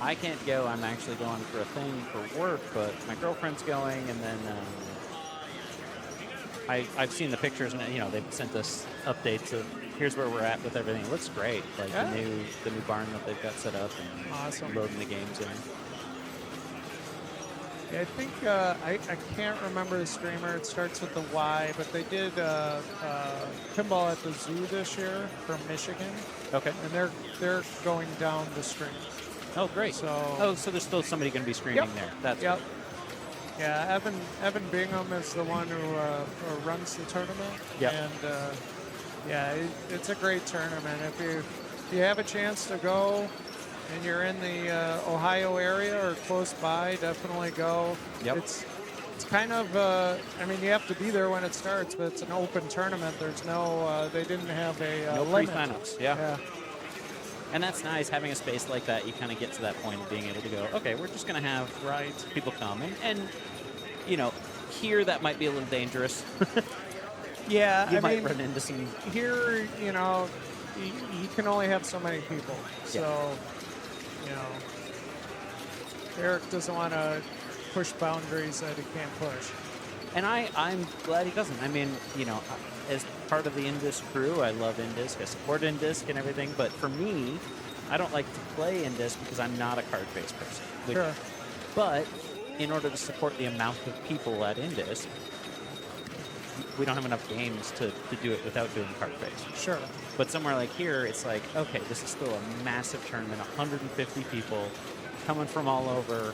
I can't go. I'm actually going for a thing for work, but my girlfriend's going, and then I've seen the pictures, and they've sent us updates of here's where we're at with everything. It looks great, like Yeah. the new barn that they've got set up and Awesome. loading the games in. Yeah, I think I can't remember the streamer. It starts with the Y, but they did pinball at the zoo this year from Michigan. Okay. And they're going down the stream. Oh, great. So so there's still somebody going to be streaming there. That's yep. great. Yeah, Evan Bingham is the one who runs the tournament. Yep. And yeah, it's a great tournament. If you have a chance to go and you're in the Ohio area or close by, definitely go. Yep. It's kind of you have to be there when it starts, but it's an open tournament. There's no they didn't have a No limit. pre-signups. Yeah. And that's nice, having a space like that. You kind of get to that point of being able to go, okay, we're just going to have people come. And here that might be a little dangerous. Yeah, you I might mean, run into some. Here, you can only have so many people. So, Eric doesn't want to push boundaries that he can't push. And I'm glad he doesn't. I mean, as part of the Indisc crew, I love Indisc. I support Indisc and everything. But for me, I don't like to play Indisc because I'm not a card-based person. Sure. But in order to support the amount of people at Indisc, we don't have enough games to do it without doing card-based. Sure. But somewhere like here, it's like, okay, this is still a massive tournament, 150 people coming from all over,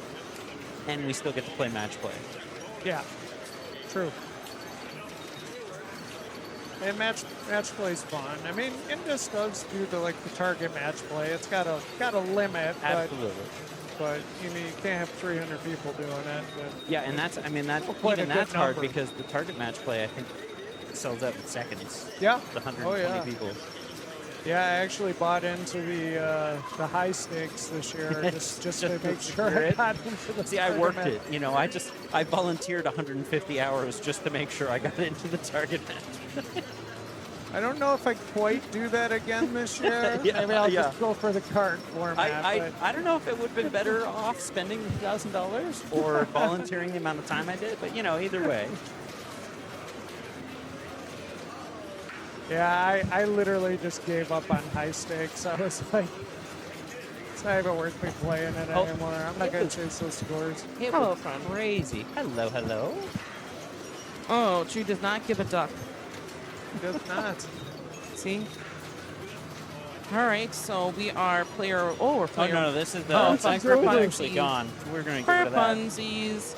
and we still get to play match play. Yeah, true. And match play's fun. I mean, Indus does do the target match play. It's got a limit. Absolutely. But you can't have 300 people doing it. Yeah, and that's quite a that's good hard number. because the target match play, I think, sells out in seconds. Yeah. The 120 people. Yeah, I actually bought into the high stakes this year just to make sure I got into the See, I worked tournament. it. I volunteered 150 hours just to make sure I got into the target match. I don't know if I quite do that again this year. Yeah, Maybe I'll yeah. just go for the card format. I don't know if it would have been better off spending $1,000 or volunteering the amount of time I did, but either way. Yeah, I literally just gave up on high stakes. I was like, it's not even worth me playing it anymore. I'm not going to chase those scores. Hello, friend. Crazy. Hello. Oh, she does not give a duck. Does not. See? All right, so we are player. Oh, we're Oh, player. no, this is the Oh, Cyclone for actually funsies. gone. We're going to For get rid of that. funsies.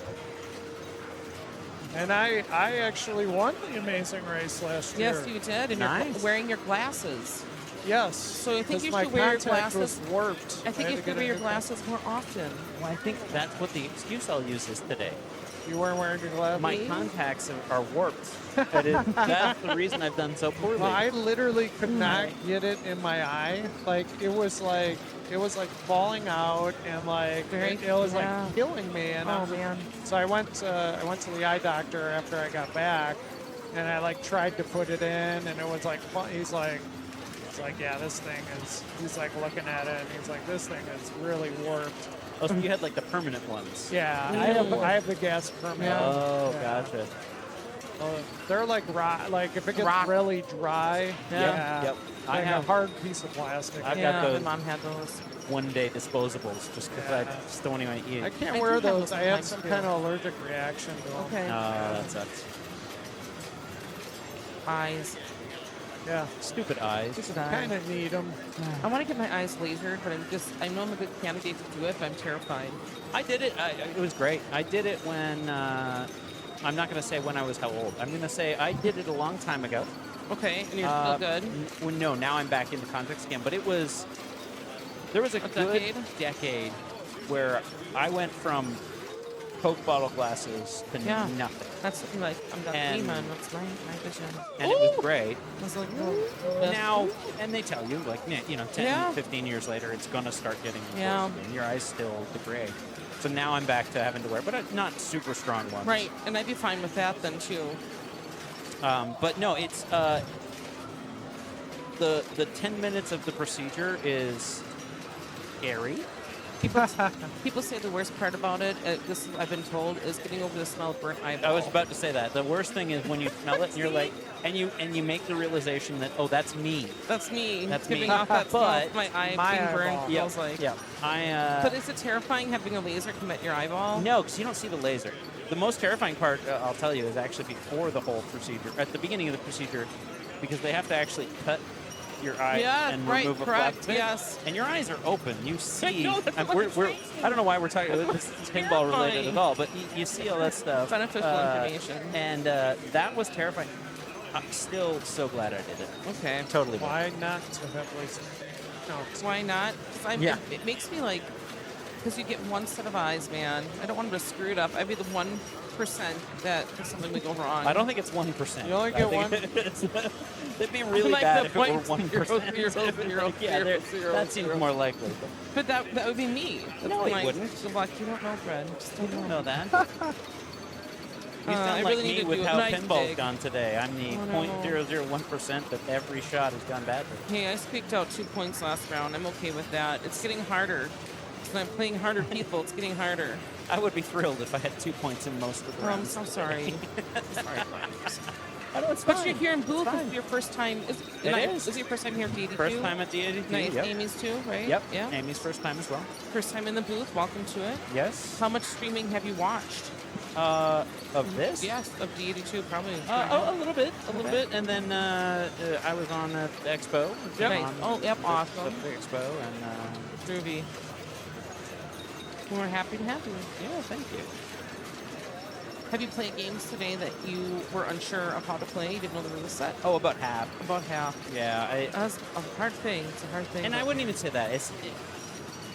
And I actually won the Amazing Race last year. Yes, you did, and Nice. you're wearing your glasses. Yes. So I think 'cause you my should wear your contact glasses. was warped. I think had you to should get wear a your new glasses more often. Well, I think that's what the excuse I'll use is today. You weren't wearing your glasses? My contacts are warped. That's the reason I've done so poorly. Well, I literally could not get it in my eye. Like it was like falling out, and it was like killing me. And man. So I went to the eye doctor after I got back, and I tried to put it in, and it was like he's like, yeah, this thing is. He's like looking at it, and he's like, this thing is really warped. Oh, so you had like the permanent ones. Yeah, I have the gas permit. Yeah. Oh, Yeah. gotcha. They're like like if it gets Rock. really dry. Yeah. Yep. I Like a have hard piece of plastic. I've Yeah, got my those mom had those. one-day disposables just because I just don't even eat. I can't I wear do have those. those I had sometimes, some too. kind of allergic reaction to them. Okay. That sucks. Eyes. Yeah, Stupid eyes. Just eye. kind of need them. I want to get my eyes lasered, but I know I'm a good candidate to do it, but I'm terrified. I did it. It was great. I did it when, I'm not going to say when I was how old. I'm going to say I did it a long time ago. Okay, and you're still good? Well, no, now I'm back into context again. But there was a good decade where I went from Coke bottle glasses to Yeah. nothing. That's something like, I'm that And- demon. That's my vision. And it was great. I was like, Now, and they tell you, like, 10, Yeah. 15 years later, it's going to start getting Yeah. worse again. Your eyes still degrade. So now I'm back to having to wear, but not super strong ones. Right, and I'd be fine with that then, too. But no, it's the 10 minutes of the procedure is scary. People say the worst part about it, this I've been told, is getting over the smell of burnt eyeball. I was about to say that. The worst thing is when you smell it and you're like, and you make the realization that, oh, that's me. That's me. That's giving me. off that smell But of my eye my being burned. eyeball. Feels like. Yeah. But is it terrifying having a laser come at your eyeball? No, because you don't see the laser. The most terrifying part, I'll tell you, is actually before the whole procedure, at the beginning of the procedure, because they have to actually cut your eye and remove a flap of it. Yes. And your eyes are open. You see. know, that's what we're I don't know why we're talking. This is pinball related at all, but you see all that stuff. Beneficial information. And that was terrifying. I'm still so glad I did it. Okay. Totally. Why not to have laser? No. Why not? 'Cause Yeah. It makes me like, because you get one set of eyes, man. I don't want them to screw it up. I'd be the 1% that something would go wrong. I don't think it's 1%. You only get one. It'd be really Like bad the if it were 0.0000000. 1%. Yeah, that seems more likely. But that would be me. That's No, it my- wouldn't. the black, you don't know, Fred. Just You don't know that. You sound I like really need me to with do a how nice pinball's dig. gone today. I'm the Oh, no. 0.001% that every shot has gone badly. Hey, I squeaked out 2 points last round. I'm okay with that. It's getting harder. So I'm playing harder people. It's getting harder. I would be thrilled if I had 2 points in most of the Oh, I'm rounds. so sorry. sorry. I know it's But fine. you're here in Booth. It's Is fine. it your first time? Is it your first time here at D82? First time at D82. Nice. Yep. Amy's too, right? Yep. Yeah. Amy's first time as well. First time in the booth. Welcome to it. Yes. How much streaming have you watched? Of this? Yes, of D82 probably. A little bit, and then I was on the Expo. Nice. On Oh, yep, awesome. The Expo, and Groovy. We're happy to have you. yeah, thank you. Have you played games today that you were unsure of how to play? You didn't know there was a set? Oh, about half. About half. Yeah, That's a hard thing. It's a hard thing. and I wouldn't even say that.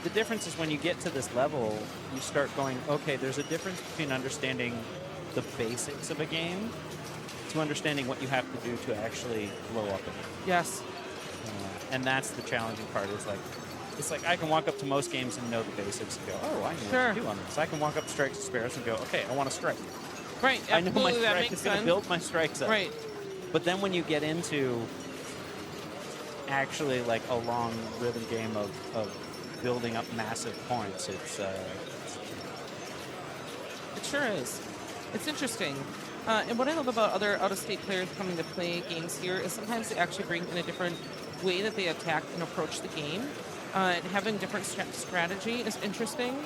The difference is when you get to this level, you start going, okay, there's a difference between understanding the basics of a game to understanding what you have to do to actually blow up a game. Yes. And that's the challenging part. It's like I can walk up to most games and know the basics and go, oh, I know Sure. what to do on this. I can walk up to strikes and spares and go, okay, I want to strike. Right. I know my absolutely, that strike makes is going to sense. build my strikes up. Right. But then when you get into actually like a long rhythm game of building up massive points, It sure is. It's interesting. And what I love about other out-of-state players coming to play games here is sometimes they actually bring in a different way that they attack and approach the game. And having different strategy is interesting.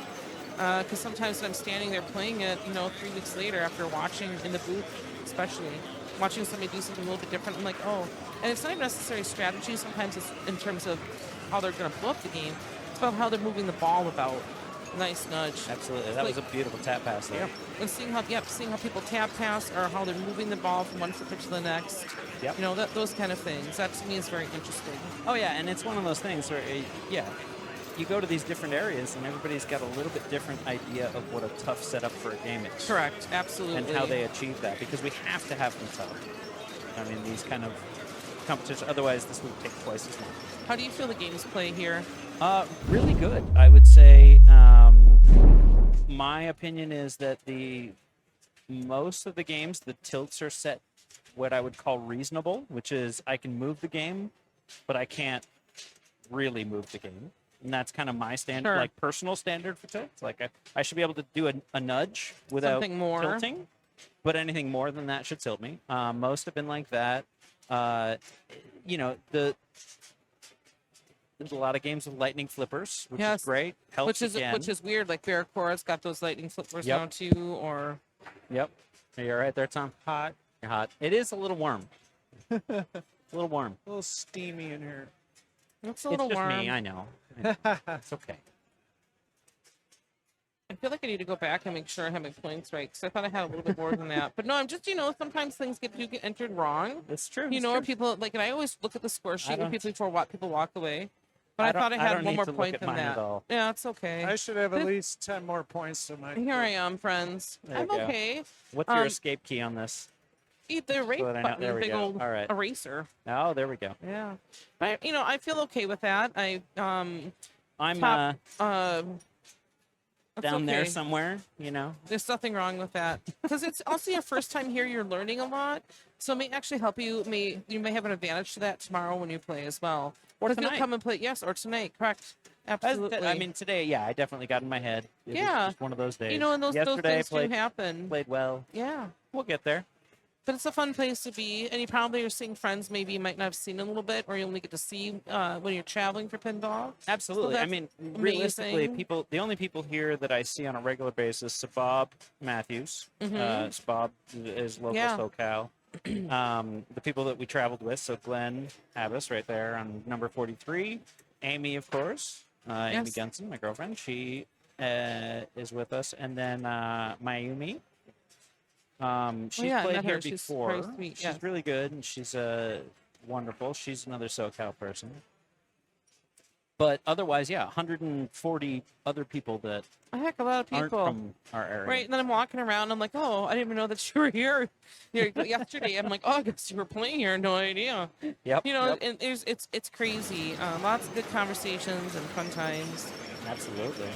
Because sometimes when I'm standing there playing it, 3 weeks later after watching in the booth, especially, watching somebody do something a little bit different, I'm like, oh. And it's not even necessarily strategy. Sometimes it's in terms of how they're going to blow up the game. It's about how they're moving the ball about. Nice nudge. absolutely. That was a beautiful tap pass there. And seeing how people tap pass or how they're moving the ball from one pitch to the next. Yep. Those kind of things. That to me is very interesting. Oh, yeah, and it's one of those things where, you go to these different areas and everybody's got a little bit different idea of what a tough setup for a game is. Correct. Absolutely. And how they achieve that, because we have to have them tough. I mean, these kind of competitions, otherwise this would take twice as long. How do you feel the games play here? Really good. I would say my opinion is that most of the games, the tilts are set what I would call reasonable, which is I can move the game, but I can't really move the game. and that's kind of my standard, Sure. like personal standard for tilts. Like I should be able to do a nudge without Something more. tilting, but anything more than that should tilt me. Most have been like that. You know, there's a lot of games with lightning flippers, which is great. Helps which is weird. Like Barracora's got those lightning flippers Yep. now too, or Yep. You're right there, Tom. Hot. You're hot. It is a little warm. It's a little warm. A little steamy in here. it's a It's little just warm. me. I know. It's okay. I feel like I need to go back and make sure I have my points right because I thought I had a little bit more than that. But no, I'm just sometimes things do get entered wrong. It's true. You it's know, true. or people like, and I always look at the score sheet when don't- people walk away. But I don't- thought I I had don't one need more to look point at than mine at that. all. Yeah, it's okay. I should have at least 10 more points to my. Here I am, friends. There you I'm go. okay. What's your escape key on this? Eat the erase So that I know- button, there we big go. old All right. eraser. Oh, there we go. Yeah. But, I feel okay with that. I'm Top, that's down there okay. somewhere, you know. There's nothing wrong with that because it's also your first time here. You're learning a lot, so it may actually help you. You may have an advantage to that tomorrow when you play as well. Or Because you'll tonight. come and play. Yes, or tonight. Correct. Absolutely. I mean, today, yeah, I definitely got in my head. It Yeah. was just one of those days. and those Yesterday, things played, do happen. played well. Yeah. We'll get there. But it's a fun place to be, and you probably are seeing friends maybe you might not have seen in a little bit, or you only get to see when you're traveling for pinball. Absolutely. I that's mean, realistically, amazing. the only people here that I see on a regular basis are Bob Matthews. Bob is local Yeah. SoCal. The people that we traveled with, so Glenn Abbas right there on number 43. Amy, of course. Amy Yes. Gunson, my girlfriend. She is with us. And then Mayumi. She's yeah, I played met here her. She's before. very sweet, She's yes. really good, and she's wonderful. She's another SoCal person. But otherwise, yeah, 140 other people that A heck, a lot of aren't people. from our area. Right, and then I'm walking around. I'm like, oh, I didn't even know that you were here yesterday. I'm like, oh, I guess you were playing here. No idea. Yep. And it's crazy. Lots of good conversations and fun times. Absolutely.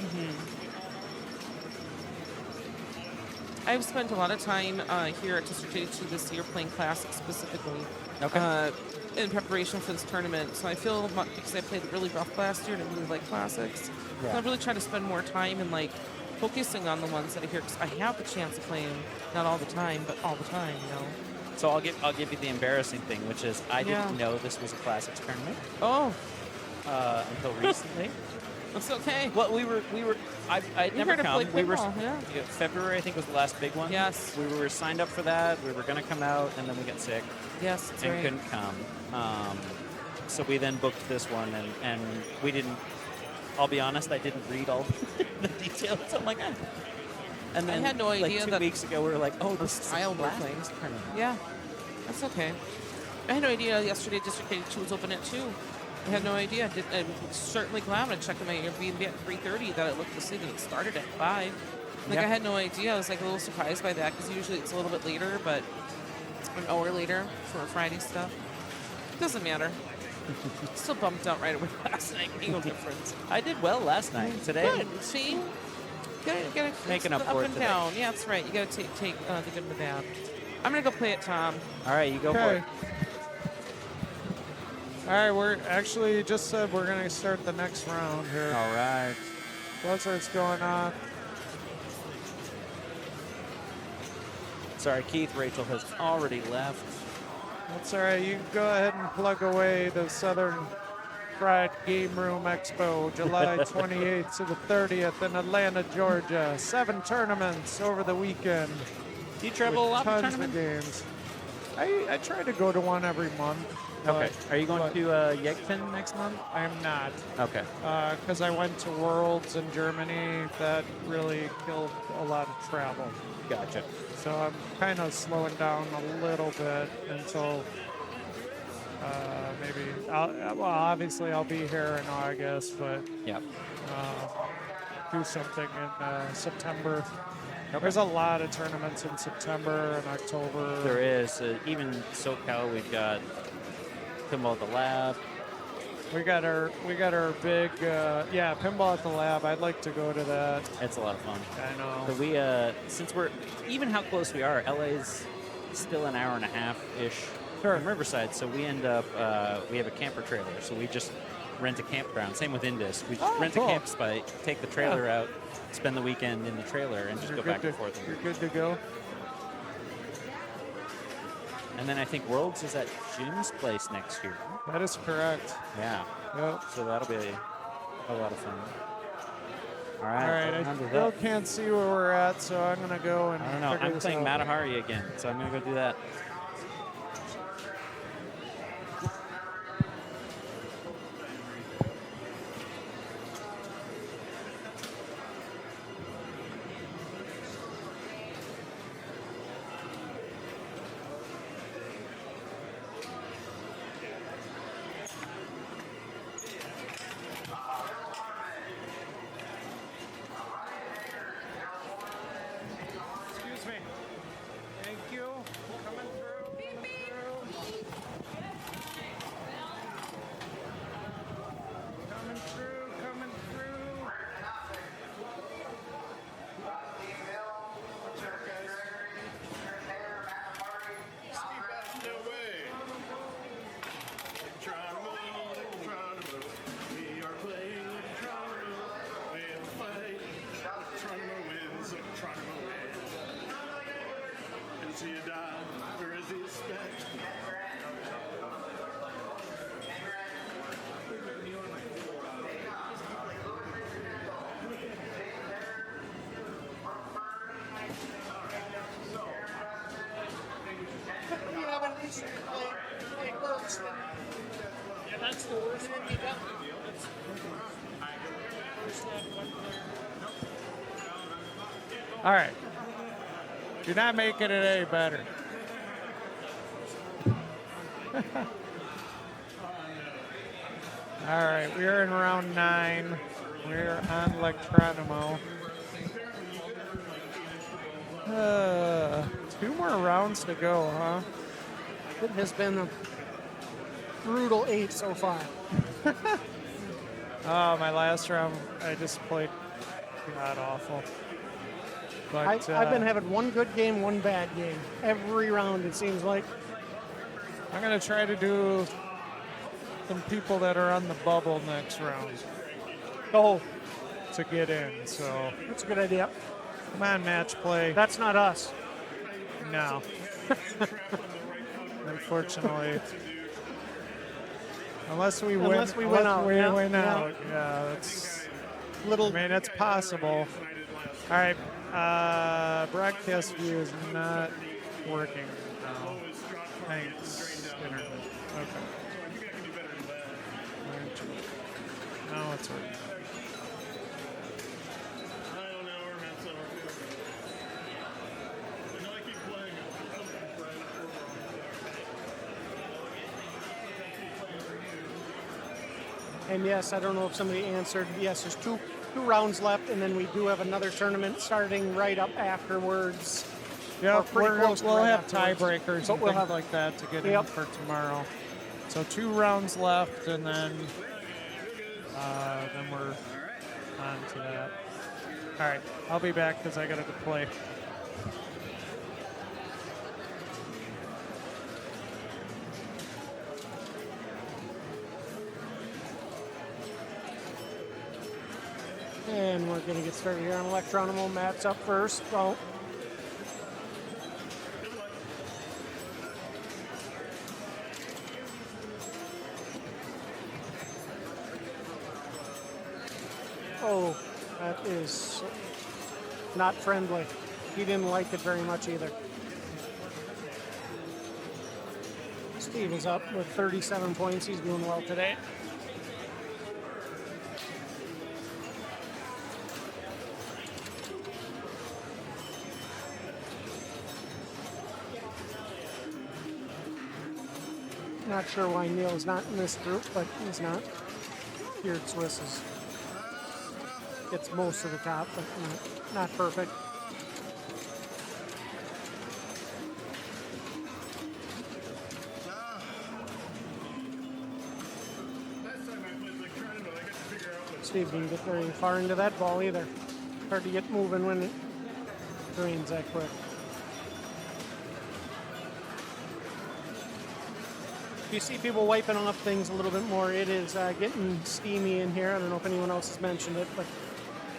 I've spent a lot of time here at District 82 this year playing classics specifically. Okay. In preparation for this tournament. So I feel because I played really rough last year and I really like classics. Yeah. So I'm really trying to spend more time and focusing on the ones that are here because I have the chance of playing not all the time, but all the time. So I'll give you the embarrassing thing, which is I Yeah. didn't know this was a classics tournament Oh, until recently. that's okay. Well, I'd You never heard of come. play We were pinball, yeah. February, I think, was the last big one. Yes. We were signed up for that. We were going to come out, and then we got sick Yes, that's and right. couldn't come. So we then booked this one, and we didn't. I'll be honest, I didn't read all the details. I'm like, eh. And then I had no idea like 2 that weeks ago, we were like, oh, this style we're playing. Yeah, that's okay. I had no idea yesterday District 82 was open at 2. I had no idea. I'm certainly glad when I checked my Airbnb at 3:30 that it looked to see that it started at 5. Like, Yeah. I had no idea. I was like a little surprised by that because usually it's a little bit later, but an hour later for Friday stuff. Doesn't matter. Still bumped out right away last night. No difference. I did well last night. Today, Good. See? Gotta Making up up for it and today. down. Yeah, that's right. You gotta take the good and the bad. I'm gonna go play it, Tom. all right, you go for Okay. it. All right, we're actually just said we're going to start the next round here. All right. Buzzard's going on. Sorry, Keith. Rachel has already left. That's all right. You can go ahead and plug away the Southern Fried Game Room Expo, July 28th to the 30th in Atlanta, Georgia. 7 tournaments over the weekend. Do you travel a lot for Tons of tournaments? games. I try to go to one every month. Okay. but- Are you going but to Yegpin next month? I'm not. Okay. Because I went to Worlds in Germany. That really killed a lot of travel. Gotcha. So I'm kind of slowing down a little bit until maybe, well, obviously I'll be here in August, but Yep. do something in September. There's a lot of tournaments in September and October. There is. Even SoCal, we've got Pinball at the Lab. We got our big pinball at the lab. I'd like to go to that. It's a lot of fun. I know. So we, since we're, even how close we are, LA's still an hour and a half-ish from Riverside, so we end up, we have a camper trailer, so we just rent a campground. Same with Indus. We Oh, rent cool. a campsite, take the trailer out, spend the weekend in the trailer, and just You're go good back and forth. You're good to go. And then I think Worlds is at Jim's place next year. That is correct. Yeah. Yep. So that'll be a lot of fun. All right. All right, I round is still up. can't see where we're at, so I'm gonna go and I don't know. figure I'm this playing out. Matahari again, so I'm gonna go do that. Excuse me. Thank you. Coming through. Coming through. Coming through. Yeah, that's the worst one you got. All right. You're not making it any better. All right, we're in round 9. We're on Electronomo. 2 more rounds to go, huh? It has been a brutal 8 so far. Oh, my last round, I just played god awful. But I've been having one good game, one bad game. Every round, it seems like. I'm going to try to do some people that are on the bubble next round. Oh, to get in, so. That's a good idea. Come on, match play. That's not us. No. Unfortunately. Unless we win. Unless we win out. We Yeah, win yeah. out. Yeah, that's little. I mean, it's possible. All right. Broadcast view is not working now. Thanks, internet. Okay. Now it's working. And yes, I don't know if somebody answered. Yes, there's two rounds left, and then we do have another tournament starting right up afterwards. Yeah, Or pretty close to we'll right have afterwards. tiebreakers But and we'll things have- like that to get in Yep. for tomorrow. So 2 rounds left, and then we're on to that. All right, I'll be back because I got to go play. And we're going to get started here on Electronomo. Matt's up first. Oh. Oh, that is not friendly. He didn't like it very much either. Steve is up with 37 points. He's doing well today. Not sure why Neil's not in this group, but he's not. Beard Swiss gets most of the top, but not perfect. Steve didn't get very far into that ball either. Hard to get moving when it drains that quick. You see people wiping off things a little bit more. It is getting steamy in here. I don't know if anyone else has mentioned it, but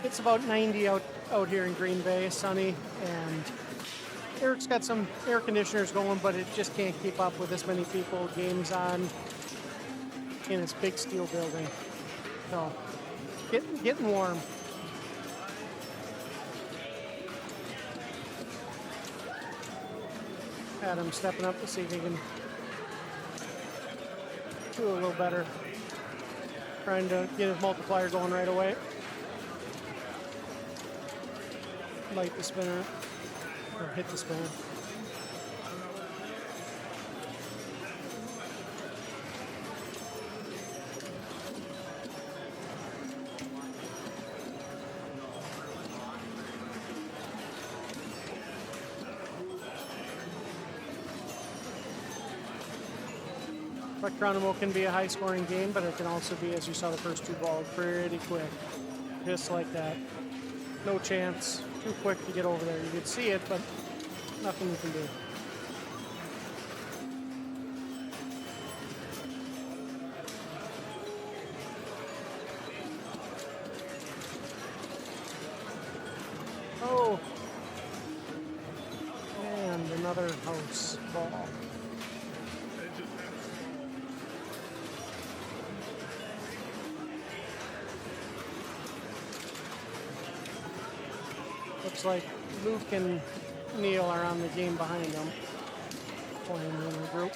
it's about 90 out here in Green Bay, sunny, and Eric's got some air conditioners going, but it just can't keep up with this many people, games on in this big steel building. So, getting warm. Adam stepping up to see if he can do a little better. Trying to get his multiplier going right away. Light the spinner, or hit the spinner. Electronomo can be a high-scoring game, but it can also be, as you saw the first two balls, pretty quick. Just like that. No chance. Too quick to get over there. You could see it, but nothing you can do. Oh. And another house ball. Looks like Luke and Neil are on the game behind them, playing in the group.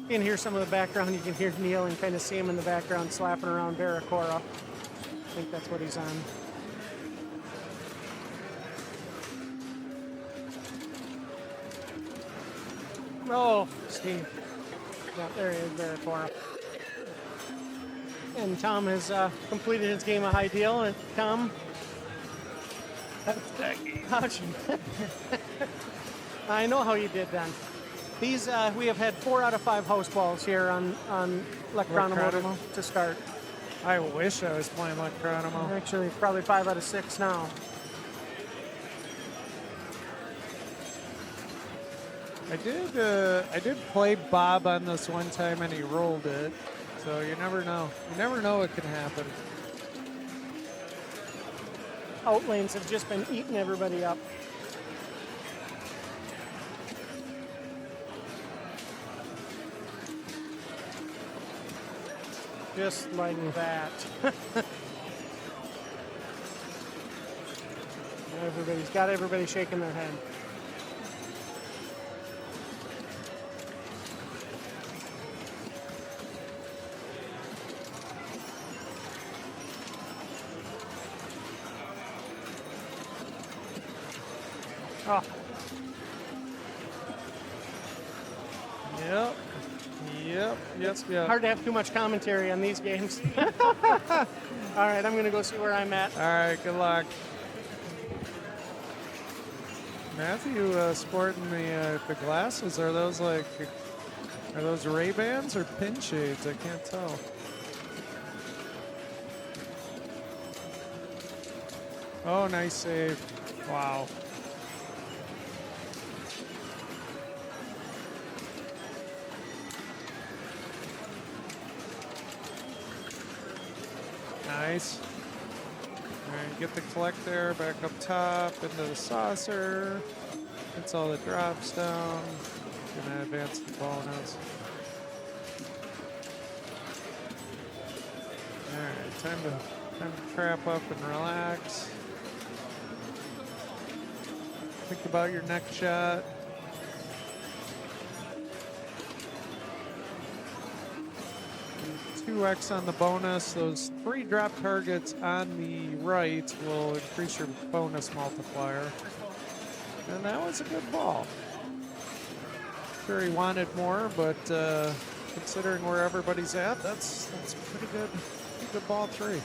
You can hear some of the background. You can hear Neil and kind of see him in the background slapping around Barracora. I think that's what he's on. Oh, Steve. Yeah, there he is, Barracora. And Tom has completed his game of high deal. And Tom, how'd you? I know how you did then. These we have had 4 out of 5 house balls here on Electronomo to start. I wish I was playing Electronomo. Actually, probably 5 out of 6 now. I did play Bob on this one time and he rolled it. So you never know. You never know what can happen. Outlanes have just been eating everybody up. Just like that. Everybody's got everybody shaking their head. Oh. Yep. Hard to have too much commentary on these games. All right, I'm going to go see where I'm at. All right, good luck. Matthew sporting the glasses. Are those Ray-Bans or pin shades? I can't tell. Oh, nice save. Wow. Nice. All right, get the collector back up top into the saucer. Gets all the drops down. Gonna advance the bonus. All right, time to trap up and relax. Think about your next shot. 2x on the bonus. Those 3 drop targets on the right will increase your bonus multiplier. And that was a good ball. Sure he wanted more, but considering where everybody's at, that's pretty good ball 3.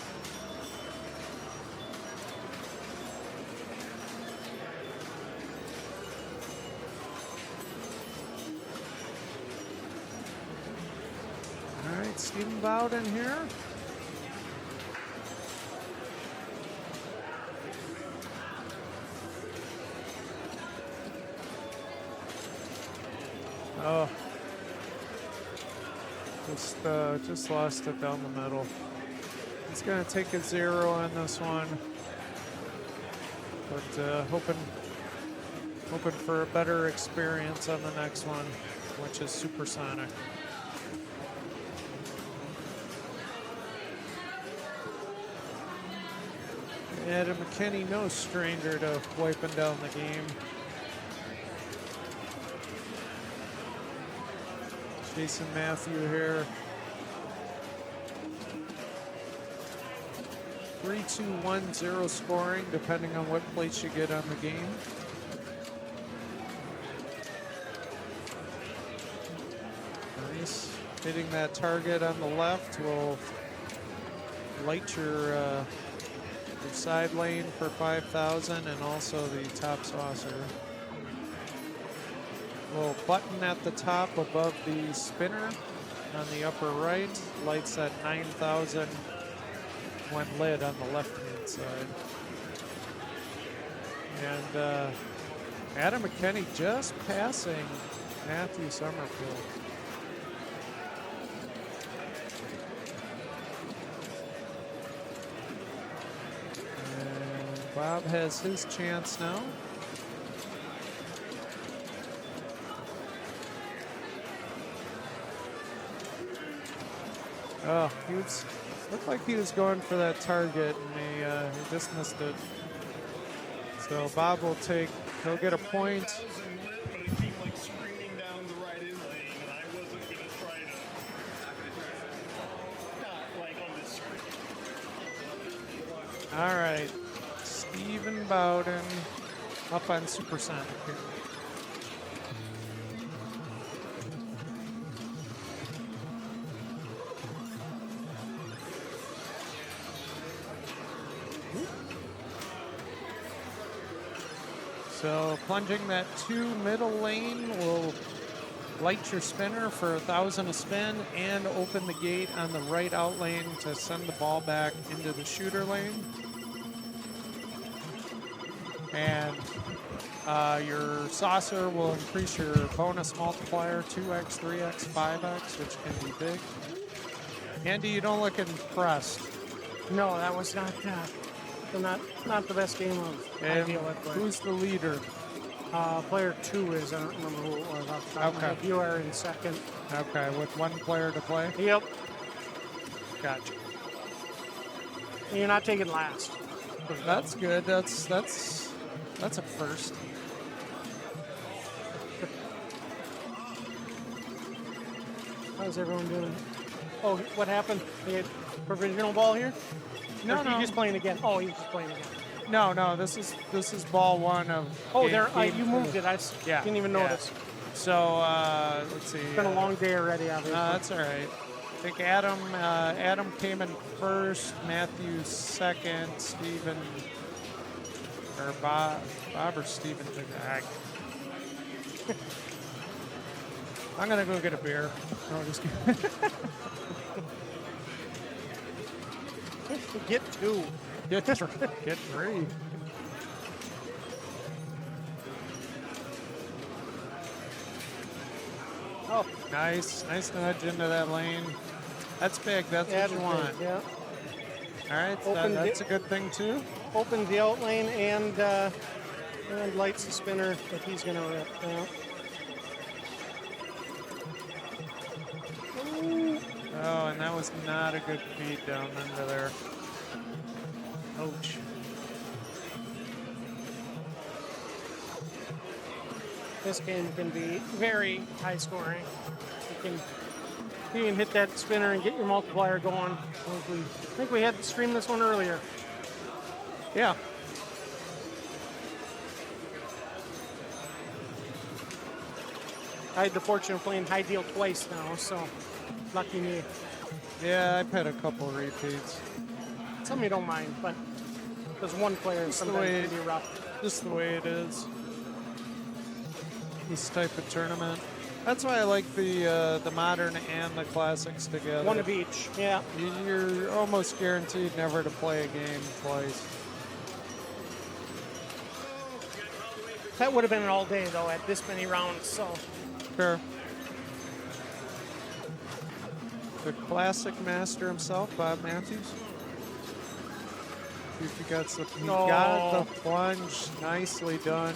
All right, Stephen Bowden here. Oh, just lost it down the middle. He's gonna take a 0 on this one, but hoping for a better experience on the next one, which is supersonic. Adam McKinney, no stranger to wiping down the game. Jason Matthew here. 3-2-1-0 scoring, depending on what place you get on the game. Nice. Hitting that target on the left will light your side lane for 5,000 and also the top saucer. Little button at the top above the spinner on the upper right lights at 9,000 when lit on the left hand side. And Adam McKinney just passing Matthew Summerfield. And Bob has his chance now. Oh, looked like he was going for that target, and he just missed it. So Bob he'll get a point. All right, Stephen Bowden up on Supersonic here. So plunging that 2 middle lane will light your spinner for 1,000 a spin and open the gate on the right out lane to send the ball back into the shooter lane. And your saucer will increase your bonus multiplier 2x, 3x, 5x, which can be big. Andy, you don't look impressed. No, that was not the best game of And ideal at play. who's the leader? Player 2 is, I don't remember who it was off the top of my head. You are in second. Okay, with 1 player to play? Yep. Gotcha. And you're not taking last. That's good. That's a first. How's everyone doing? Oh, what happened? They had provisional ball here? No, Or no. He's just playing again. Oh, he's just playing again. No. This is ball 1 of. Oh, game you moved it. I Yeah, didn't even yeah. notice. So let's see. It's been a long day already, obviously. No, that's all right. I think Adam came in first, Matthew second, Steven or Bob or Steven. I'm gonna go get a beer. No, just kidding. Get 2. Get 3. Oh, Nice nudge into that lane. That's big. That's what you want. Yeah. All right, that's a good thing too. Opens the out lane and lights the spinner that he's going to rip. Yeah. Oh, and that was not a good feed down under there. Ouch. This game can be very high scoring. You can You can hit that spinner and get your multiplier going. I think we had to stream this one earlier. Yeah. I had the fortune of playing high deal twice now, so lucky me. Yeah, I've had a couple repeats. Some you don't mind, but there's one player Just the sometimes way- can be rough. Just the way it is. This type of tournament. That's why I like the modern and the classics together. One of each, yeah. You're almost guaranteed never to play a game twice. That would have been an all day though at this many rounds, so. Sure. The classic master himself, Bob Matthews. He got the plunge. Nicely done.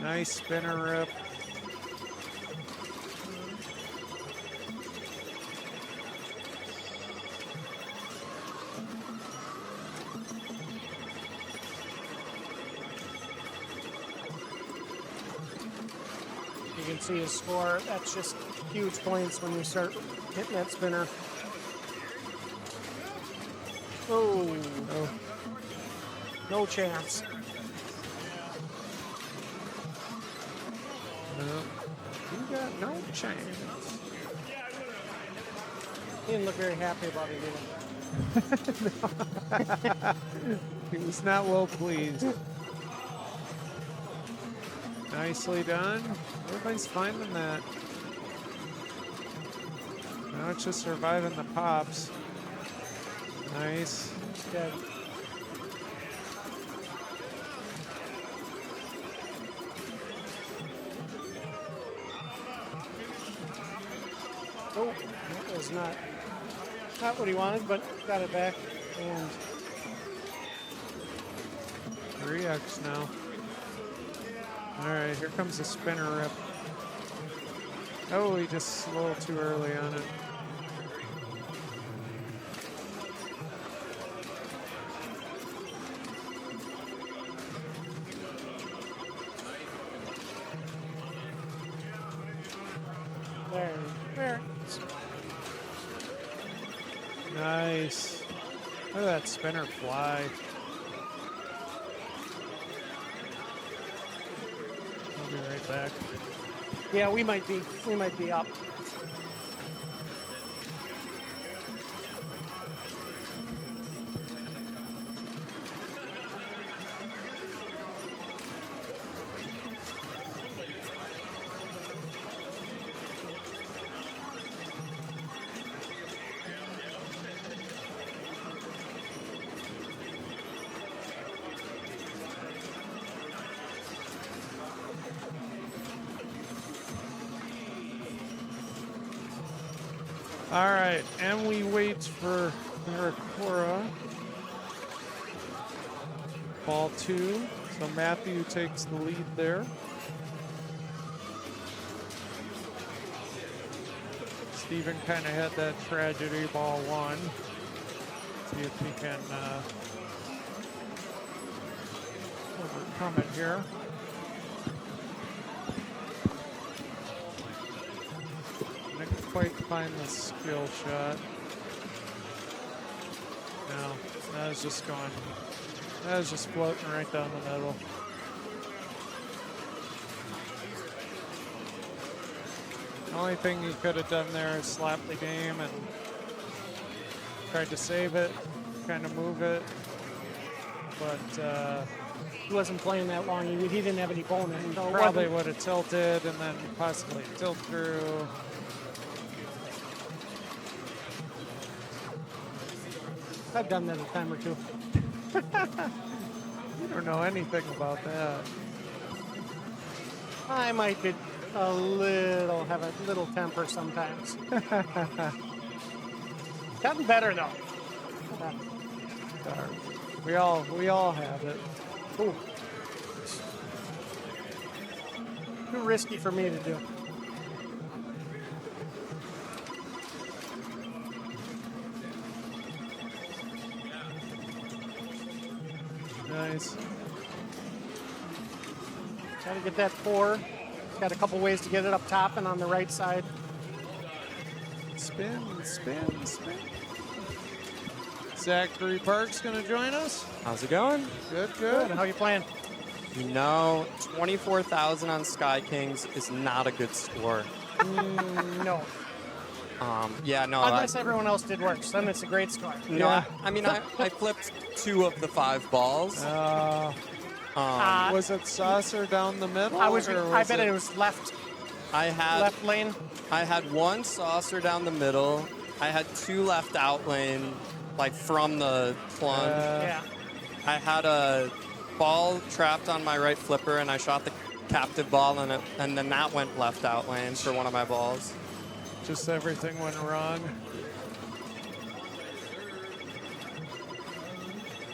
Nice spinner rip. You can see his score. That's just huge points when you start hitting that spinner. Oh, no chance. No. You got no chance. He didn't look very happy about it either. He was not well pleased. Nicely done. Everybody's finding that. Now it's just surviving the pops. Nice. Good. Oh, that was not what he wanted, but got it back. And 3x now. All right, here comes the spinner rip. Oh, he just a little too early on it. there. Nice. Look at that spinner fly. I'll be right back. Yeah, we might be up. All right, and we wait for Maricora. Ball 2. So Matthew takes the lead there. Steven kind of had that tragedy, ball 1. See if he can overcome it here. Didn't quite find the skill shot. No, that was just going. That was just floating right down the middle. The only thing he could have done there is slap the game and tried to save it, kind of move it. But he wasn't playing that long. He didn't have any bonus. He So probably would have tilted and then possibly tilt through. I've done that a time or two. You don't know anything about that. I might be have a little temper sometimes. Gotten better though. We all have it. Ooh. Too risky for me to do. Nice. Try to get that 4. Got a couple ways to get it up top and on the right side. Spin, spin, spin. Zachary Park's going to join us. How's it going? Good, Good. good. How you playing? You know, 24,000 on Sky Kings is not a good score. No. Yeah, no. Unless everyone else did worse, then it's a great score. No, I mean, I flipped 2 of the 5 balls. Was it saucer down the middle? I bet it was left left lane. I had 1 saucer down the middle. I had 2 left out lane, like from the plunge. Yeah. I had a ball trapped on my right flipper, and I shot the captive ball, and then that went left out lane for one of my balls. Just everything went wrong.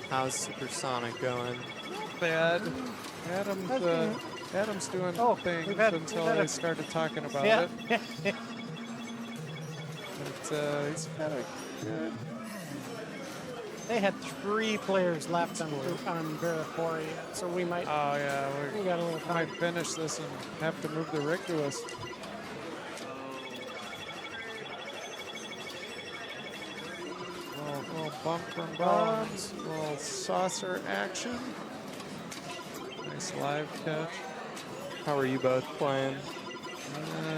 How's Supersonic going? Bad. Adam's doing things until I started talking about it. But he's kind of good. They had 3 players left on Veracori, so we might. Oh yeah, we got a little time. Might finish this and have to move the rig to us. Little bump from Bob's, little saucer action. Nice live catch. How are you both playing?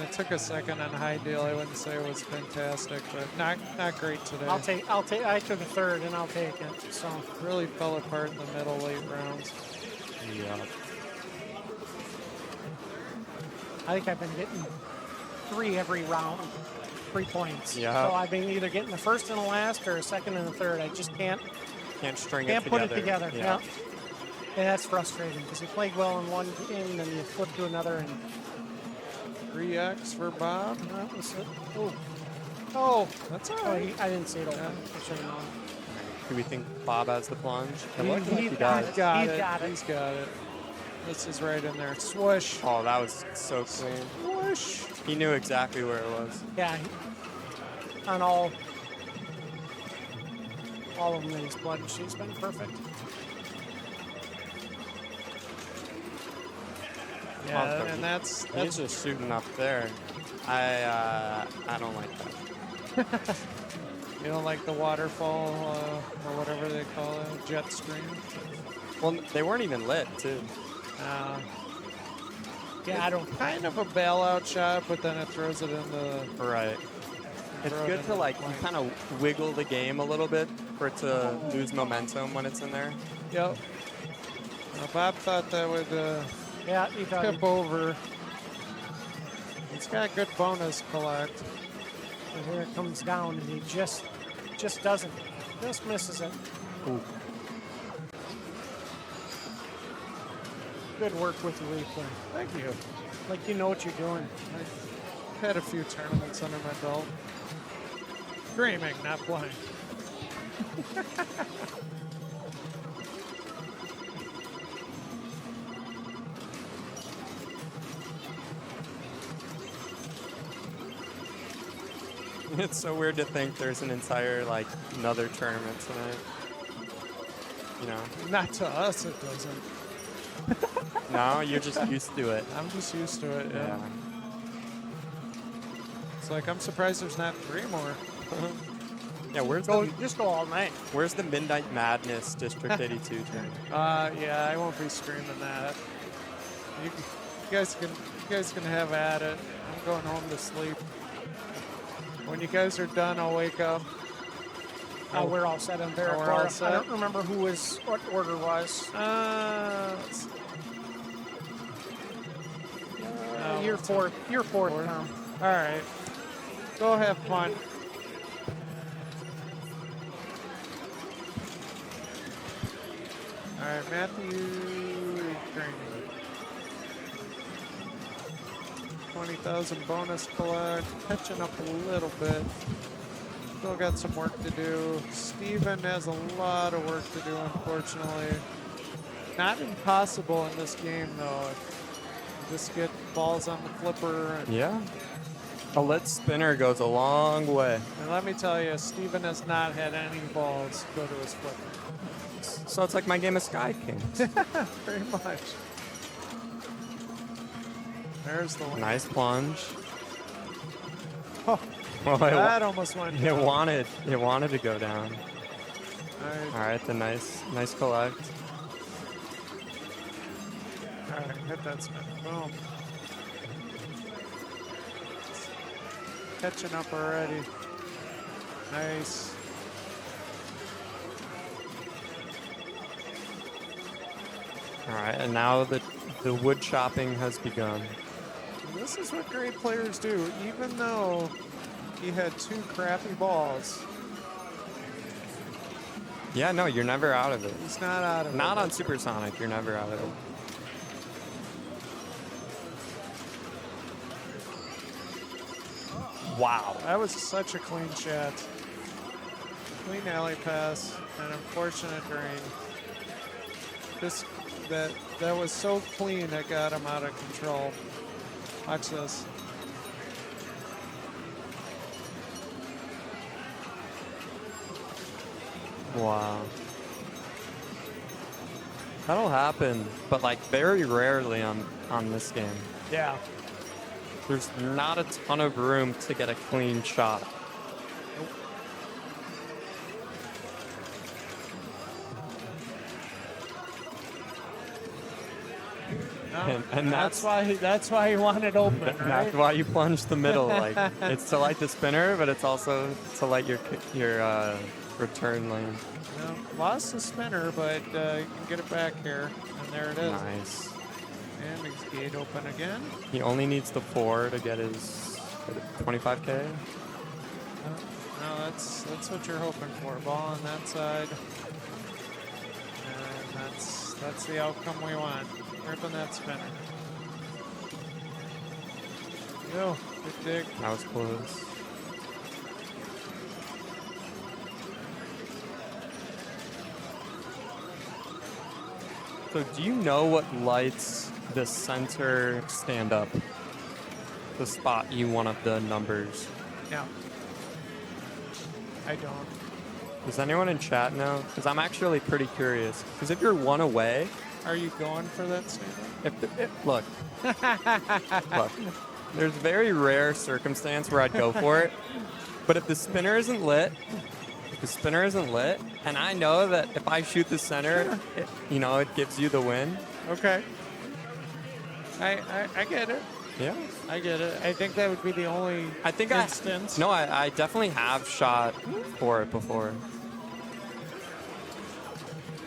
It took a second on high deal. I wouldn't say it was fantastic, but not great today. I took a third and I'll take it. So really fell apart in the middle late rounds. Yeah. I think I've been getting 3 every round, 3 points. Yeah. So I've been either getting the first and the last or a second and a third. I just can't string it together. put it together. Yeah. And that's frustrating because you played well in one game, then you flip to another and 3x for Bob. Oh, that's all right. I didn't see it open. I should have known. Do we think Bob has the plunge? He's got got it. He's got it. This is right in there. Swoosh. Oh, that was so clean. Swoosh. He knew exactly where it was. Yeah. On all of them that he's plunged, he's been perfect. Yeah, and that's he's just shooting up there. I don't like that. You don't like the waterfall or whatever they call it, jet stream? Well, they weren't even lit, too. Yeah, I don't. Kind of a bailout shot, but then it throws it in the right. It's good to like kind of wiggle the game a little bit for it to lose momentum when it's in there. Yep. Bob thought that would he thought tip over. He's got good bonus collect. And here it comes down, and he just doesn't. Just misses it. Ooh. Good work with the replay. Thank you. Like you know what you're doing. I've had a few tournaments under my belt. Dreaming, not playing. It's so weird to think there's an entire another tournament tonight. You know. Not to us, it doesn't. No, you're just used to it. I'm just used to it, yeah. It's like, I'm surprised there's not 3 more. Yeah, just go all night. Where's the Midnight Madness District 82 tournament? Yeah, I won't be streaming that. You guys can have at it. I'm going home to sleep. When you guys are done, I'll wake up. We're all set on there. We're all set. I don't remember what order was. You're fourth. You're fourth now. All right. Go have fun. All right, Matthew Green. 20,000 bonus collect. Catching up a little bit. Still got some work to do. Steven has a lot of work to do, unfortunately. Not impossible in this game, though. Just get balls on the flipper. And yeah. A lit spinner goes a long way. And let me tell you, Steven has not had any balls go to his flipper. So it's like my game of Sky Kings. Very much. There's the one. Nice plunge. Oh, Well, that almost went it down. wanted to go down. All All right, the nice collect. right, hit that spin. Boom. Catching up already. Nice. All right, and now the wood chopping has begun. This is what great players do, even though he had 2 crappy balls. Yeah, no, you're never out of it. He's not out of it. Not on Supersonic, you're never out of it. Wow. That was such a clean shot. Clean alley pass, an unfortunate drain. That was so clean it got him out of control. Watch this. Wow. That'll happen, but like very rarely on this game. Yeah. There's not a ton of room to get a clean shot. No, And that's why he wanted open, right? That's why you plunge the middle. Like it's to light the spinner, but it's also to light your return lane. No, lost the spinner, but you can get it back here, and there it is. Nice. And his gate open again. He only needs the 4 to get his 25K. No, that's what you're hoping for. Ball on that side, and that's the outcome we want. Ripping that spinner. Yo, good dig. That was close. So do you know what lights the center stand up? The spot you one of the numbers. No, I don't. Does anyone in chat know? Because I'm actually pretty curious. Because if you're 1 away, Are you going for that statement? look, there's very rare circumstance where I'd go for it. But if the spinner isn't lit, and I know that if I shoot the center, it gives you the win. Okay. I get it. Yeah. I get it. I think that would be the only instance. I definitely have shot for it before.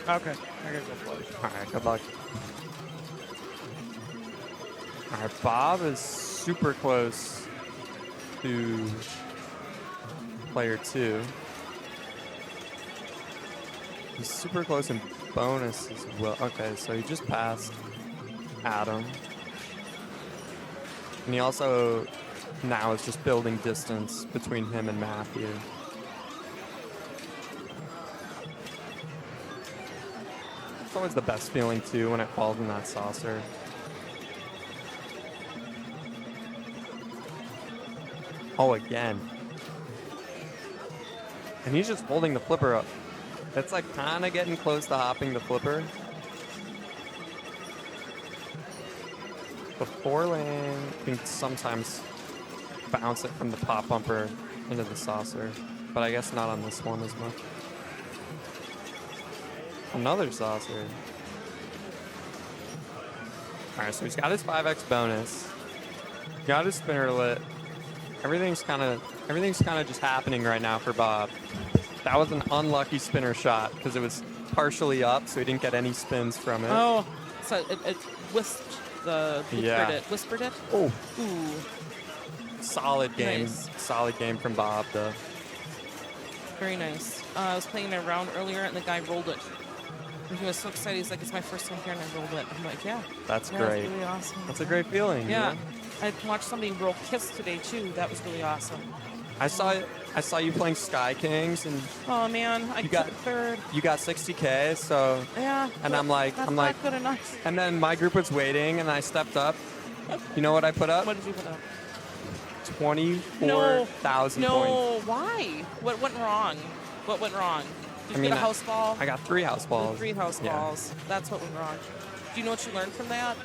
Okay. I gotta go for it. All right, good luck. All right, Bob is super close to player 2. He's super close in bonus as well. Okay, so he just passed Adam. And he also now is just building distance between him and Matthew. It's always the best feeling, too, when it falls in that saucer. Oh, again. And he's just holding the flipper up. It's like kind of getting close to hopping the flipper. The 4-lane can sometimes bounce it from the pop bumper into the saucer, but I guess not on this one as much. Another saucer. All right, so he's got his 5x bonus. Got his spinner lit. Everything's kind of just happening right now for Bob. That was an unlucky spinner shot because it was partially up, so he didn't get any spins from it. Oh, so it whisked whispered it. Oh, Ooh, solid game. Nice. Solid game from Bob, though. very nice. I was playing a round earlier, and the guy rolled it. And he was so excited. He's like, "It's my first time here, and I rolled it." I'm like, "Yeah, That's yeah, great. That's really awesome." That's a great feeling. Yeah. I watched somebody roll Kiss today too. That was really awesome. I saw you playing Sky Kings, and Oh man, I got- took third. you got 60K. So, Yeah. and but I'm like, that's not good enough. and then my group was waiting, and I stepped up. You know what I put up? What did you put up? 24,000 points. No, why? What went wrong? What went wrong? Did you get a house ball? I got 3 house balls. 3 house Yeah. balls. That's what went wrong. Do you know what you learned from that?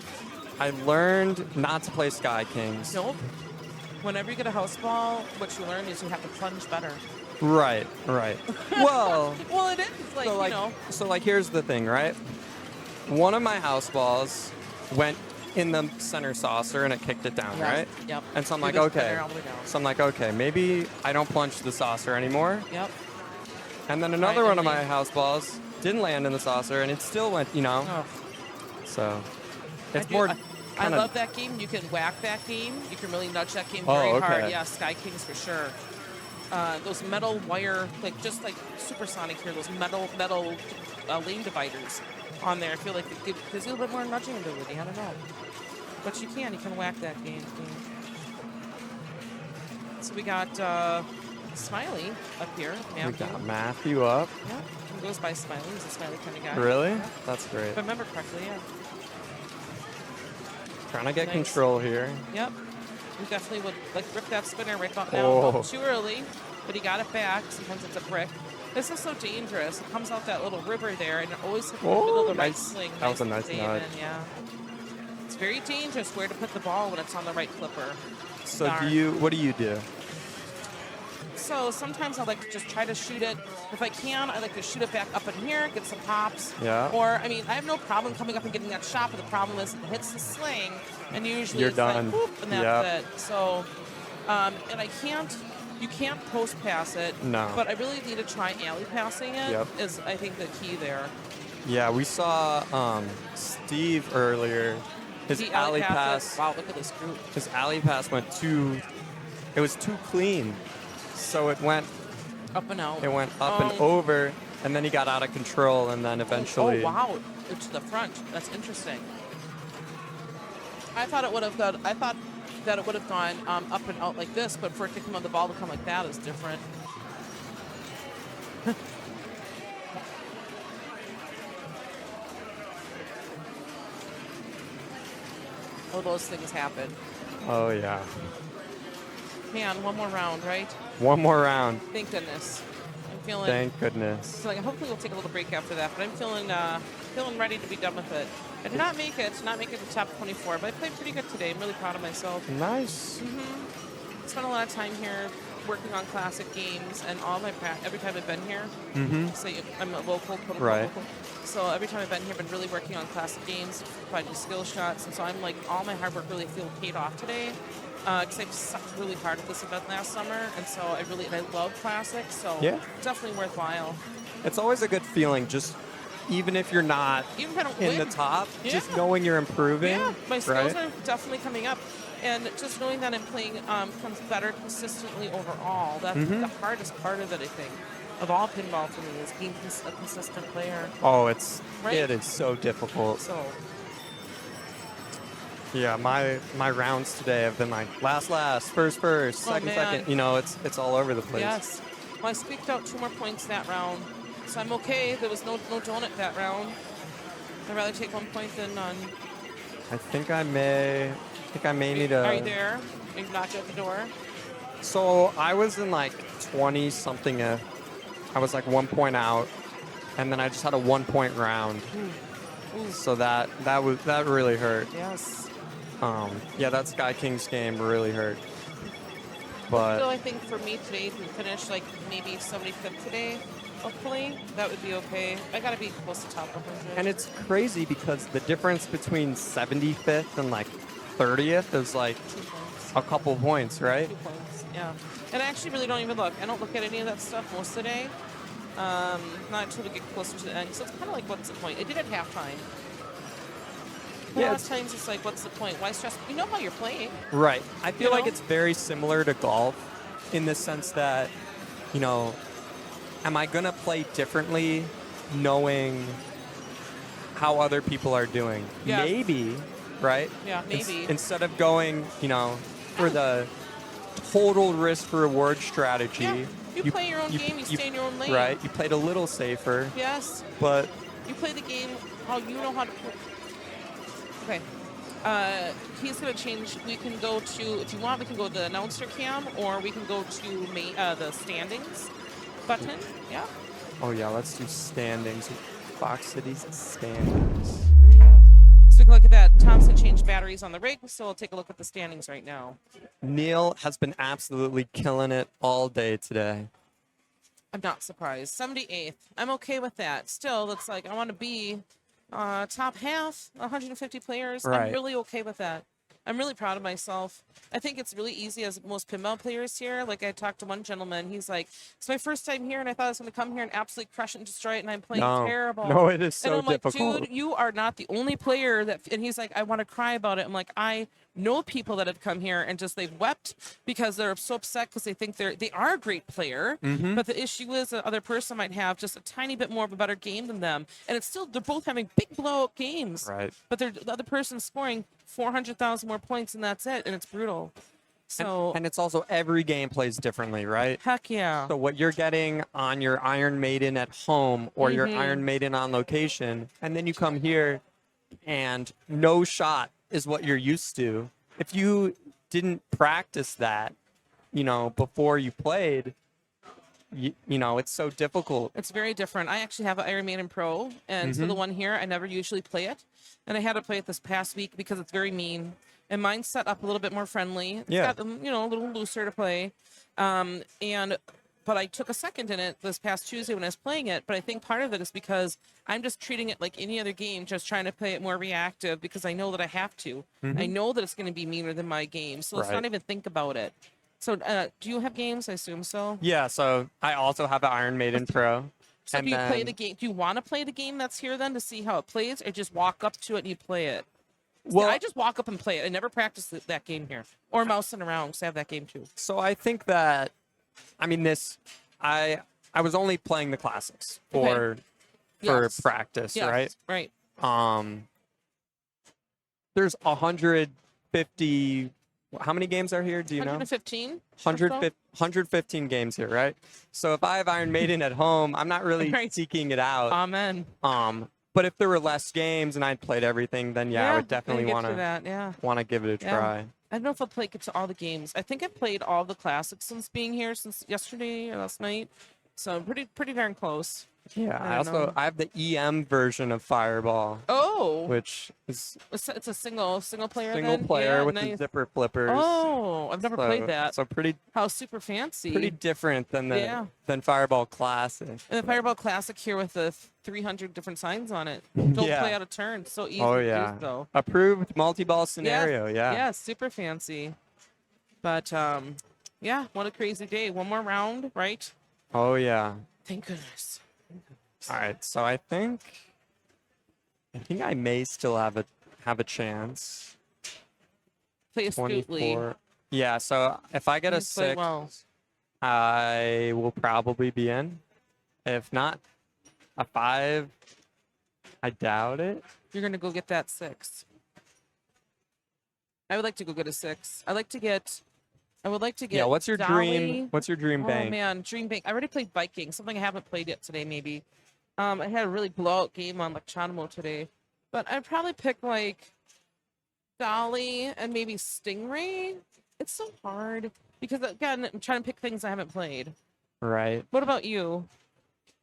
I learned not to play Sky Kings. Nope. Whenever you get a house ball, what you learn is you have to plunge better. Right. Well, Well, it is like, so like, you know. so like here's the thing, right? One of my house balls went in the center saucer and it kicked it down, Yeah. right? Yep. And so I'm You like, just okay. spinner all the way down. So I'm like, okay, maybe I don't plunge the saucer anymore. Yep. And then another Right, one of and my house balls didn't land in the saucer and it still went, you know. Oh. So I it's do- more. I kinda- love that game. You can whack that game. You can really nudge that game Oh, very okay. hard. Yeah, Sky Kings for sure. Those metal wire, like just like Supersonic here, those metal lane dividers on there. I feel like it gives you a little bit more nudging ability. I don't know. But you can whack that game. So we got Smiley up here. We Matthew. got Matthew up. Yeah, he goes by Smiley. He's a Smiley kind of guy. Really? Yeah. That's great. If I remember correctly, yeah. Trying to get Nice. control here. Yep. We definitely would like rip that spinner right about now. Oh. Not too early, but he got it back. Sometimes it's a brick. This is so dangerous. It comes out that little river there, and it always hits the middle of the right nice. sling. That was a and nice stay nudge. in, yeah. It's very dangerous where to put the ball when it's on the right clipper. So Darn. what do you do? So sometimes I like to just try to shoot it. If I can, I like to shoot it back up in here, get some pops. Yeah. Or, I mean, I have no problem coming up and getting that shot, but the problem is it hits the sling, and usually You're it's done. like, whoop, and that's Yep. it. So, and you can't post pass it. No. But I really need to try alley passing it. Yep. Is I think the key there. Yeah, we saw Steve earlier. His He alley passed it. pass. Wow, look at this group. His alley pass went too. It was too clean, so it went Up and out. It went up and over, and then he got out of control, and then eventually. Oh wow, to the front. That's interesting. I thought it would have gone. I thought that it would have gone up and out like this, but for it to come on the ball to come like that is different. Oh, those things happen. Oh yeah. Man, one more round, right? One more round. Thank goodness. I'm feeling. Thank goodness. So like, hopefully we'll take a little break after that, but I'm feeling ready to be done with it. I did not make it to the top 24, but I played pretty good today. I'm really proud of myself. Nice. Spent a lot of time here working on classic games, and every time I've been here, so I'm a local, quote unquote Right. local. So every time I've been here, I've been really working on classic games, finding skill shots, and so I'm like, all my hard work really paid off today. Because I've sucked really hard at this event last summer, and so I love classics, so Yeah. definitely worthwhile. It's always a good feeling, just even if you're not Even if I don't in the win. top, Yeah. just knowing you're improving. Yeah, my skills right? are definitely coming up. And just knowing that I'm playing becomes better consistently overall. That's the hardest part of it, I think, of all pinball for me, is being a consistent player. Oh, Right? it is so difficult. So, Yeah, my rounds today have been like last, first, second, man. second. You know, it's all over the place. yes. Well, I squeaked out 2 more points that round, so I'm okay. There was no donut that round. I'd rather take 1 point than none. I think I may need a. Are you there? Are you knocked at the door? So I was in like 20 something. I was like 1 point out, and then I just had a 1 point round. Ooh. So that really hurt. Yes. Yeah, that Sky Kings game really hurt. But Still, I think for me today to finish like maybe 75th today, hopefully, that would be okay. I gotta be close to top 100. and it's crazy because the difference between 75th and like 30th is like 2 points. a couple points, right? 2 points, yeah. And I actually really don't even look. I don't look at any of that stuff most of the day. Not until we get closer to the end. So it's kind of like, what's the point? I did at halftime. A Yeah, lot of times it's like, what's the point? Why stress? You know how you're playing. Right. I feel like know? it's very similar to golf in the sense that, you know, am I going to play differently knowing how other people are doing? Yeah. Maybe, right? Yeah, maybe. Instead of going, you know, for the total risk reward strategy. Yeah. You play your own game, you stay in your own lane. Right. You played a little safer. Yes. But You play the game how you know how to play. Okay. He's going to change. We can go to, if you want, we can go to the announcer cam, or we can go to the standings button. Yeah. oh yeah, let's do standings. Fox City's standings. So take a look at that. Tom's gonna change batteries on the rig, so we'll take a look at the standings right now. Neil has been absolutely killing it all day today. I'm not surprised. 78th. I'm okay with that. Still, it's like I want to be top half, 150 players. I'm Right. really okay with that. I'm really proud of myself. I think it's really easy as most pinball players here. Like I talked to one gentleman, he's like, "It's my first time here, and I thought I was going to come here and absolutely crush it and destroy it, and I'm playing terrible." No, it is so and I'm difficult. like, "Dude, you are not the only player that." And he's like, "I want to cry about it." I'm like, "I know people that have come here and just they've wept because they're so upset because they think they are a great player, but the issue is the other person might have just a tiny bit more of a better game than them, and it's still they're both having big blowout games, Right. but the other person's scoring 400,000 more points, and that's it, and it's brutal." So And it's also every game plays differently, right? heck yeah. So what you're getting on your Iron Maiden at home or your Iron Maiden on location, and then you come here and no shot is what you're used to. If you didn't practice that, before you played, you know, it's so difficult. It's very different. I actually have an Iron Maiden Pro, and so the one here, I never usually play it. And I had to play it this past week because it's very mean. And mine's set up a little bit more friendly. It's got, a little looser to play. But I took a second in it this past Tuesday when I was playing it. But I think part of it is because I'm just treating it like any other game, just trying to play it more reactive because I know that I have to. I know that it's going to be meaner than my game. So let's not even think about it. So do you have games? I assume so. Yeah, so I also have an Iron Maiden Pro. So do you play the game? Do you want to play the game that's here then to see how it plays, or just walk up to it and you play it? Well, I just walk up and play it. I never practice that game here, or mousing around because I have that game too. So I think that, I was only playing the classics for practice, Yes, right? Right. There's 150. How many games are here? Do you know? 115. 115 games here, right? So if I have Iron Maiden at home, I'm not really seeking it out. Amen. But if there were less games and I'd played everything, then I would definitely want to give it a try. I don't know if I'll play to all the games. I think I played all the classics since being here since yesterday or last night. So pretty darn close. Yeah, I I have the EM version of Fireball. Oh, which is it's a single player. single then? player Yeah, with nice. the zipper flippers. Oh, I've never played that. So how super fancy. pretty different than than Fireball Classic. And the Fireball Classic here with the 300 different signs on it. Don't play out of turn. So easy to use though. Approved multi-ball scenario. Yeah, super fancy. But what a crazy day. One more round, right? Oh yeah. Thank goodness. All right, so I think I may still have a chance. Play astutely. 24. Yeah, so if I get a 6, I will probably be in. If not, a 5, I doubt it. You're gonna go get that 6. I would like to go get a 6. I would like to get. Yeah, what's your Dolly. dream? What's your dream bank? Oh man, dream bank. I already played Viking. Something I haven't played yet today, maybe. I had a really blowout game on Lechanamo today, but I'd probably pick like Dolly and maybe Stingray. It's so hard because again, I'm trying to pick things I haven't played. Right. What about you?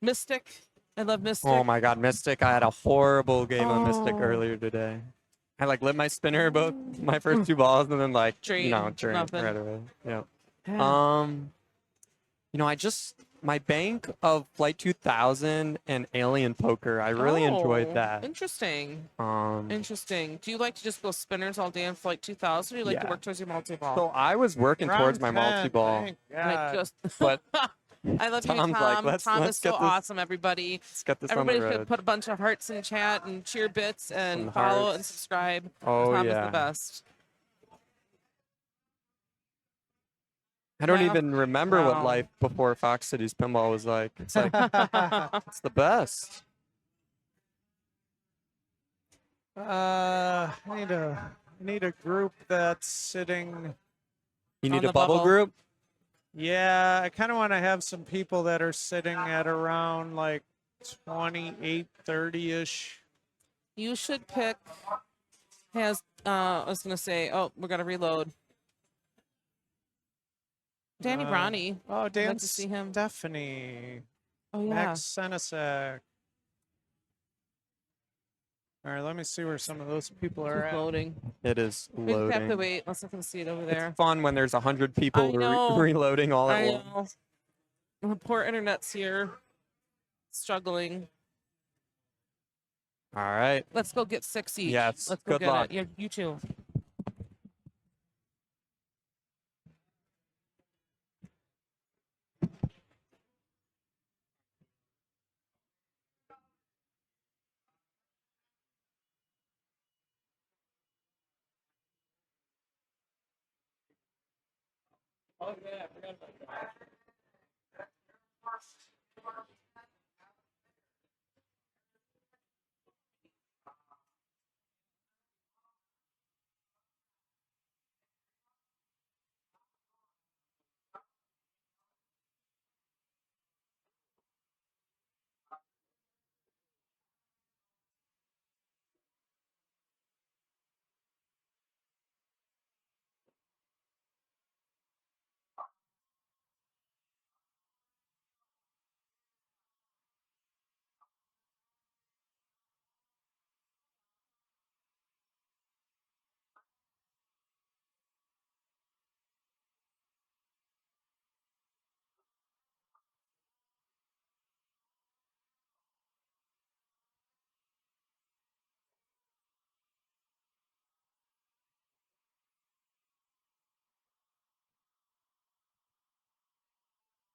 Mystic. I love Mystic. Oh my God, Mystic! I had a horrible game of Mystic earlier today. I lit my spinner both my first 2 balls and then drained nothing. right away. Yeah. Yeah. My bank of Flight 2000 and Alien Poker, I really enjoyed that. Interesting. Interesting. Do you like to just go spinners all day in Flight 2000, or do you like to work towards your multi-ball? So I was working towards my multi-ball, but I love Tom's you, like, Tom. let's Tom is so get this- awesome, everybody. let's get this Everybody on the should road. put a bunch of hearts in chat and cheer bits and Some follow hearts. and subscribe. Oh, Tom yeah. is the best. I don't Wow. even remember what Wow. life before Foxcitiespinball was like. It's like, it's the best. I need a group that's sitting. You need On a the bubble bubble. group? Yeah, I kind of want to have some people that are sitting at around like 28, 30-ish. You should pick. I was gonna say. Oh, we're gonna reload. Danny Ronnie. Oh, I'd Dan like to see him. Stephanie. Oh yeah. Max Senesek. All right, let me see where some of those people are It's at. loading. It is We just have to loading. wait. Let's look and see it over there. It's fun when there's 100 people I know. reloading all at I once. know. The poor internet's here. Struggling. All right. Let's go get 6 each. Yes, Let's go good get luck. it. Yeah, you too. Oh, yeah, I forgot about that.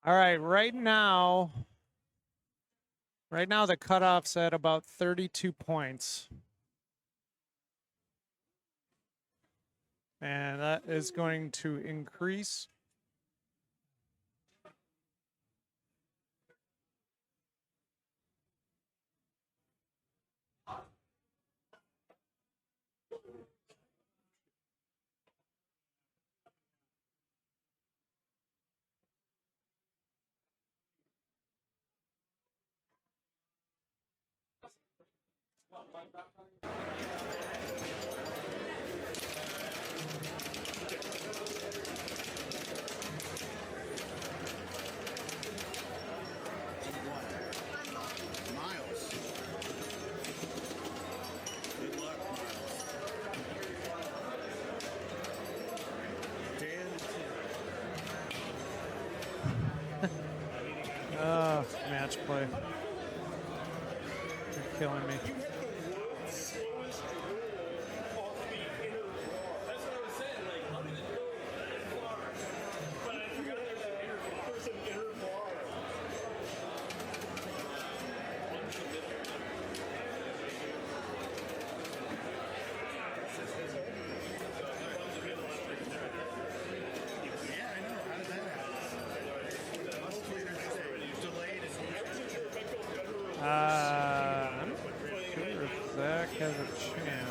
All right, right now the cutoff's at about 32 points. And that is going to increase. Match play. You're killing me. I'm not sure if Zach has a chance.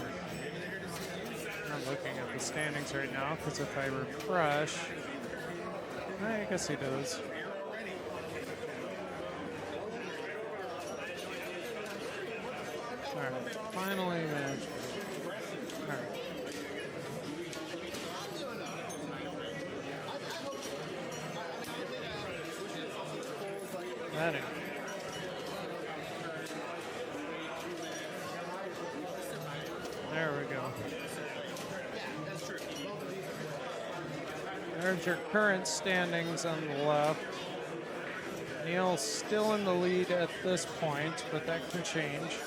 I'm looking at the standings right now because if I refresh, I guess he does. All right, finally match. All right. That ain't. There we go. There's your current standings on the left. Neil's still in the lead at this point, but that can change.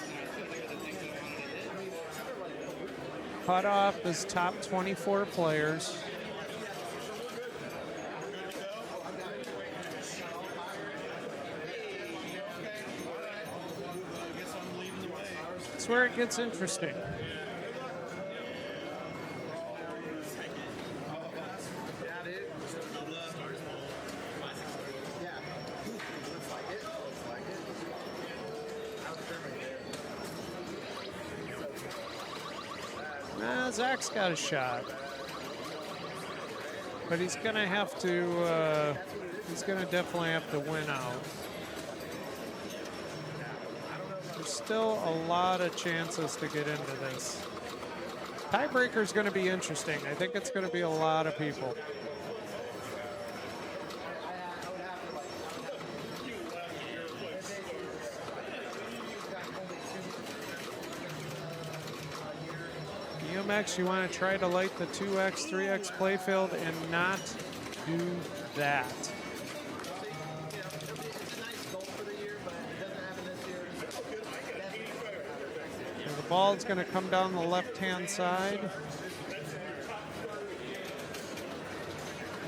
Cutoff is top 24 players. That's where it gets interesting. Zach's got a shot, but he's gonna have to. He's gonna definitely have to win out. There's still a lot of chances to get into this. Tiebreaker is going to be interesting. I think it's going to be a lot of people. BMX, you want to try to light the 2X, 3X playfield and not do that. So the ball is going to come down the left-hand side.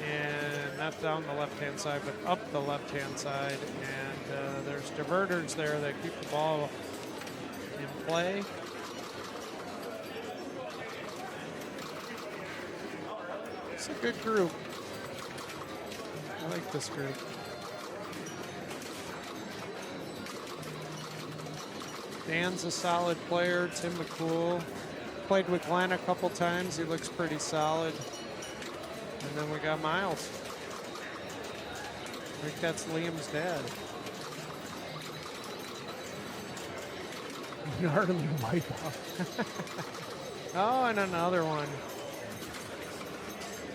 And not down the left-hand side, but up the left-hand side. And there's diverters there that keep the ball in play. It's a good group. I like this group. Dan's a solid player. Tim McCool. Played with Glenn a couple times. He looks pretty solid. And then we got Miles. I think that's Liam's dad. Gnarly wipeout. Oh, and another one.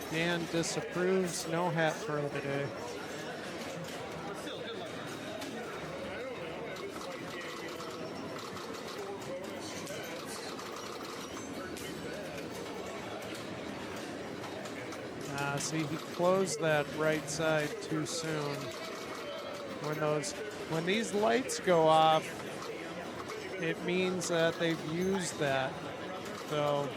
Dan disapproves. No hat throw today. See, he closed that right side too soon. When these lights go off, it means that they've used that. So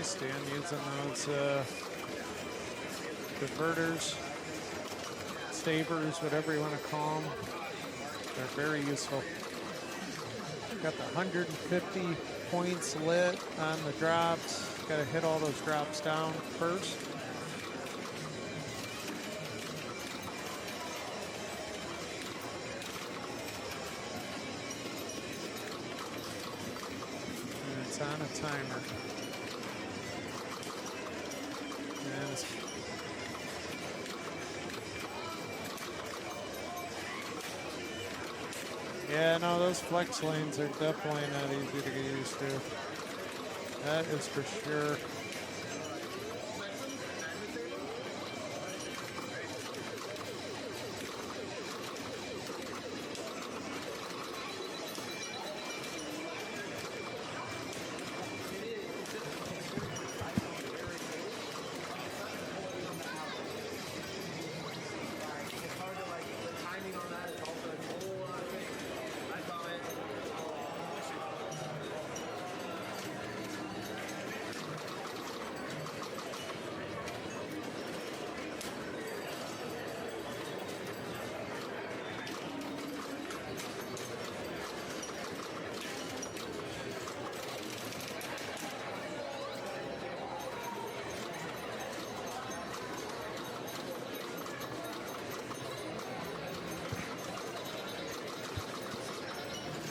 Nice, Dan, using those diverters, savers, whatever you want to call them. They're very useful. Got the 150 points lit on the drops. Got to hit all those drops down first. And it's on a timer. And it's yeah, no, those flex lanes are definitely not easy to get used to. That is for sure.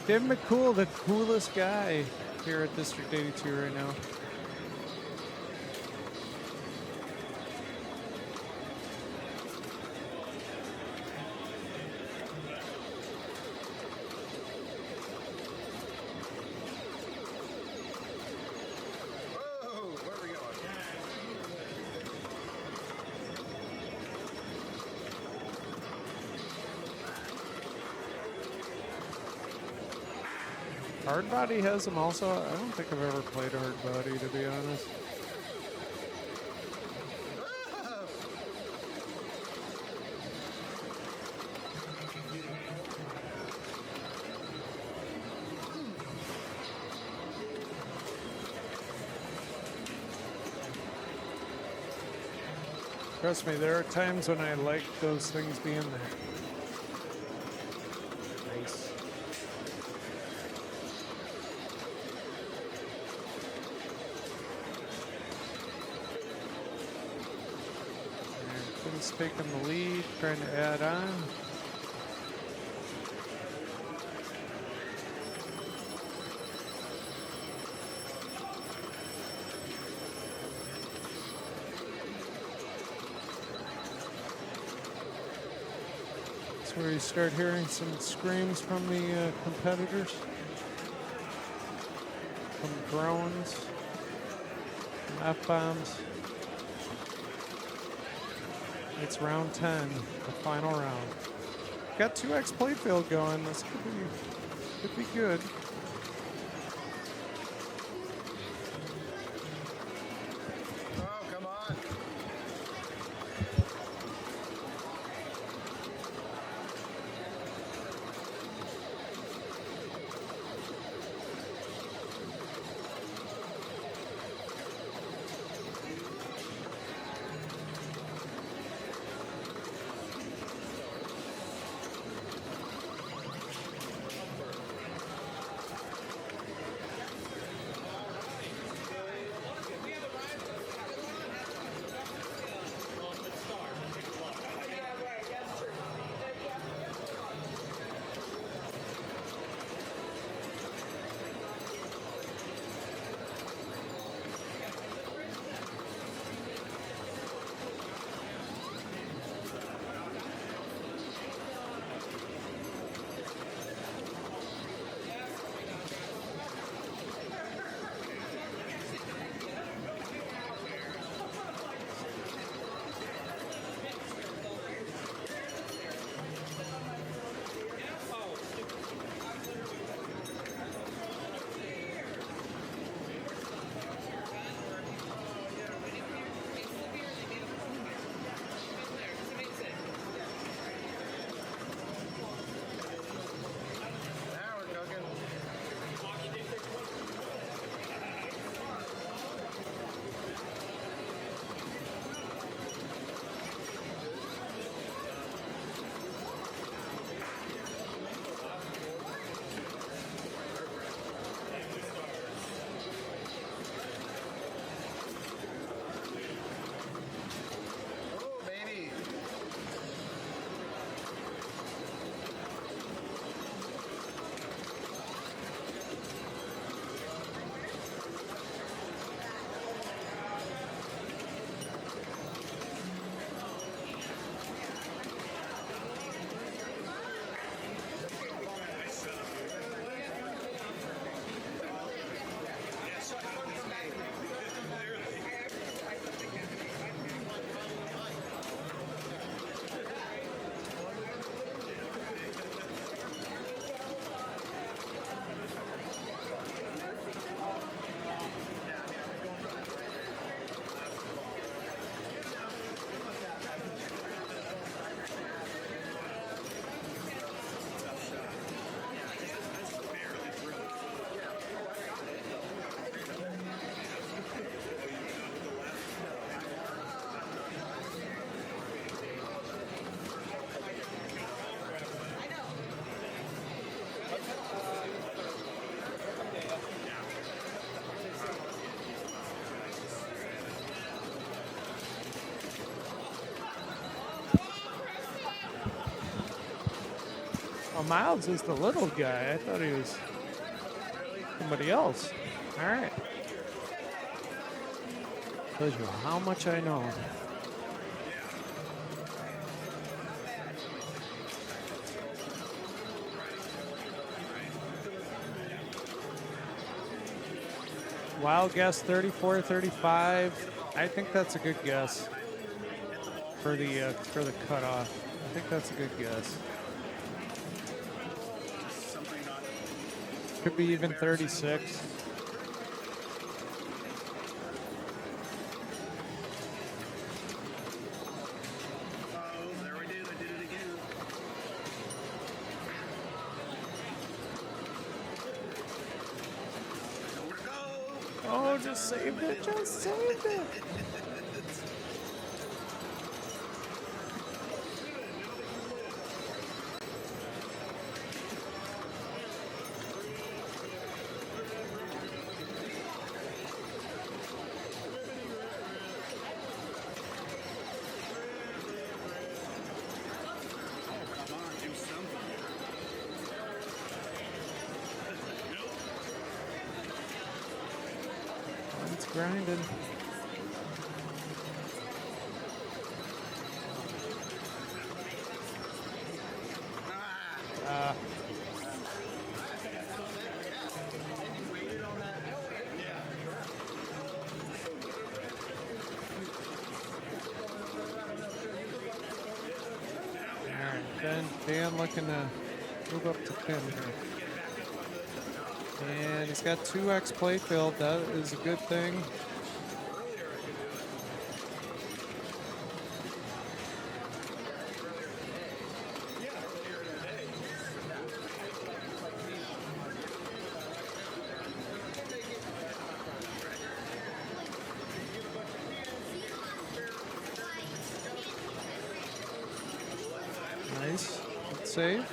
Dave McCool, the coolest guy here at District 82 right now. Hard Body has them also. I don't think I've ever played Hard Body, to be honest. Trust me, there are times when I like those things being there. Nice. Finn's taking the lead, trying to add on. That's where you start hearing some screams from the competitors, from drones, from F-bombs. It's round 10, the final round. Got 2x playfield going. This could be good. Oh, come on. Miles is the little guy. I thought he was somebody else. All right. Tells you how much I know. Wild guess 34, 35. I think that's a good guess for the cutoff. I think that's a good guess. Could be even 36. Oh, just saved it. Just saved it. It's grinding. Dan looking to move up to pin here. And he's got 2x playfield. That is a good thing. Nice. Good save.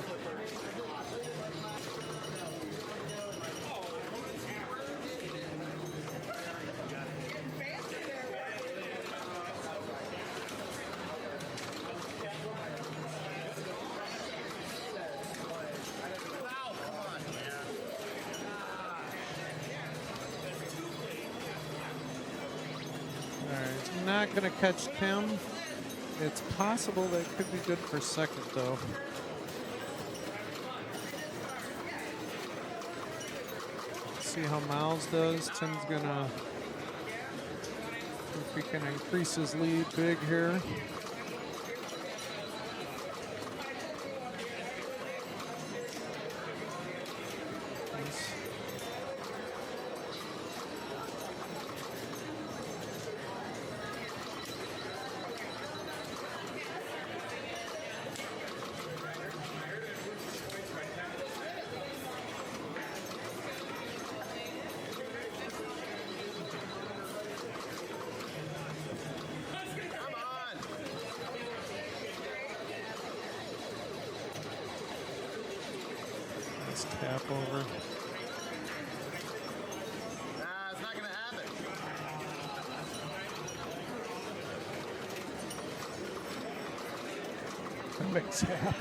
Not going to catch Tim. It's possible that could be good for second, though. Let's see how Miles does. Tim's going to, if he can increase his lead big here. Tap over. Nah, it's not gonna happen. Big tap.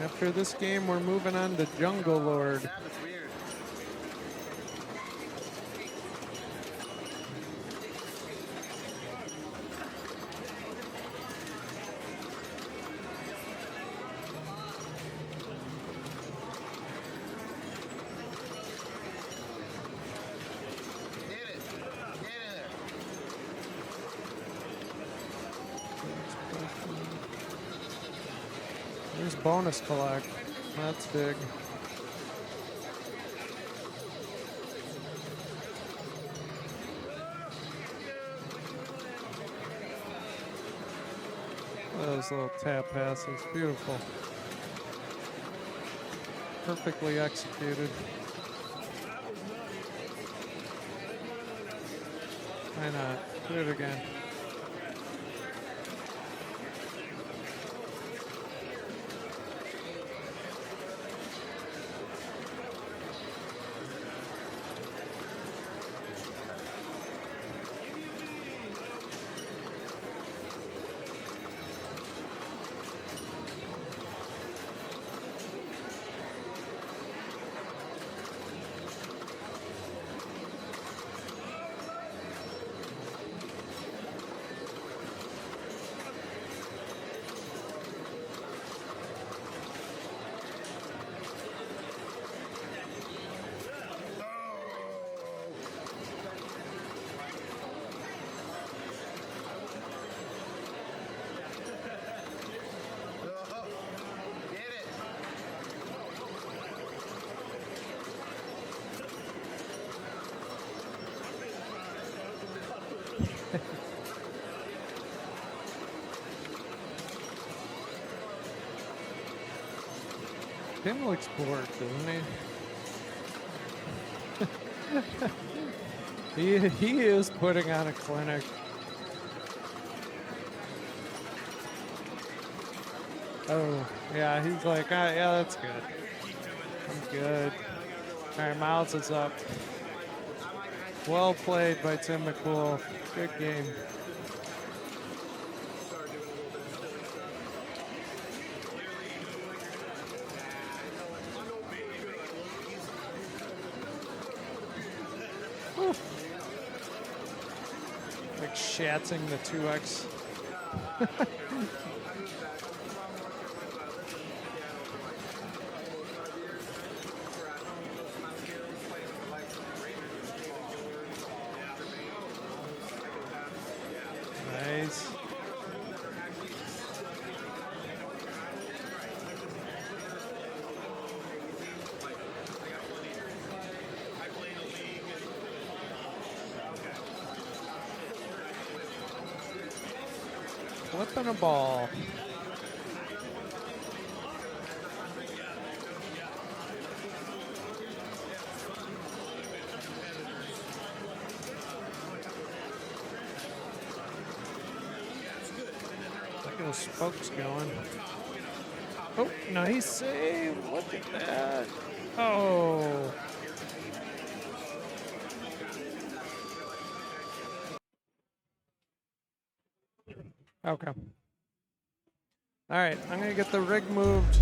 After this game, we're moving on to Jungle Lord. There's bonus collect. That's big. Those little tap passes, beautiful. Perfectly executed. Why not? Do it again. Tim looks bored, doesn't he? He is putting on a clinic. Oh, yeah, he's like, yeah, that's good. I'm good. All right, Miles is up. Well played by Tim McCool. Good game. Like shatzing the 2X. Nice. Flipping a ball. Look at those spokes going. Oh, nice save. Look at that. Oh. Okay. All right, I'm going to get the rig moved.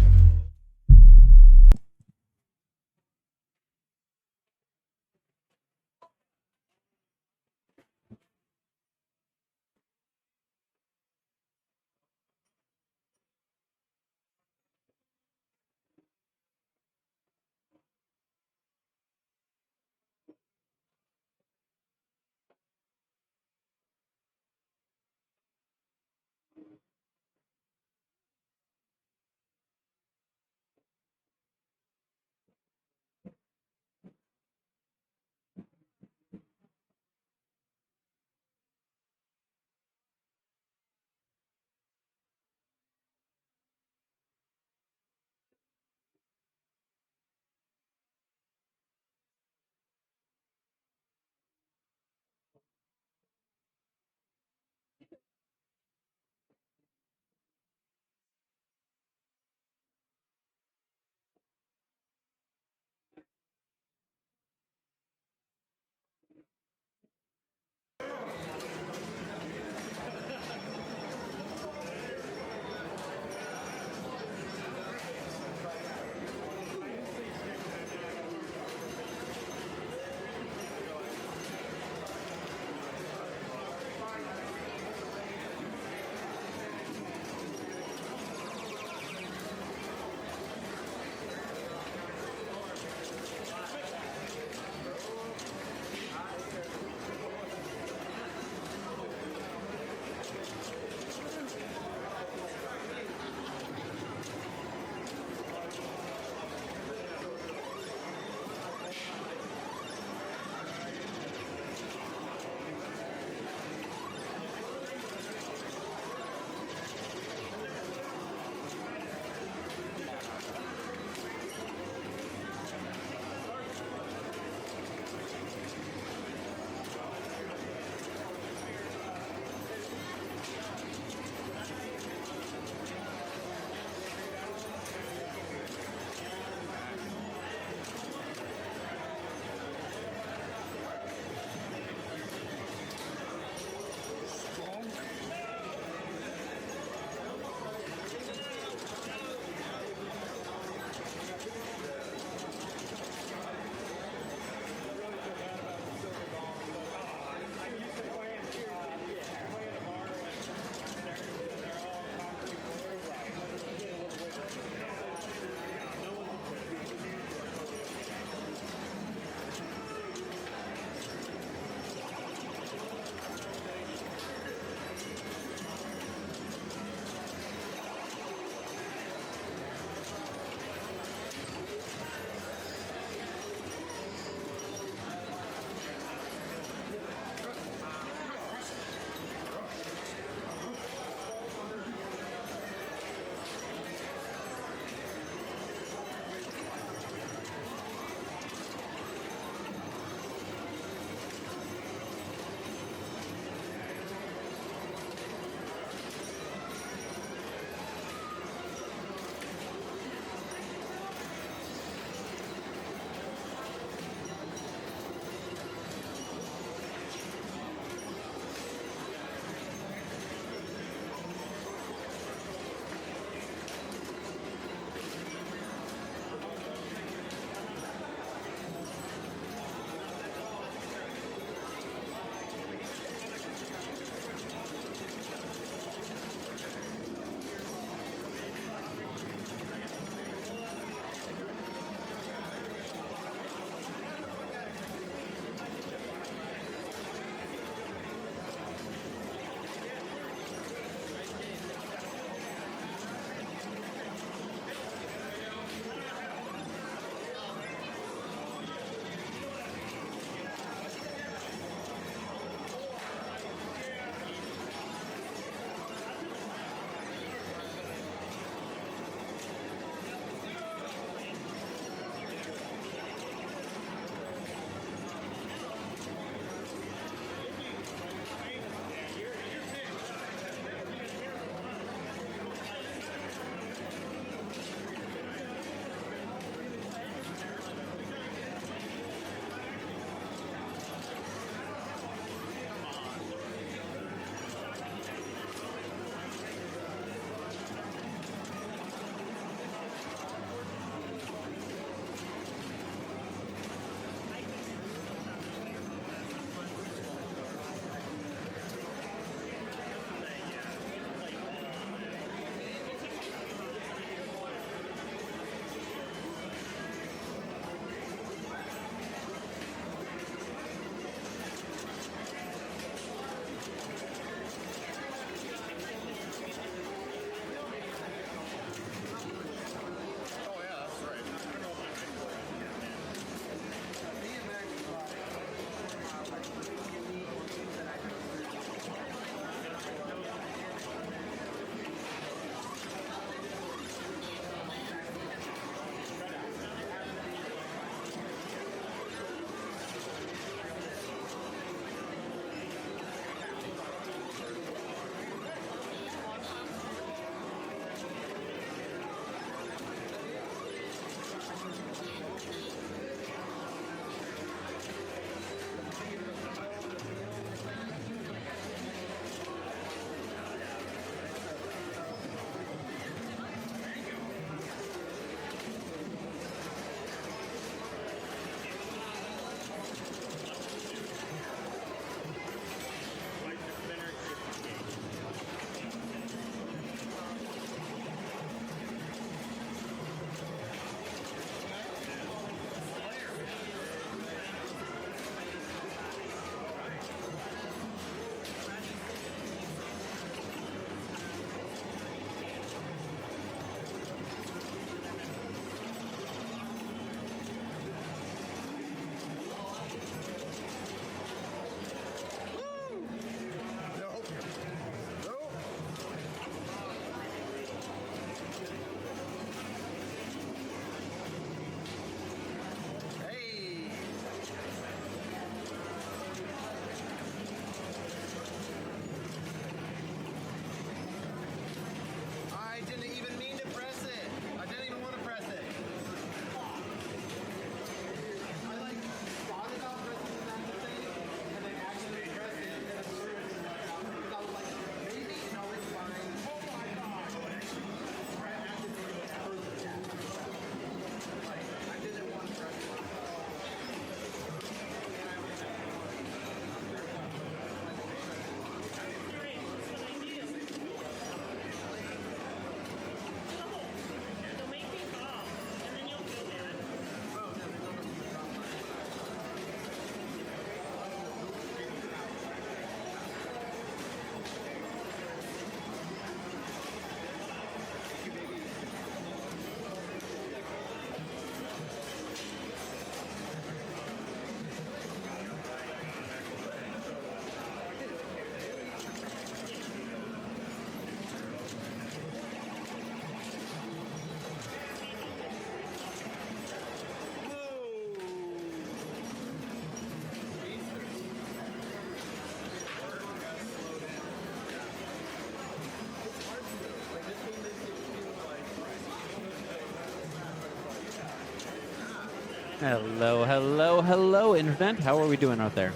Hello, hello, hello, Internet. How are we doing out there?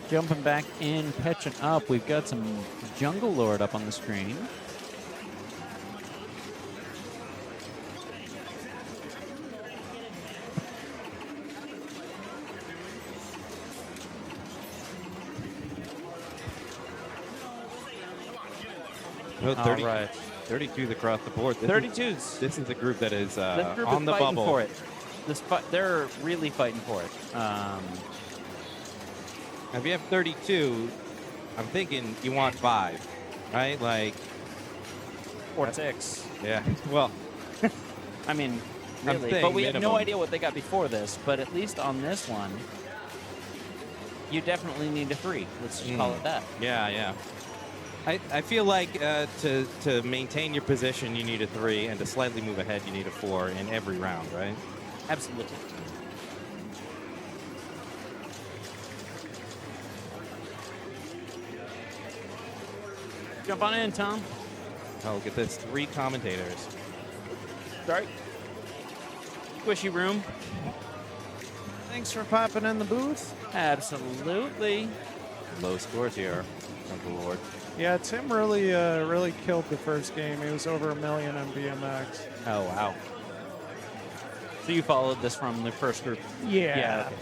Jumping back in, catching up. We've got some Jungle Lord up on the screen. Well, 30, All right. 32s across the board. 32s. This is a group that is This group on is the fighting bubble. for it. They're really fighting for it. If you have 32, I'm thinking you want 5, right? Like, or 6. Yeah. Well, I mean, I'm really. saying But we have no minimum. idea what they got before this. But at least on this one, you definitely need a 3. Let's just call it that. Yeah, yeah. I feel like to maintain your position, you need a 3, and to slightly move ahead, you need a 4 in every round, right? Absolutely. Jump on in, Tom. Oh, look at this. 3 commentators. Sorry. Squishy room. Thanks for popping in the booth. Absolutely. Low scores here, Uncle Lord. Yeah, Tim really killed the first game. He was over 1 million on BMX. Oh, wow. So you followed this from the first group? Yeah. Okay.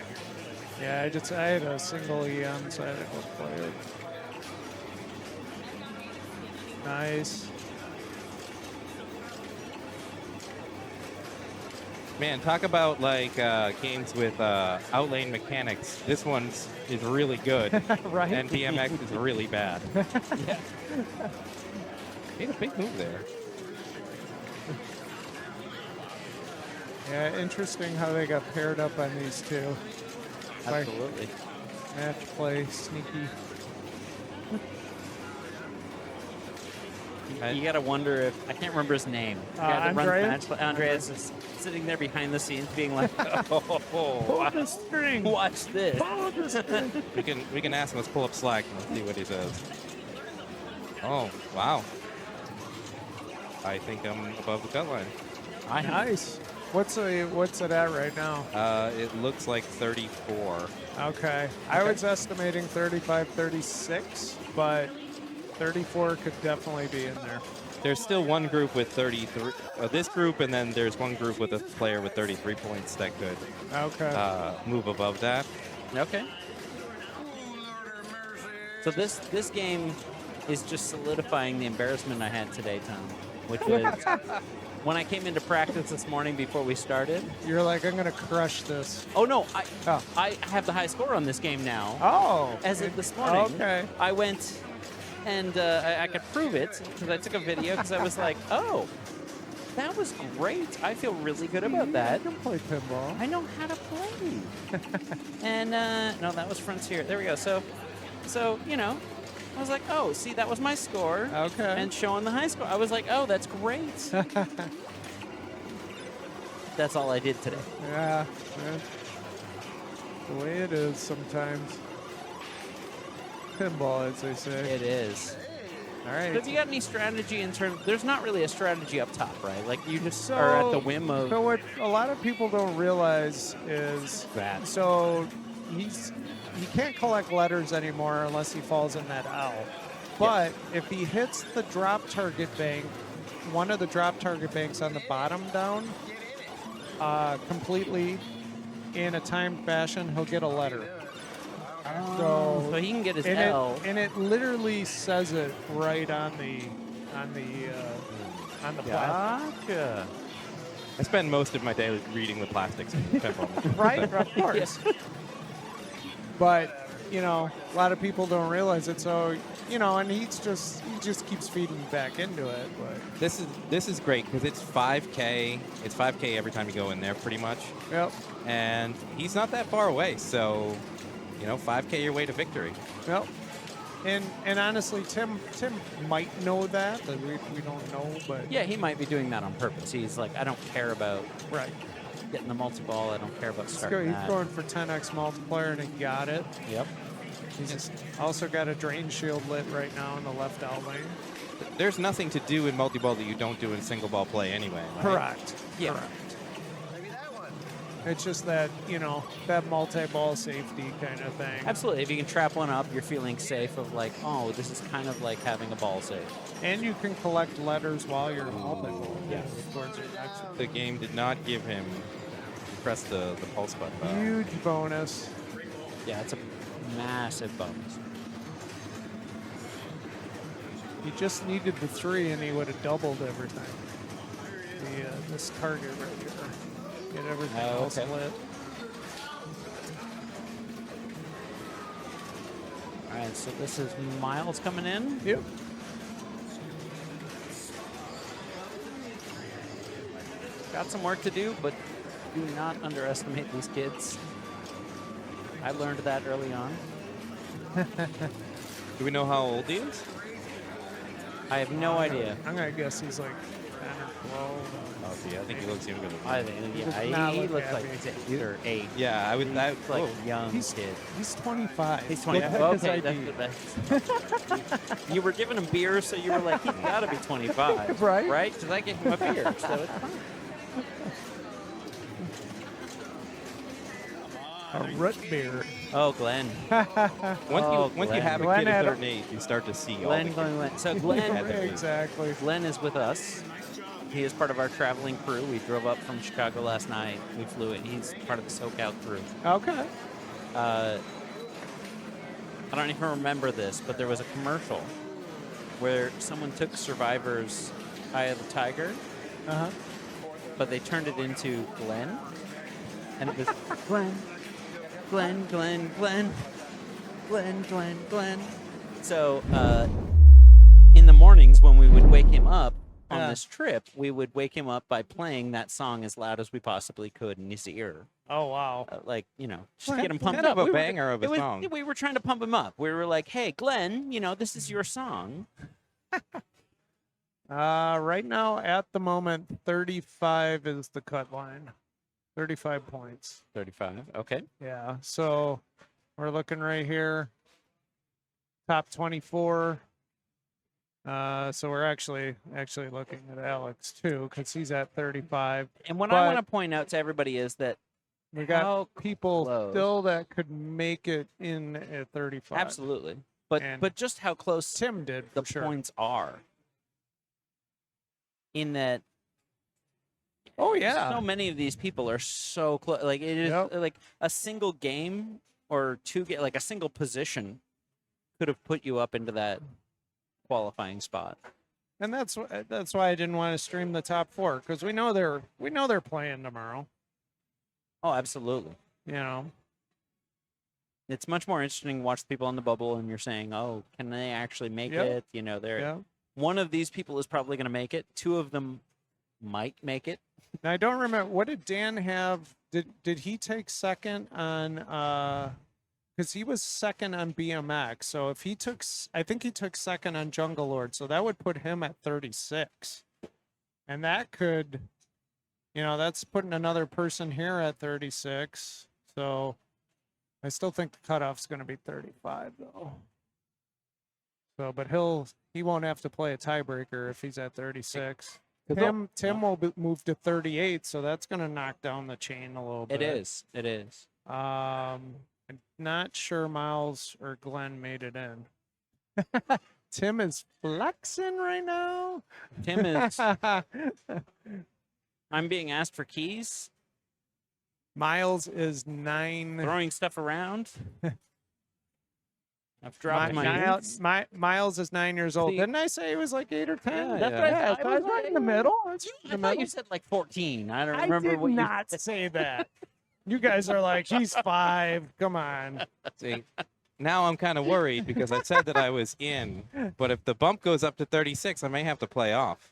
Yeah, I had a single EM, so I had to go play it. Nice. Man, talk about like games with outlane mechanics. This one's is really good, Right. And BMX is really bad. Yeah. Made a big move there. Yeah, interesting how they got paired up on these two. Absolutely. Match play, sneaky. You gotta wonder if I can't remember his name. The guy that runs Andreas? match, but Andreas is sitting there behind the scenes, being like, Pull the string. "Watch this." Pull the string. We can ask him. Let's pull up Slack and see what he says. Oh wow! I think I'm above the cut line. Nice. What's it at right now? It looks like 34. Okay. I was estimating 35, 36, but 34 could definitely be in there. There's still one group with 33. This group, and then there's one group with a player with 33 points that could move above that. Okay. So this game is just solidifying the embarrassment I had today, Tom, which was when I came into practice this morning before we started. You're like, I'm going to crush this. Oh, no. I have the high score on this game now. Oh. As of this morning. Okay. I went and I could prove it because I took a video because I was like, oh, that was great. I feel really good about that. I can play pinball. I know how to play. And no, that was Frontier. There we go. So, you know, I was like, oh, see, that was my score. Okay. And showing the high score. I was like, oh, that's great. That's all I did today. Yeah. The way it is sometimes. Pinball, as they say. It is. All right. So have you got any strategy in terms? There's not really a strategy up top, right? Like you just are at the whim of. So what a lot of people don't realize is that. So he can't collect letters anymore unless he falls in that owl. But if he hits the drop target bank, one of the drop target banks on the bottom down, completely in a timed fashion, he'll get a letter. So he can get his L. And it literally says it right on the plastic. Gotcha. I spend most of my day reading the plastics in pinball. Right, of course. But you know, a lot of people don't realize it. So you know, and he just keeps feeding back into it. But This is great because it's 5K. It's 5K every time you go in there, pretty much. Yep. And he's not that far away, so you know, 5K your way to victory. Yep. And honestly, Tim might know that, but we don't know. But Yeah, he might be doing that on purpose. He's like, I don't care about right getting the multi-ball. I don't care about starting he's that. going for 10x multiplier, and he got it. Yep. He's just also got a drain shield lit right now in the left out lane. There's nothing to do in multi-ball that you don't do in single ball play anyway. Right? Correct. Yeah. Correct. It's just that, you know, that multi-ball safety kind of thing. Absolutely. If you can trap one up, you're feeling safe of like, oh, this is kind of like having a ball safe. And you can collect letters while you're multi-ball. Yeah. Towards your next one. The game did not give him press the pulse button. Huge bonus. Yeah, it's a massive bonus. He just needed the 3 and he would have doubled everything. This target right here. Get everything else lit. All right, so this is Miles coming in. Yep. Got some work to do, but do not underestimate these kids. I learned that early on. Do we know how old he is? I have no idea. I'm going to guess he's like 10 or 12. Oh, yeah, I think he looks younger than I think, yeah, he looks like happy. 6 or 8. Yeah, I would. He's like young kid. He's 25. He's 25. Look at Okay, his ID. that's you were giving him beer, so you were like, he's got to be 25. Right? Right? Because I gave him a beer, so it's fine. A root beer. Oh, Glenn. Once you have a Glenn kid had at a- a certain age, you start to see all Glenn, the Glenn, Glenn. So Glenn, Exactly. Glenn is with us. He is part of our traveling crew. We drove up from Chicago last night. We flew it. He's part of the SoCal crew. Okay. I don't even remember this, but there was a commercial where someone took Survivor's Eye of the Tiger, but they turned it into Glenn, and it was Glenn, Glenn, Glenn, Glenn, Glenn, Glenn, Glenn. So in the mornings when we would wake him up on this trip, we would wake him up by playing that song as loud as we possibly could in his ear. Oh, wow. Like, you know, just to get him pumped kind up. of a banger of a song. We were trying to pump him up. We were like, hey, Glenn, you know, this is your song. Right now, at the moment, 35 is the cut line. 35 points. 35, okay. Yeah, so we're looking right here. Top 24. So we're actually looking at Alex, too, because he's at 35. And what I want to point out to everybody is that we got how people close. still that could make it in at 35. Absolutely. And But just how close Tim did, the for sure. points are. In that, oh yeah, so many of these people are so close. Like it is like a single game or like a single position could have put you up into that qualifying spot. And that's why I didn't want to stream the top 4, because we know they're playing tomorrow. Oh, absolutely. You know, it's much more interesting to watch the people on the bubble, and you're saying, "Oh, can they actually make it?" You know, they're one of these people is probably going to make it. 2 of them might make it. Now, I don't remember, what did Dan have? Did he take second on? Because he was second on BMX. So if he took, I think he took second on Jungle Lord. So that would put him at 36, and that could, you know, that's putting another person here at 36. So I still think the cutoff's going to be 35 though. So, but he won't have to play a tiebreaker if he's at 36. Tim will move to 38, so that's going to knock down the chain a little bit. It is. I'm not sure Miles or Glenn made it in. Tim is flexing right now. Tim is. I'm being asked for keys. Miles is 9. Throwing stuff around. I've dropped my Miles is 9 years old. See, Didn't I say he was like 8 or 10? Yeah, that's what I so I was right in the middle. I thought you said like 14. I don't I remember did what you not say that. You guys are like, he's 5. Come on. See, now I'm kind of worried because I said that I was in, but if the bump goes up to 36, I may have to play off.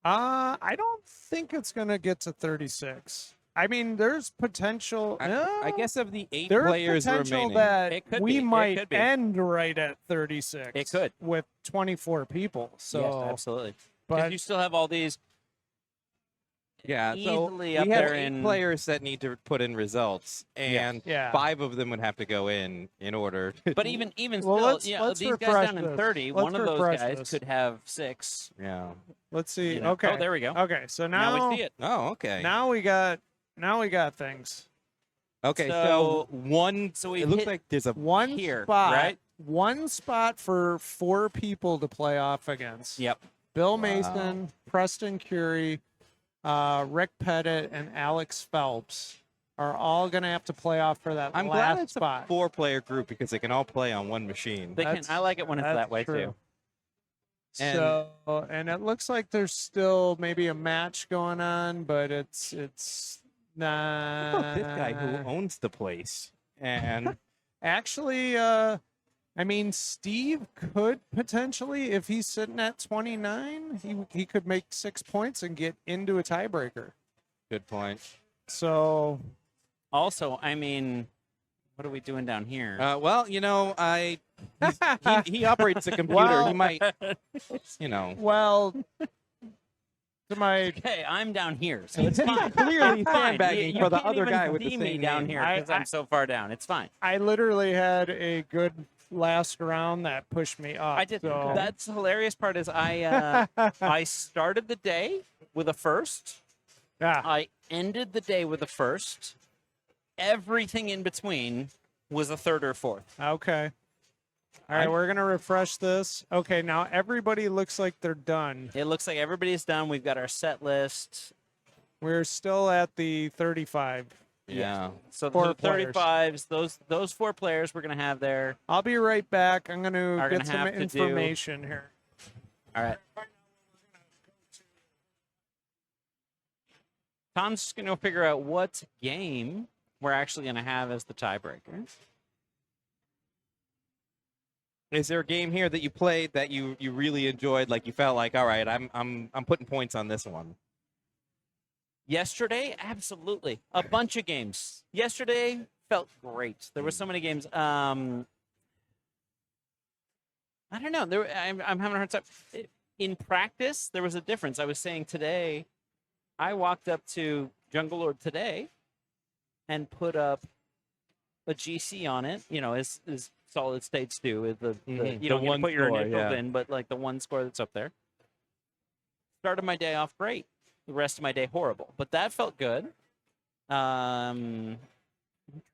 I don't think it's going to get to 36. I mean, there's potential. I guess of the 8 there's players potential remaining, that we It might could be. end right at 36. It could. With 24 people. So, yes, absolutely. but Because you still have all these. Yeah, easily so up we have there 8 in players that need to put in results, and Yeah. 5 of them would have to go in order. But even Well, still, let's these refresh guys down in this. 30, Let's one of those refresh guys this. could have 6. Yeah. Let's see. You know. Okay. Oh, there we go. Okay, so Now now we see it. Oh, okay. Now we got now we got things. Okay, so one. So we it looks hit like there's a One here, spot, right? One spot for 4 people to play off against. Yep. Bill Mason, Preston Curie, Rick Pettit, and Alex Phelps are all going to have to play off for that I'm last glad it's spot. a 4-player group because they can all play on one machine. They can. I like it when it's that way true. too. And- So, and it looks like there's still maybe a match going on, but it's How not. about this guy who owns the place? And Actually, I mean, Steve could potentially, if he's sitting at 29, he could make 6 points and get into a tiebreaker. good point. So, Also, I mean, what are we doing down here? Well, you know, he operates a computer. Well- He might, you know. well, to my Okay, I'm down here, so it's fine. Clearly Fine. sandbagging You for the can't other even guy with see the me same down name. here because I- I'm so far down. It's fine. I literally had a good last round that pushed me up. I did. So. That's the hilarious part is I started the day with a first. Yeah. I ended the day with a first. Everything in between was a third or fourth. Okay. All right, we're going to refresh this. Okay, now everybody looks like they're done. It looks like everybody's done. We've got our set list. We're still at the 35. Yeah. So Four the players. 35s, those 4 players we're going to have there. I'll be right back. I'm going to Are get gonna some have to do- information here. All right. Tom's just going to figure out what game we're actually going to have as the tiebreaker. Is there a game here that you played that you really enjoyed? Like you felt like, all right, I'm putting points on this one. Yesterday, absolutely. A bunch of games. Yesterday felt great. There were so many games. I don't know. I'm having a hard time. In practice, there was a difference. I was saying today, I walked up to Jungle Lord today and put up a GC on it, you know, as solid states do. With you The don't get to one put your score, initials yeah. in, but like the one score that's up there. Started my day off great. The rest of my day horrible, but that felt good. I'm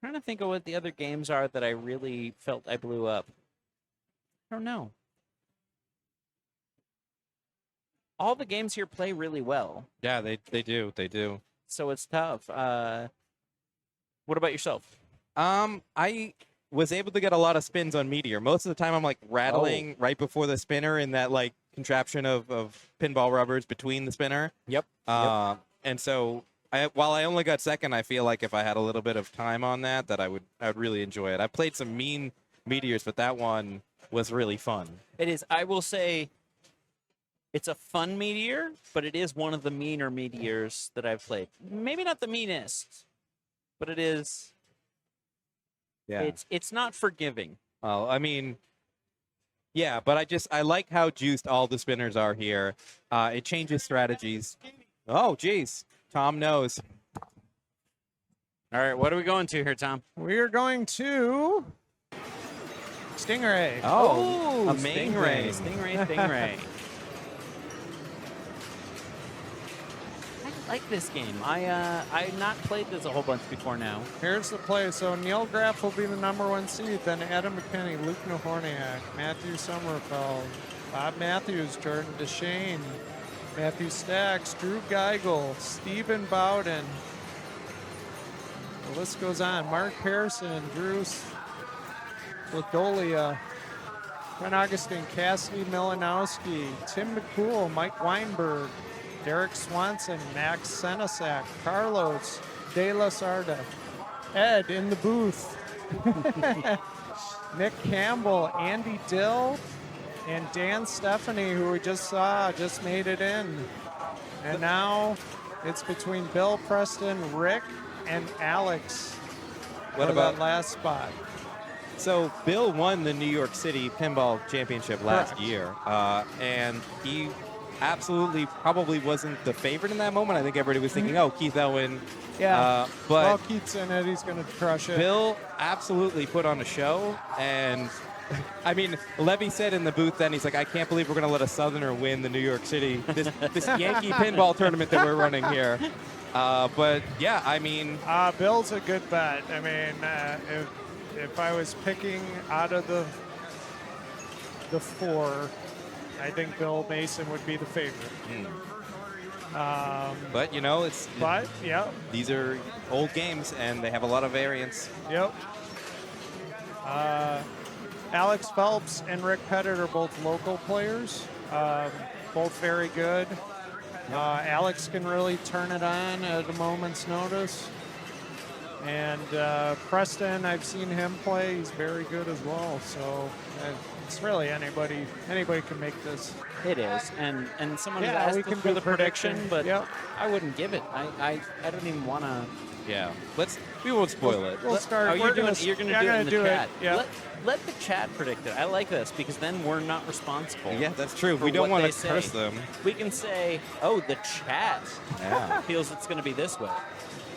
trying to think of what the other games are that I really felt I blew up. I don't know. All the games here play really well, Yeah, they do. They do. so it's tough. What about yourself? I was able to get a lot of spins on Meteor. Most of the time, I'm like rattling right before the spinner in that like contraption of pinball rubbers between the spinner. Yep. And so, while I only got second, I feel like if I had a little bit of time on that, I would really enjoy it. I played some mean Meteors, but that one was really fun. It is. I will say, it's a fun Meteor, but it is one of the meaner Meteors that I've played. Maybe not the meanest, but it is. Yeah. It's not forgiving. Well, I mean, yeah, but I like how juiced all the spinners are here. It changes strategies. Oh, geez. Tom knows. All right, what are we going to here, Tom? We are going to Stingray. Oh, a amazing. Stingray. I like this game. I've not played this a whole bunch before now. Here's the play. So Neil Graff will be the #1 seed. Then Adam McKinney, Luke Nahorniak, Matthew Sommerfeld, Bob Matthews, Jordan DeShane, Matthew Stacks, Drew Geigel, Stephen Bowden. The list goes on. Mark Harrison, Drew Ladolia, Ken Augustine, Cassidy Milanowski, Tim McCool, Mike Weinberg, Derek Swanson, Max Senesac, Carlos De La Sarda, Ed in the booth, Nick Campbell, Andy Dill, and Dan Stephanie, who we just saw, just made it in. And now it's between Bill, Preston, Rick, and Alex What for about- that last spot. So Bill won the New York City Pinball Championship last Correct. year, and he absolutely probably wasn't the favorite in that moment. I think everybody was thinking, oh, Keith Elwin. Yeah. But Well, Keith's in it. He's going to crush it. Bill absolutely put on a show, and I mean, Levy said in the booth then, he's like, I can't believe we're going to let a Southerner win the New York City, this Yankee pinball tournament that we're running here. But yeah, I mean, Bill's a good bet. I mean, if I was picking out of the four, I think Bill Mason would be the favorite. but you know, Yeah. these are old games and they have a lot of variance. Yep. Alex Phelps and Rick Pettit are both local players, both very good. Alex can really turn it on at a moment's notice. And Preston, I've seen him play. He's very good as well. So it's really anybody can make this. It is, and someone Yeah, has we asked can for do the prediction, prediction. but Yep. I wouldn't give it. I don't even want to. Yeah, we won't spoil it. We'll start. Oh, We're you're going to yeah, do it gonna in the do chat. Yeah. Let the chat predict it. I like this because then we're not responsible. Yeah, that's true. for We don't what want they to curse say. them. We can say, "Oh, the chat Yeah. feels it's going to be this way."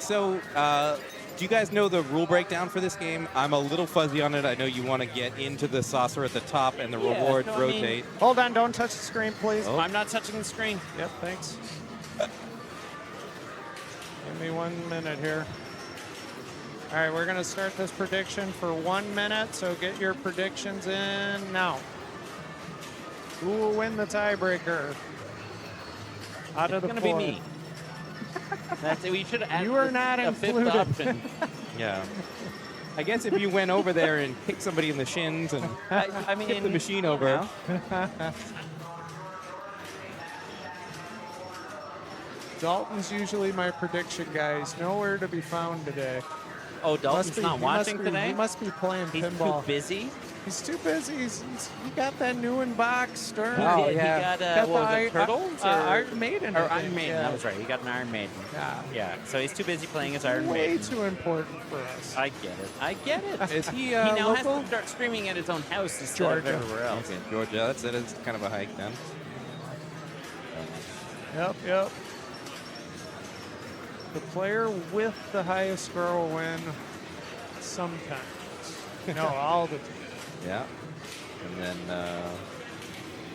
So, do you guys know the rule breakdown for this game? I'm a little fuzzy on it. I know you want to get into the saucer at the top and the Yeah, rewards no, I mean- rotate. Hold on, don't touch the screen, please. Oh. I'm not touching the screen. Yep, thanks. Give me 1 minute here. All right, we're going to start this prediction for 1 minute, so get your predictions in now. Who will win the tiebreaker? Out of It's the going to be four. me. That's it. We should add You are not a fifth included. option. Yeah. I guess if you went over there and kicked somebody in the shins and I mean, tipped the machine over. Dalton's usually my prediction guy. He's nowhere to be found today. Oh, Dalton's not He watching today? He must be playing He's pinball. too busy. He's too busy. He got that new in box, Stern. He got, what was it, Turtles? Or Iron Maiden. I Or think, Iron Maiden, yeah. that was right. He got an Iron Maiden. Yeah. Yeah, so he's too busy playing his Iron Way Maiden. too important for us. I get it. I get it. Is he He now local? has to start streaming at his own house instead Georgia. of everywhere else. Okay, Georgia. That's it. It's kind of a hike then. Yep. The player with the highest score will win sometimes. No, all the time. Yeah. And then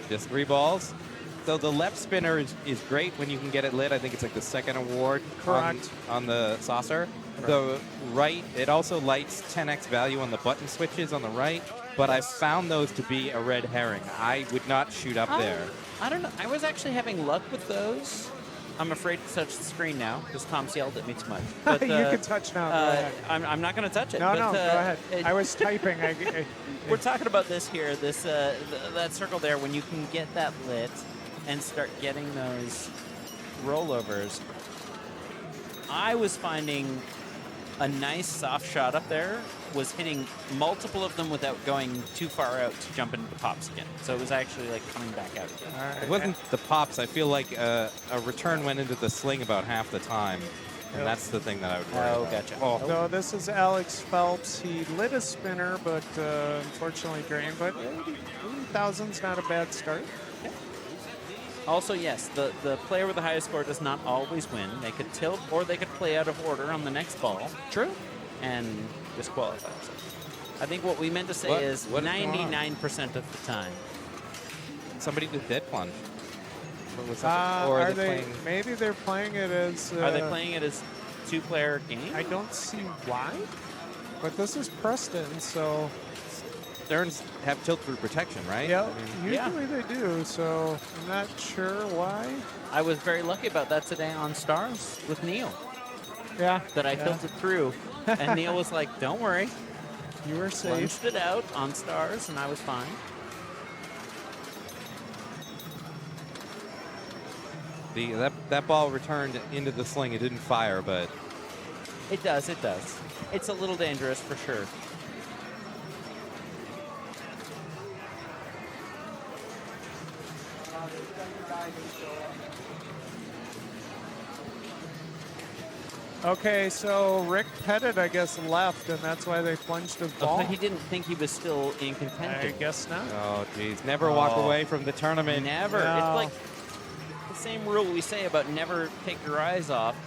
just 3 balls. So the left spinner is great when you can get it lit. I think it's like the second award Correct. on the saucer. The right, it also lights 10x value on the button switches on the right, but I found those to be a red herring. I would not shoot up there. I don't know. I was actually having luck with those. I'm afraid to touch the screen now because Tom's yelled at me too much. But, You can touch now. Go ahead. I'm not going to touch it. No, but, go ahead. it- I was typing. We're talking about this here, that circle there, when you can get that lit and start getting those rollovers. I was finding a nice soft shot up there, was hitting multiple of them without going too far out to jump into the pops again. So it was actually like coming back out again. It wasn't the pops. I feel like a return went into the sling about half the time. And Yep. that's the thing that I would worry Oh, about. gotcha. Oh, So this is Alex Phelps. He lit a spinner, but unfortunately drained. But 80,000's not a bad start. Also, yes, the player with the highest score does not always win. They could tilt or they could play out of order on the next ball. True. And disqualify themselves. I think what we meant to say What- is what is going on? 99% of the time. somebody did dead plunge. What was that? Or Are they they? playing? Maybe they're playing it as. Are they playing it as two-player game? I don't see why. But this is Preston, so. Sterns have tilt through protection, right? Yeah, I mean, usually they do. So I'm not sure why. I was very lucky about that today on Stars with Neil. Yeah. That I yeah. tilted through, and Neil was like, "Don't worry." You were safe. Lunged it out on Stars, and I was fine. that ball returned into the sling. It didn't fire, but It does. It does. It's a little dangerous for sure. Okay, so Rick Pettit, I guess, left, and that's why they plunged his ball. But he didn't think he was still in contention. I guess not. oh geez, never walk away from the tournament. Never. No. It's like the same rule we say about never take your eyes off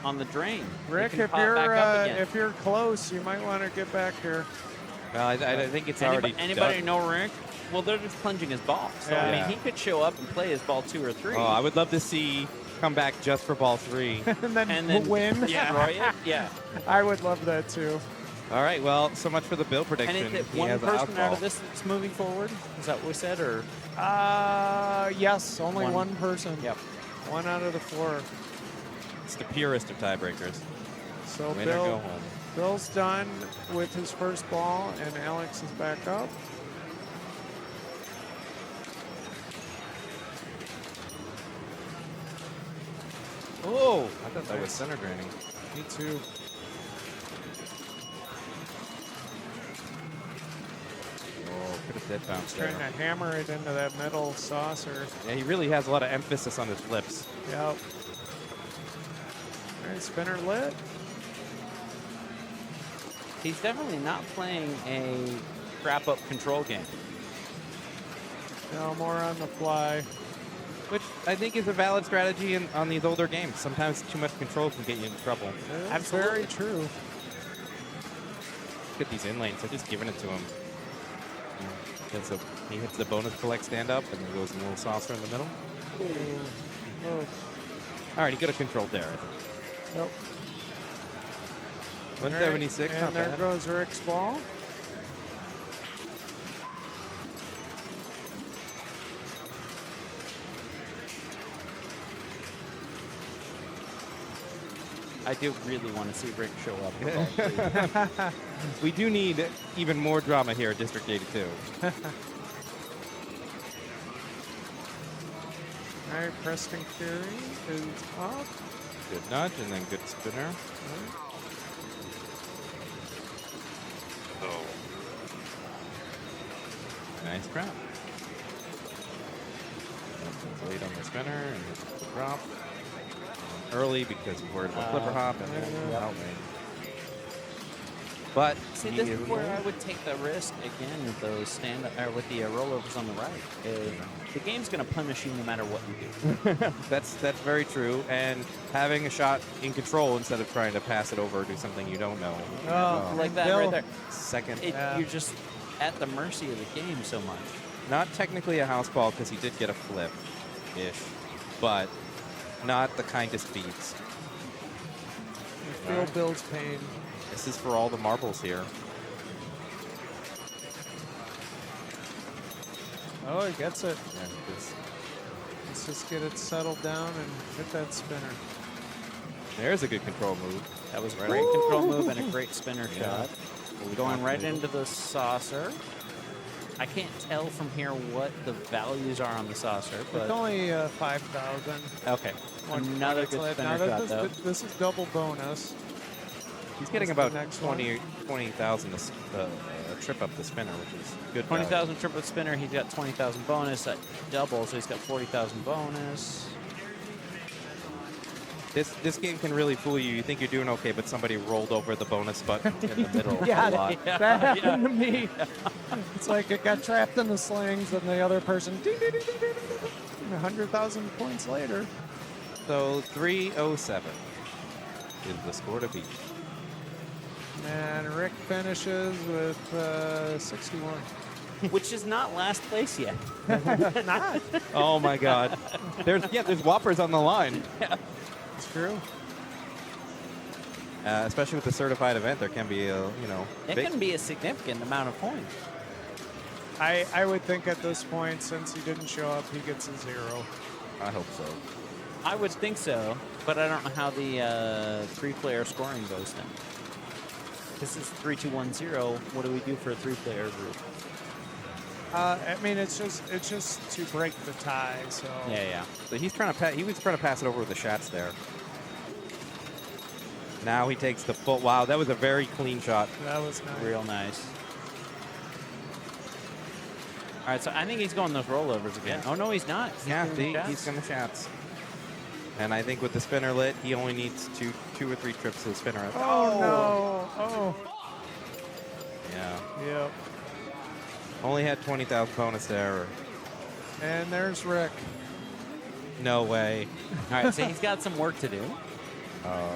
on the drain. They Rick, can if pop back up again. you're close, you might want to get back here. Well, I think it's already Anybody done. know Rick? Well, they're just plunging his ball. So, I Yeah. mean, he could show up and play his ball 2 or 3. Oh, I would love to see come back just for ball 3. and then win. destroy it. Yeah. I would love that too. All right, well, so much for the bill prediction. And is it He one has an person out outball. of this that's moving forward? Is that what we said, or? Yes, only one person. Yep. 1 out of the 4. It's the purest of tiebreakers. So Win or go home. Bill's done with his first ball, and Alex is back up. Oh, I thought that was center draining. Me too. Oh, could have dead bounced there. Trying to hammer it into that middle saucer. Yeah, he really has a lot of emphasis on his flips. Yep. All right, spinner lit. He's definitely not playing a crap-up control game. No more on the fly. Which I think is a valid strategy on these older games. Sometimes too much control can get you in trouble. That's very true. Look at these in lanes. They're just giving it to him. He hits the bonus collect stand up and then goes in a little saucer in the middle. Oh. All right, he could have controlled there, I think. Nope. 176, And not there bad. goes Rick's ball. I do really want to see Rick show up. with all three. We do need even more drama here at District 82. All right, Preston Carey is up. Good nudge and then good spinner. Oh. Nice drop. Late on the spinner and hits the drop. Early because he's worried about flipper hop and out lane. But See, this is where I would take the risk again with those with the rollovers on the right. The game's going to punish you no matter what you do. that's very true. And having a shot in control instead of trying to pass it over or do something you don't know. Like that right there. Second. You're just at the mercy of the game so much. Not technically a house ball because he did get a flip-ish, but not the kindest beats. I feel Bill's pain. This is for all the marbles here. Oh, he gets it. Yeah, Let's just get it settled down and hit that spinner. there's a good control move. That was a great control move and a great spinner shot. Going right into the saucer. I can't tell from here what the values are on the saucer, but It's only 5,000. okay. Another good spinner shot, though. This is double bonus. He's getting What's the about next one? 20,000 trip up the spinner, which is good. 20,000 triple spinner. He's got 20,000 bonus. That double, so he's got 40,000 bonus. This game can really fool you. You think you're doing okay, but somebody rolled over the bonus button in the middle Yeah, a lot. that happened to me. It's like it got trapped in the slings, and the other person, 100,000 points later. So 307 is the score to beat. And Rick finishes with 61. Which is not last place yet. Not. Oh my God. There's whoppers on the line. Yeah. It's true. Especially with the certified event, there can be It big- can be a significant amount of points. I would think at this point, since he didn't show up, he gets a 0. I hope so. I would think so, but I don't know how the 3-player scoring goes then. This is 3-2-1-0. What do we do for a 3-player group? I mean, it's just to break the tie. So Yeah. So he was trying to pass it over with the shots there. Now he takes the full. Wow, that was a very clean shot. that was nice. Real nice. All right, so I think he's going those rollovers again. Oh, no, he's not. He's going to shots. And I think with the spinner lit, he only needs two or three trips to the spinner. Oh no! Oh. Yeah. Yep. Only had 20,000 bonus there. And there's Rick. No way. All right, so he's got some work to do. Oh.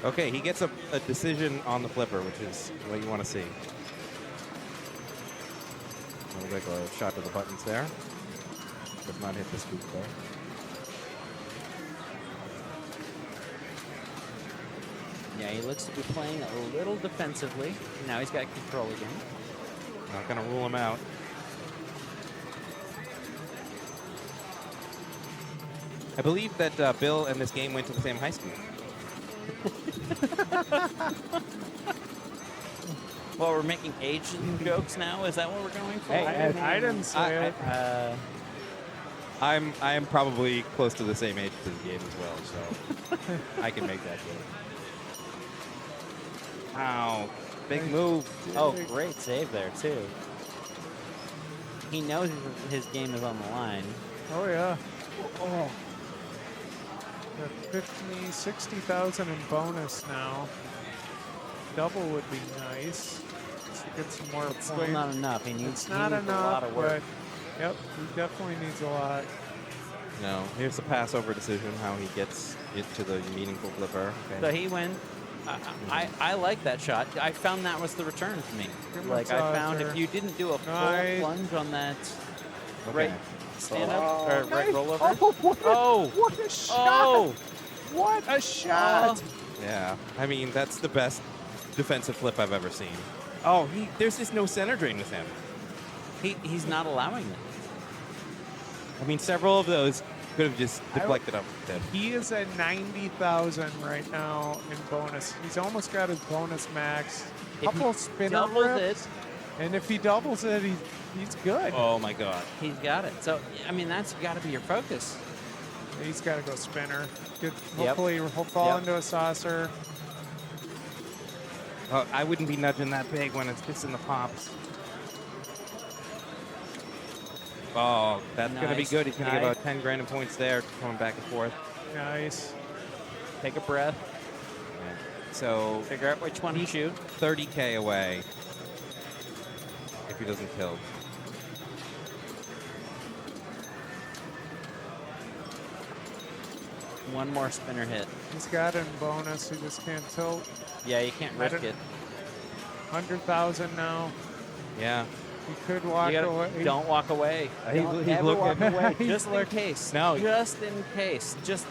Okay, he gets a decision on the flipper, which is what you want to see. little bit of a shot to the buttons there. Does not hit the scoop though. Yeah, he looks to be playing a little defensively. Now he's got control again. Not going to rule him out. I believe that Bill and this game went to the same high school. Well, we're making age jokes now. Is that what we're going for? Hey, I didn't say it. I am probably close to the same age to the game as well, so I can make that joke. Ow. Big move. Oh, great save there, too. He knows his game is on the line. Oh, yeah. Oh. Got 50, 60,000 in bonus now. Double would be nice. To get some more points. Still not enough. He needs, it's not enough, a lot of work. But yep, he definitely needs a lot. No, here's the passover decision, how he gets into the meaningful flipper. Okay. So he wins. I like that shot. I found that was the return for me. Like, I found if you didn't do a full plunge on that right stand up or right rollover. Oh, what a shot! Oh, what a shot! Yeah, I mean, that's the best defensive flip I've ever seen. Oh, there's just no center drain with him. He's not allowing it. I mean, several of those could have just deflected up. He is at 90,000 right now in bonus. He's almost got his bonus max. Couple spinner rips, and if he doubles it, he's good. Oh my God, he's got it. So I mean, that's got to be your focus. He's got to go spinner. Good. Hopefully, he'll fall into a saucer. I wouldn't be nudging that big when it's just in the pops. Oh, that's going to be good. He's going to get about 10 grand in points there, coming back and forth. Nice. Take a breath. So figure out which one to shoot. 30K away if he doesn't kill. One more spinner hit. He's got it in bonus. He just can't tilt. Yeah, you can't risk it. 100,000 now. Yeah. He could walk away. Don't walk away. He's Never looking. walk away. Just in case. No. Just in case. Just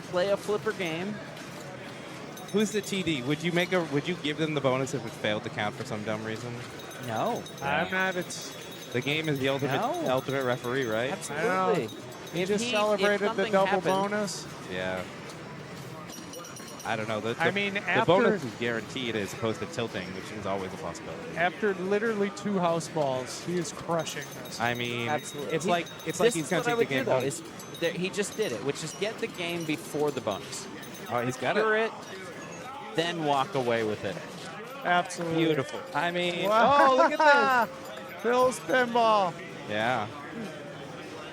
play a flipper game. Who's the TD? Would you give them the bonus if it failed to count for some dumb reason? No. I'm not. It's the game is the ultimate referee, right? Absolutely. He just celebrated the double bonus. Yeah. I don't know. The after, bonus is guaranteed as opposed to tilting, which is always a possibility. After literally 2 house balls, he is crushing this. I mean, absolutely. It's like he's going to take the game bonus. He just did it, which is get the game before the bonus. Oh, he's got it. Then walk away with it. Absolutely. Beautiful. I mean, oh, look at this. Bill's Pinball. Yeah.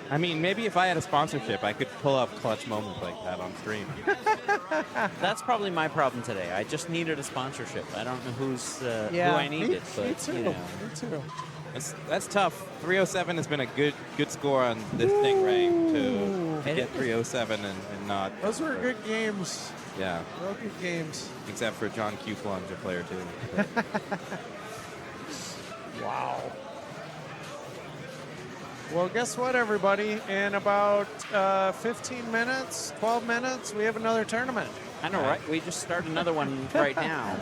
I mean, maybe if I had a sponsorship, I could pull up clutch moments like that on stream. That's probably my problem today. I just needed a sponsorship. I don't know who I needed. Me too. You know. Me too. That's tough. 307 has been a good score on this Stingray to get 307 and not. Those were good games. Yeah. Real good games. Except for John Q. Plunge, a player too. Wow. Well, guess what, everybody? In about 15 minutes, 12 minutes, we have another tournament. I know, right? We just started another one right now.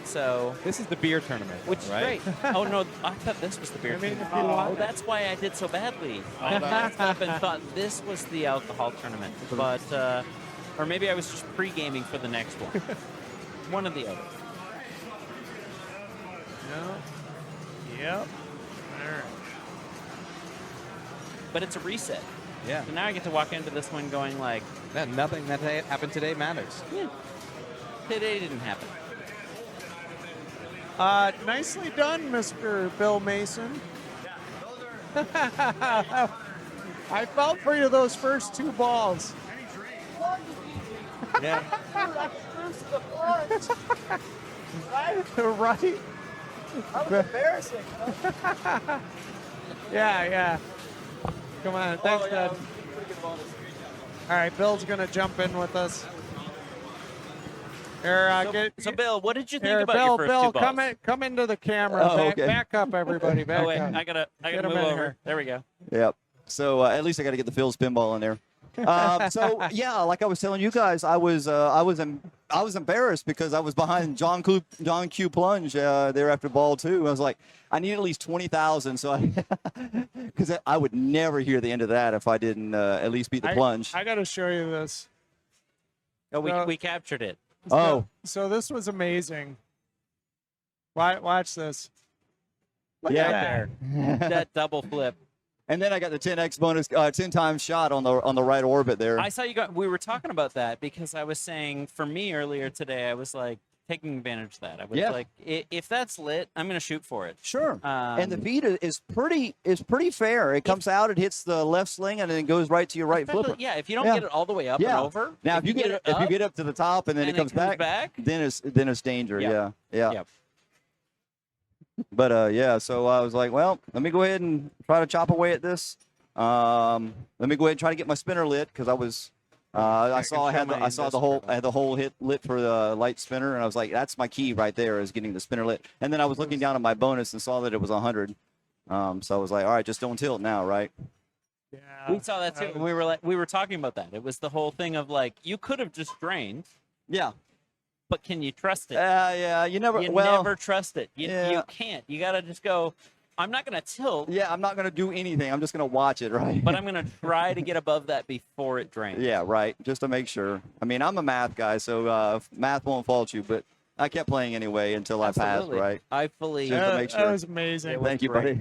So this is the beer tournament, which is right? great. Oh no, I thought this was the beer tournament. Oh, that's why I did so badly. I messed up and thought this was the alcohol tournament, but or maybe I was just pre-gaming for the next one. One or the other. Yep. All right. But it's a reset. Yeah. So now I get to walk into this one going like, nothing that happened today matters. Yeah. Today didn't happen. Nicely done, Mr. Bill Mason. I felt for you those first 2 balls. Yeah. Right? That was embarrassing. Yeah. Come on, thanks, Dad. All right, Bill's going to jump in with us. Here, So, Bill, what did you think here, about Bill, your first Bill, two balls? come into the camera. Oh, back, okay. back up, everybody. Back Oh, wait, up. I gotta Get 'em move in over. here. There we go. Yep. So at least I got to get the Phil Spinball in there. So yeah, like I was telling you guys, I was embarrassed because I was behind John Q Plunge there after ball 2. I was like, I need at least 20,000, so because I would never hear the end of that if I didn't at least beat the plunge. I got to show you this. Oh, So- we captured it. So this was amazing. Watch this. Look Yeah. at that. That double flip. And then I got the 10x bonus, 10 times shot on the right orbit there. I saw you got. We were talking about that because I was saying for me earlier today, I was like taking advantage of that. I was Yeah. like, if that's lit, I'm gonna shoot for it. Sure. And the feed is pretty fair. It comes out, it hits the left sling, and then it goes right to your right flipper. Yeah, if you don't get it all the way up and over. Now, if you get up to the top and then it comes back, then it's danger. Yep. Yeah. Yep. But yeah, so I was like, well, let me go ahead and try to chop away at this. Let me go ahead and try to get my spinner lit because I was. I had the whole hit lit for the light spinner, and I was like, that's my key right there is getting the spinner lit. And then I was looking down at my bonus and saw that it was 100. So I was like, all right, just don't tilt now, right? Yeah. We saw that too. We were talking about that. It was the whole thing of like you could have just drained. Yeah. But can you trust it? Yeah, you never trust it. You can't. You got to just go, I'm not going to tilt. Yeah, I'm not going to do anything. I'm just going to watch it, right? But I'm going to try to get above that before it drains. Yeah, right. Just to make sure. I mean, I'm a math guy, so math won't fault you, but I kept playing anyway until I passed, right? I fully. Just to make sure. That was amazing. Thank you, buddy.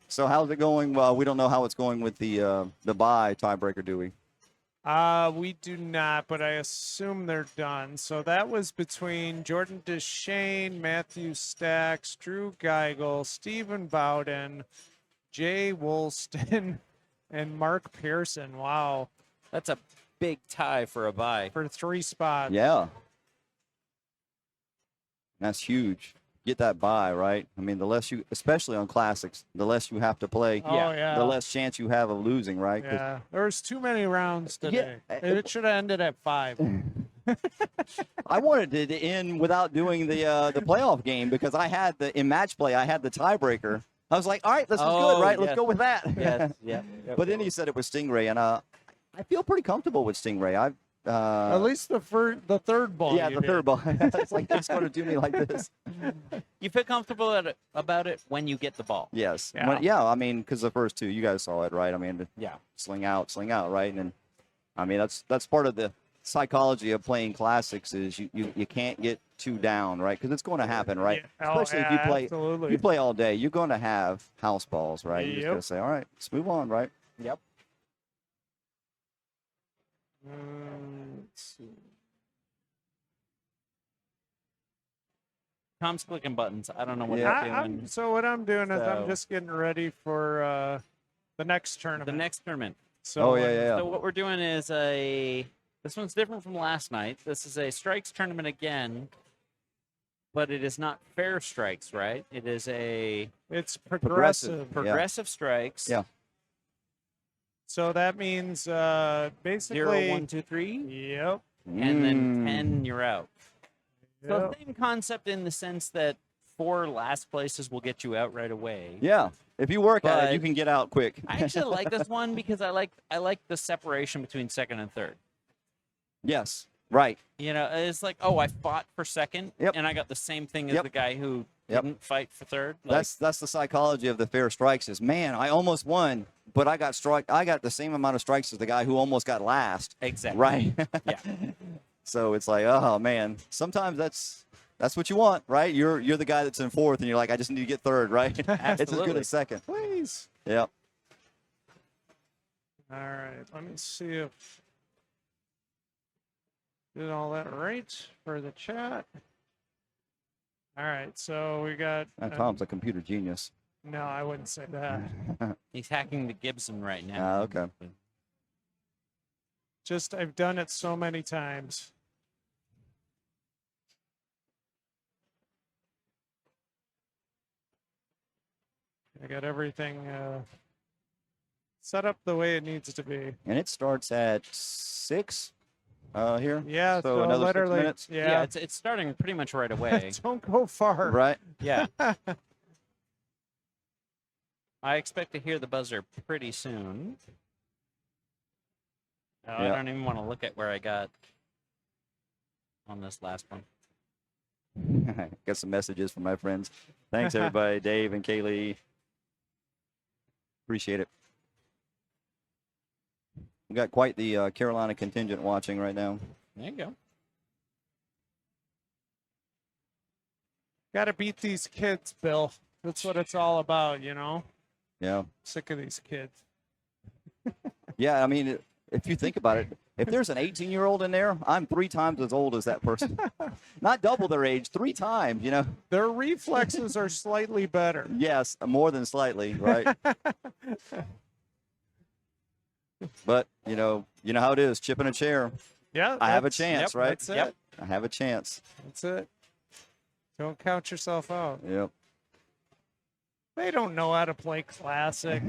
So how's it going? We don't know how it's going with the bye tiebreaker, do we? We do not, but I assume they're done. So that was between Jordan Deshane, Matthew Stacks, Drew Geigel, Stephen Bowden, Jay Woolston, and Mark Pearson. Wow. That's a big tie for a bye. For 3 spots. Yeah. That's huge. Get that bye, right? I mean, the less you, especially on classics, the less you have to play, yeah. the less chance you have of losing, right? Yeah, there was too many rounds today. It should have ended at 5. I wanted it to end without doing the playoff game because I had in match play, I had the tiebreaker. I was like, all right, this is good, right? Let's go with that. Yes, yeah. But then he said it was Stingray, and I feel pretty comfortable with Stingray. At least the third ball. Yeah, the third ball. It's like it's going to do me like this. You feel comfortable about it when you get the ball. Yes. Yeah. I mean, because the first 2, you guys saw it, right? I mean, yeah, sling out, right? And I mean, that's part of the psychology of playing classics is you can't get too down, right? Because it's going to happen, right? Yeah. Especially if you play absolutely. if you play all day, you're going to have house balls, right? You're just Yep. going to say, all right, let's move on, right? Yep. Let's see. Tom's clicking buttons. I don't know what he's doing. So what I'm doing is I'm So- just getting ready for the next tournament. The next tournament. So So what we're doing is this one's different from last night. This is a strikes tournament again, but it is not fair strikes, right? It is it's progressive. progressive strikes. Yeah. So that means basically 0, 1, 2, 3. Yep. And then 10, you're out. So Yep. same concept in the sense that 4 last places will get you out right away. Yeah. If you work at it, you But can get out quick. I actually like this one because I like the separation between second and third. Yes. Right. You know, it's like, oh, I fought for second, and I got the same thing as the guy who didn't fight for third. Like, That's the psychology of the fair strikes is, man, I almost won, but I got the same amount of strikes as the guy who almost got last. Exactly. Right. Yeah. So it's like, oh man, sometimes that's what you want, right? You're the guy that's in fourth, and you're like, I just need to get third, right? It's as good Absolutely. as second. Please. Yep. All right. Let me see if did all that right for the chat. All right. So we got. Tom's a computer genius. No, I wouldn't say that. He's hacking the Gibson right now. Okay. Just I've done it so many times. I got everything set up the way it needs to be. And it starts at 6. here. Yeah, So another 6 literally, minutes. Yeah, it's starting pretty much right away. don't go far. Right. Yeah. I expect to hear the buzzer pretty soon. Oh, I Yeah. don't even want to look at where I got on this last one. Got some messages from my friends. Thanks, everybody. Dave and Kaylee. Appreciate it. We got quite the Carolina contingent watching right now. There you go. Got to beat these kids, Bill. That's what it's all about, you know? Yeah. Sick of these kids. Yeah, I mean, if you think about it, if there's an 18-year-old in there, I'm 3 times as old as that person. Not double their age, 3 times, you know? Their reflexes are slightly better. Yes, more than slightly, right? But, you know how it is, chipping a chair. Yeah. I have a that's- chance, right? That's it. I have a chance. That's it. Don't count yourself out. Yep. They don't know how to play classic.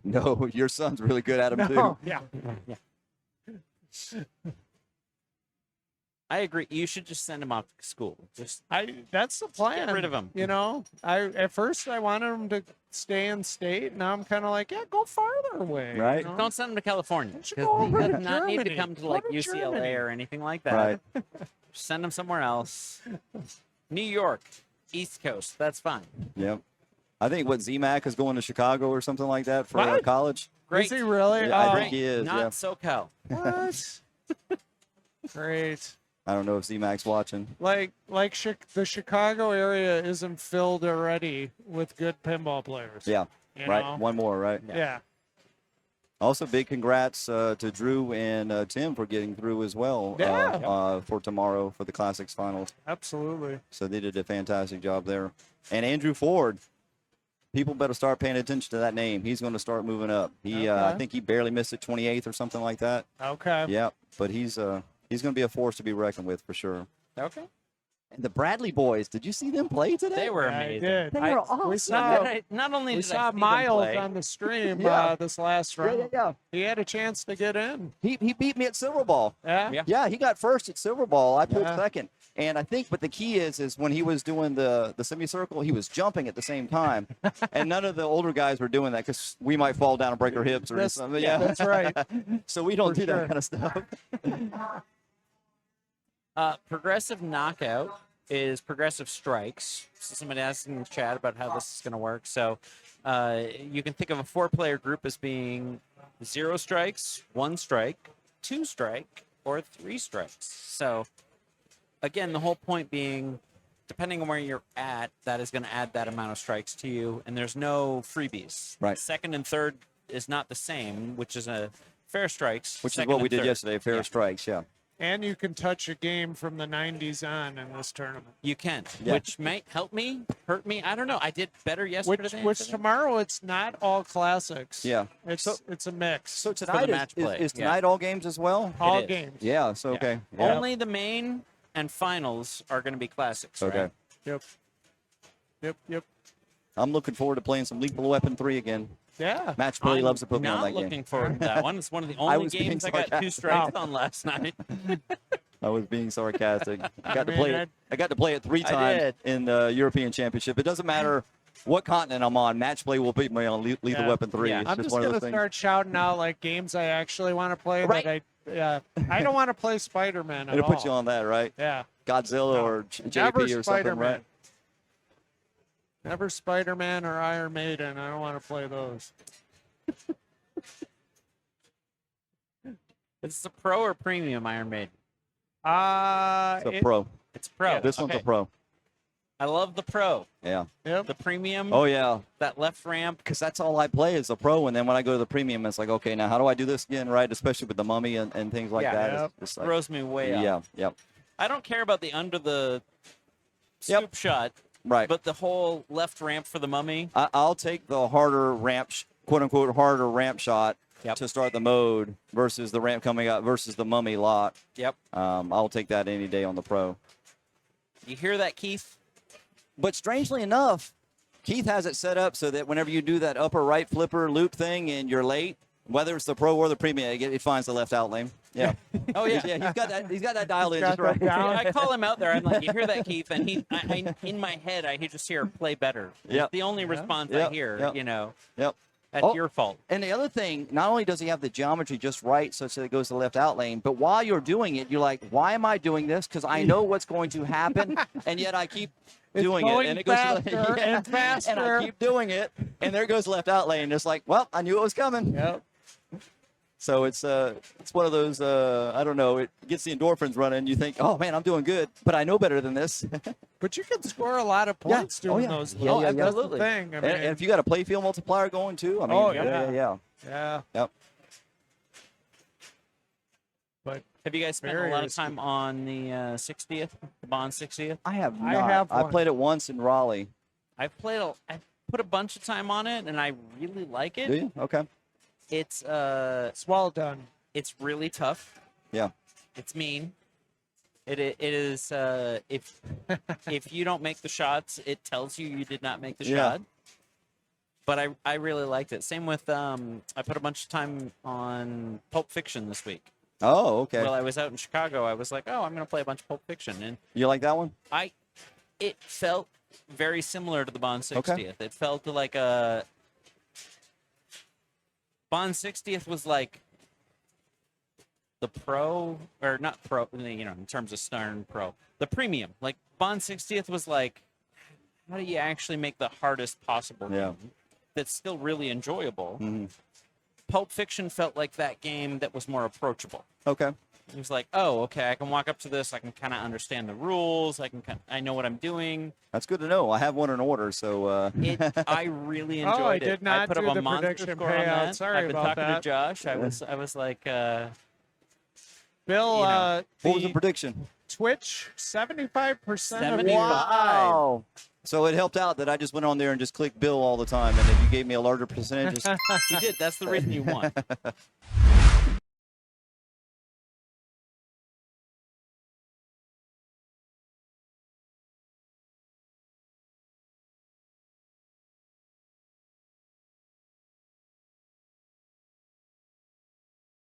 No, your son's really good at them, No, too. yeah. I agree. You should just send him off to school. Just That's the plan. get rid of him. You know, at first I wanted him to stay in state. Now I'm kind of like, yeah, go farther away. Right. You know? Don't send him to California should because go he over does to not need to Germany. come to Go like to UCLA Germany. or anything like that. Right. Send him somewhere else. New York, East Coast. That's fine. Yep. I think ZMAC is going to Chicago or something like that for What? college. Great. Is he really? Yeah, I Oh, think he is. Not Yeah. SoCal. What? Great. I don't know if ZMAC's watching. Like the Chicago area isn't filled already with good pinball players. Yeah. You Right. know? One more, right? Yeah. Also, big congrats to Drew and Tim for getting through as well Yeah. for tomorrow for the Classics finals. Absolutely. So they did a fantastic job there. And Andrew Ford, people better start paying attention to that name. He's going to start moving up. He, I Okay. think he barely missed it, 28th or something like that. Okay. Yeah, but he's going to be a force to be reckoned with for sure. Okay. And the Bradley boys, did you see them play today? They were Yeah, I amazing. did. They were awesome. We saw, Not only we did I saw see them Miles play, on the stream Yeah. this last round. Yeah. He had a chance to get in. He beat me at Silver Ball. Yeah. Yeah. Yeah, he got first at Silver Ball. I pulled Yeah. second. And I think, but the key is when he was doing the semicircle, he was jumping at the same time. And none of the older guys were doing that because we might fall down and break our hips or That's- something. yeah, that's right. So we don't For do sure. that kind of stuff. Progressive knockout is progressive strikes. So somebody asked in the chat about how this is going to work. So you can think of a 4-player group as being 0 strikes, 1 strike, 2 strike, or 3 strikes. So again, the whole point being, depending on where you're at, that is going to add that amount of strikes to you, and there's no freebies. Right. Second and third is not the same, which is a fair strikes. Which is second what we and did third. yesterday, fair Yeah. strikes, yeah. And you can touch a game from the 90s on in this tournament. You can, Yeah. which might help me, hurt me. I don't know. I did better yesterday. than Which today. tomorrow it's not all classics. Yeah. It's So- it's a mix. So the tonight match is, play, is yeah. tonight all games as well? all is. games. Yeah, so Yeah. okay. Yeah. Only the main and finals are going to be classics. Okay. Right? Yep. I'm looking forward to playing some Lethal Weapon 3 again. Yeah. Match Play I'm loves to put me on not that game. looking forward to that one. It's one of the I only was being games I got 2 sarcastic. strikes on last night. I was being sarcastic. I got to mean, play it. I got to play it 3 I times did. in the European Championship. It doesn't matter what continent I'm on. Match Play will beat me on Lethal Yeah. Weapon 3. Yeah. It's I'm just just one of gonna those things. start shouting out like games I actually want to play. Right. That I don't want to play Spider-Man at It'll all. put you on that, right? Yeah. Godzilla No. or JP Never or something, Spider-Man. right? Never Spider-Man or Iron Maiden. I don't want to play those. Is this a pro or premium Iron Maiden? It's a pro. It's pro. This one's Okay. a pro. I love the pro. Yeah. Yep. The premium. Oh, yeah. That left ramp. Because that's all I play is the pro. And then when I go to the premium, it's like, okay, now how do I do this again, right? Especially with the mummy and things like Yeah. that. Yep. It's just like, Throws me way up. yeah, yep. I don't care about the under the Yep. scoop shot, Right. but the whole left ramp for the mummy. I'll take the harder ramp, quote unquote, harder ramp shot Yep. to start the mode versus the ramp coming out versus the mummy lot. Yep. I'll take that any day on the pro. You hear that, Keith? But strangely enough, Keith has it set up so that whenever you do that upper right flipper loop thing and you're late, whether it's the pro or the premium, it finds the left out lane. Yeah. Oh yeah. Yeah, he's got that dialed in got just right. that down. I call him out there. I'm like, you hear that, Keith? And in my head, I just hear play better. Yep. It's the only response I Yep. hear. Yep. You know, Yep. that's your fault. And the other thing, not only does he have the geometry just right such that it goes to the left out lane, but while you're doing it, you're like, why am I doing this? Because I know what's going to happen, and yet I keep doing it. And it goes to the, faster and faster. And I keep doing it, and there goes left out lane. It's like, well, I knew it was coming. Yep. So it's one of those, I don't know, it gets the endorphins running. You think, oh, man, I'm doing good, but I know better than this. But you can score a lot of points doing those. Yeah, yeah, That's absolutely. the thing. I mean, And if you got a playfield multiplier going too, I mean, Oh, yeah. yeah. But Have you guys spent a lot of time on the 60th, the Bond 60th? I have not. I have I one. played it once in Raleigh. I put a bunch of time on it, and I really like it. Do you? Okay. It's It's well done. it's really tough. Yeah. It's mean. It is if you don't make the shots, it tells you did not make the Yeah. shot. But I really liked it. Same with I put a bunch of time on Pulp Fiction this week. Oh, okay. While I was out in Chicago, I was like, oh, I'm gonna play a bunch of Pulp Fiction, and You like that one? it felt very similar to the Bond 60th. Okay. It felt like a Bond 60th was like the pro, or not pro, you know, in terms of Stern Pro, the premium. Like Bond 60th was like, how do you actually make the hardest possible game that's still really enjoyable? Mm-hmm. Pulp Fiction felt like that game that was more approachable. Okay. It was like, oh, okay, I can walk up to this. I can kind of understand the rules. I know what I'm doing. That's good to know. I have one in order, so. I really enjoyed I it. did not I put do up a the monster prediction score on payout. that. Sorry I've been about talking that. to Josh. I was like, Bill, you know, what was the prediction? Twitch, 75%. 75. Wow. So it helped out that I just went on there and just clicked Bill all the time, and if you gave me a larger percentage, you did. That's the reason you won.